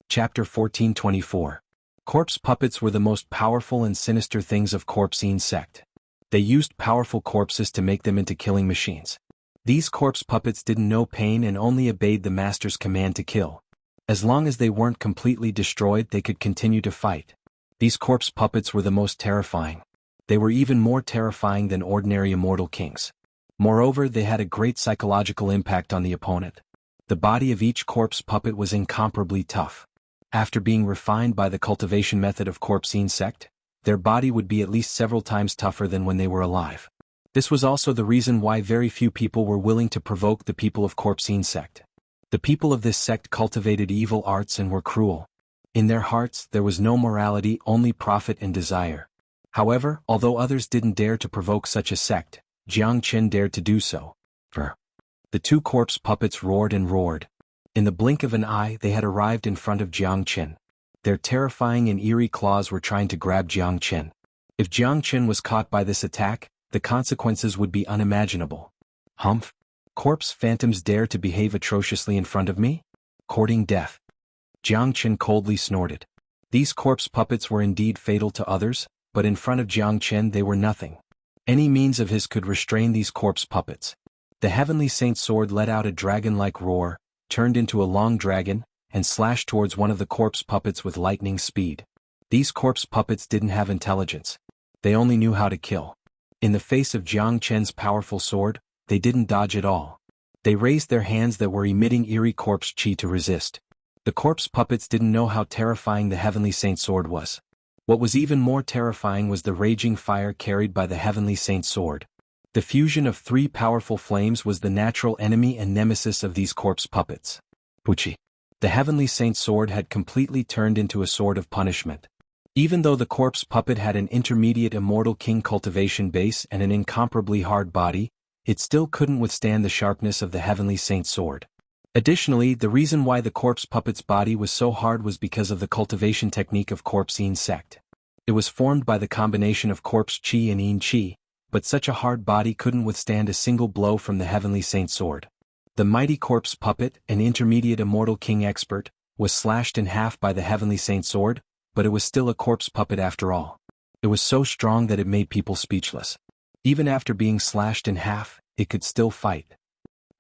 Chapter 1424. Corpse puppets were the most powerful and sinister things of corpse insect. They used powerful corpses to make them into killing machines. These corpse puppets didn't know pain and only obeyed the master's command to kill. As long as they weren't completely destroyed, they could continue to fight. These corpse puppets were the most terrifying. They were even more terrifying than ordinary immortal kings. Moreover, they had a great psychological impact on the opponent. The body of each corpse puppet was incomparably tough. After being refined by the cultivation method of corpse insect, their body would be at least several times tougher than when they were alive. This was also the reason why very few people were willing to provoke the people of corpse insect. The people of this sect cultivated evil arts and were cruel. In their hearts there was no morality, only profit and desire. However, although others didn't dare to provoke such a sect, Jiang Chen dared to do so. The two corpse puppets roared and roared. In the blink of an eye they had arrived in front of Jiang Chen. Their terrifying and eerie claws were trying to grab Jiang Chen. If Jiang Chen was caught by this attack, the consequences would be unimaginable. Humph! Corpse phantoms dare to behave atrociously in front of me? Courting death. Jiang Chen coldly snorted. These corpse puppets were indeed fatal to others, but in front of Jiang Chen they were nothing. Any means of his could restrain these corpse puppets. The Heavenly Saint Sword let out a dragon-like roar, turned into a long dragon, and slashed towards one of the corpse puppets with lightning speed. These corpse puppets didn't have intelligence. They only knew how to kill. In the face of Jiang Chen's powerful sword, they didn't dodge at all. They raised their hands that were emitting eerie corpse chi to resist. The corpse puppets didn't know how terrifying the Heavenly Saint Sword was. What was even more terrifying was the raging fire carried by the Heavenly Saint Sword. The fusion of three powerful flames was the natural enemy and nemesis of these corpse puppets. Puchi. The Heavenly Saint Sword had completely turned into a sword of punishment. Even though the corpse puppet had an intermediate immortal king cultivation base and an incomparably hard body, it still couldn't withstand the sharpness of the Heavenly Saint Sword. Additionally, the reason why the corpse puppet's body was so hard was because of the cultivation technique of corpse insect. It was formed by the combination of corpse chi and yin chi, but such a hard body couldn't withstand a single blow from the Heavenly Saint Sword. The mighty corpse puppet, an intermediate immortal king expert, was slashed in half by the heavenly saint sword, but it was still a corpse puppet after all. It was so strong that it made people speechless. Even after being slashed in half, it could still fight.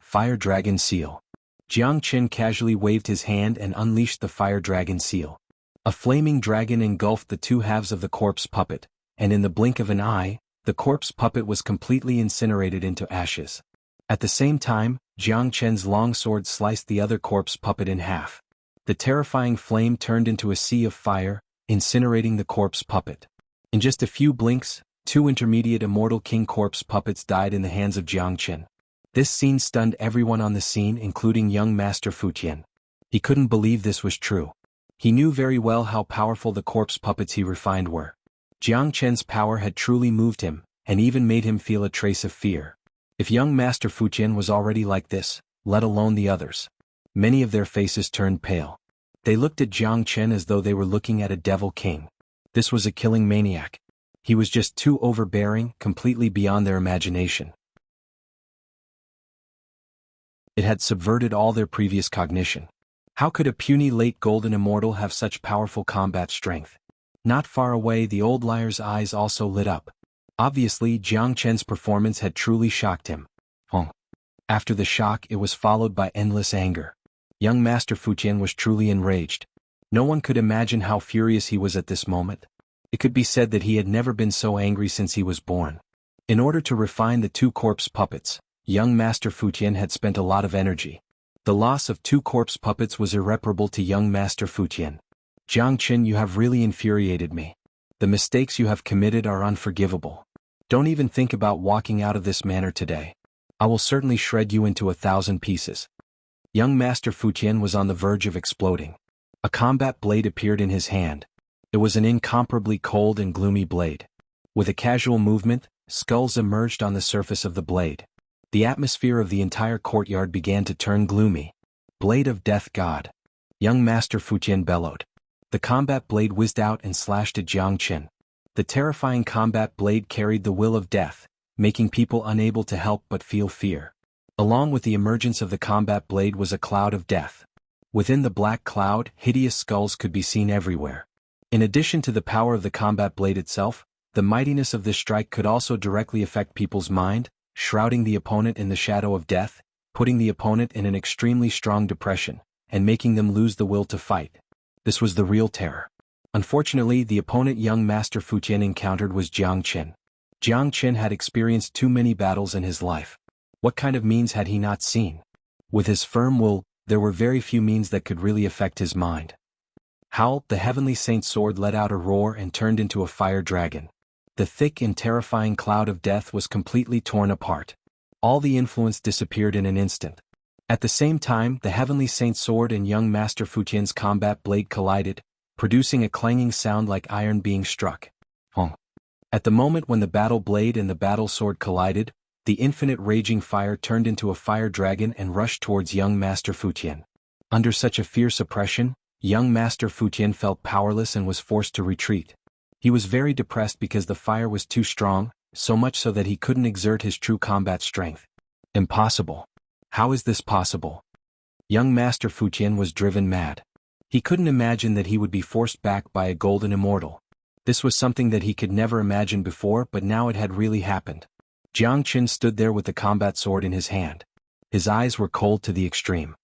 Fire Dragon Seal. Jiang Qin casually waved his hand and unleashed the Fire Dragon Seal. A flaming dragon engulfed the two halves of the corpse puppet, and in the blink of an eye, the corpse puppet was completely incinerated into ashes. At the same time, Jiang Qin's long sword sliced the other corpse puppet in half. The terrifying flame turned into a sea of fire, incinerating the corpse puppet. In just a few blinks, two intermediate immortal king corpse puppets died in the hands of Jiang Qin. This scene stunned everyone on the scene, including young Master Fu Tian. He couldn't believe this was true. He knew very well how powerful the corpse puppets he refined were. Jiang Qin's power had truly moved him, and even made him feel a trace of fear. If young Master Fu Tian was already like this, let alone the others. Many of their faces turned pale. They looked at Jiang Qin as though they were looking at a devil king. This was a killing maniac. He was just too overbearing, completely beyond their imagination. It had subverted all their previous cognition. How could a puny late golden immortal have such powerful combat strength? Not far away, the old liar's eyes also lit up. Obviously, Jiang Qin's performance had truly shocked him. After the shock, it was followed by endless anger. Young Master Fu Tian was truly enraged. No one could imagine how furious he was at this moment. It could be said that he had never been so angry since he was born. In order to refine the two corpse puppets, young Master Fu Tian had spent a lot of energy. The loss of two corpse puppets was irreparable to young Master Fu Tian. Jiang Qin, you have really infuriated me. The mistakes you have committed are unforgivable. Don't even think about walking out of this manor today. I will certainly shred you into 1,000 pieces. Young Master Fu Tian was on the verge of exploding. A combat blade appeared in his hand. It was an incomparably cold and gloomy blade. With a casual movement, skulls emerged on the surface of the blade. The atmosphere of the entire courtyard began to turn gloomy. Blade of Death God. Young Master Fu Tian bellowed. The combat blade whizzed out and slashed at Jiang Qin. The terrifying combat blade carried the will of death, making people unable to help but feel fear. Along with the emergence of the combat blade was a cloud of death. Within the black cloud, hideous skulls could be seen everywhere. In addition to the power of the combat blade itself, the mightiness of this strike could also directly affect people's mind, shrouding the opponent in the shadow of death, putting the opponent in an extremely strong depression, and making them lose the will to fight. This was the real terror. Unfortunately, the opponent young Master Fu Tian encountered was Jiang Qin. Jiang Qin had experienced too many battles in his life. What kind of means had he not seen? With his firm will, there were very few means that could really affect his mind. Howl, the heavenly saint's sword let out a roar and turned into a fire dragon. The thick and terrifying cloud of death was completely torn apart. All the influence disappeared in an instant. At the same time, the heavenly saint's sword and young Master Fu Tian's combat blade collided, producing a clanging sound like iron being struck. At the moment when the battle blade and the battle sword collided, the infinite raging fire turned into a fire dragon and rushed towards young Master Fu Tian. Under such a fierce oppression, young Master Fu Tian felt powerless and was forced to retreat. He was very depressed because the fire was too strong, so much so that he couldn't exert his true combat strength. Impossible. How is this possible? Young Master Fu Tian was driven mad. He couldn't imagine that he would be forced back by a golden immortal. This was something that he could never imagine before, but now it had really happened. Jiang Qin stood there with the combat sword in his hand. His eyes were cold to the extreme.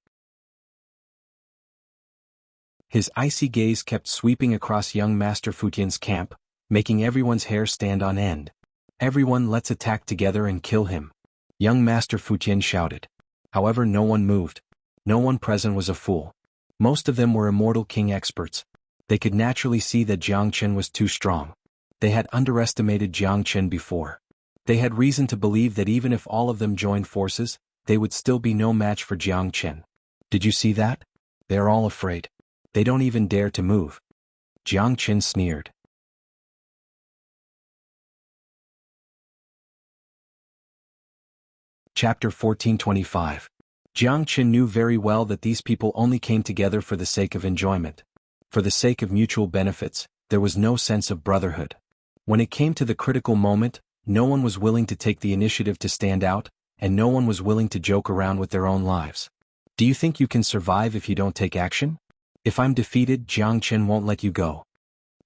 His icy gaze kept sweeping across young Master Fu Tian's camp, making everyone's hair stand on end. Everyone, let's attack together and kill him. Young Master Fu Tian shouted. However, no one moved. No one present was a fool. Most of them were immortal king experts. They could naturally see that Jiang Qin was too strong. They had underestimated Jiang Qin before. They had reason to believe that even if all of them joined forces, they would still be no match for Jiang Qin. Did you see that? They are all afraid. They don't even dare to move. Jiang Qin sneered. Chapter 1425. Jiang Qin knew very well that these people only came together for the sake of enjoyment. For the sake of mutual benefits, there was no sense of brotherhood. When it came to the critical moment, no one was willing to take the initiative to stand out, and no one was willing to joke around with their own lives. Do you think you can survive if you don't take action? If I'm defeated, Jiang Chen won't let you go.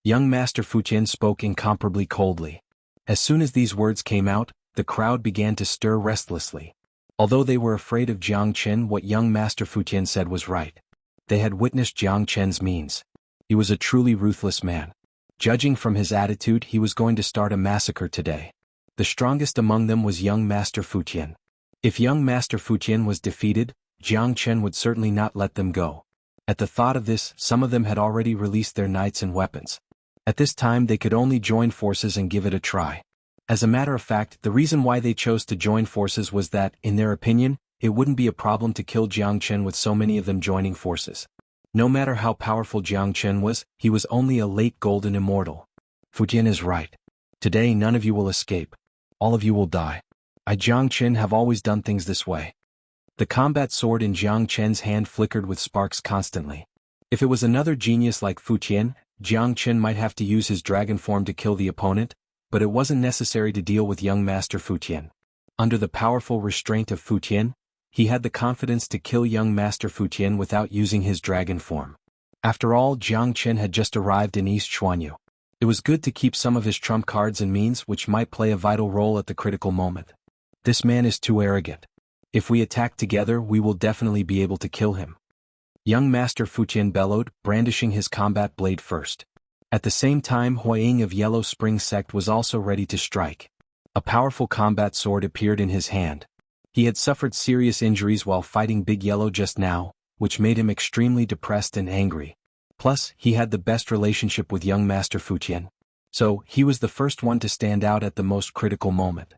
Young Master Fu Qian spoke incomparably coldly. As soon as these words came out, the crowd began to stir restlessly. Although they were afraid of Jiang Chen, what young Master Fu Qian said was right. They had witnessed Jiang Chen's means. He was a truly ruthless man. Judging from his attitude, he was going to start a massacre today. The strongest among them was young Master Fu Qian. If young Master Fu Qian was defeated, Jiang Chen would certainly not let them go. At the thought of this, some of them had already released their knights and weapons. At this time they could only join forces and give it a try. As a matter of fact, the reason why they chose to join forces was that, in their opinion, it wouldn't be a problem to kill Jiang Chen with so many of them joining forces. No matter how powerful Jiang Chen was, he was only a late golden immortal. Fu Qian is right. Today none of you will escape. All of you will die. I, Jiang Chen, have always done things this way. The combat sword in Jiang Chen's hand flickered with sparks constantly. If it was another genius like Fu Qian, Jiang Chen might have to use his dragon form to kill the opponent, but it wasn't necessary to deal with young Master Fu Qian. Under the powerful restraint of Fu Qian, he had the confidence to kill young Master Fu Qian without using his dragon form. After all, Jiang Chen had just arrived in East Xuanhu. It was good to keep some of his trump cards and means which might play a vital role at the critical moment. This man is too arrogant. If we attack together, we will definitely be able to kill him. Young Master Fu Qian bellowed, brandishing his combat blade first. At the same time, Huaying of Yellow Spring Sect was also ready to strike. A powerful combat sword appeared in his hand. He had suffered serious injuries while fighting Big Yellow just now, which made him extremely depressed and angry. Plus, he had the best relationship with young Master Fu Qian. So, he was the first one to stand out at the most critical moment.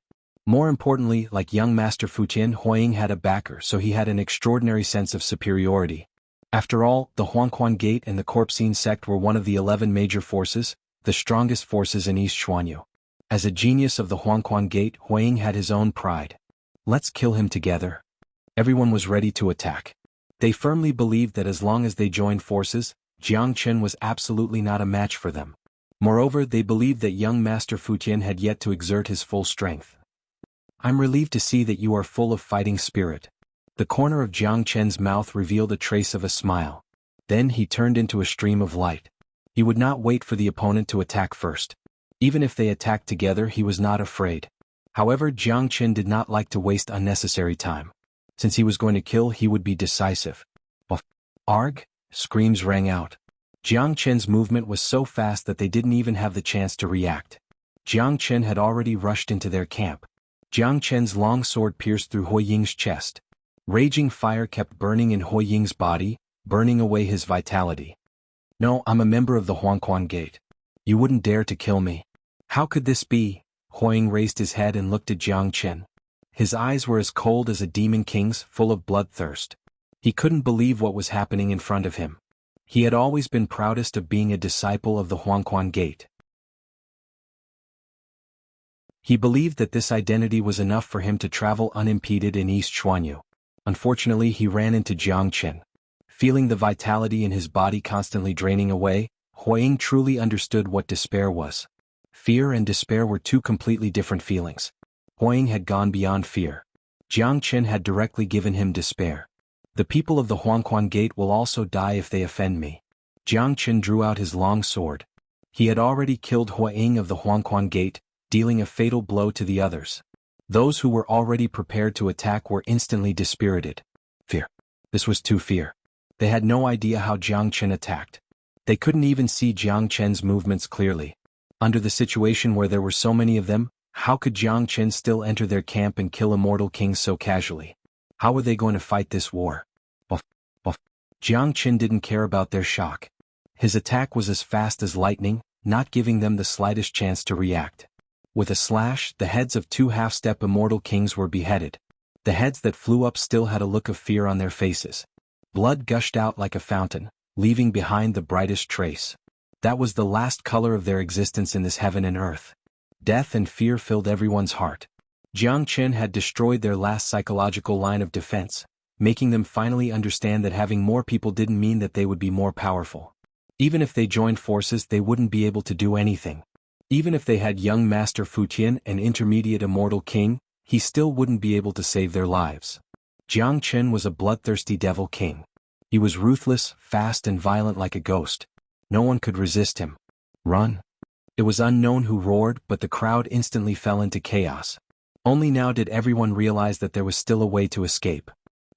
More importantly, like young Master Fu Qian, Huaying had a backer, so he had an extraordinary sense of superiority. After all, the Xuanhuan Gate and the Corpsine sect were one of the 11 major forces, the strongest forces in East Xuanhu. As a genius of the Xuanhuan Gate, Huaying had his own pride. Let's kill him together. Everyone was ready to attack. They firmly believed that as long as they joined forces, Jiang Chen was absolutely not a match for them. Moreover, they believed that young Master Fu Qian had yet to exert his full strength. I'm relieved to see that you are full of fighting spirit. The corner of Jiang Chen's mouth revealed a trace of a smile. Then he turned into a stream of light. He would not wait for the opponent to attack first. Even if they attacked together, he was not afraid. However, Jiang Chen did not like to waste unnecessary time. Since he was going to kill, he would be decisive. Arg! Screams rang out. Jiang Chen's movement was so fast that they didn't even have the chance to react. Jiang Chen had already rushed into their camp. Jiang Chen's long sword pierced through Huaying's chest. Raging fire kept burning in Huaying's body, burning away his vitality. No, I'm a member of the Xuanhuan Gate. You wouldn't dare to kill me. How could this be? Huaying raised his head and looked at Jiang Chen. His eyes were as cold as a demon king's, full of bloodthirst. He couldn't believe what was happening in front of him. He had always been proudest of being a disciple of the Xuanhuan Gate. He believed that this identity was enough for him to travel unimpeded in East Xuanhu. Unfortunately, he ran into Jiang Chen. Feeling the vitality in his body constantly draining away, Huaying truly understood what despair was. Fear and despair were two completely different feelings. Huaying had gone beyond fear. Jiang Chen had directly given him despair. The people of the Xuanhuan Gate will also die if they offend me. Jiang Chen drew out his long sword. He had already killed Huaying of the Xuanhuan Gate, dealing a fatal blow to the others. Those who were already prepared to attack were instantly dispirited. Fear. This was too fear. They had no idea how Jiang Chen attacked. They couldn't even see Jiang Chen's movements clearly. Under the situation where there were so many of them, how could Jiang Chen still enter their camp and kill immortal kings so casually? How were they going to fight this war? Jiang Chen didn't care about their shock. His attack was as fast as lightning, not giving them the slightest chance to react. With a slash, the heads of two half-step immortal kings were beheaded. The heads that flew up still had a look of fear on their faces. Blood gushed out like a fountain, leaving behind the brightest trace. That was the last color of their existence in this heaven and earth. Death and fear filled everyone's heart. Jiang Chen had destroyed their last psychological line of defense, making them finally understand that having more people didn't mean that they would be more powerful. Even if they joined forces, they wouldn't be able to do anything. Even if they had young Master Fu Qian, an intermediate immortal king, he still wouldn't be able to save their lives. Jiang Chen was a bloodthirsty devil king. He was ruthless, fast and violent like a ghost. No one could resist him. Run! It was unknown who roared, but the crowd instantly fell into chaos. Only now did everyone realize that there was still a way to escape.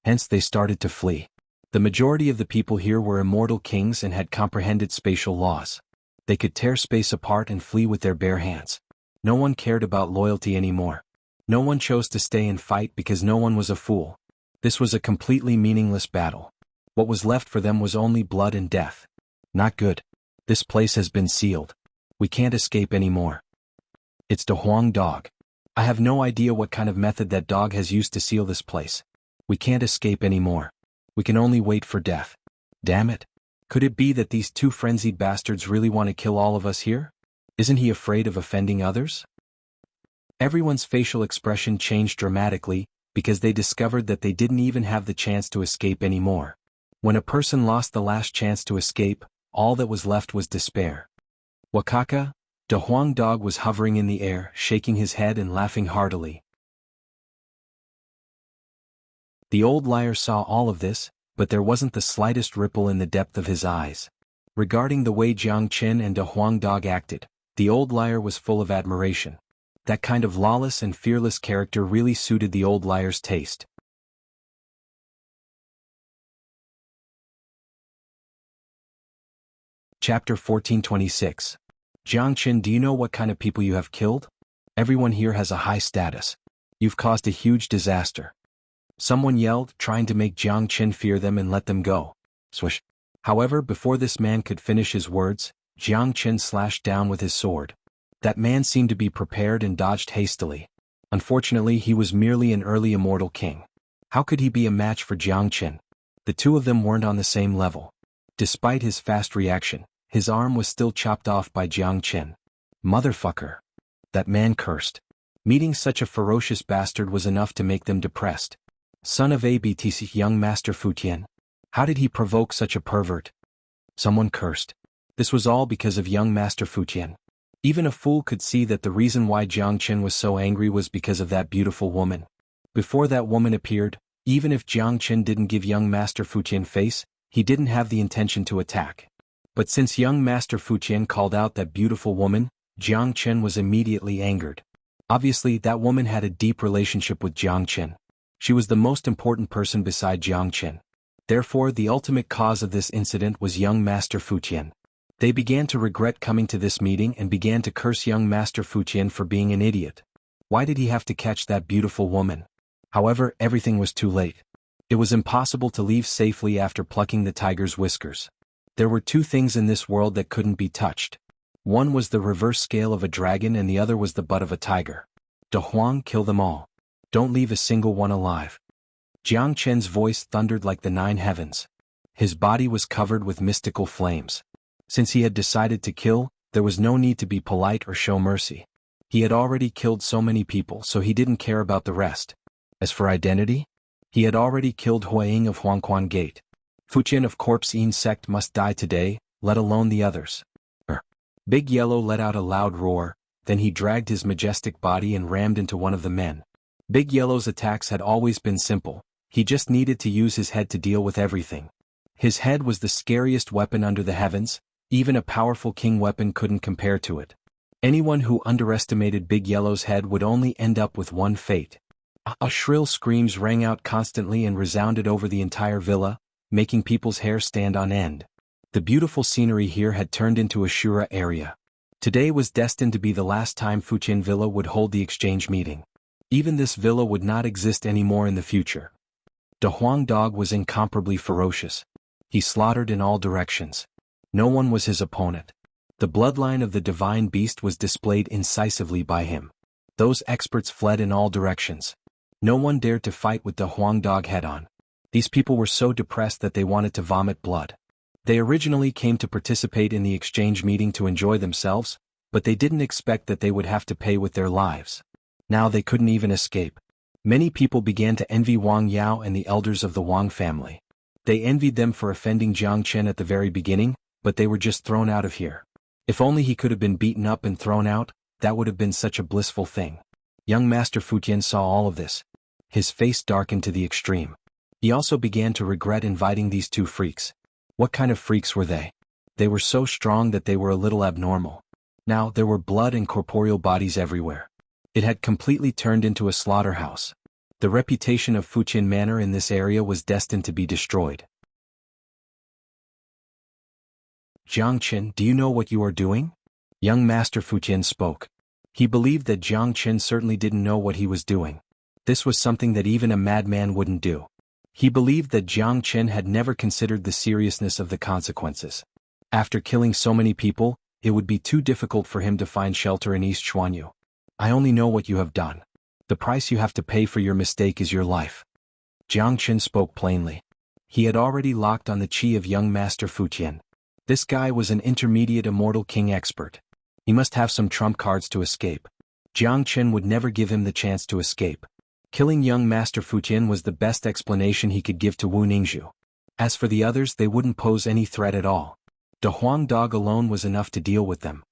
Hence they started to flee. The majority of the people here were immortal kings and had comprehended spatial laws. They could tear space apart and flee with their bare hands. No one cared about loyalty anymore. No one chose to stay and fight because no one was a fool. This was a completely meaningless battle. What was left for them was only blood and death. Not good. This place has been sealed. We can't escape anymore. It's the Huang dog. I have no idea what kind of method that dog has used to seal this place. We can't escape anymore. We can only wait for death. Damn it. Could it be that these two frenzied bastards really want to kill all of us here? Isn't he afraid of offending others? Everyone's facial expression changed dramatically, because they discovered that they didn't even have the chance to escape anymore. When a person lost the last chance to escape, all that was left was despair. Wakaka, the Huang dog, was hovering in the air, shaking his head and laughing heartily. The old liar saw all of this, but there wasn't the slightest ripple in the depth of his eyes. Regarding the way Jiang Qin and the Huang dog acted, the old liar was full of admiration. That kind of lawless and fearless character really suited the old liar's taste. Chapter 1426. Jiang Qin, do you know what kind of people you have killed? Everyone here has a high status. You've caused a huge disaster. Someone yelled, trying to make Jiang Qin fear them and let them go. Swish. However, before this man could finish his words, Jiang Qin slashed down with his sword. That man seemed to be prepared and dodged hastily. Unfortunately, he was merely an early immortal king. How could he be a match for Jiang Qin? The two of them weren't on the same level. Despite his fast reaction, his arm was still chopped off by Jiang Qin. Motherfucker. That man cursed. Meeting such a ferocious bastard was enough to make them depressed. Son of ABTC, young Master Futian. How did he provoke such a pervert? Someone cursed. This was all because of young Master Futian. Even a fool could see that the reason why Jiang Qin was so angry was because of that beautiful woman. Before that woman appeared, even if Jiang Qin didn't give young Master Futian face, he didn't have the intention to attack. But since young Master Futian called out that beautiful woman, Jiang Qin was immediately angered. Obviously, that woman had a deep relationship with Jiang Qin. She was the most important person beside Jiang Qin. Therefore, the ultimate cause of this incident was young Master Futian. They began to regret coming to this meeting and began to curse young Master Futian for being an idiot. Why did he have to catch that beautiful woman? However, everything was too late. It was impossible to leave safely after plucking the tiger's whiskers. There were two things in this world that couldn't be touched. One was the reverse scale of a dragon and the other was the butt of a tiger. De Huang, kill them all. Don't leave a single one alive. Jiang Qin's voice thundered like the 9 heavens. His body was covered with mystical flames. Since he had decided to kill, there was no need to be polite or show mercy. He had already killed so many people, so he didn't care about the rest. As for identity, he had already killed Huaying of Huangquan Gate. Futian of Corpse Yin sect must die today, let alone the others. Big Yellow let out a loud roar, then he dragged his majestic body and rammed into one of the men. Big Yellow's attacks had always been simple. He just needed to use his head to deal with everything. His head was the scariest weapon under the heavens. Even a powerful king weapon couldn't compare to it. Anyone who underestimated Big Yellow's head would only end up with one fate. Shrill screams rang out constantly and resounded over the entire villa, making people's hair stand on end. The beautiful scenery here had turned into a Shura area. Today was destined to be the last time Futian Villa would hold the exchange meeting. Even this villa would not exist anymore in the future. The Huang dog was incomparably ferocious. He slaughtered in all directions. No one was his opponent. The bloodline of the divine beast was displayed incisively by him. Those experts fled in all directions. No one dared to fight with the Huang dog head-on. These people were so depressed that they wanted to vomit blood. They originally came to participate in the exchange meeting to enjoy themselves, but they didn't expect that they would have to pay with their lives. Now they couldn't even escape. Many people began to envy Wang Yao and the elders of the Wang family. They envied them for offending Jiang Qin at the very beginning, but they were just thrown out of here. If only he could have been beaten up and thrown out, that would have been such a blissful thing. Young Master Futian saw all of this. His face darkened to the extreme. He also began to regret inviting these two freaks. What kind of freaks were they? They were so strong that they were a little abnormal. Now there were blood and corporeal bodies everywhere. It had completely turned into a slaughterhouse. The reputation of Fuqian Manor in this area was destined to be destroyed. Jiangqin, do you know what you are doing? Young Master Fuqian spoke. He believed that Jiangqin certainly didn't know what he was doing. This was something that even a madman wouldn't do. He believed that Jiangqin had never considered the seriousness of the consequences. After killing so many people, it would be too difficult for him to find shelter in East Xuanhu. I only know what you have done. The price you have to pay for your mistake is your life. Jiangqin spoke plainly. He had already locked on the chi of young Master Fuqian. This guy was an intermediate immortal king expert. He must have some trump cards to escape. Jiangqin would never give him the chance to escape. Killing young Master Fuqian was the best explanation he could give to Wu Ningzhu. As for the others, they wouldn't pose any threat at all. The Huang dog alone was enough to deal with them.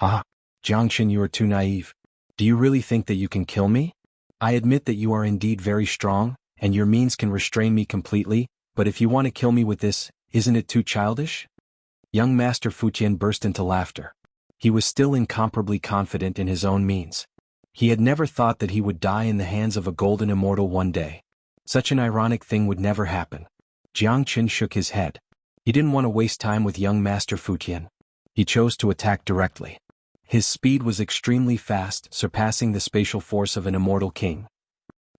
Ah, Jiangqin, you are too naive. Do you really think that you can kill me? I admit that you are indeed very strong, and your means can restrain me completely, but if you want to kill me with this, isn't it too childish? Young Master Fuqian burst into laughter. He was still incomparably confident in his own means. He had never thought that he would die in the hands of a golden immortal one day. Such an ironic thing would never happen. Jiangqin shook his head. He didn't want to waste time with young Master Fuqian. He chose to attack directly. His speed was extremely fast, surpassing the spatial force of an immortal king.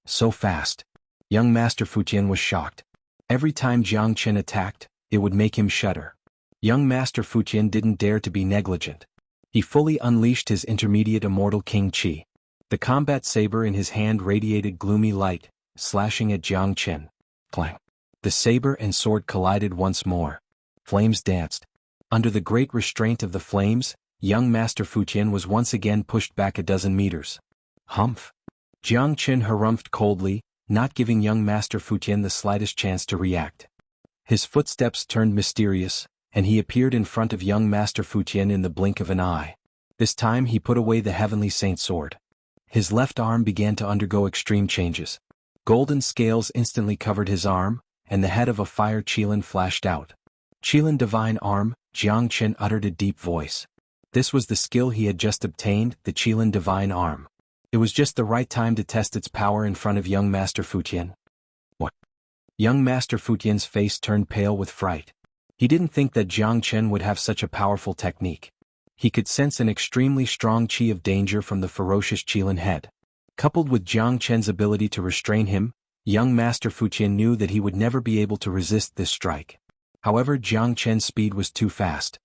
So fast. Young Master Fuqian was shocked. Every time Jiangqin attacked, it would make him shudder. Young Master Fuqian didn't dare to be negligent. He fully unleashed his intermediate immortal king chi. The combat saber in his hand radiated gloomy light, slashing at Jiangqin. Clang. The saber and sword collided once more. Flames danced. Under the great restraint of the flames, young Master Fuqian was once again pushed back a dozen meters. Humph. Jiangqin harumphed coldly, not giving young Master Fuqian the slightest chance to react. His footsteps turned mysterious, and he appeared in front of young Master Fuqian in the blink of an eye. This time he put away the heavenly saint sword. His left arm began to undergo extreme changes. Golden scales instantly covered his arm, and the head of a fire qilin flashed out. Qilin divine arm, Jiangqin uttered a deep voice. This was the skill he had just obtained, the qilin divine arm. It was just the right time to test its power in front of young Master Fuqian. What? Young Master Fuqian's face turned pale with fright. He didn't think that Jiangqin would have such a powerful technique. He could sense an extremely strong qi of danger from the ferocious qilin head. Coupled with Jiangqin's ability to restrain him, young Master Fuqian knew that he would never be able to resist this strike. However, Jiangqin's speed was too fast.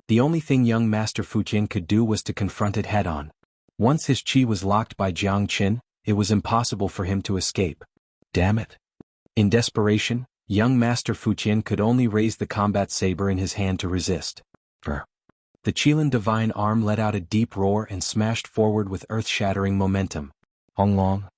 The only thing young Master Fuqian could do was to confront it head-on. Once his qi was locked by Jiangqin, it was impossible for him to escape. Damn it. In desperation, young Master Fuqian could only raise the combat saber in his hand to resist. The qilin divine arm let out a deep roar and smashed forward with earth-shattering momentum. Honglong.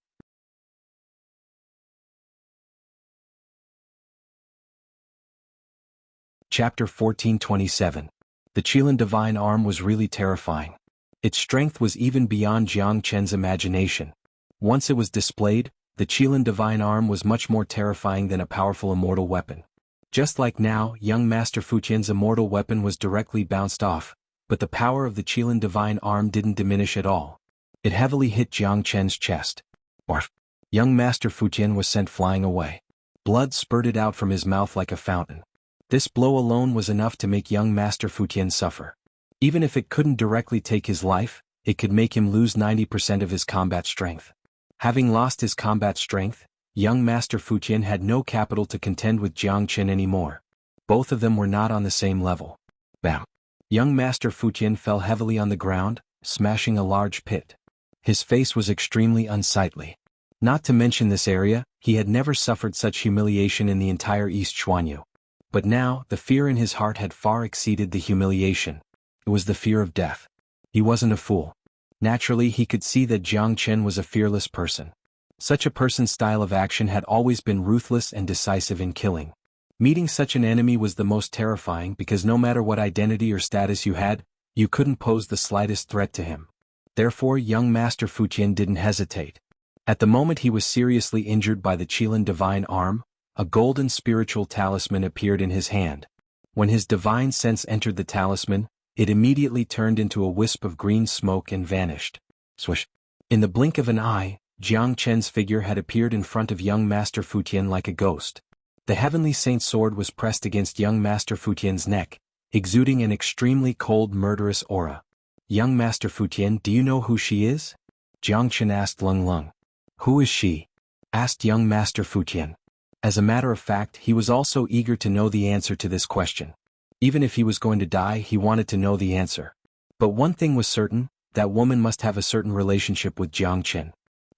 Chapter 1427. The qilin divine arm was really terrifying. Its strength was even beyond Jiangqin's imagination. Once it was displayed, the qilin divine arm was much more terrifying than a powerful immortal weapon. Just like now, young Master Fuqian's immortal weapon was directly bounced off, but the power of the qilin divine arm didn't diminish at all. It heavily hit Jiangqin's chest. Orf! Young Master Fuqian was sent flying away. Blood spurted out from his mouth like a fountain. This blow alone was enough to make young Master Fuqian suffer. Even if it couldn't directly take his life, it could make him lose 90% of his combat strength. Having lost his combat strength, young Master Fuqian had no capital to contend with Jiangqin anymore. Both of them were not on the same level. Bam! Young Master Fuqian fell heavily on the ground, smashing a large pit. His face was extremely unsightly. Not to mention this area, he had never suffered such humiliation in the entire East Xuanhu. But now, the fear in his heart had far exceeded the humiliation. It was the fear of death. He wasn't a fool. Naturally, he could see that Jiangqin was a fearless person. Such a person's style of action had always been ruthless and decisive in killing. Meeting such an enemy was the most terrifying because no matter what identity or status you had, you couldn't pose the slightest threat to him. Therefore young Master Fuqian didn't hesitate. At the moment he was seriously injured by the Qilin divine arm, a golden spiritual talisman appeared in his hand. When his divine sense entered the talisman, it immediately turned into a wisp of green smoke and vanished. Swish! In the blink of an eye, Jiang Chen's figure had appeared in front of young Master Fuqian like a ghost. The heavenly saint sword was pressed against young Master Fuqian's neck, exuding an extremely cold murderous aura. Young Master Fuqian, do you know who she is? Jiang Chen asked Lung Lung. Who is she? Asked young Master Fuqian. As a matter of fact, he was also eager to know the answer to this question. Even if he was going to die, he wanted to know the answer. But one thing was certain, that woman must have a certain relationship with Jiang Chen.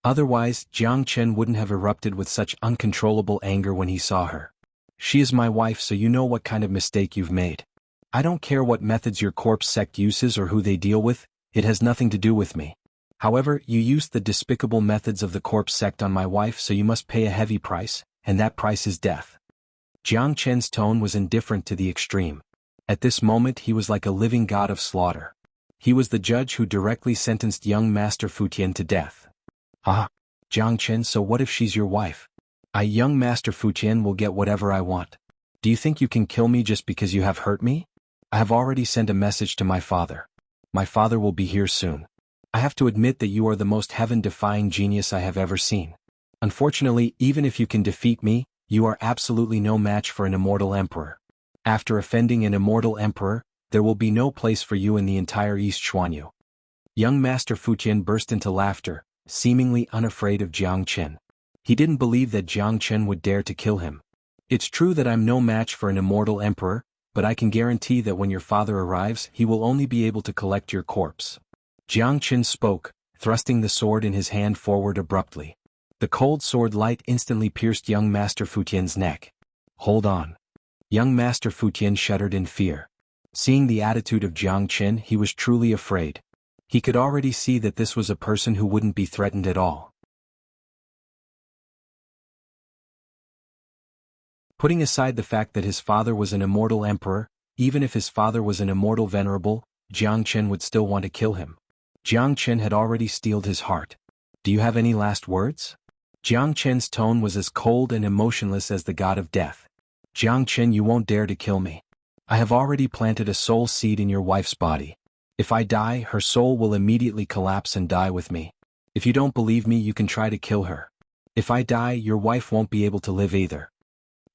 Otherwise, Jiang Chen wouldn't have erupted with such uncontrollable anger when he saw her. She is my wife, so you know what kind of mistake you've made. I don't care what methods your corpse sect uses or who they deal with, it has nothing to do with me. However, you used the despicable methods of the corpse sect on my wife, so you must pay a heavy price, and that price is death. Jiang Chen's tone was indifferent to the extreme. At this moment he was like a living god of slaughter. He was the judge who directly sentenced young Master Fuqian to death. Ah, Jiang Chen, so what if she's your wife? Young Master Fuqian will get whatever I want. Do you think you can kill me just because you have hurt me? I have already sent a message to my father. My father will be here soon. I have to admit that you are the most heaven-defying genius I have ever seen. Unfortunately, even if you can defeat me, you are absolutely no match for an immortal emperor. After offending an immortal emperor, there will be no place for you in the entire East Xuanhu. Young Master Fuqian burst into laughter, seemingly unafraid of Jiang Chen. He didn't believe that Jiang Chen would dare to kill him. It's true that I'm no match for an immortal emperor, but I can guarantee that when your father arrives, he will only be able to collect your corpse. Jiang Chen spoke, thrusting the sword in his hand forward abruptly. The cold sword light instantly pierced young Master Fuqian's neck. Hold on. Young Master Fuqian shuddered in fear. Seeing the attitude of Jiang Chen, he was truly afraid. He could already see that this was a person who wouldn't be threatened at all. Putting aside the fact that his father was an immortal emperor, even if his father was an immortal venerable, Jiang Chen would still want to kill him. Jiang Chen had already steeled his heart. Do you have any last words? Jiang Chen's tone was as cold and emotionless as the god of death. Jiang Chen, you won't dare to kill me. I have already planted a soul seed in your wife's body. If I die, her soul will immediately collapse and die with me. If you don't believe me, you can try to kill her. If I die, your wife won't be able to live either.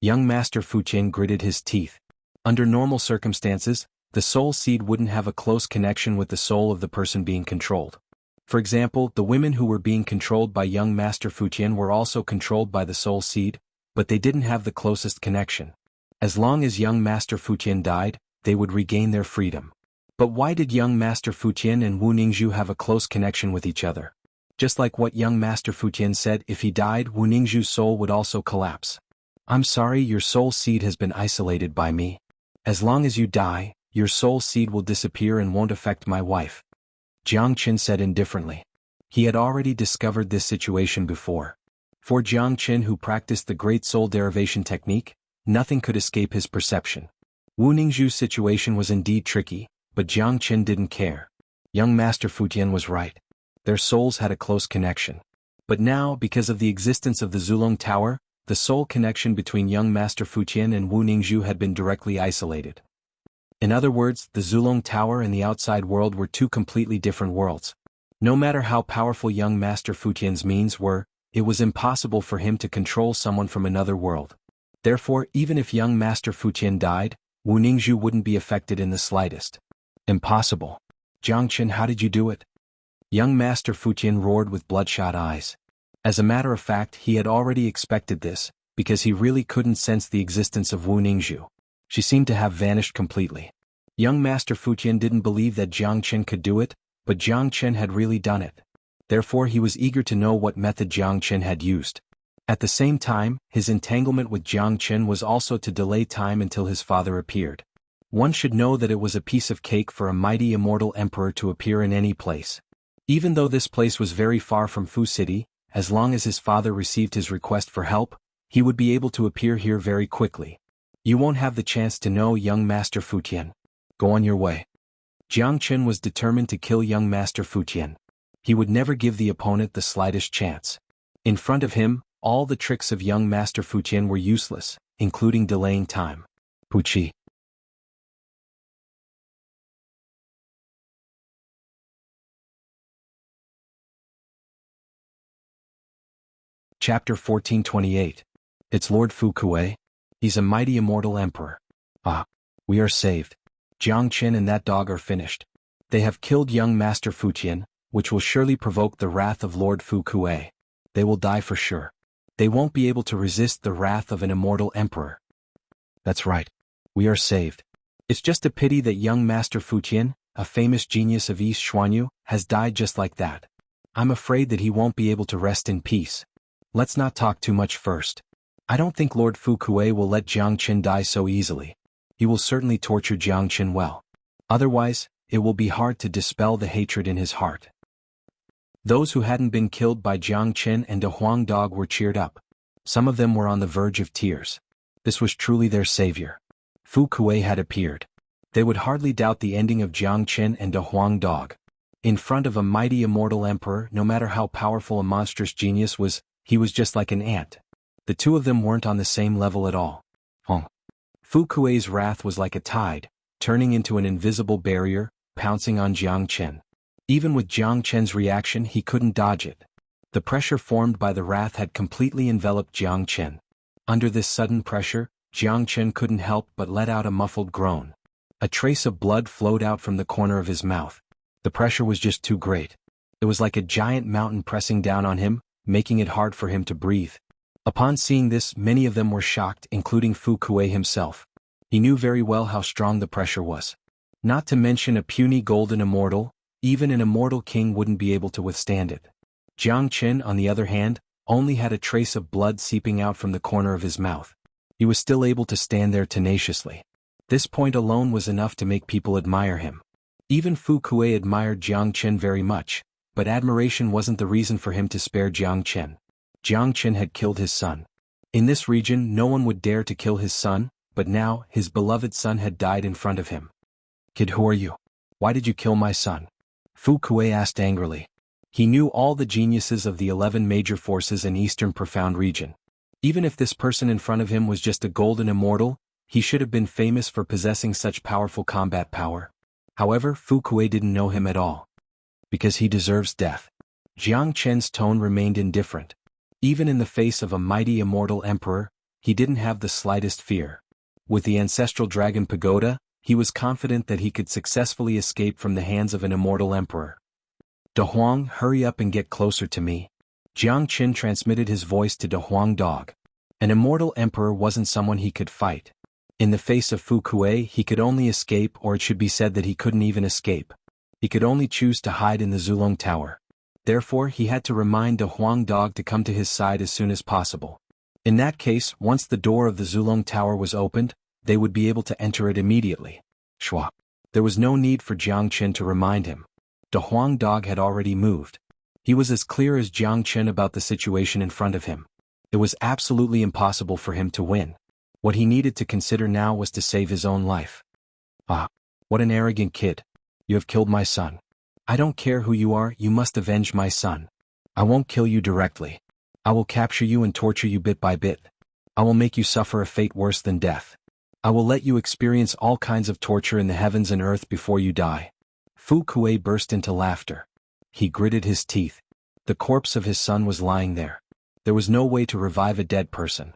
Young Master Fuqian gritted his teeth. Under normal circumstances, the soul seed wouldn't have a close connection with the soul of the person being controlled. For example, the women who were being controlled by young Master Fuqian were also controlled by the soul seed, but they didn't have the closest connection. As long as young Master Fuqian died, they would regain their freedom. But why did young Master Fuqian and Wu Ningzhu have a close connection with each other? Just like what young Master Fuqian said, if he died, Wu Ningzhu's soul would also collapse. I'm sorry, your soul seed has been isolated by me. As long as you die, your soul seed will disappear and won't affect my wife. Jiang Chen said indifferently. He had already discovered this situation before. For Jiang Chen, who practiced the great soul derivation technique, nothing could escape his perception. Wu Ningzhu's situation was indeed tricky, but Jiang Chen didn't care. Young Master Fuqian was right. Their souls had a close connection. But now, because of the existence of the Zulong Tower, the soul connection between young Master Fuqian and Wu Ningzhu had been directly isolated. In other words, the Zulong Tower and the outside world were two completely different worlds. No matter how powerful young Master Fuqian's means were, it was impossible for him to control someone from another world. Therefore, even if young Master Fuqian died, Wu Ningzhu wouldn't be affected in the slightest. Impossible. Jiang Chen, how did you do it? Young Master Fuqian roared with bloodshot eyes. As a matter of fact, he had already expected this, because he really couldn't sense the existence of Wu Ningzhu. She seemed to have vanished completely. Young Master Fuqian didn't believe that Jiang Chen could do it, but Jiang Chen had really done it. Therefore he was eager to know what method Jiang Chen had used. At the same time, his entanglement with Jiang Chen was also to delay time until his father appeared. One should know that it was a piece of cake for a mighty immortal emperor to appear in any place. Even though this place was very far from Fu City, as long as his father received his request for help, he would be able to appear here very quickly. You won't have the chance to know, young Master Fuqian. Go on your way. Jiang Chen was determined to kill young Master Fuqian. He would never give the opponent the slightest chance. In front of him, all the tricks of young Master Fu Qian were useless, including delaying time. Puqi. Chapter 1428. It's Lord Fu Kuei. He's a mighty immortal emperor. Ah, we are saved. Jiang Qin and that dog are finished. They have killed young Master Fu Qian, which will surely provoke the wrath of Lord Fu Kuei. They will die for sure. They won't be able to resist the wrath of an immortal emperor. That's right. We are saved. It's just a pity that young Master Fu Qian, a famous genius of East Xuanhu, has died just like that. I'm afraid that he won't be able to rest in peace. Let's not talk too much first. I don't think Lord Fu Kuei will let Jiang Qin die so easily. He will certainly torture Jiang Qin well. Otherwise, it will be hard to dispel the hatred in his heart. Those who hadn't been killed by Jiang Qin and a Huang dog were cheered up. Some of them were on the verge of tears. This was truly their savior. Fu Kuei had appeared. They would hardly doubt the ending of Jiang Qin and a Huang dog. In front of a mighty immortal emperor, no matter how powerful a monstrous genius was, he was just like an ant. The two of them weren't on the same level at all. Fu Kuei's wrath was like a tide, turning into an invisible barrier, pouncing on Jiang Qin. Even with Jiang Qin's reaction, he couldn't dodge it. The pressure formed by the wrath had completely enveloped Jiang Qin. Under this sudden pressure, Jiang Qin couldn't help but let out a muffled groan. A trace of blood flowed out from the corner of his mouth. The pressure was just too great. It was like a giant mountain pressing down on him, making it hard for him to breathe. Upon seeing this, many of them were shocked, including Fu Kuei himself. He knew very well how strong the pressure was. Not to mention a puny golden immortal, even an immortal king wouldn't be able to withstand it. Jiang Qin, on the other hand, only had a trace of blood seeping out from the corner of his mouth. He was still able to stand there tenaciously. This point alone was enough to make people admire him. Even Fu Kuei admired Jiang Qin very much, but admiration wasn't the reason for him to spare Jiang Qin. Jiang Qin had killed his son. In this region, no one would dare to kill his son, but now, his beloved son had died in front of him. "Kid, who are you? Why did you kill my son?" Fu Kuei asked angrily. He knew all the geniuses of the 11 major forces in Eastern Profound region. Even if this person in front of him was just a golden immortal, he should have been famous for possessing such powerful combat power. However, Fu Kuei didn't know him at all. Because he deserves death. Jiang Qin's tone remained indifferent. Even in the face of a mighty immortal emperor, he didn't have the slightest fear. With the ancestral dragon pagoda, he was confident that he could successfully escape from the hands of an immortal emperor. "De Huang, hurry up and get closer to me." Jiang Qin transmitted his voice to De Huang dog. An immortal emperor wasn't someone he could fight. In the face of Fu Kuei, he could only escape, or it should be said that he couldn't even escape. He could only choose to hide in the Zulong Tower. Therefore, he had to remind De Huang dog to come to his side as soon as possible. In that case, once the door of the Zulong Tower was opened, they would be able to enter it immediately. Shua. There was no need for Jiang Qin to remind him. De Huang dog had already moved. He was as clear as Jiang Qin about the situation in front of him. It was absolutely impossible for him to win. What he needed to consider now was to save his own life. "Ah, what an arrogant kid. You have killed my son. I don't care who you are, you must avenge my son. I won't kill you directly. I will capture you and torture you bit by bit. I will make you suffer a fate worse than death. I will let you experience all kinds of torture in the heavens and earth before you die." Fu Kuei burst into laughter. He gritted his teeth. The corpse of his son was lying there. There was no way to revive a dead person.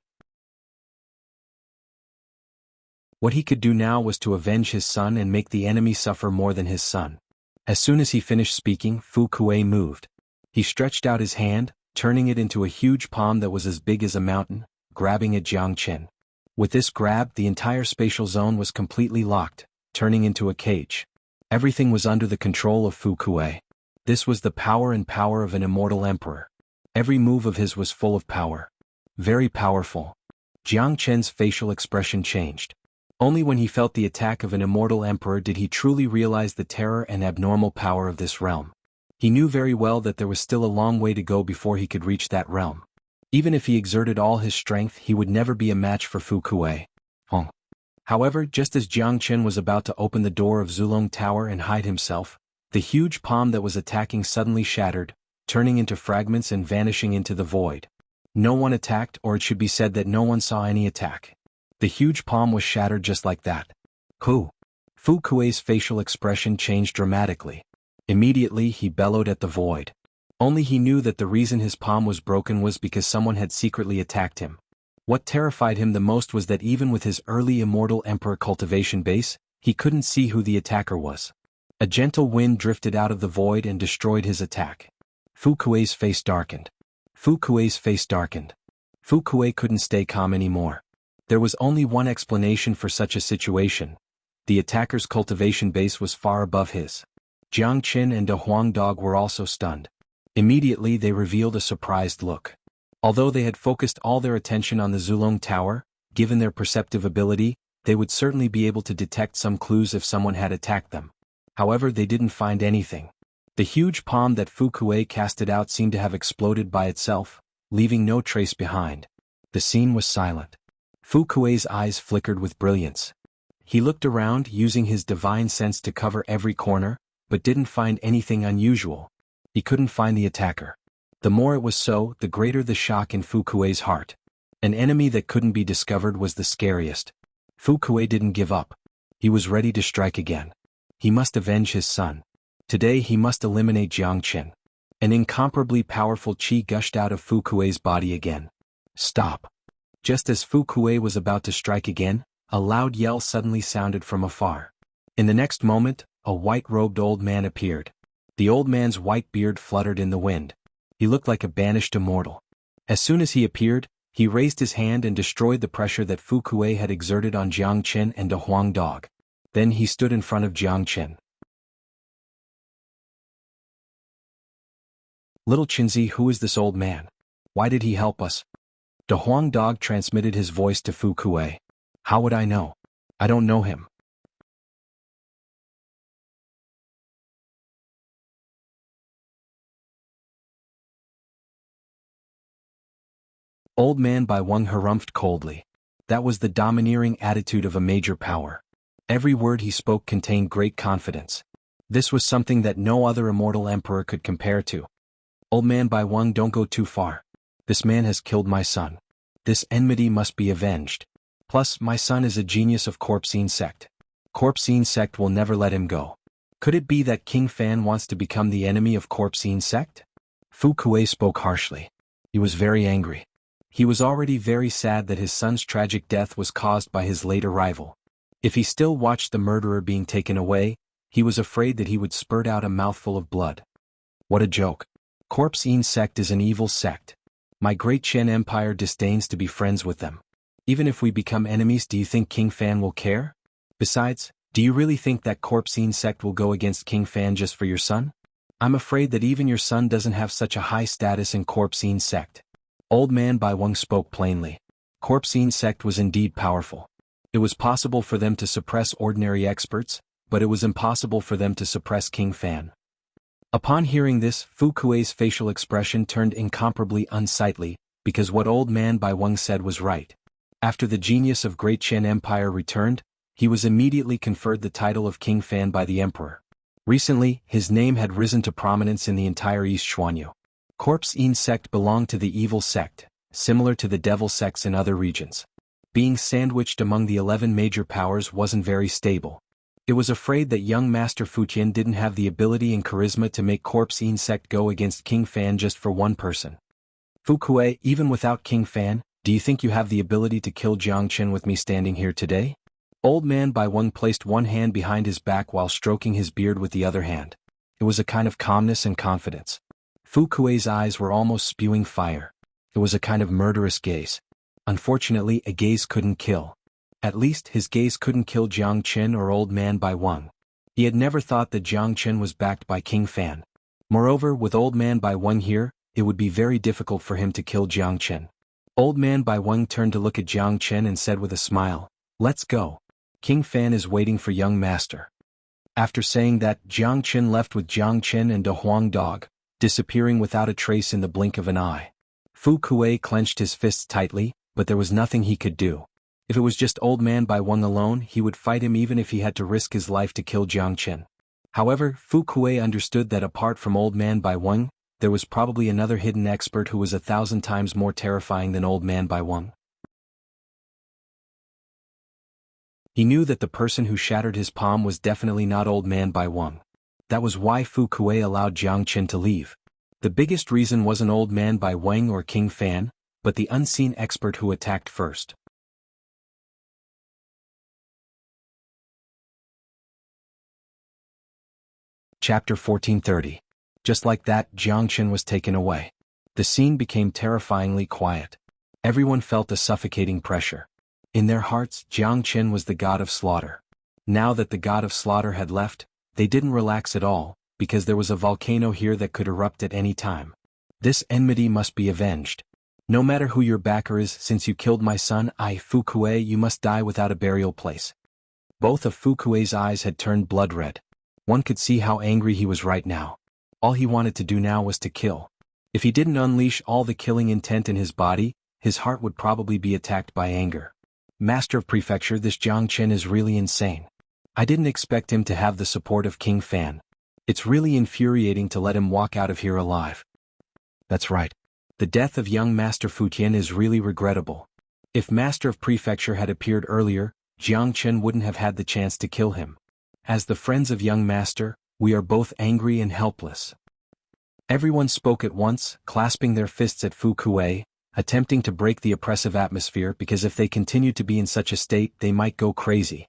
What he could do now was to avenge his son and make the enemy suffer more than his son. As soon as he finished speaking, Fu Kuei moved. He stretched out his hand, turning it into a huge palm that was as big as a mountain, grabbing at Jiang Qin. With this grab, the entire spatial zone was completely locked, turning into a cage. Everything was under the control of Fu Kuei. This was the power of an immortal emperor. Every move of his was full of power. Very powerful. Jiang Qin's facial expression changed. Only when he felt the attack of an immortal emperor did he truly realize the terror and abnormal power of this realm. He knew very well that there was still a long way to go before he could reach that realm. Even if he exerted all his strength, he would never be a match for Fu Kuei. However, just as Jiang Qin was about to open the door of Zulong Tower and hide himself, The huge palm that was attacking suddenly shattered, turning into fragments and vanishing into the void. No one attacked, or it should be said that no one saw any attack. The huge palm was shattered just like that. Who? Fu Kuei's facial expression changed dramatically. Immediately he bellowed at the void. Only he knew that the reason his palm was broken was because someone had secretly attacked him. What terrified him the most was that even with his early immortal emperor cultivation base, he couldn't see who the attacker was. A gentle wind drifted out of the void and destroyed his attack. Fu Kuei's face darkened. Fu Kuei's face darkened. Fu Kuei couldn't stay calm anymore. There was only one explanation for such a situation. The attacker's cultivation base was far above his. Jiang Qin and De Huang Dog were also stunned. Immediately they revealed a surprised look. Although they had focused all their attention on the Zulong Tower, given their perceptive ability, they would certainly be able to detect some clues if someone had attacked them. However, they didn't find anything. The huge palm that Fu Kuei casted out seemed to have exploded by itself, leaving no trace behind. The scene was silent. Fu Kuei's eyes flickered with brilliance. He looked around, using his divine sense to cover every corner, but didn't find anything unusual. He couldn't find the attacker. The more it was so, the greater the shock in Fu Kuei's heart. An enemy that couldn't be discovered was the scariest. Fu Kuei didn't give up. He was ready to strike again. He must avenge his son. Today he must eliminate Jiang Qin. An incomparably powerful qi gushed out of Fu Kuei's body again. Stop. Just as Fu Kuei was about to strike again, a loud yell suddenly sounded from afar. In the next moment, a white-robed old man appeared. The old man's white beard fluttered in the wind. He looked like a banished immortal. As soon as he appeared, he raised his hand and destroyed the pressure that Fu Kuei had exerted on Jiang Qin and De Huang Dog. Then he stood in front of Jiang Qin. Little Qinzi, who is this old man? Why did he help us? De Huang Dog transmitted his voice to Fu Kuei. How would I know? I don't know him. Old man Bai Wang harumphed coldly. That was the domineering attitude of a major power. Every word he spoke contained great confidence. This was something that no other immortal emperor could compare to. Old man Bai Wang, don't go too far. This man has killed my son. This enmity must be avenged. Plus, my son is a genius of Corpsine sect. Corpsine sect will never let him go. Could it be that King Fan wants to become the enemy of Corpsine sect? Fu Kuei spoke harshly. He was very angry. He was already very sad that his son's tragic death was caused by his late arrival. If he still watched the murderer being taken away, he was afraid that he would spurt out a mouthful of blood. What a joke. Corpsine sect is an evil sect. My great Chen Empire disdains to be friends with them. Even if we become enemies, do you think King Fan will care? Besides, do you really think that Corpsine sect will go against King Fan just for your son? I'm afraid that even your son doesn't have such a high status in Corpsine sect. Old man Bai Wang spoke plainly. Corpsine sect was indeed powerful. It was possible for them to suppress ordinary experts, but it was impossible for them to suppress King Fan. Upon hearing this, Fu Kuei's facial expression turned incomparably unsightly, because what old man Bai Wang said was right. After the genius of Great Chen Empire returned, he was immediately conferred the title of King Fan by the emperor. Recently, his name had risen to prominence in the entire East Xuanhu. Corpsine sect belonged to the evil sect, similar to the devil sects in other regions. Being sandwiched among the 11 major powers wasn't very stable. It was afraid that young Master Fu Qian didn't have the ability and charisma to make Corpsine sect go against King Fan just for one person. Fu Kuei, even without King Fan, do you think you have the ability to kill Jiang Qin with me standing here today? Old man Bai Wang placed one hand behind his back while stroking his beard with the other hand. It was a kind of calmness and confidence. Fu Kuei's eyes were almost spewing fire. It was a kind of murderous gaze. Unfortunately, a gaze couldn't kill. At least, his gaze couldn't kill Jiang Qin or old man Bai Wang. He had never thought that Jiang Qin was backed by King Fan. Moreover, with old man Bai Wang here, it would be very difficult for him to kill Jiang Qin. Old man Bai Wang turned to look at Jiang Qin and said with a smile, "Let's go. King Fan is waiting for young master." After saying that, Jiang Qin left with Jiang Qin and De Huang Dog, disappearing without a trace in the blink of an eye. Fu Kuei clenched his fists tightly, but there was nothing he could do. If it was just old man Bai Wang alone, he would fight him even if he had to risk his life to kill Jiang Qin. However, Fu Kuei understood that apart from Old Man Bai Weng, there was probably another hidden expert who was 1,000 times more terrifying than Old Man Bai Weng. He knew that the person who shattered his palm was definitely not Old Man Bai Weng. That was why Fu Kuei allowed Jiang Qin to leave. The biggest reason wasn't Old Man Bai Weng or King Fan, but the unseen expert who attacked first. Chapter 1430. Just like that, Jiang Qin was taken away. The scene became terrifyingly quiet. Everyone felt a suffocating pressure. In their hearts, Jiang Qin was the god of slaughter. Now that the god of slaughter had left, they didn't relax at all, because there was a volcano here that could erupt at any time. This enmity must be avenged. No matter who your backer is, since you killed my son, Fu Kuei, you must die without a burial place. Both of Fu Kuei's eyes had turned blood red. One could see how angry he was right now. All he wanted to do now was to kill. If he didn't unleash all the killing intent in his body, his heart would probably be attacked by anger. Master of Prefecture, this Jiang Qin is really insane. I didn't expect him to have the support of King Fan. It's really infuriating to let him walk out of here alive. That's right. The death of young Master Fu Tian is really regrettable. If Master of Prefecture had appeared earlier, Jiang Qin wouldn't have had the chance to kill him. As the friends of young Master, we are both angry and helpless. Everyone spoke at once, clasping their fists at Fu Kuei, attempting to break the oppressive atmosphere because if they continued to be in such a state they might go crazy.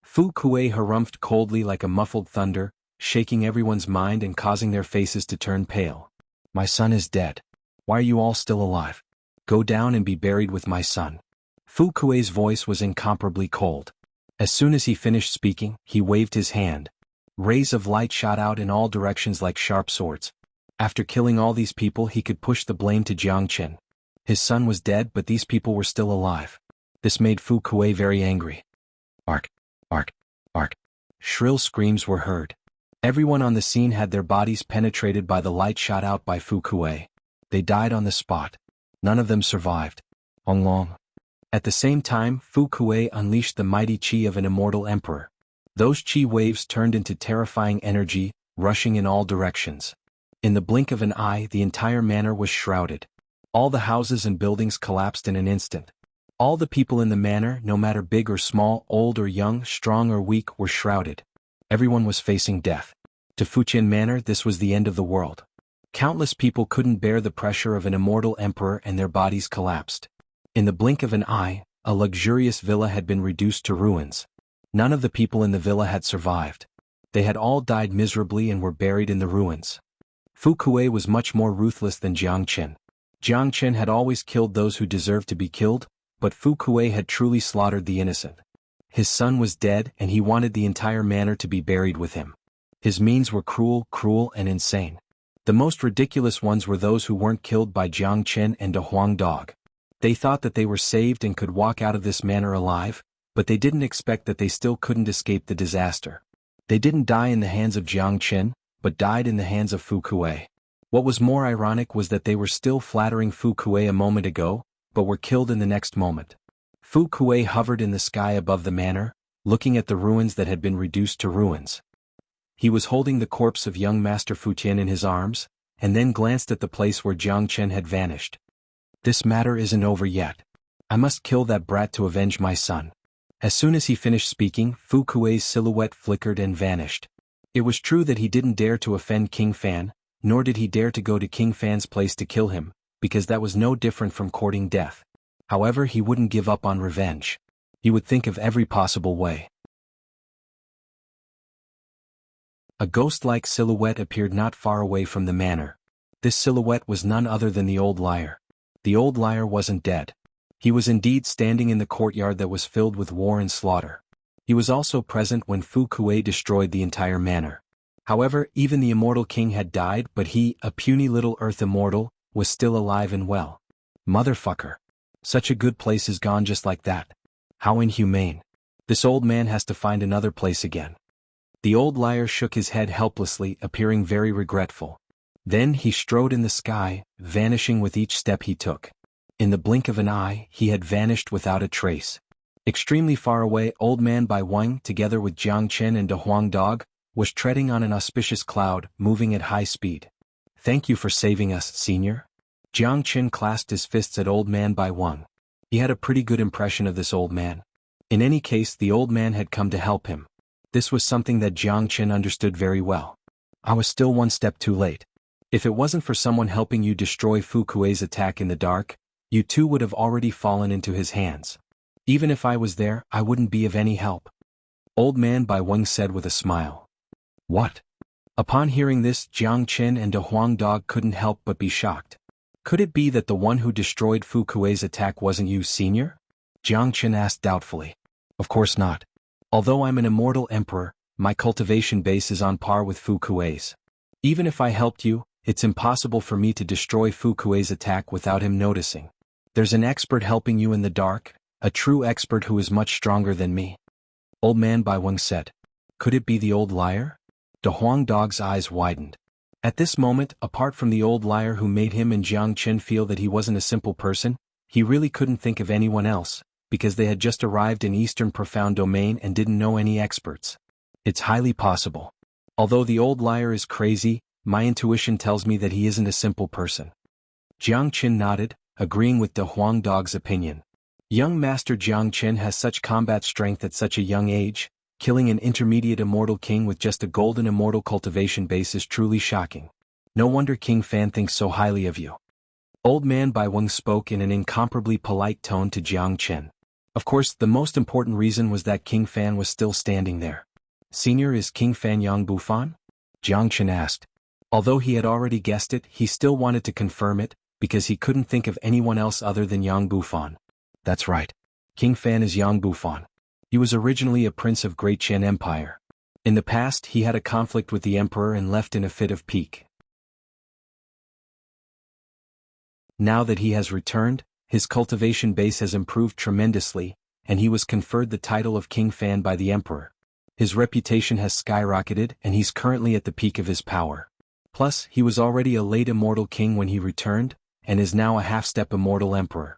Fu Kuei harumphed coldly like a muffled thunder, shaking everyone's mind and causing their faces to turn pale. My son is dead. Why are you all still alive? Go down and be buried with my son. Fu Kuei's voice was incomparably cold. As soon as he finished speaking, he waved his hand. Rays of light shot out in all directions like sharp swords. After killing all these people, he could push the blame to Jiang Qin. His son was dead, but these people were still alive. This made Fu Kuei very angry. Ark, ark, ark. Shrill screams were heard. Everyone on the scene had their bodies penetrated by the light shot out by Fu Kuei. They died on the spot. None of them survived. Long. At the same time, Fu Kuei unleashed the mighty qi of an immortal emperor. Those qi waves turned into terrifying energy, rushing in all directions. In the blink of an eye, the entire manor was shrouded. All the houses and buildings collapsed in an instant. All the people in the manor, no matter big or small, old or young, strong or weak, were shrouded. Everyone was facing death. To Fuqian Manor, this was the end of the world. Countless people couldn't bear the pressure of an immortal emperor and their bodies collapsed. In the blink of an eye, a luxurious villa had been reduced to ruins. None of the people in the villa had survived. They had all died miserably and were buried in the ruins. Fu Kuei was much more ruthless than Jiang Qin. Jiang Qin had always killed those who deserved to be killed, but Fu Kuei had truly slaughtered the innocent. His son was dead and he wanted the entire manor to be buried with him. His means were cruel and insane. The most ridiculous ones were those who weren't killed by Jiang Qin and a Huang dog. They thought that they were saved and could walk out of this manor alive, but they didn't expect that they still couldn't escape the disaster. They didn't die in the hands of Jiang Qin, but died in the hands of Fu Kuei. What was more ironic was that they were still flattering Fu Kuei a moment ago, but were killed in the next moment. Fu Kuei hovered in the sky above the manor, looking at the ruins that had been reduced to ruins. He was holding the corpse of young Master Fu Tian in his arms, and then glanced at the place where Jiang Qin had vanished. This matter isn't over yet. I must kill that brat to avenge my son. As soon as he finished speaking, Fu Kuei's silhouette flickered and vanished. It was true that he didn't dare to offend King Fan, nor did he dare to go to King Fan's place to kill him, because that was no different from courting death. However, he wouldn't give up on revenge. He would think of every possible way. A ghost-like silhouette appeared not far away from the manor. This silhouette was none other than the old liar. The old liar wasn't dead. He was indeed standing in the courtyard that was filled with war and slaughter. He was also present when Fu Kuei destroyed the entire manor. However, even the immortal king had died, but he, a puny little earth immortal, was still alive and well. Motherfucker. Such a good place is gone just like that. How inhumane. This old man has to find another place again. The old liar shook his head helplessly, appearing very regretful. Then he strode in the sky, vanishing with each step he took. In the blink of an eye, he had vanished without a trace. Extremely far away, Old Man Bai Weng, together with Jiang Qin and a Huang dog, was treading on an auspicious cloud, moving at high speed. "Thank you for saving us, senior." Jiang Qin clasped his fists at Old Man Bai Wang. He had a pretty good impression of this old man. In any case, the old man had come to help him. This was something that Jiang Qin understood very well. "I was still one step too late. If it wasn't for someone helping you destroy Fu Kuei's attack in the dark, you too would have already fallen into his hands. Even if I was there, I wouldn't be of any help." Old Man Bai Wang said with a smile. "What?" Upon hearing this, Jiang Qin and De Huang Dog couldn't help but be shocked. "Could it be that the one who destroyed Fu Kuei's attack wasn't you, senior?" Jiang Qin asked doubtfully. "Of course not. Although I'm an immortal emperor, my cultivation base is on par with Fu Kuei's. Even if I helped you, it's impossible for me to destroy Fu Kuei's attack without him noticing. There's an expert helping you in the dark, a true expert who is much stronger than me." Old Man Bai Wang said. "Could it be the old liar?" De Huang Dog's eyes widened. At this moment, apart from the old liar who made him and Jiang Qin feel that he wasn't a simple person, he really couldn't think of anyone else, because they had just arrived in Eastern Profound Domain and didn't know any experts. "It's highly possible. Although the old liar is crazy, my intuition tells me that he isn't a simple person." Jiang Qin nodded, agreeing with De Huang Dog's opinion. Young Master Jiang Qin has such combat strength at such a young age. Killing an intermediate immortal king with just a golden immortal cultivation base is truly shocking. No wonder King Fan thinks so highly of you. Old Man Bai Wang spoke in an incomparably polite tone to Jiang Qin. Of course, the most important reason was that King Fan was still standing there. "Senior, is King Fan Yang Bufan?" Jiang Qin asked. Although he had already guessed it, he still wanted to confirm it, because he couldn't think of anyone else other than Yang Bufan. "That's right. King Fan is Yang Bufan. He was originally a prince of Great Qian Empire. In the past, he had a conflict with the emperor and left in a fit of pique. Now that he has returned, his cultivation base has improved tremendously, and he was conferred the title of King Fan by the emperor. His reputation has skyrocketed and he's currently at the peak of his power. Plus, he was already a late immortal king when he returned, and is now a half-step immortal emperor."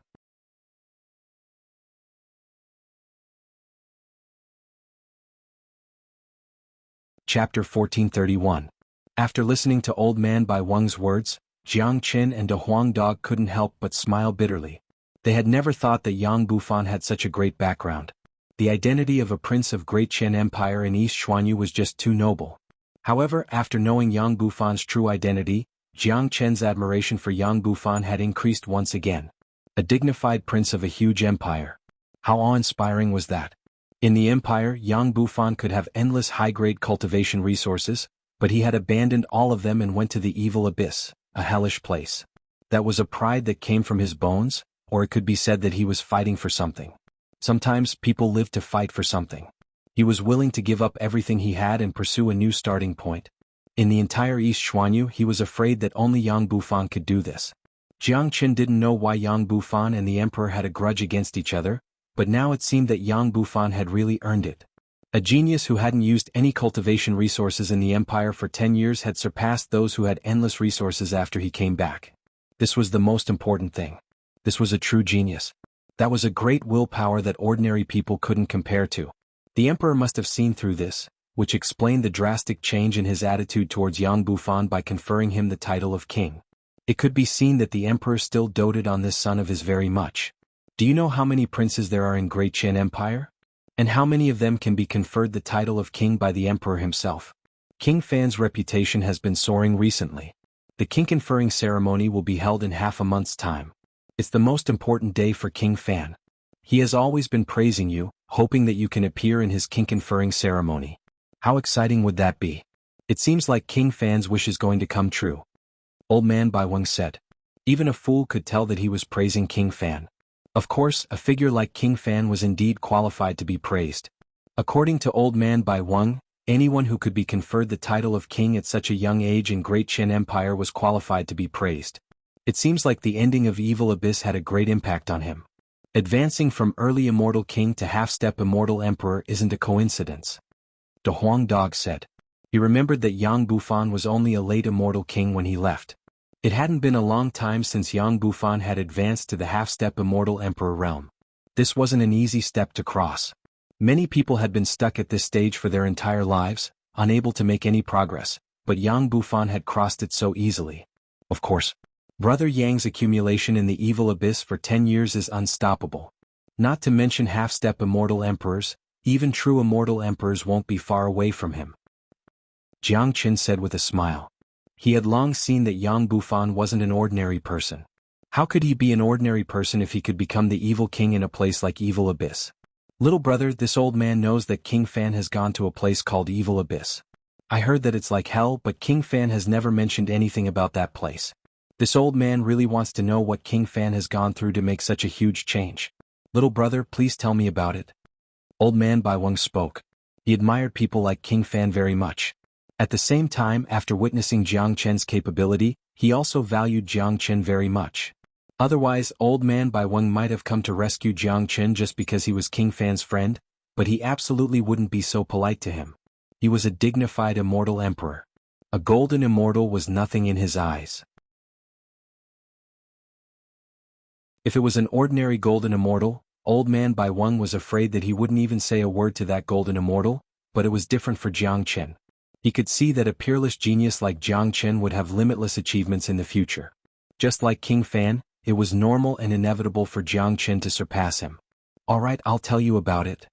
Chapter 1431. After listening to Old Man Bai Wang's words, Jiang Qin and De Huang Dog couldn't help but smile bitterly. They had never thought that Yang Bufan had such a great background. The identity of a prince of Great Qian Empire in East Xuanhu was just too noble. However, after knowing Yang Bufan's true identity, Jiang Qin's admiration for Yang Bufan had increased once again. A dignified prince of a huge empire. How awe-inspiring was that? In the empire, Yang Bufan could have endless high-grade cultivation resources, but he had abandoned all of them and went to the evil abyss, a hellish place. That was a pride that came from his bones, or it could be said that he was fighting for something. Sometimes people live to fight for something. He was willing to give up everything he had and pursue a new starting point. In the entire East Xuanhu, he was afraid that only Yang Bufan could do this. Jiang Qin didn't know why Yang Bufan and the emperor had a grudge against each other, but now it seemed that Yang Bufan had really earned it. A genius who hadn't used any cultivation resources in the empire for 10 years had surpassed those who had endless resources after he came back. This was the most important thing. This was a true genius. That was a great willpower that ordinary people couldn't compare to. The emperor must have seen through this, which explained the drastic change in his attitude towards Yang Bufan by conferring him the title of king. It could be seen that the emperor still doted on this son of his very much. Do you know how many princes there are in Great Qian Empire? And how many of them can be conferred the title of king by the emperor himself? King Fan's reputation has been soaring recently. The king conferring ceremony will be held in half a month's time. It's the most important day for King Fan. He has always been praising you, hoping that you can appear in his king conferring ceremony. How exciting would that be? It seems like King Fan's wish is going to come true. Old Man Bai Wang said. Even a fool could tell that he was praising King Fan. Of course, a figure like King Fan was indeed qualified to be praised. According to Old Man Bai Wang, anyone who could be conferred the title of king at such a young age in Great Qian Empire was qualified to be praised. It seems like the ending of Evil Abyss had a great impact on him. Advancing from early immortal king to half-step immortal emperor isn't a coincidence. De Huang Dog said. He remembered that Yang Bufan was only a late immortal king when he left. It hadn't been a long time since Yang Bufan had advanced to the half-step immortal emperor realm. This wasn't an easy step to cross. Many people had been stuck at this stage for their entire lives, unable to make any progress, but Yang Bufan had crossed it so easily. Of course, Brother Yang's accumulation in the evil abyss for 10 years is unstoppable. Not to mention half-step immortal emperors, even true immortal emperors won't be far away from him. Jiang Qin said with a smile. He had long seen that Yang Bufan wasn't an ordinary person. How could he be an ordinary person if he could become the evil king in a place like Evil Abyss? Little brother, this old man knows that King Fan has gone to a place called Evil Abyss. I heard that it's like hell, but King Fan has never mentioned anything about that place. This old man really wants to know what King Fan has gone through to make such a huge change. Little brother, please tell me about it. Old man Baiweng spoke. He admired people like King Fan very much. At the same time, after witnessing Jiang Chen's capability, he also valued Jiang Chen very much. Otherwise, old man Baiweng might have come to rescue Jiang Chen just because he was King Fan's friend, but he absolutely wouldn't be so polite to him. He was a dignified immortal emperor. A golden immortal was nothing in his eyes. If it was an ordinary golden immortal, old man Baiweng was afraid that he wouldn't even say a word to that golden immortal, but it was different for Jiang Chen. He could see that a peerless genius like Jiang Chen would have limitless achievements in the future. Just like King Fan, it was normal and inevitable for Jiang Chen to surpass him. Alright, I'll tell you about it.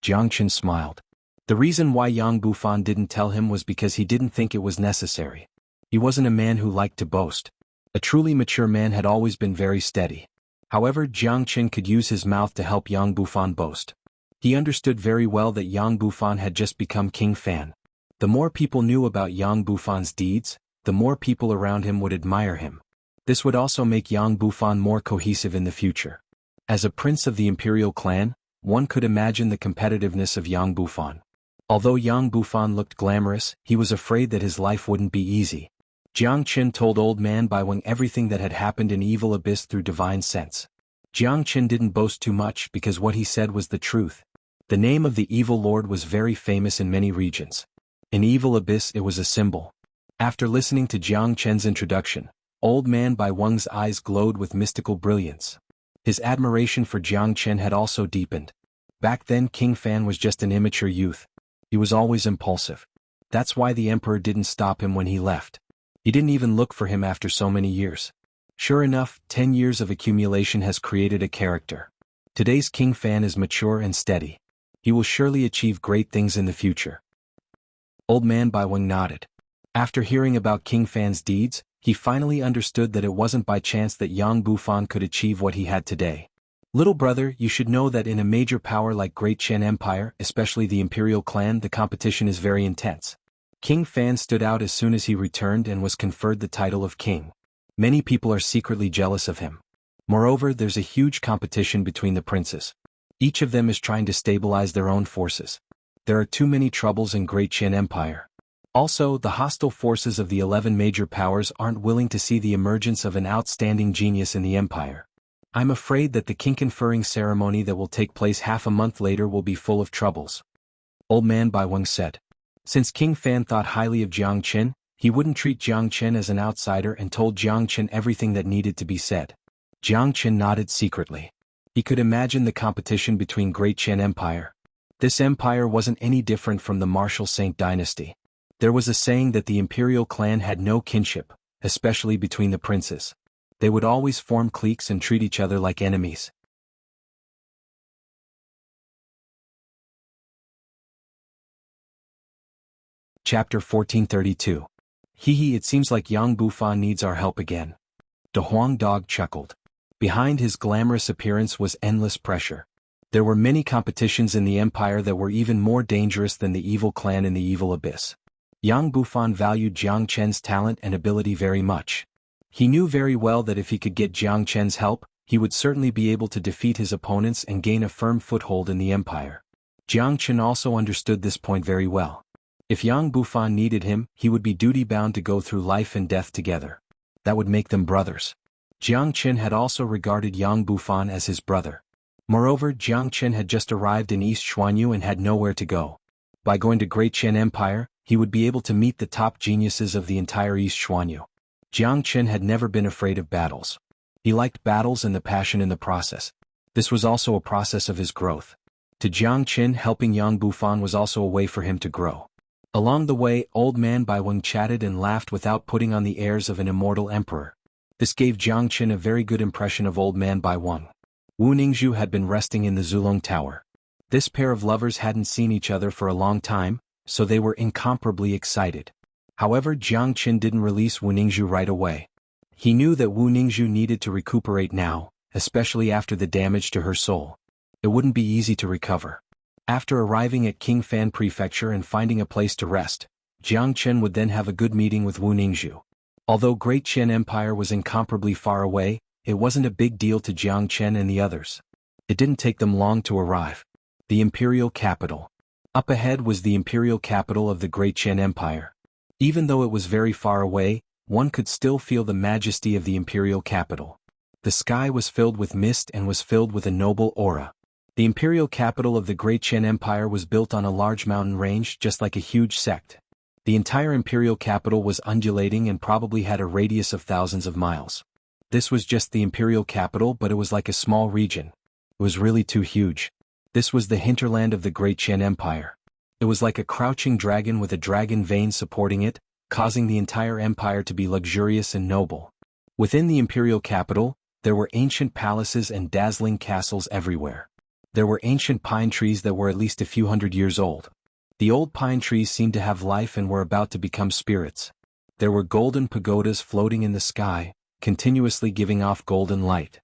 Jiang Chen smiled. The reason why Yang Bufan didn't tell him was because he didn't think it was necessary. He wasn't a man who liked to boast. A truly mature man had always been very steady. However, Jiang Chen could use his mouth to help Yang Bufan boast. He understood very well that Yang Bufan had just become King Fan. The more people knew about Yang Bufan's deeds, the more people around him would admire him. This would also make Yang Bufan more cohesive in the future. As a prince of the imperial clan, one could imagine the competitiveness of Yang Bufan. Although Yang Bufan looked glamorous, he was afraid that his life wouldn't be easy. Jiang Qin told old man Baiweng everything that had happened in Evil Abyss through divine sense. Jiang Qin didn't boast too much because what he said was the truth. The name of the evil lord was very famous in many regions. In Evil Abyss it was a symbol. After listening to Jiang Chen's introduction, old man Baiweng's eyes glowed with mystical brilliance. His admiration for Jiang Chen had also deepened. Back then King Fan was just an immature youth. He was always impulsive. That's why the emperor didn't stop him when he left. He didn't even look for him after so many years. Sure enough, 10 years of accumulation has created a character. Today's King Fan is mature and steady. He will surely achieve great things in the future. Old man Baiweng nodded. After hearing about King Fan's deeds, he finally understood that it wasn't by chance that Yang Bufan could achieve what he had today. Little brother, you should know that in a major power like Great Chen Empire, especially the imperial clan, the competition is very intense. King Fan stood out as soon as he returned and was conferred the title of king. Many people are secretly jealous of him. Moreover, there's a huge competition between the princes. Each of them is trying to stabilize their own forces. There are too many troubles in Great Chen Empire. Also, the hostile forces of the 11 major powers aren't willing to see the emergence of an outstanding genius in the empire. I'm afraid that the king conferring ceremony that will take place half a month later will be full of troubles. Old man Baiweng said. Since King Fan thought highly of Jiang Chen, he wouldn't treat Jiang Chen as an outsider and told Jiang Chen everything that needed to be said. Jiang Chen nodded secretly. He could imagine the competition between Great Chen Empire. This empire wasn't any different from the martial Saint dynasty. There was a saying that the imperial clan had no kinship, especially between the princes. They would always form cliques and treat each other like enemies. Chapter 1432. Hee, it seems like Yang Bufan needs our help again. De Huang Dog chuckled. Behind his glamorous appearance was endless pressure. There were many competitions in the empire that were even more dangerous than the evil clan in the Evil Abyss. Yang Bufan valued Jiang Chen's talent and ability very much. He knew very well that if he could get Jiang Chen's help, he would certainly be able to defeat his opponents and gain a firm foothold in the empire. Jiang Chen also understood this point very well. If Yang Bufan needed him, he would be duty-bound to go through life and death together. That would make them brothers. Jiang Chen had also regarded Yang Bufan as his brother. Moreover, Jiang Chen had just arrived in East Xuanhu and had nowhere to go. By going to Great Chen Empire, he would be able to meet the top geniuses of the entire East Xuanhu. Jiang Chen had never been afraid of battles. He liked battles and the passion in the process. This was also a process of his growth. To Jiang Chen, helping Yang Bufan was also a way for him to grow. Along the way, Old Man Bai Weng chatted and laughed without putting on the airs of an immortal emperor. This gave Jiang Qin a very good impression of Old Man Bai Weng. Wu Ningzhu had been resting in the Zulong Tower. This pair of lovers hadn't seen each other for a long time, so they were incomparably excited. However, Jiang Qin didn't release Wu Ningzhu right away. He knew that Wu Ningzhu needed to recuperate now, especially after the damage to her soul. It wouldn't be easy to recover. After arriving at Qingfan Prefecture and finding a place to rest, Jiang Qin would then have a good meeting with Wu Ningzhu. Although Great Qin Empire was incomparably far away, it wasn't a big deal to Jiang Qin and the others. It didn't take them long to arrive. The imperial capital. Up ahead was the imperial capital of the Great Qin Empire. Even though it was very far away, one could still feel the majesty of the imperial capital. The sky was filled with mist and was filled with a noble aura. The imperial capital of the Great Qin Empire was built on a large mountain range just like a huge sect. The entire imperial capital was undulating and probably had a radius of thousands of miles. This was just the imperial capital, but it was like a small region. It was really too huge. This was the hinterland of the Great Qin Empire. It was like a crouching dragon with a dragon vein supporting it, causing the entire empire to be luxurious and noble. Within the imperial capital, there were ancient palaces and dazzling castles everywhere. There were ancient pine trees that were at least a few hundred years old. The old pine trees seemed to have life and were about to become spirits. There were golden pagodas floating in the sky, continuously giving off golden light.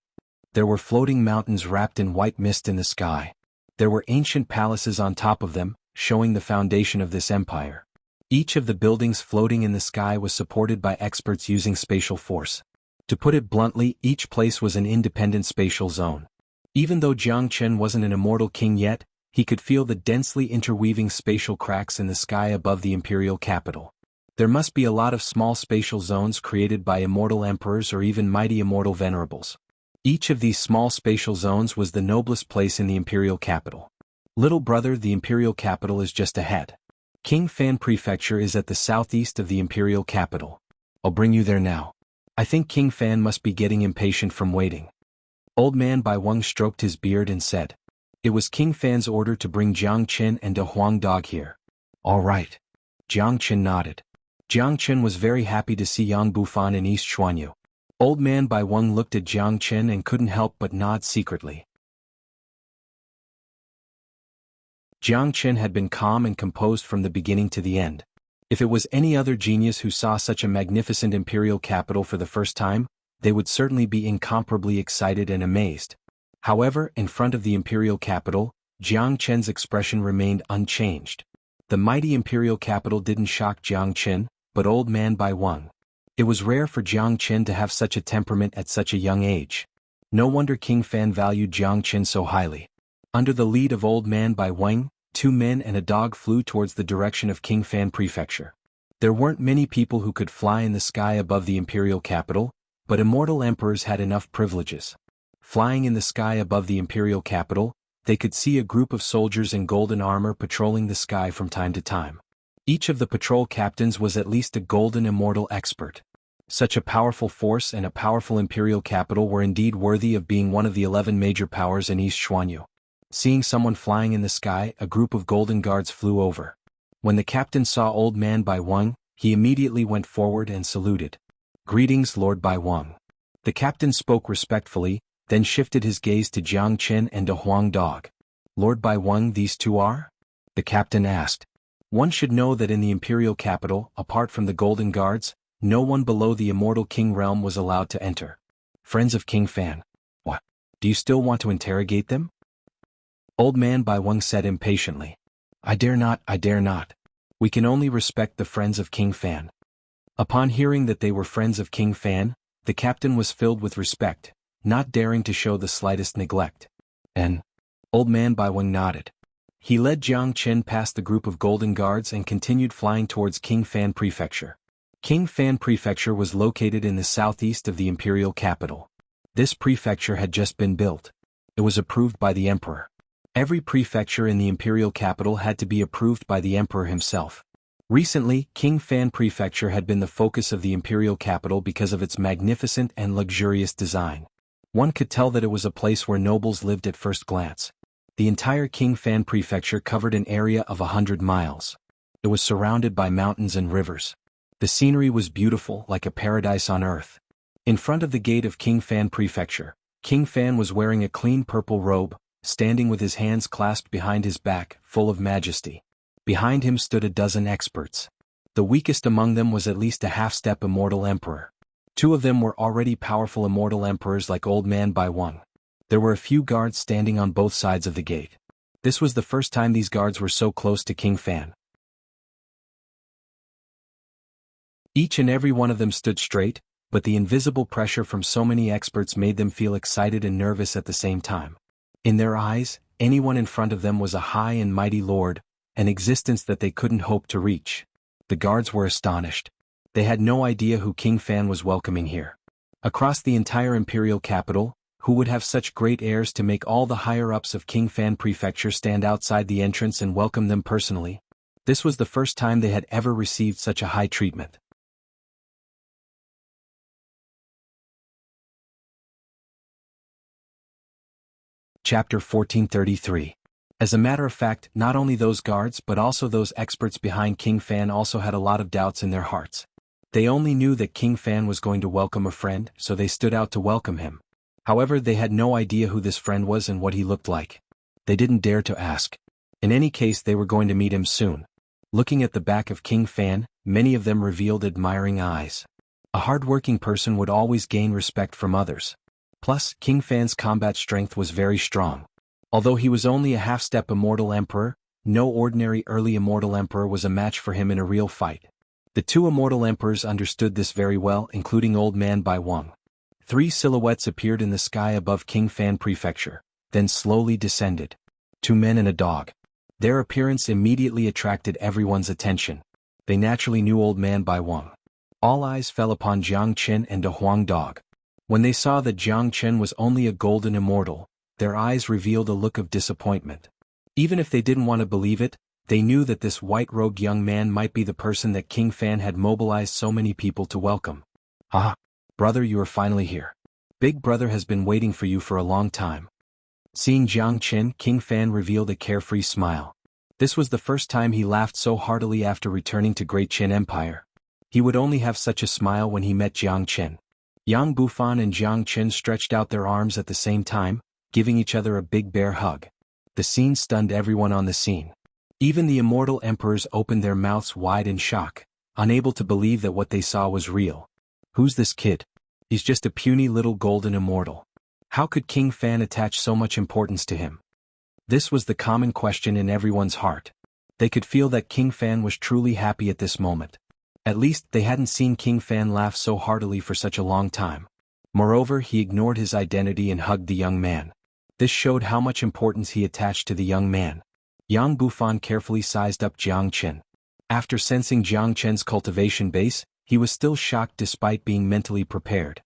There were floating mountains wrapped in white mist in the sky. There were ancient palaces on top of them, showing the foundation of this empire. Each of the buildings floating in the sky was supported by experts using spatial force. To put it bluntly, each place was an independent spatial zone. Even though Jiang Qin wasn't an immortal king yet, he could feel the densely interweaving spatial cracks in the sky above the imperial capital. There must be a lot of small spatial zones created by immortal emperors or even mighty immortal venerables. Each of these small spatial zones was the noblest place in the imperial capital. Little brother, the imperial capital is just ahead. Qingfan Prefecture is at the southeast of the imperial capital. I'll bring you there now. I think Qingfan must be getting impatient from waiting. Old Man Bai Weng stroked his beard and said. It was Qingfan's order to bring Jiang Qin and a Huang dog here. All right. Jiang Qin nodded. Jiang Qin was very happy to see Yang Bufan in East Xuanhu. Old Man Bai Weng looked at Jiang Qin and couldn't help but nod secretly. Jiang Qin had been calm and composed from the beginning to the end. If it was any other genius who saw such a magnificent imperial capital for the first time, they would certainly be incomparably excited and amazed. However, in front of the imperial capital, Jiang Qin's expression remained unchanged. The mighty imperial capital didn't shock Jiang Qin, but Old Man Bai Weng. It was rare for Jiang Qin to have such a temperament at such a young age. No wonder Qingfan valued Jiang Qin so highly. Under the lead of Old Man Bai Weng, 2 men and a dog flew towards the direction of Qingfan Prefecture. There weren't many people who could fly in the sky above the imperial capital, but immortal emperors had enough privileges. Flying in the sky above the imperial capital, they could see a group of soldiers in golden armor patrolling the sky from time to time. Each of the patrol captains was at least a golden immortal expert. Such a powerful force and a powerful imperial capital were indeed worthy of being one of the 11 major powers in East Xuanhu. Seeing someone flying in the sky, a group of golden guards flew over. When the captain saw Old Man Bai Weng, he immediately went forward and saluted. Greetings, Lord Bai Weng. The captain spoke respectfully, then shifted his gaze to Jiang Qin and a Huang dog. Lord Bai Weng, these two are? The captain asked. One should know that in the imperial capital, apart from the golden guards, no one below the immortal king realm was allowed to enter. Friends of Qingfan. What? Do you still want to interrogate them? Old Man Bai Weng said impatiently. I dare not, I dare not. We can only respect the friends of Qingfan. Upon hearing that they were friends of Qingfan, the captain was filled with respect, not daring to show the slightest neglect. And Old Man Bai Weng nodded. He led Jiang Qin past the group of golden guards and continued flying towards Qingfan Prefecture. Qingfan Prefecture was located in the southeast of the imperial capital. This prefecture had just been built. It was approved by the emperor. Every prefecture in the imperial capital had to be approved by the emperor himself. Recently, Qingfan Prefecture had been the focus of the imperial capital because of its magnificent and luxurious design. One could tell that it was a place where nobles lived at first glance. The entire Qingfan Prefecture covered an area of 100 miles. It was surrounded by mountains and rivers. The scenery was beautiful, like a paradise on earth. In front of the gate of King Fan Prefecture, King Fan was wearing a clean purple robe, standing with his hands clasped behind his back, full of majesty. Behind him stood a dozen experts. The weakest among them was at least a half-step immortal emperor. Two of them were already powerful immortal emperors like Old Man Bai Wang. There were a few guards standing on both sides of the gate. This was the first time these guards were so close to King Fan. Each and every one of them stood straight, but the invisible pressure from so many experts made them feel excited and nervous at the same time. In their eyes, anyone in front of them was a high and mighty lord, an existence that they couldn't hope to reach. The guards were astonished. They had no idea who King Fan was welcoming here. Across the entire imperial capital, who would have such great airs to make all the higher-ups of King Fan Prefecture stand outside the entrance and welcome them personally? This was the first time they had ever received such a high treatment. Chapter 1433. As a matter of fact, not only those guards but also those experts behind King Fan also had a lot of doubts in their hearts. They only knew that King Fan was going to welcome a friend, so they stood out to welcome him. However, they had no idea who this friend was and what he looked like. They didn't dare to ask. In any case, they were going to meet him soon. Looking at the back of King Fan, many of them revealed admiring eyes. A hard-working person would always gain respect from others. Plus, King Fan's combat strength was very strong. Although he was only a half-step immortal emperor, no ordinary early immortal emperor was a match for him in a real fight. The two immortal emperors understood this very well, including Old Man Bai Wang. 3 silhouettes appeared in the sky above King Fan Prefecture, then slowly descended. 2 men and a dog. Their appearance immediately attracted everyone's attention. They naturally knew Old Man Bai Wang. All eyes fell upon Jiang Chen and a Huang dog. When they saw that Jiang Chen was only a golden immortal, their eyes revealed a look of disappointment. Even if they didn't want to believe it, they knew that this white-robed young man might be the person that King Fan had mobilized so many people to welcome. Ah, brother, you are finally here. Big brother has been waiting for you for a long time. Seeing Jiang Chen, King Fan revealed a carefree smile. This was the first time he laughed so heartily after returning to Great Qin Empire. He would only have such a smile when he met Jiang Chen. Yang Bufan and Jiang Chen stretched out their arms at the same time, giving each other a big bear hug. The scene stunned everyone on the scene. Even the immortal emperors opened their mouths wide in shock, unable to believe that what they saw was real. Who's this kid? He's just a puny little golden immortal. How could King Fan attach so much importance to him? This was the common question in everyone's heart. They could feel that King Fan was truly happy at this moment. At least, they hadn't seen King Fan laugh so heartily for such a long time. Moreover, he ignored his identity and hugged the young man. This showed how much importance he attached to the young man. Yang Bufan carefully sized up Jiang Chen. After sensing Jiang Chen's cultivation base, he was still shocked despite being mentally prepared.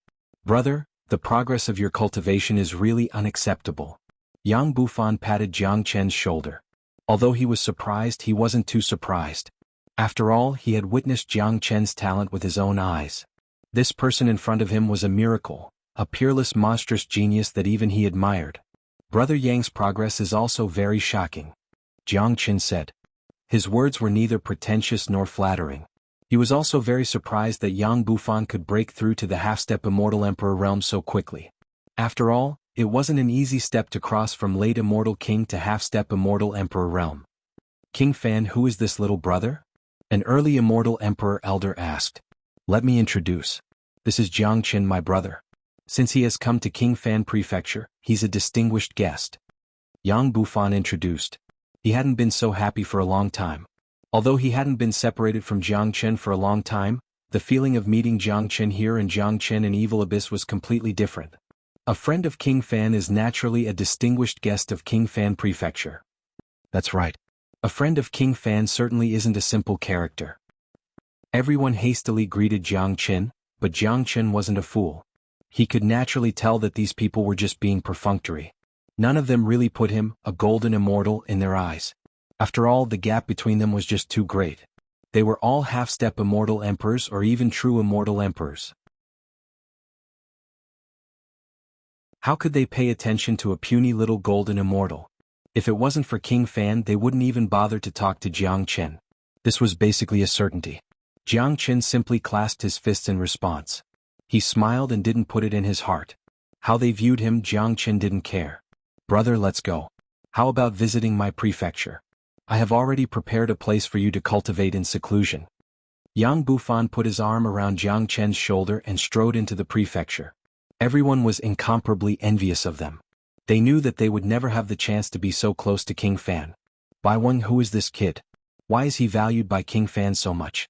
Brother, the progress of your cultivation is really unacceptable. Yang Bufan patted Jiang Chen's shoulder. Although he was surprised, he wasn't too surprised. After all, he had witnessed Jiang Chen's talent with his own eyes. This person in front of him was a miracle, a peerless monstrous genius that even he admired. Brother Yang's progress is also very shocking, Jiang Chen said. His words were neither pretentious nor flattering. He was also very surprised that Yang Bufan could break through to the half-step immortal emperor realm so quickly. After all, it wasn't an easy step to cross from late immortal king to half-step immortal emperor realm. King Fan, who is this little brother? An early immortal emperor elder asked. Let me introduce. This is Jiang Chen, my brother. Since he has come to King Fan Prefecture, he's a distinguished guest. Yang Bufan introduced. He hadn't been so happy for a long time. Although he hadn't been separated from Jiang Chen for a long time, the feeling of meeting Jiang Chen here and Jiang Chen in Evil Abyss was completely different. A friend of King Fan is naturally a distinguished guest of King Fan Prefecture. That's right. A friend of King Fan certainly isn't a simple character. Everyone hastily greeted Jiang Chen, but Jiang Chen wasn't a fool. He could naturally tell that these people were just being perfunctory. None of them really put him, a golden immortal, in their eyes. After all, the gap between them was just too great. They were all half-step immortal emperors or even true immortal emperors. How could they pay attention to a puny little golden immortal? If it wasn't for King Fan, they wouldn't even bother to talk to Jiang Chen. This was basically a certainty. Jiang Qin simply clasped his fists in response. He smiled and didn't put it in his heart. How they viewed him, Jiang Qin didn't care. Brother, let's go. How about visiting my prefecture? I have already prepared a place for you to cultivate in seclusion. Yang Bufan put his arm around Jiang Qin's shoulder and strode into the prefecture. Everyone was incomparably envious of them. They knew that they would never have the chance to be so close to King Fan. Bai Weng, who is this kid? Why is he valued by King Fan so much?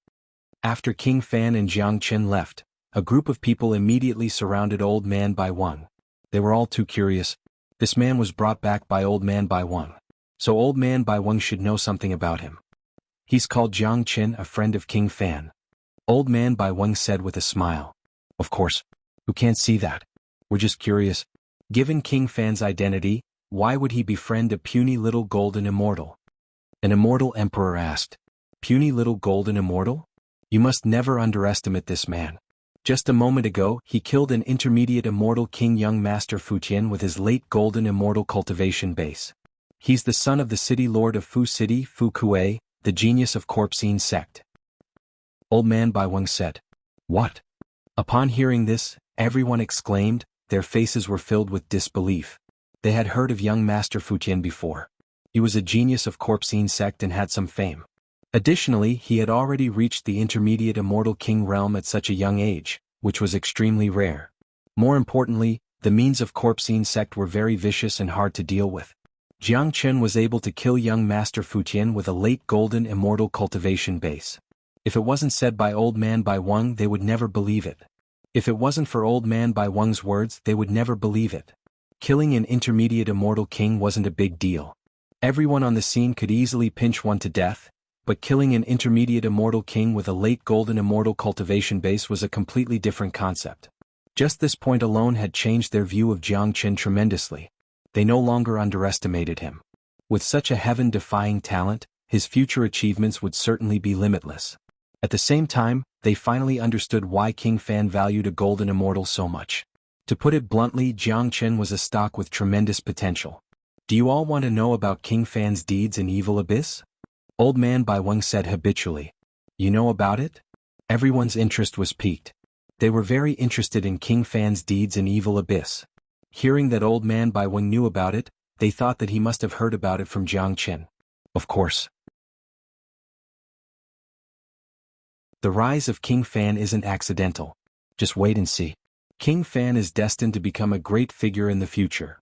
After King Fan and Jiang Qin left, a group of people immediately surrounded Old Man Bai Weng. They were all too curious. This man was brought back by Old Man Bai Weng. So Old Man Bai Weng should know something about him. He's called Jiang Qin, a friend of King Fan. Old Man Bai Weng said with a smile. Of course. Who can't see that? We're just curious. Given King Fan's identity, why would he befriend a puny little golden immortal? An immortal emperor asked. Puny little golden immortal? You must never underestimate this man. Just a moment ago, he killed an intermediate immortal king young master Futian with his late golden immortal cultivation base. He's the son of the city lord of Fu City, Fu Kuei, the genius of Corpsine sect. Old Man Bai Weng said. What? Upon hearing this, everyone exclaimed, their faces were filled with disbelief. They had heard of young master Futian before. He was a genius of Corpsine sect and had some fame. Additionally, he had already reached the intermediate immortal king realm at such a young age, which was extremely rare. More importantly, the means of Corpsine sect were very vicious and hard to deal with. Jiang Qin was able to kill young master Futian with a late golden immortal cultivation base. If it wasn't said by Old Man Bai Weng, they would never believe it. If it wasn't for Old Man Bai Weng's words, they would never believe it. Killing an intermediate immortal king wasn't a big deal. Everyone on the scene could easily pinch one to death, but killing an intermediate immortal king with a late golden immortal cultivation base was a completely different concept. Just this point alone had changed their view of Jiang Qin tremendously. They no longer underestimated him. With such a heaven-defying talent, his future achievements would certainly be limitless. At the same time, they finally understood why King Fan valued a golden immortal so much. To put it bluntly, Jiang Qin was a stock with tremendous potential. Do you all want to know about King Fan's deeds in Evil Abyss? Old Man Bai Weng said habitually. You know about it? Everyone's interest was piqued. They were very interested in King Fan's deeds in Evil Abyss. Hearing that Old Man Bai Weng knew about it, they thought that he must have heard about it from Jiang Qin. Of course. The rise of King Fan isn't accidental. Just wait and see. King Fan is destined to become a great figure in the future.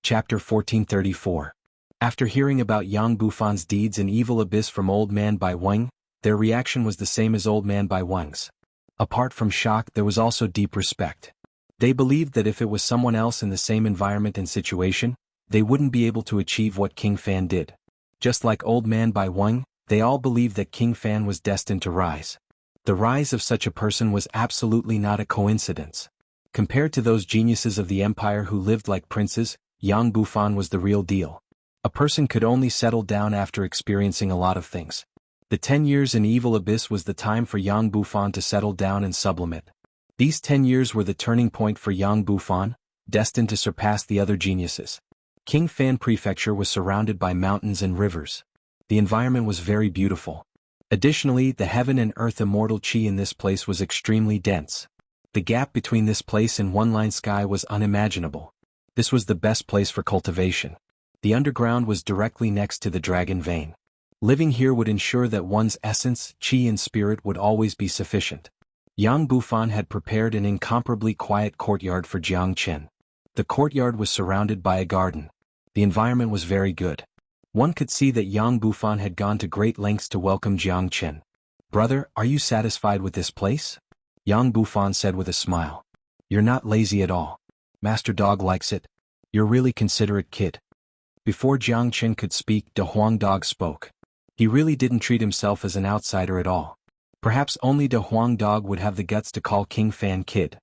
Chapter 1434. After hearing about Yang Bufan's deeds in Evil Abyss from Old Man Bai Weng, their reaction was the same as Old Man Bai Weng's. Apart from shock, there was also deep respect. They believed that if it was someone else in the same environment and situation, they wouldn't be able to achieve what King Fan did. Just like Old Man Bai Weng, they all believed that King Fan was destined to rise. The rise of such a person was absolutely not a coincidence. Compared to those geniuses of the empire who lived like princes, Yang Bufan was the real deal. A person could only settle down after experiencing a lot of things. The 10 years in Evil Abyss was the time for Yang Bufan to settle down and sublimate. These 10 years were the turning point for Yang Bufan, destined to surpass the other geniuses. King Fan Prefecture was surrounded by mountains and rivers. The environment was very beautiful. Additionally, the heaven and earth immortal qi in this place was extremely dense. The gap between this place and one-line sky was unimaginable. This was the best place for cultivation. The underground was directly next to the dragon vein. Living here would ensure that one's essence, qi and spirit would always be sufficient. Yang Bufan had prepared an incomparably quiet courtyard for Jiang Qin. The courtyard was surrounded by a garden. The environment was very good. One could see that Yang Bufan had gone to great lengths to welcome Jiang Qin. Brother, are you satisfied with this place? Yang Bufan said with a smile. You're not lazy at all. Master Dog likes it. You're really considerate kid. Before Jiang Qin could speak, De Huang Dog spoke. He really didn't treat himself as an outsider at all. Perhaps only De Huang Dog would have the guts to call King Fan kid.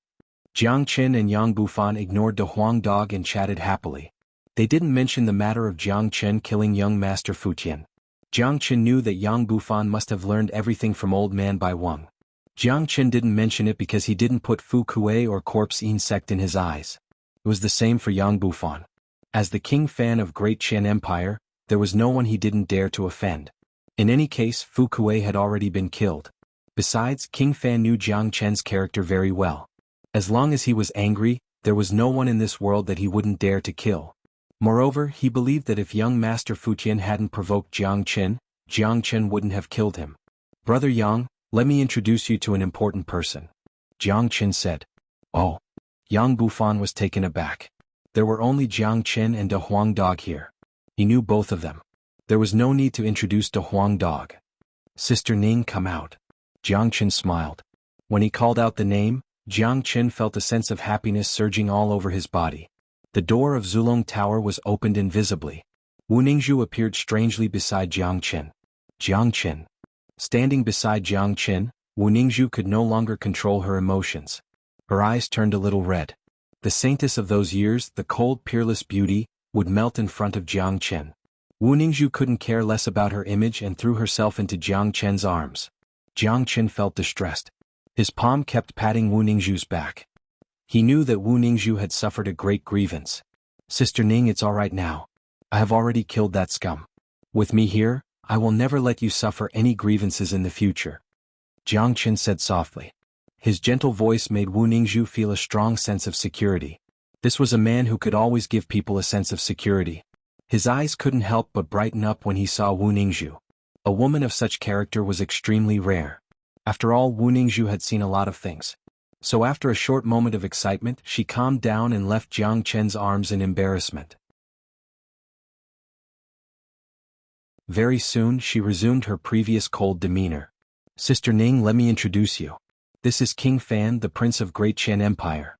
Jiang Qin and Yang Bufan ignored De Huang Dog and chatted happily. They didn't mention the matter of Jiang Qin killing young Master Futian. Jiang Qin knew that Yang Bufan must have learned everything from Old Man Bai Weng. Jiang Qin didn't mention it because he didn't put Fu Kuei or Corpsine sect in his eyes. It was the same for Yang Bufan. As the king fan of Great Qian Empire, there was no one he didn't dare to offend. In any case, Fu Kuei had already been killed. Besides, King Fan knew Jiang Chen's character very well. As long as he was angry, there was no one in this world that he wouldn't dare to kill. Moreover, he believed that if young Master Fu Qian hadn't provoked Jiang Chen wouldn't have killed him. "Brother Yang, let me introduce you to an important person," Jiang Chen said. "Oh." Yang Bufan was taken aback. There were only Jiang Chen and De Huang Dog here. He knew both of them. There was no need to introduce De Huang Dog. "Sister Ning, come out." Jiang Chen smiled. When he called out the name, Jiang Chen felt a sense of happiness surging all over his body. The door of Zulong Tower was opened invisibly. Wu Ningzhu appeared strangely beside Jiang Chen. Jiang Chen. Standing beside Jiang Chen, Wu Ningzhu could no longer control her emotions. Her eyes turned a little red. The saintess of those years, the cold, peerless beauty, would melt in front of Jiang Chen. Wu Ningzhu couldn't care less about her image and threw herself into Jiang Chen's arms. Jiang Chen felt distressed. His palm kept patting Wu Ningzhu's back. He knew that Wu Ningzhu had suffered a great grievance. "Sister Ning, it's all right now. I have already killed that scum. With me here, I will never let you suffer any grievances in the future," Jiang Chen said softly. His gentle voice made Wu Ningzhu feel a strong sense of security. This was a man who could always give people a sense of security. His eyes couldn't help but brighten up when he saw Wu Ningzhu. A woman of such character was extremely rare. After all, Wu Ningzhu had seen a lot of things. So after a short moment of excitement, she calmed down and left Jiang Chen's arms in embarrassment. Very soon she resumed her previous cold demeanor. "Sister Ning, let me introduce you. This is King Fan, the Prince of Great Qian Empire,"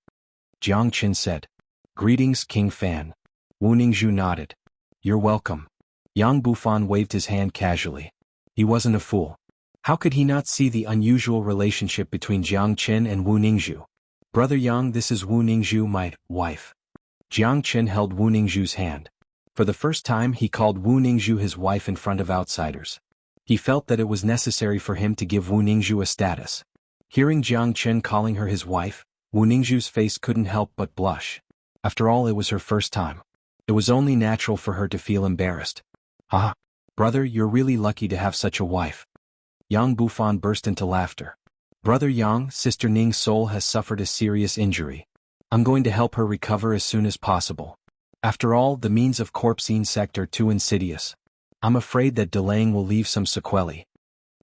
Jiang Chen said. "Greetings, King Fan." Wu Ningzhu nodded. "You're welcome." Yang Bufan waved his hand casually. He wasn't a fool. How could he not see the unusual relationship between Jiang Chen and Wu Ningzhu? "Brother Yang, this is Wu Ningzhu, my wife." Jiang Chen held Wu Ningzhu's hand. For the first time he called Wu Ningzhu his wife in front of outsiders. He felt that it was necessary for him to give Wu Ningzhu a status. Hearing Jiang Chen calling her his wife, Wu Ningzhu's face couldn't help but blush. After all, it was her first time. It was only natural for her to feel embarrassed. "Ah, brother, you're really lucky to have such a wife." Yang Bufan burst into laughter. "Brother Yang, Sister Ning's soul has suffered a serious injury. I'm going to help her recover as soon as possible. After all, the means of corpsing sect are too insidious. I'm afraid that delaying will leave some sequelae,"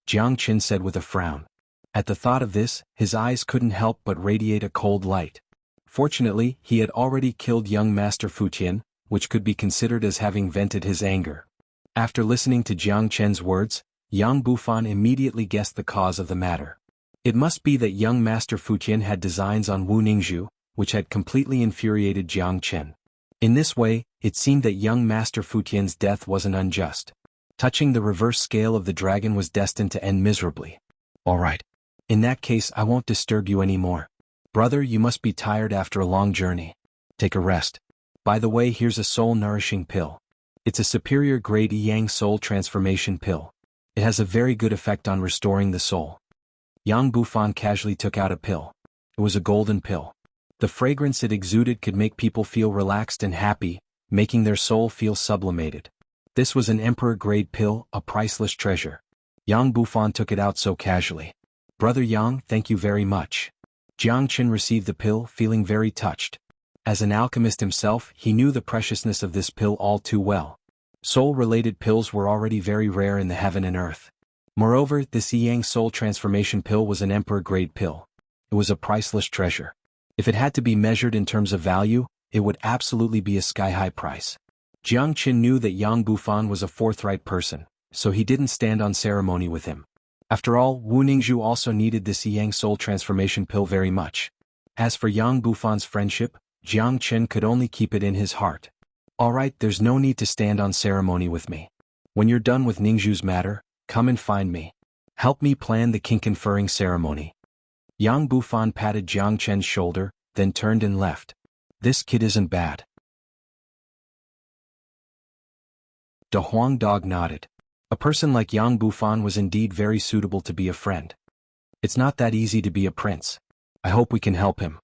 Jiang Chen said with a frown. At the thought of this, his eyes couldn't help but radiate a cold light. Fortunately, he had already killed young Master Fu Qian, which could be considered as having vented his anger. After listening to Jiang Chen's words, Yang Bufan immediately guessed the cause of the matter. It must be that young Master Fu Qian had designs on Wu Ningzhu, which had completely infuriated Jiang Chen. In this way, it seemed that young Master Fu Qian's death wasn't unjust. Touching the reverse scale of the dragon was destined to end miserably. "All right. In that case, I won't disturb you anymore. Brother, you must be tired after a long journey. Take a rest. By the way, here's a soul-nourishing pill. It's a superior grade Yang soul transformation pill. It has a very good effect on restoring the soul." Yang Bufan casually took out a pill. It was a golden pill. The fragrance it exuded could make people feel relaxed and happy, making their soul feel sublimated. This was an emperor-grade pill, a priceless treasure. Yang Bufan took it out so casually. "Brother Yang, thank you very much." Jiang Chen received the pill, feeling very touched. As an alchemist himself, he knew the preciousness of this pill all too well. Soul-related pills were already very rare in the heaven and earth. Moreover, this Yang soul transformation pill was an emperor-grade pill. It was a priceless treasure. If it had to be measured in terms of value, it would absolutely be a sky-high price. Jiang Chen knew that Yang Bufan was a forthright person, so he didn't stand on ceremony with him. After all, Wu Ningzhu also needed this Yang soul transformation pill very much. As for Yang Bufan's friendship, Jiang Chen could only keep it in his heart. "All right, there's no need to stand on ceremony with me. When you're done with Ningzhu's matter, come and find me. Help me plan the king conferring ceremony." Yang Bufan patted Jiang Chen's shoulder, then turned and left. "This kid isn't bad." De Huang Dog nodded. A person like Yang Bufan was indeed very suitable to be a friend. "It's not that easy to be a prince. I hope we can help him."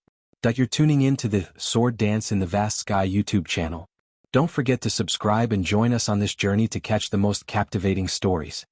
You're tuning in to the Sword Dance in the Vast Sky YouTube channel. Don't forget to subscribe and join us on this journey to catch the most captivating stories.